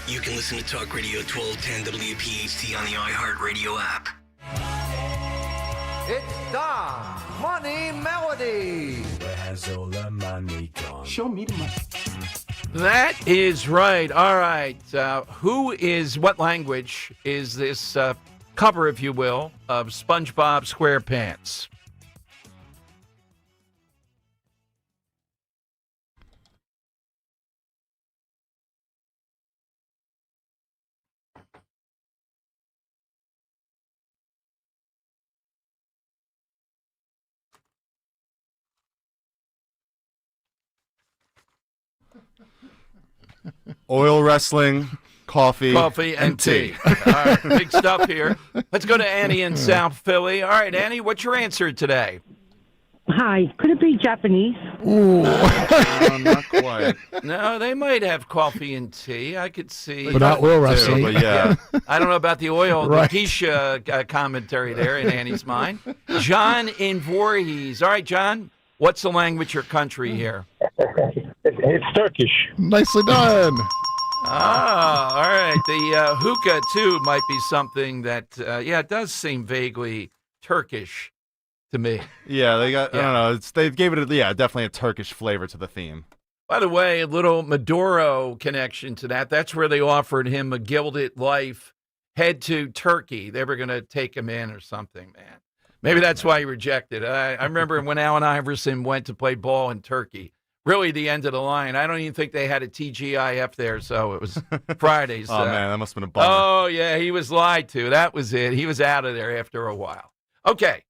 you can listen to Talk Radio 1210 WPHT on the iHeartRadio app.
It's Dom's Money Melody.
Where has all the money gone? Show me the money.
That is right. All right. What language is this cover, if you will, of SpongeBob SquarePants?
Oil wrestling, coffee
and tea. All right, big stuff here. Let's go to Annie in South Philly. All right, Annie, what's your answer today?
Hi, could it be Japanese?
Ooh. Not quite. No, they might have coffee and tea. I could see.
But not oil wrestling.
But yeah.
I don't know about the oil,
Right.
the geisha commentary there in Annie's mind. John in Voorhees. All right, John, what's the language or country here?
It's Turkish.
Nicely done.
Ah, all right. The hookah, too, might be something that, it does seem vaguely Turkish to me.
Yeah, I don't know. They gave it, definitely a Turkish flavor to the theme.
By the way, a little Maduro connection to that. That's where they offered him a gilded life. Head to Turkey. They were going to take him in or something, man. Maybe that's why he rejected. I remember when Allen Iverson went to play ball in Turkey. Really the end of the line. I don't even think they had a TGIF there, so it was Fridays.
Oh, man, that must have been a bummer.
Oh, yeah, he was lied to. That was it. He was out of there after a while. Okay.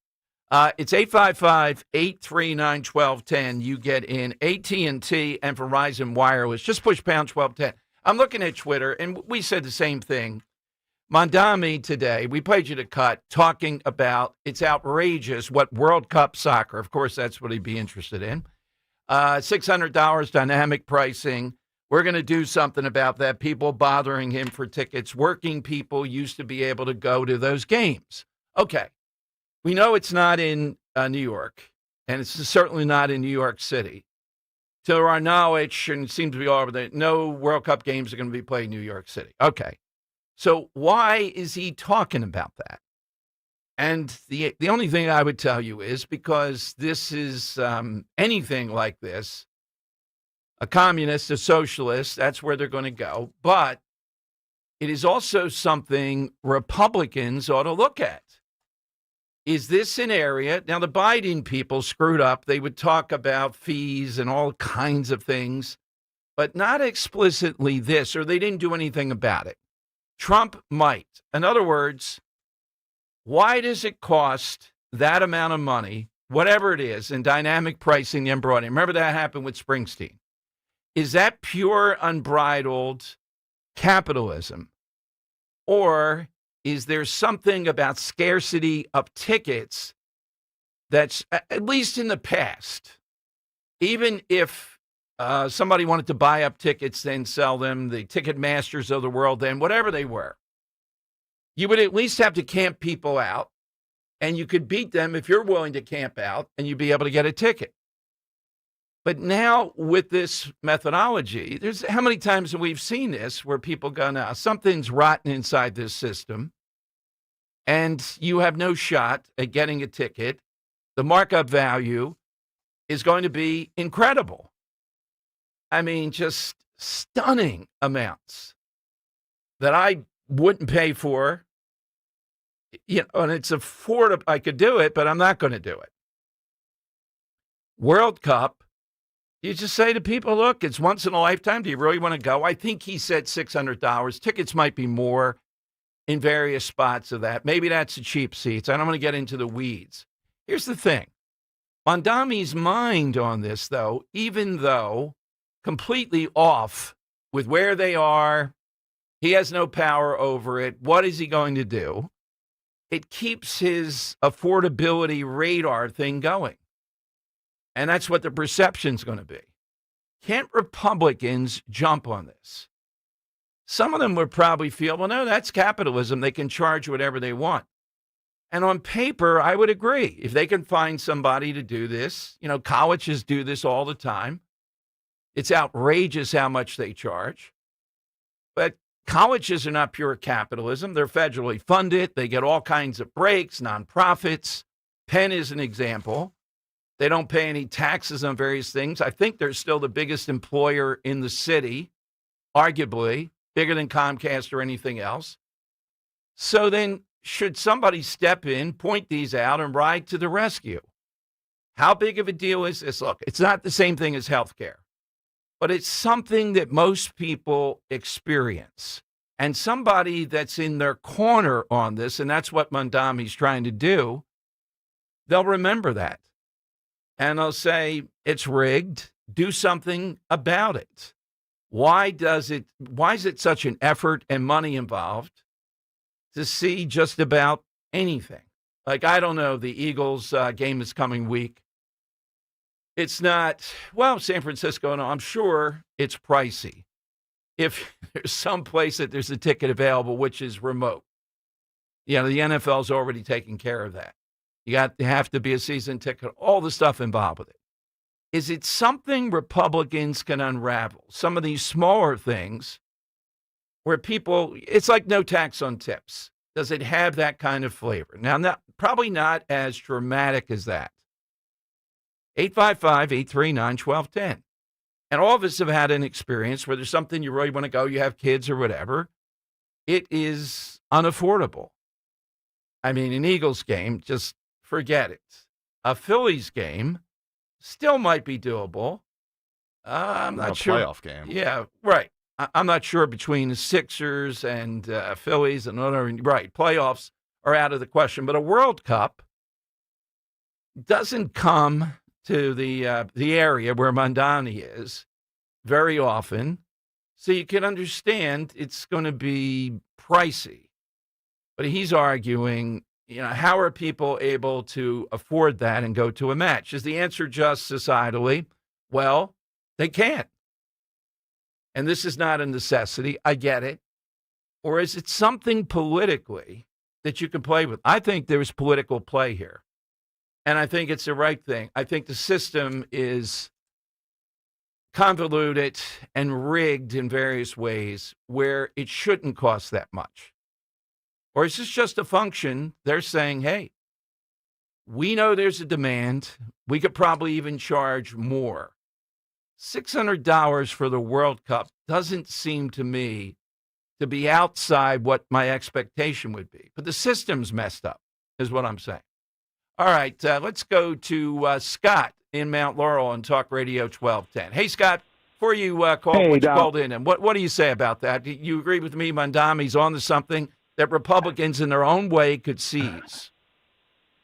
It's 855-839-1210. You get in AT&T and Verizon Wireless. Just push pound 1210. I'm looking at Twitter, and we said the same thing. Mondami today, we played you the cut, talking about it's outrageous what World Cup soccer, of course, that's what he'd be interested in. $600 dynamic pricing. We're going to do something about that. People bothering him for tickets. Working people used to be able to go to those games. Okay. We know it's not in New York, and it's certainly not in New York City. To our knowledge, and it seems to be all over there, no World Cup games are going to be played in New York City. Okay. So why is he talking about that? And the only thing I would tell you is because this is anything like this, a communist, a socialist, that's where they're going to go. But it is also something Republicans ought to look at. Is this an area? Now, the Biden people screwed up. They would talk about fees and all kinds of things, but not explicitly this, or they didn't do anything about it. Trump might. In other words, why does it cost that amount of money, whatever it is, in dynamic pricing and broadening? Remember that happened with Springsteen. Is that pure unbridled capitalism? Or is there something about scarcity of tickets that's, at least in the past, even if somebody wanted to buy up tickets, then sell them, the ticket masters of the world, then whatever they were, you would at least have to camp people out, and you could beat them if you're willing to camp out, and you'd be able to get a ticket. But now with this methodology, there's how many times have we seen this where people go, now, something's rotten inside this system. and you have no shot at getting a ticket, the markup value is going to be incredible. I mean, just stunning amounts that I wouldn't pay for. And it's affordable. I could do it, but I'm not going to do it. World Cup, you just say to people, look, it's once in a lifetime. Do you really want to go? I think he said $600. Tickets might be more in various spots of that. Maybe that's the cheap seats. I don't want to get into the weeds. Here's the thing. Mondami's mind on this, though, even though completely off with where they are, he has no power over it. What is he going to do? It keeps his affordability radar thing going. And that's what the perception's going to be. Can't Republicans jump on this? Some of them would probably feel, well, no, that's capitalism. They can charge whatever they want. And on paper, I would agree. If they can find somebody to do this, colleges do this all the time. It's outrageous how much they charge. But colleges are not pure capitalism. They're federally funded. They get all kinds of breaks, nonprofits. Penn is an example. They don't pay any taxes on various things. I think they're still the biggest employer in the city, arguably, bigger than Comcast or anything else. So then, should somebody step in, point these out, and ride to the rescue? How big of a deal is this? Look, it's not the same thing as healthcare, but it's something that most people experience. And somebody that's in their corner on this, and that's what Mondami's trying to do, they'll remember that. And they'll say, it's rigged. Do something about it. Why is it such an effort and money involved to see just about anything? Like, I don't know, the Eagles game is coming week. It's not, San Francisco, no, I'm sure it's pricey. If there's some place that there's a ticket available, which is remote. The NFL's already taking care of that. You have to be a season ticket, all the stuff involved with it. Is it something Republicans can unravel? Some of these smaller things where people, it's like no tax on tips. Does it have that kind of flavor? Now, probably not as dramatic as that. 855-839-1210. And all of us have had an experience where there's something you really want to go, you have kids or whatever. It is unaffordable. I mean, an Eagles game, just forget it. A Phillies game still might be doable. I'm not sure.
Playoff game.
Yeah, right. I'm not sure between the Sixers and Phillies and other. Right, playoffs are out of the question. But a World Cup doesn't come to the area where Mondani is very often, so you can understand it's going to be pricey. But he's arguing, how are people able to afford that and go to a match? Is the answer just societally? Well, they can't. And this is not a necessity. I get it. Or is it something politically that you can play with? I think there's political play here. And I think it's the right thing. I think the system is convoluted and rigged in various ways where it shouldn't cost that much. Or is this just a function? They're saying, hey, we know there's a demand. We could probably even charge more. $600 for the World Cup doesn't seem to me to be outside what my expectation would be. But the system's messed up, is what I'm saying. All right, let's go to Scott in Mount Laurel on Talk Radio 1210. Hey, Scott, before you called in, and what do you say about that? You agree with me, Mondami's on to something that Republicans in their own way could seize?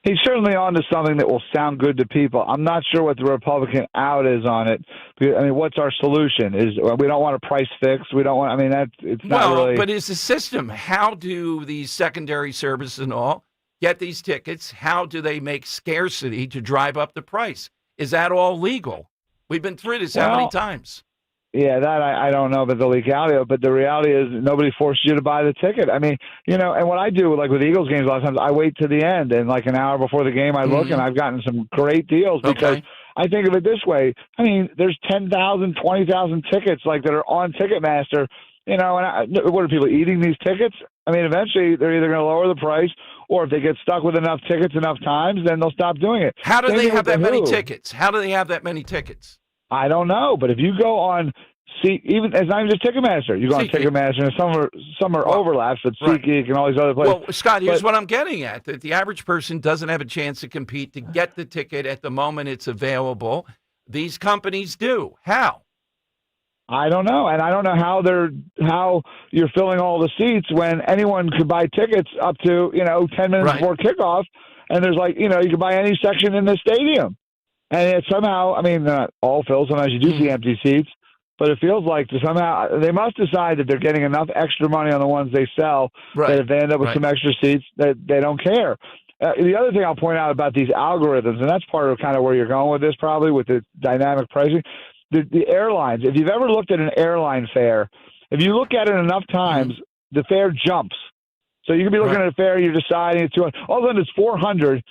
He's certainly on to something that will sound good to people. I'm not sure what the Republican out is on it. I mean, what's our solution? We don't want a price fix. We don't want. I mean, it's not really.
But it's the system. How do these secondary services and all get these tickets? How do they make scarcity to drive up the price? Is that all legal? We've been through this how many times?
Yeah, that I don't know about the legality of it, but the reality is nobody forces you to buy the ticket. I mean, and what I do, like with Eagles games, a lot of times I wait to the end, and like an hour before the game I look, and I've gotten some great deals because I think of it this way. I mean, there's 10,000, 20,000 tickets like that are on Ticketmaster And what are people eating these tickets? I mean, eventually they're either going to lower the price, or if they get stuck with enough tickets enough times, then they'll stop doing it.
How do
Same
they
thing
have
with
that
The
many
Who.
tickets? How do they have that many tickets?
I don't know, but if you go on even it's not even just Ticketmaster. You go on Ticketmaster, and some are overlaps, but SeatGeek and all these other places.
Well, Scott, here's what I'm getting at: that the average person doesn't have a chance to compete to get the ticket at the moment it's available. These companies do. How?
I don't know, and I don't know how you're filling all the seats when anyone could buy tickets up to 10 minutes before kickoff, and there's you can buy any section in the stadium, and it somehow, I mean, not all filled. Sometimes you do see empty seats, but it feels like somehow they must decide that they're getting enough extra money on the ones they sell that if they end up with some extra seats, that they don't care. The other thing I'll point out about these algorithms, and that's part of kind of where you're going with this, probably with the dynamic pricing. The airlines, if you've ever looked at an airline fare, if you look at it enough times, the fare jumps. So you can be looking at a fare, you're deciding it's 200, all of a sudden it's 400,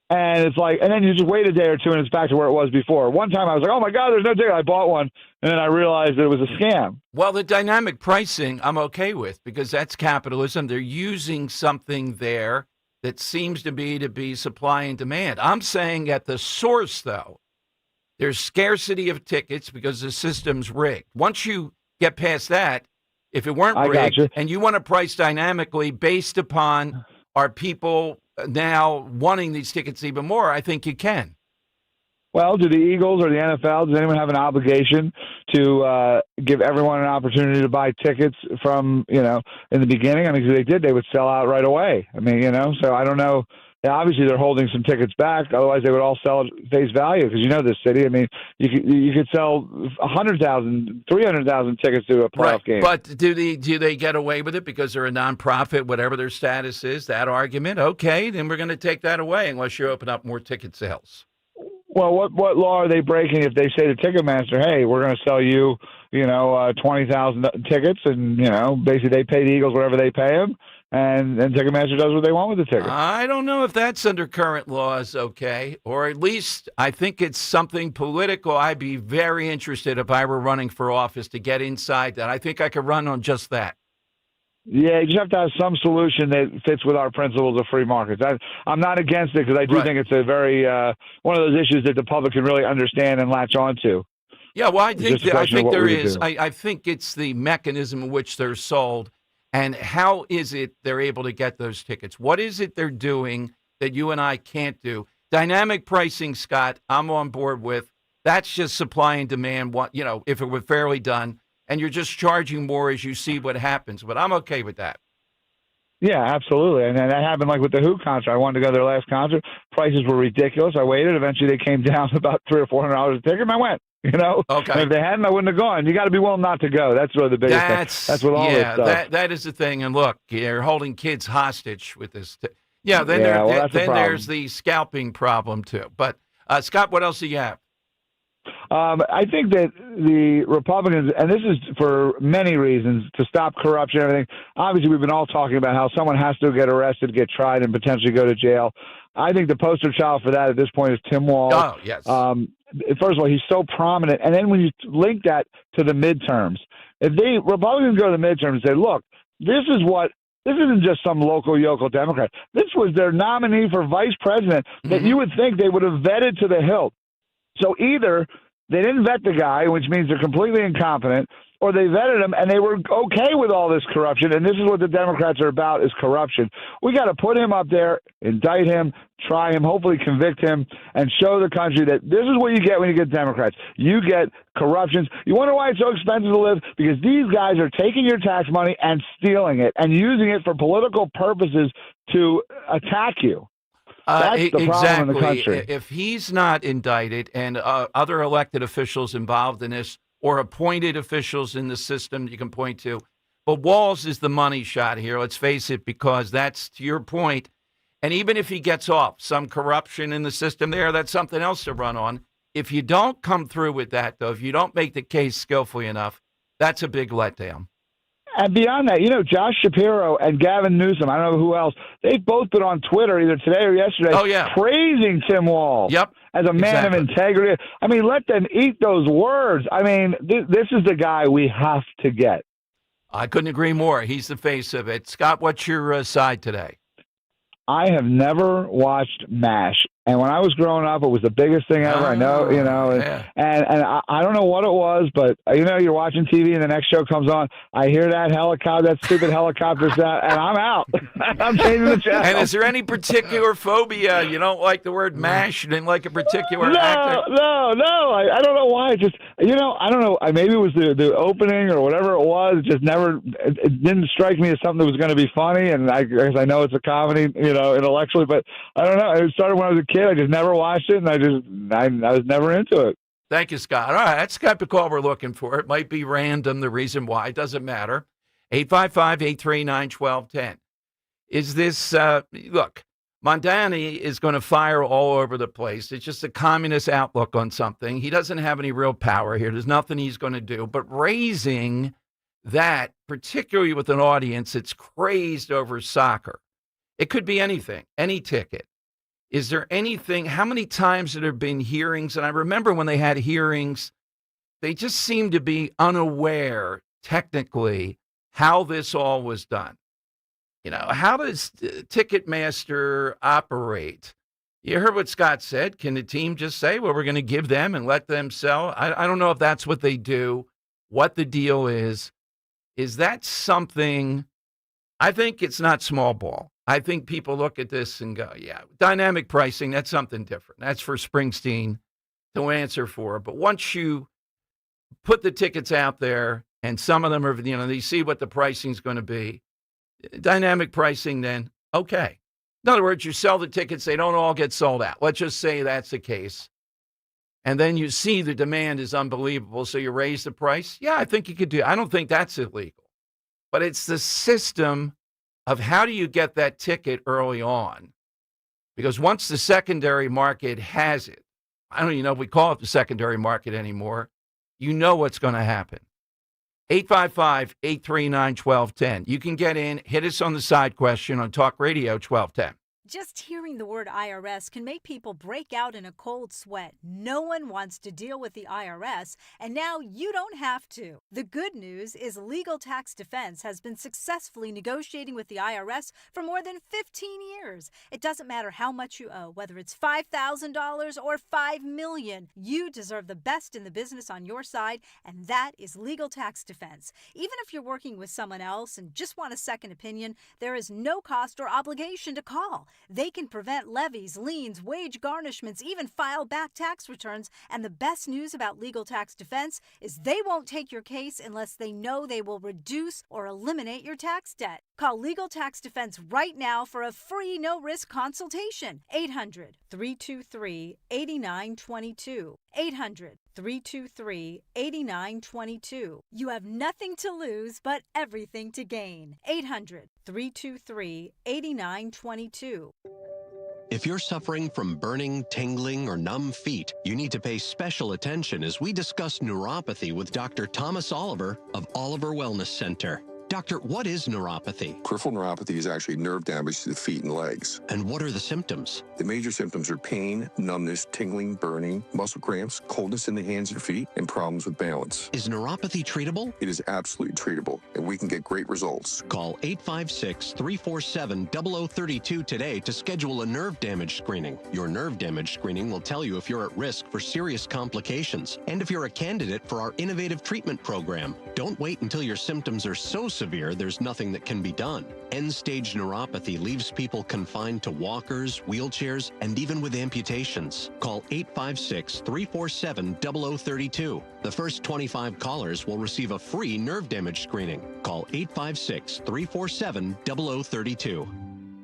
and it's and then you just wait a day or two and it's back to where it was before. One time I was like, oh my God, there's no ticket. I bought one, and then I realized that it was a scam.
Well, the dynamic pricing I'm okay with, because that's capitalism. They're using something there that seems to be supply and demand. I'm saying at the source, though, there's scarcity of tickets because the system's rigged. Once you get past that, if it weren't rigged and you want to price dynamically based upon are people now wanting these tickets even more, I think you can.
Well, do the Eagles or the NFL, does anyone have an obligation to give everyone an opportunity to buy tickets from, in the beginning? I mean, if they did, they would sell out right away. I mean, so I don't know. Obviously, they're holding some tickets back. Otherwise, they would all sell at face value because this city. I mean, you could sell 100,000, 300,000 tickets to a playoff game.
But do they get away with it because they're a nonprofit, whatever their status is? That argument, okay, then we're going to take that away unless you open up more ticket sales.
Well, what law are they breaking if they say to Ticketmaster, hey, we're going to sell you, 20,000 tickets, and basically they pay the Eagles whatever they pay them. And Ticketmaster does what they want with the ticket.
I don't know if that's under current laws, okay, or at least I think it's something political. I'd be very interested if I were running for office to get inside that. I think I could run on just that.
Yeah, you just have to have some solution that fits with our principles of free markets. I'm not against it because I do think it's a very one of those issues that the public can really understand and latch on to.
Yeah, well, I think there is. I think it's the mechanism in which they're sold. And how is it they're able to get those tickets? What is it they're doing that you and I can't do? Dynamic pricing, Scott, I'm on board with. That's just supply and demand, if it were fairly done. And you're just charging more as you see what happens. But I'm okay with that.
Yeah, absolutely. And that happened with the Who concert. I wanted to go to their last concert. Prices were ridiculous. I waited. Eventually they came down about $300 or $400 a ticket, and I went. Okay. And if they hadn't, I wouldn't have gone. You got to be willing not to go. That's really the biggest thing. That's with all this stuff.
That is the thing. And look, you're holding kids hostage with this. Then there's the scalping problem too. But Scott, what else do you have?
I think that the Republicans, and this is for many reasons, to stop corruption and everything. Obviously, we've been all talking about how someone has to get arrested, get tried, and potentially go to jail. I think the poster child for that at this point is Tim Walz.
Oh, yes.
First of all, he's so prominent. And then when you link that to the midterms, if Republicans go to the midterms and say, look, this isn't just some local yokel Democrat. This was their nominee for vice president that you would think they would have vetted to the hilt. So either they didn't vet the guy, which means they're completely incompetent, or they vetted him and they were okay with all this corruption. And this is what the Democrats are about, is corruption. We got to put him up there, indict him, try him, hopefully convict him, and show the country that this is what you get when you get Democrats. You get corruption. You wonder why it's so expensive to live? Because these guys are taking your tax money and stealing it and using it for political purposes to attack you. That's the problem in the country.
If he's not indicted and other elected officials involved in this or appointed officials in the system you can point to, but Walz is the money shot here, let's face it, because that's, to your point, and even if he gets off some corruption in the system there, that's something else to run on. If you don't come through with that, though, if you don't make the case skillfully enough, that's a big letdown.
And beyond that, Josh Shapiro and Gavin Newsom, I don't know who else, they've both been on Twitter either today or yesterday praising Tim Walz as a man of integrity. I mean, let them eat those words. I mean, this is the guy we have to get.
I couldn't agree more. He's the face of it. Scott, what's your side today?
I have never watched MASH. And when I was growing up, it was the biggest thing ever. I know, and I don't know what it was, but you're watching TV and the next show comes on. I hear that stupid helicopter sound, and I'm out. I'm changing the channel.
And is there any particular phobia? You don't like the word MASH? You didn't like a particular actor?
No. I don't know why. It just, I don't know. Maybe it was the opening or whatever it was. It just never, it didn't strike me as something that was going to be funny. And I guess I know it's a comedy, intellectually, but I don't know. It started when I was a kid. I just never watched it, and I was never into it.
Thank you, Scott. All right, that's the type of call we're looking for. It might be random, the reason why. It doesn't matter. 855-839-1210. Is this, look, Mondani is going to fire all over the place. It's just a communist outlook on something. He doesn't have any real power here. There's nothing he's going to do. But raising that, particularly with an audience that's crazed over soccer, it could be anything, any ticket. Is there anything, how many times have there been hearings? And I remember when they had hearings, they just seemed to be unaware, technically, how this all was done. How does Ticketmaster operate? You heard what Scott said. Can the team just say, well, we're going to give them and let them sell? I don't know if that's what they do, what the deal is. Is that something? I think it's not small ball. I think people look at this and go, yeah, dynamic pricing, that's something different. That's for Springsteen to answer for. But once you put the tickets out there and some of them are, they see what the pricing is going to be, dynamic pricing then, okay. In other words, you sell the tickets, they don't all get sold out. Let's just say that's the case. And then you see the demand is unbelievable, so you raise the price. Yeah, I think you could do it. I don't think that's illegal. But it's the system of how do you get that ticket early on? Because once the secondary market has it, I don't even know if we call it the secondary market anymore, you know what's going to happen. 855-839-1210. You can get in, hit us on the side question on Talk Radio 1210.
Just hearing the word IRS can make people break out in a cold sweat. No one wants to deal with the IRS, and now you don't have to. The good news is Legal Tax Defense has been successfully negotiating with the IRS for more than 15 years. It doesn't matter how much you owe, whether it's $5,000 or $5 million. You deserve the best in the business on your side, and that is Legal Tax Defense. Even if you're working with someone else and just want a second opinion, there is no cost or obligation to call. They can prevent levies, liens, wage garnishments, even file back tax returns. And the best news about Legal Tax Defense is they won't take your case unless they know they will reduce or eliminate your tax debt. Call Legal Tax Defense right now for a free no-risk consultation. 800-323-8922. 800-323-8922. You have nothing to lose but everything to gain. 800-323-8922.
If you're suffering from burning, tingling, or numb feet, you need to pay special attention as we discuss neuropathy with Dr. Thomas Oliver of Oliver Wellness Center. Doctor, what is neuropathy?
Peripheral neuropathy is actually nerve damage to the feet and legs.
And what are the symptoms?
The major symptoms are pain, numbness, tingling, burning, muscle cramps, coldness in the hands and feet, and problems with balance.
Is neuropathy treatable?
It is absolutely treatable, and we can get great results.
Call 856-347-0032 today to schedule a nerve damage screening. Your nerve damage screening will tell you if you're at risk for serious complications and if you're a candidate for our innovative treatment program. Don't wait until your symptoms are so severe there's nothing that can be done. End-stage neuropathy leaves people confined to walkers, wheelchairs, and even with amputations. Call 856-347-0032. The first 25 callers will receive a free nerve damage screening. Call 856-347-0032.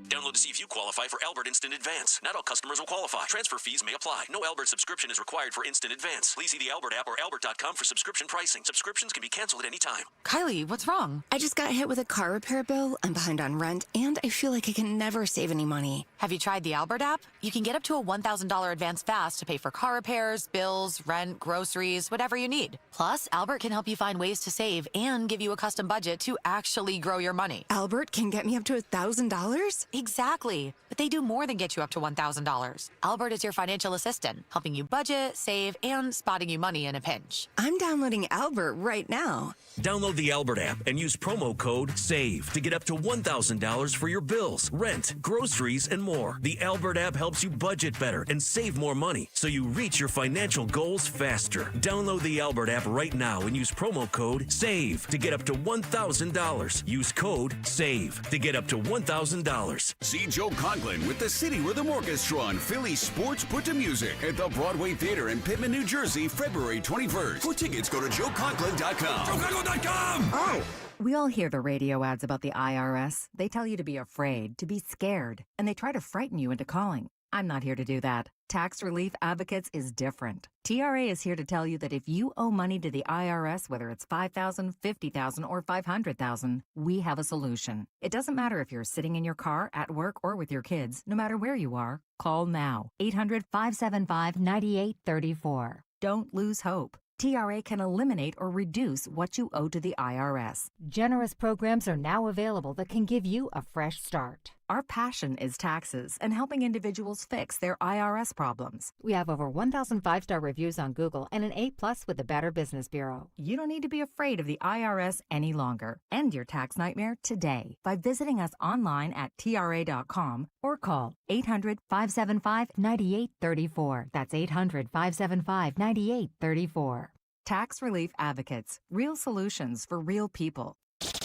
Download to see if you qualify for Albert Instant Advance. Not all customers will qualify. Transfer fees may apply. No Albert subscription is required for Instant Advance. Please see the Albert app or albert.com for subscription pricing. Subscriptions can be canceled at any time.
Kylie, what's wrong? I just got hit with a car repair bill. I'm behind on rent, and I feel like I can never save any money.
Have you tried the Albert app? You can get up to a $1,000 advance fast to pay for car repairs, bills, rent, groceries, whatever you need. Plus, Albert can help you find ways to save and give you a custom budget to actually grow your money.
Albert can get me up to $1,000?
Exactly. Exactly. But they do more than get you up to $1,000. Albert is your financial assistant, helping you budget, save, and spotting you money in a pinch.
I'm downloading Albert right now.
Download the Albert app and use promo code SAVE to get up to $1,000 for your bills, rent, groceries, and more. The Albert app helps you budget better and save more money so you reach your financial goals faster. Download the Albert app right now and use promo code SAVE to get up to $1,000. Use code SAVE to get up to $1,000.
See Joe Conklin with the City Rhythm Orchestra on Philly Sports Put to Music at the Broadway Theater in Pittman, New Jersey, February 21st. For tickets, go to joeconklin.com. JoeConklin.com!
Oh! We all hear the radio ads about the IRS. They tell you to be afraid, to be scared, and they try to frighten you into calling. I'm not here to do that. Tax Relief Advocates is different. TRA is here to tell you that if you owe money to the IRS, whether it's $5,000, $50,000, or $500,000, we have a solution. It doesn't matter if you're sitting in your car, at work, or with your kids. No matter where you are, call now. 800-575-9834. Don't lose hope. TRA can eliminate or reduce what you owe to the IRS.
Generous programs are now available that can give you a fresh start.
Our passion is taxes and helping individuals fix their IRS problems.
We have over 1,000 five-star reviews on Google and an A+ with the Better Business Bureau.
You don't need to be afraid of the IRS any longer. End your tax nightmare today by visiting us online at TRA.com or call 800-575-9834. That's 800-575-9834. Tax Relief Advocates. Real solutions for real people.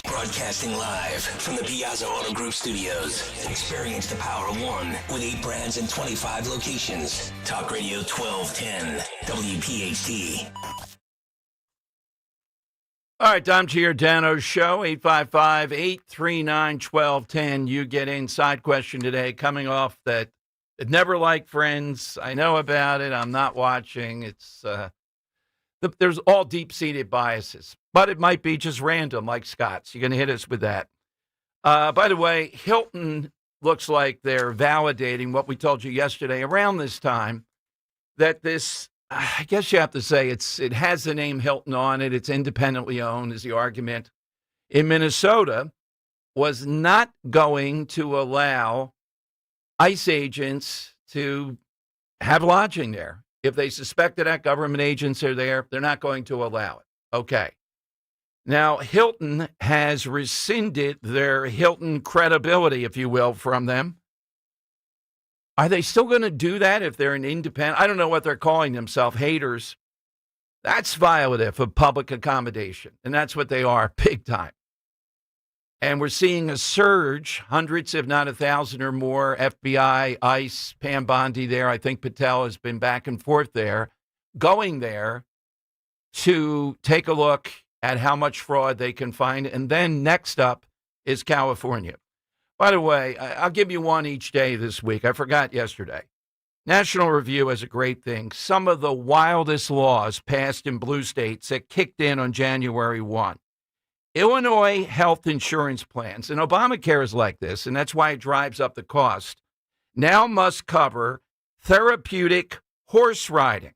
Broadcasting live from the Piazza Auto Group studios. Experience the power of one with 8 brands and 25 locations. Talk Radio 1210, WPHT.
All right, Dom Giordano Show, 855-839-1210. You get inside question today, coming off that Never Like Friends. I know about it. I'm not watching. It's there's all deep-seated biases, but it might be just random, like Scott's. You're going to hit us with that. By the way, Hilton looks like they're validating what we told you yesterday around this time, that this, I guess you have to say, it has the name Hilton on it. It's independently owned, is the argument. In Minnesota, was not going to allow ICE agents to have lodging there. If they suspected that government agents are there, they're not going to allow it. Okay. Now, Hilton has rescinded their Hilton credibility, if you will, from them. Are they still going to do that if they're an independent? I don't know what they're calling themselves, haters. That's violative of public accommodation, and that's what they are, big time. And we're seeing a surge, hundreds, if not 1,000 or more, FBI, ICE, Pam Bondi there. I think Patel has been back and forth there, going there to take a look at how much fraud they can find. And then next up is California. By the way, I'll give you one each day this week. I forgot yesterday. National Review has a great thing. Some of the wildest laws passed in blue states that kicked in on January 1. Illinois health insurance plans, and Obamacare is like this, and that's why it drives up the cost, now must cover therapeutic horse riding.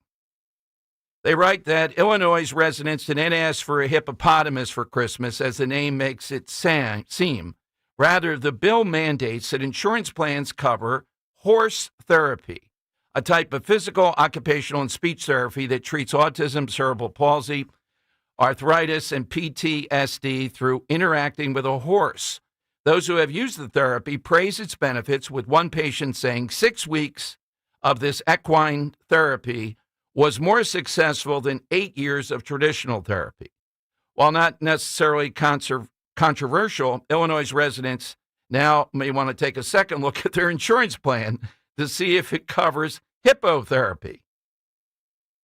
They write that Illinois residents did not ask for a hippopotamus for Christmas, as the name makes it seem. Rather, the bill mandates that insurance plans cover horse therapy, a type of physical, occupational, and speech therapy that treats autism, cerebral palsy, arthritis, and PTSD through interacting with a horse. Those who have used the therapy praise its benefits, with one patient saying 6 weeks of this equine therapy was more successful than 8 years of traditional therapy. While not necessarily controversial, Illinois residents now may want to take a second look at their insurance plan to see if it covers hippotherapy.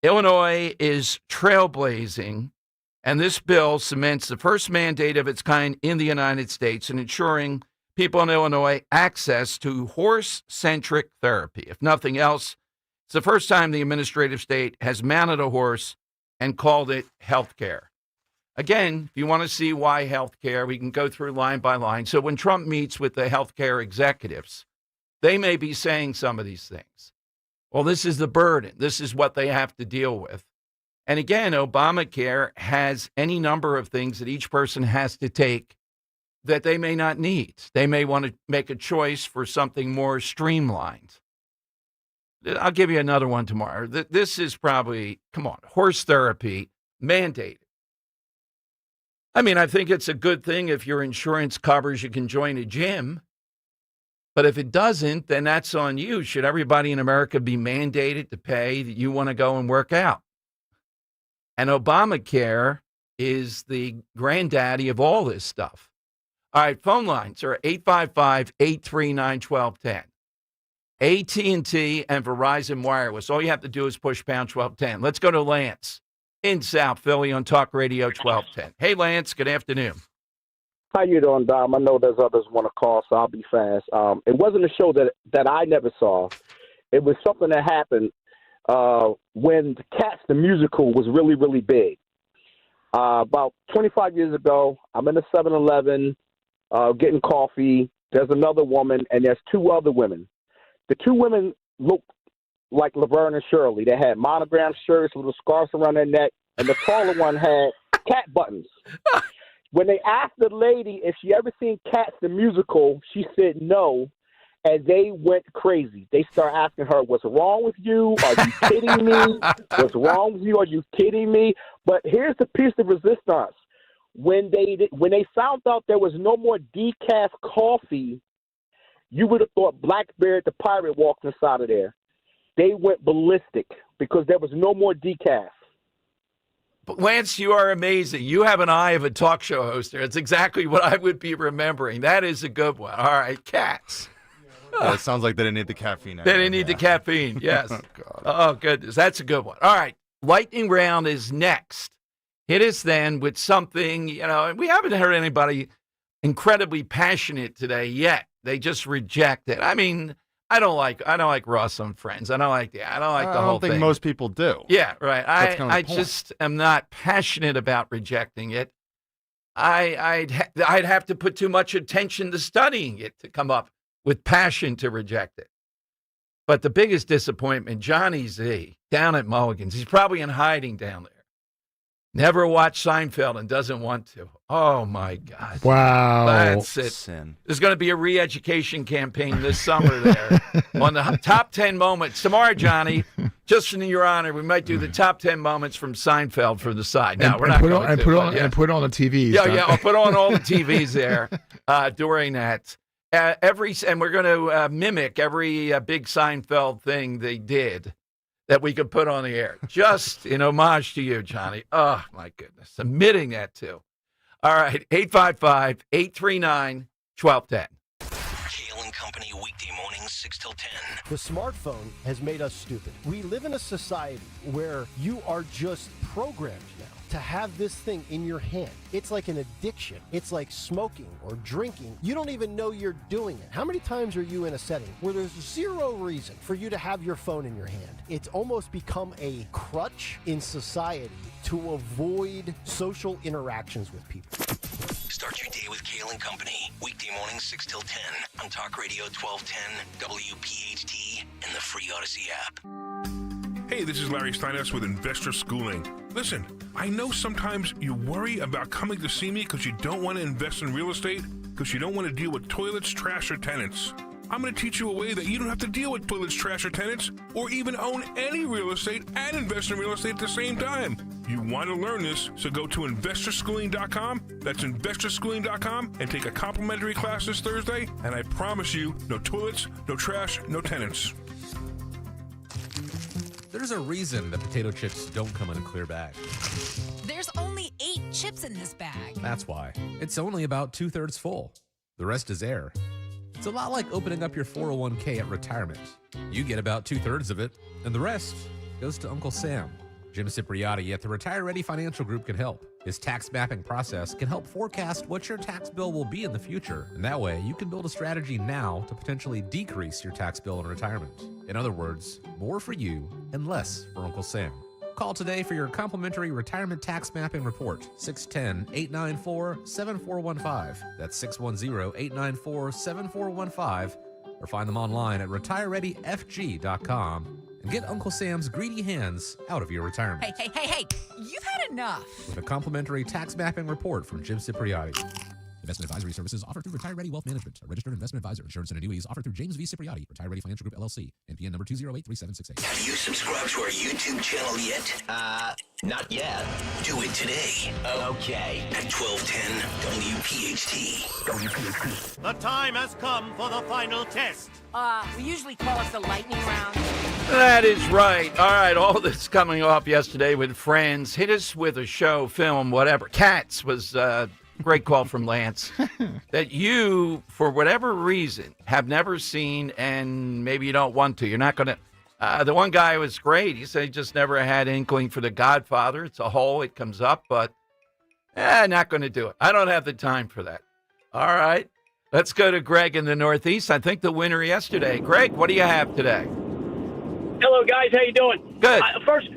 Illinois is trailblazing, and this bill cements the first mandate of its kind in the United States in ensuring people in Illinois access to horse-centric therapy. If nothing else, it's the first time the administrative state has mounted a horse and called it health care. Again, if you want to see why health care, we can go through line by line. So when Trump meets with the health care executives, they may be saying some of these things. Well, this is the burden. This is what they have to deal with. And again, Obamacare has any number of things that each person has to take that they may not need. They may want to make a choice for something more streamlined. I'll give you another one tomorrow. This is probably, horse therapy mandated. I mean, I think it's a good thing if your insurance covers you can join a gym. But if it doesn't, then that's on you. Should everybody in America be mandated to pay that you want to go and work out? And Obamacare is the granddaddy of all this stuff. All right, phone lines are 855-839-1210. AT&T and Verizon Wireless. All you have to do is push pound 1210. Let's go to Lance in South Philly on Talk Radio 1210. Hey, Lance, good afternoon.
How you doing, Dom? I know there's others want to call, so I'll be fast. It wasn't a show that I never saw. It was something that happened when Cats the Musical was really, really big. About 25 years ago, I'm in a 7-Eleven getting coffee. There's another woman, and there's two other women. The two women look like Laverne and Shirley. They had monogram shirts, little scarves around their neck, and the taller one had cat buttons. When they asked the lady if she ever seen Cats the Musical, she said no, and they went crazy. They started asking her, "What's wrong with you? Are you kidding me? What's wrong with you? Are you kidding me?" But here's the piece of resistance. When they found out there was no more decaf coffee, you would have thought Blackbeard the pirate walked inside of there. They went ballistic because there was no more decaf.
But Lance, you are amazing. You have an eye of a talk show host there. It's exactly what I would be remembering. That is a good one. All right, Cats.
Yeah, it sounds like they didn't need the caffeine.
They didn't need the caffeine, yes.
Oh, God.
Oh, goodness. That's a good one. All right, lightning round is next. Hit us then with something, and we haven't heard anybody incredibly passionate today yet. They just reject it. I mean, I don't like Ross on Friends. I don't like the whole thing.
I don't think most people do.
Yeah, right.
That's kind of
I
the point.
just am not passionate about rejecting it. I'd have to put too much attention to studying it to come up with passion to reject it. But the biggest disappointment, Johnny Z, down at Mulligan's. He's probably in hiding down there. Never watched Seinfeld and doesn't want to. Oh, my God.
Wow.
That's it.
Sin.
There's going to be a re-education campaign this summer there on the top 10 moments. Tomorrow, Johnny, just in your honor, we might do the top 10 moments from Seinfeld from the side. No, we're not going to.
And put on the TVs.
Yeah, I'll put on all the TVs there during that. And we're going to mimic every big Seinfeld thing they did that we could put on the air, just in homage to you, Johnny. Oh, my goodness. Submitting that, too. All right, 855-839-1210.
Kale and Company, weekday mornings, 6 till 10.
The smartphone has made us stupid. We live in a society where you are just programmed now to have this thing in your hand. It's like an addiction. It's like smoking or drinking. You don't even know you're doing it. How many times are you in a setting where there's zero reason for you to have your phone in your hand? It's almost become a crutch in society to avoid social interactions with people.
Start your day with Kale and Company, weekday mornings 6 till 10 on Talk Radio 1210, WPHT, and the free Odyssey app.
Hey, this is Larry Steinhaus with Investor Schooling. Listen, I know sometimes you worry about coming to see me because you don't want to invest in real estate, because you don't want to deal with toilets, trash, or tenants. I'm going to teach you a way that you don't have to deal with toilets, trash, or tenants, or even own any real estate and invest in real estate at the same time. You want to learn this, so go to investorschooling.com. That's investorschooling.com, and take a complimentary class this Thursday, and I promise you, no toilets, no trash, no tenants.
There's a reason that potato chips don't come in a clear bag.
There's only 8 chips in this bag.
That's why. It's only about 2/3 full. The rest is air. It's a lot like opening up your 401k at retirement. You get about 2/3 of it, and the rest goes to Uncle Sam. Jim Cipriotti at the Retire Ready Financial Group can help. His tax mapping process can help forecast what your tax bill will be in the future, and that way you can build a strategy now to potentially decrease your tax bill in retirement. In other words, more for you and less for Uncle Sam. Call today for your complimentary retirement tax mapping report, 610-894-7415. That's 610-894-7415, or find them online at retirereadyfg.com. And get Uncle Sam's greedy hands out of your retirement.
Hey, you've had enough.
With a complimentary tax mapping report from Jim Cipriotti. Investment advisory services offered through Retire Ready Wealth Management, a registered investment advisor. Insurance and annuities offered through James V. Cipriati, Retire Ready Financial Group, LLC, NPN number 2083768.
Have you subscribed to our YouTube channel yet? Not yet. Do it today. Okay. At 1210 WPHT.
The time has come for the final test.
We usually call it the lightning round.
That is right. All right, all this coming off yesterday with friends. Hit us with a show, film, whatever. Cats was a great call from Lance. That you, for whatever reason, have never seen and maybe you don't want to. You're not going to. The one guy was great. He said he just never had inkling for The Godfather. It's a hole. It comes up, but not going to do it. I don't have the time for that. All right. Let's go to Greg in the Northeast. I think the winner yesterday. Greg, what do you have today?
Hello, guys. How you doing?
Good.
First,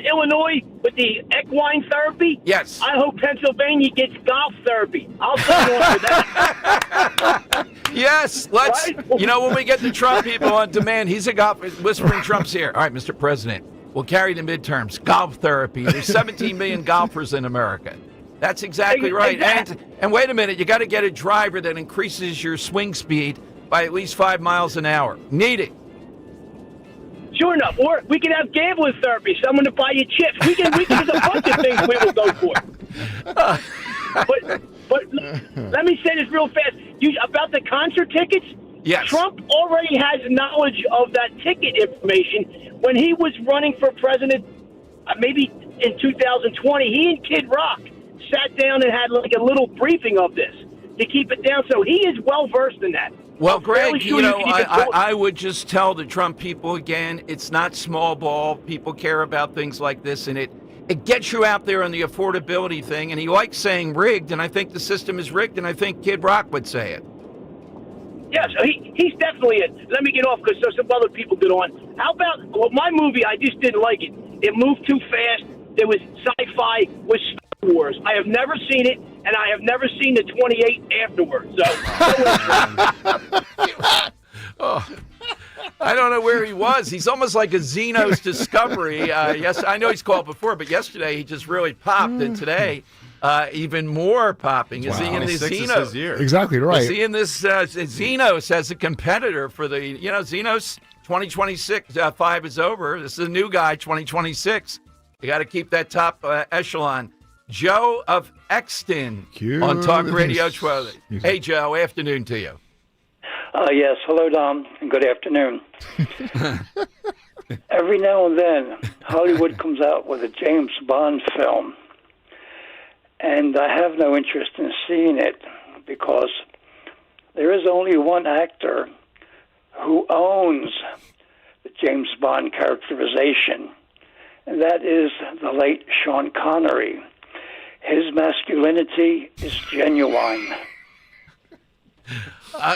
Illinois with the equine therapy.
Yes.
I hope Pennsylvania gets golf therapy. I'll sign on for that.
Yes. Let's. Right? You know, when we get the Trump people on demand, he's a golf. Whispering Trump's here. All right, Mr. President, we'll carry the midterms. Golf therapy. There's 17 million golfers in America. That's exactly right.
Exactly.
And wait a minute, you got to get a driver that increases your swing speed by at least 5 miles an hour. Need it.
Sure enough. Or we can have gambling therapy. Someone to buy you chips. We can there's a bunch of things we will go for. But let me say this real fast. About the concert tickets.
Yes.
Trump already has knowledge of that ticket information. When he was running for president, maybe in 2020, he and Kid Rock sat down and had like a little briefing of this to keep it down. So he is well versed in that.
Well, Greg, I would just tell the Trump people again, it's not small ball. People care about things like this, and it gets you out there on the affordability thing. And he likes saying rigged, and I think the system is rigged, and I think Kid Rock would say it.
Yes, he's definitely it. Let me get off because some other people get on. How about my movie? I just didn't like it. It moved too fast. There was sci-fi with Star Wars. I have never seen it, and I have never seen the 28 afterwards. So,
I don't know where he was. He's almost like a Xenos Discovery. Yes, I know he's called before, but yesterday he just really popped, and today even more popping. Is he in the Xenos?
Exactly right.
Is he in this Xenos as a competitor for the, Xenos 2026 5 is over. This is a new guy, 2026. You got to keep that top echelon. Joe of Exton on Talk Radio 12. Hey, Joe, afternoon to you.
Yes, hello, Dom, and good afternoon. Every now and then, Hollywood comes out with a James Bond film, and I have no interest in seeing it because there is only one actor who owns the James Bond characterization, and that is the late Sean Connery. His masculinity is genuine.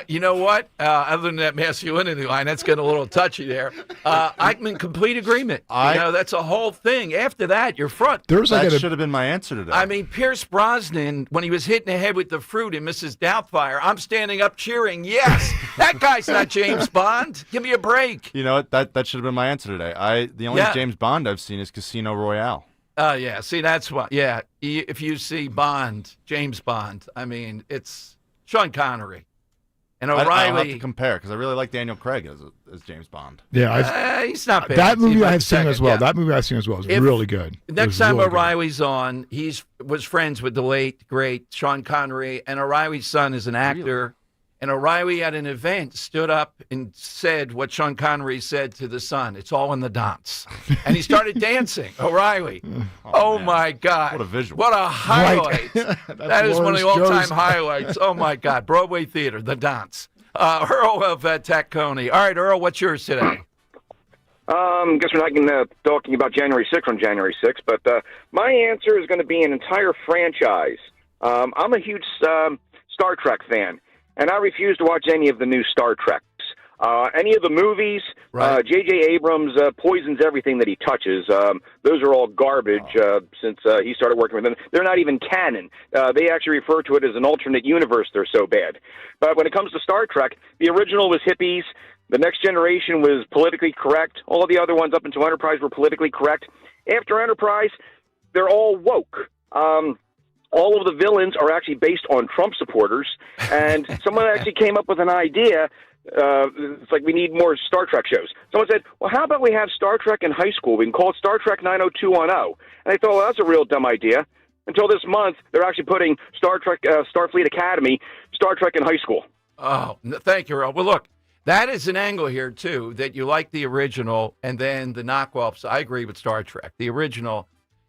You know what? Other than that masculinity line, that's getting a little touchy there. I'm in complete agreement. That's a whole thing. After that, you're front.
That should have been my answer today.
I mean, Pierce Brosnan, when he was hitting the head with the fruit in Mrs. Doubtfire, I'm standing up cheering, yes, that guy's not James Bond. Give me a break.
You know what? That should have been my answer today. The only James Bond I've seen is Casino Royale.
Oh, yeah. See, that's what. Yeah. If you see Bond, James Bond, I mean, it's Sean Connery. And O'Reilly.
I don't have to compare because I really like Daniel Craig as James Bond.
Yeah,
he's not bad.
That movie I've seen as well. Yeah. That movie I've seen as well is really good.
Next time really O'Reilly's on, he was friends with the late, great Sean Connery, and O'Reilly's son is an actor. Really? And O'Reilly at an event stood up and said what Sean Connery said to the son. It's all in the dance. And he started dancing, O'Reilly. Oh my God.
What a visual.
What a highlight. That is one of the all-time highlights. Oh, my God. Broadway Theater, the dance. Earl of Tacony. All right, Earl, what's yours today?
Guess we're not talking about January 6th on January 6th, but my answer is going to be an entire franchise. I'm a huge Star Trek fan. And I refuse to watch any of the new Star Treks. Any of the movies, J.J. Abrams poisons everything that he touches. Those are all garbage since he started working with them. They're not even canon. They actually refer to it as an alternate universe. They're so bad. But when it comes to Star Trek, the original was hippies. The Next Generation was politically correct. All of the other ones up until Enterprise were politically correct. After Enterprise, they're all woke. all of the villains are actually based on Trump supporters, and someone actually came up with an idea. It's like we need more Star Trek shows. Someone said, well, how about we have Star Trek in high school? We can call it Star Trek 90210. And I thought, well, that's a real dumb idea. Until this month, they're actually putting Star Trek, Starfleet Academy, Star Trek in high school.
Oh, thank you, Earl. Well, look, that is an angle here, too, that you like the original and then the knockoffs. I agree with Star Trek. The original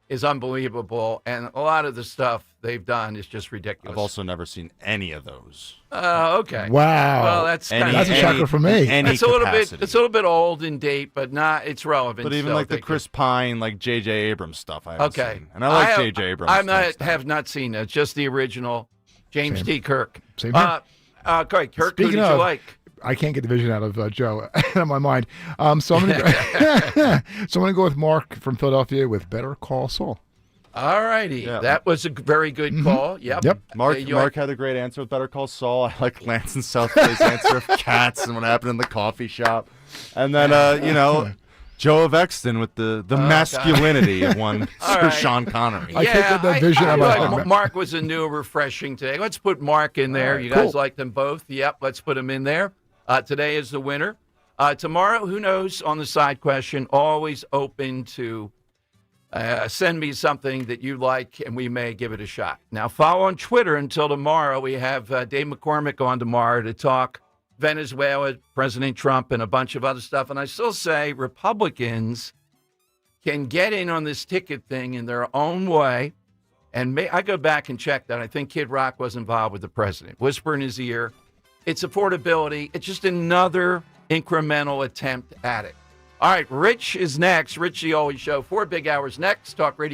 is unbelievable, and a lot of the stuff they've done is just ridiculous.
I've also never seen any of those.
Okay.
Wow.
Well, that's
a shocker for me.
It's a little bit old in date, but not. It's relevant.
But even
so
like the Chris Pine, like J.J. Abrams stuff, I haven't
Okay.
seen. And I like J.J. Abrams.
Have not seen it. Just the original. James T. Kirk.
Same here.
Great. Kirk,
Speaking
who did
of,
you like?
I can't get the vision out of Joe out of my mind. So I'm gonna go with Mark from Philadelphia with Better Call Saul.
All righty. That was a very good call. Yep.
Mark had a great answer with Better Call Saul. I like Lance and Southgay's answer of Cats and what happened in the coffee shop. And then, Joe of Exton with the masculinity of one Sir Sean Connery.
I can't get that vision out of my mind.
Mark was a new, refreshing today. Let's put Mark in there. You guys like them both? Yep, let's put him in there. Today is the winner. Tomorrow, who knows, on the side question, always open to send me something that you like, and we may give it a shot. Now, follow on Twitter until tomorrow. We have Dave McCormick on tomorrow to talk Venezuela, President Trump, and a bunch of other stuff. And I still say Republicans can get in on this ticket thing in their own way. And I go back and check that. I think Kid Rock was involved with the president. Whisper in his ear. It's affordability. It's just another incremental attempt at it. All right, Rich is next. Rich the Always Show. 4 big hours next. Talk Radio.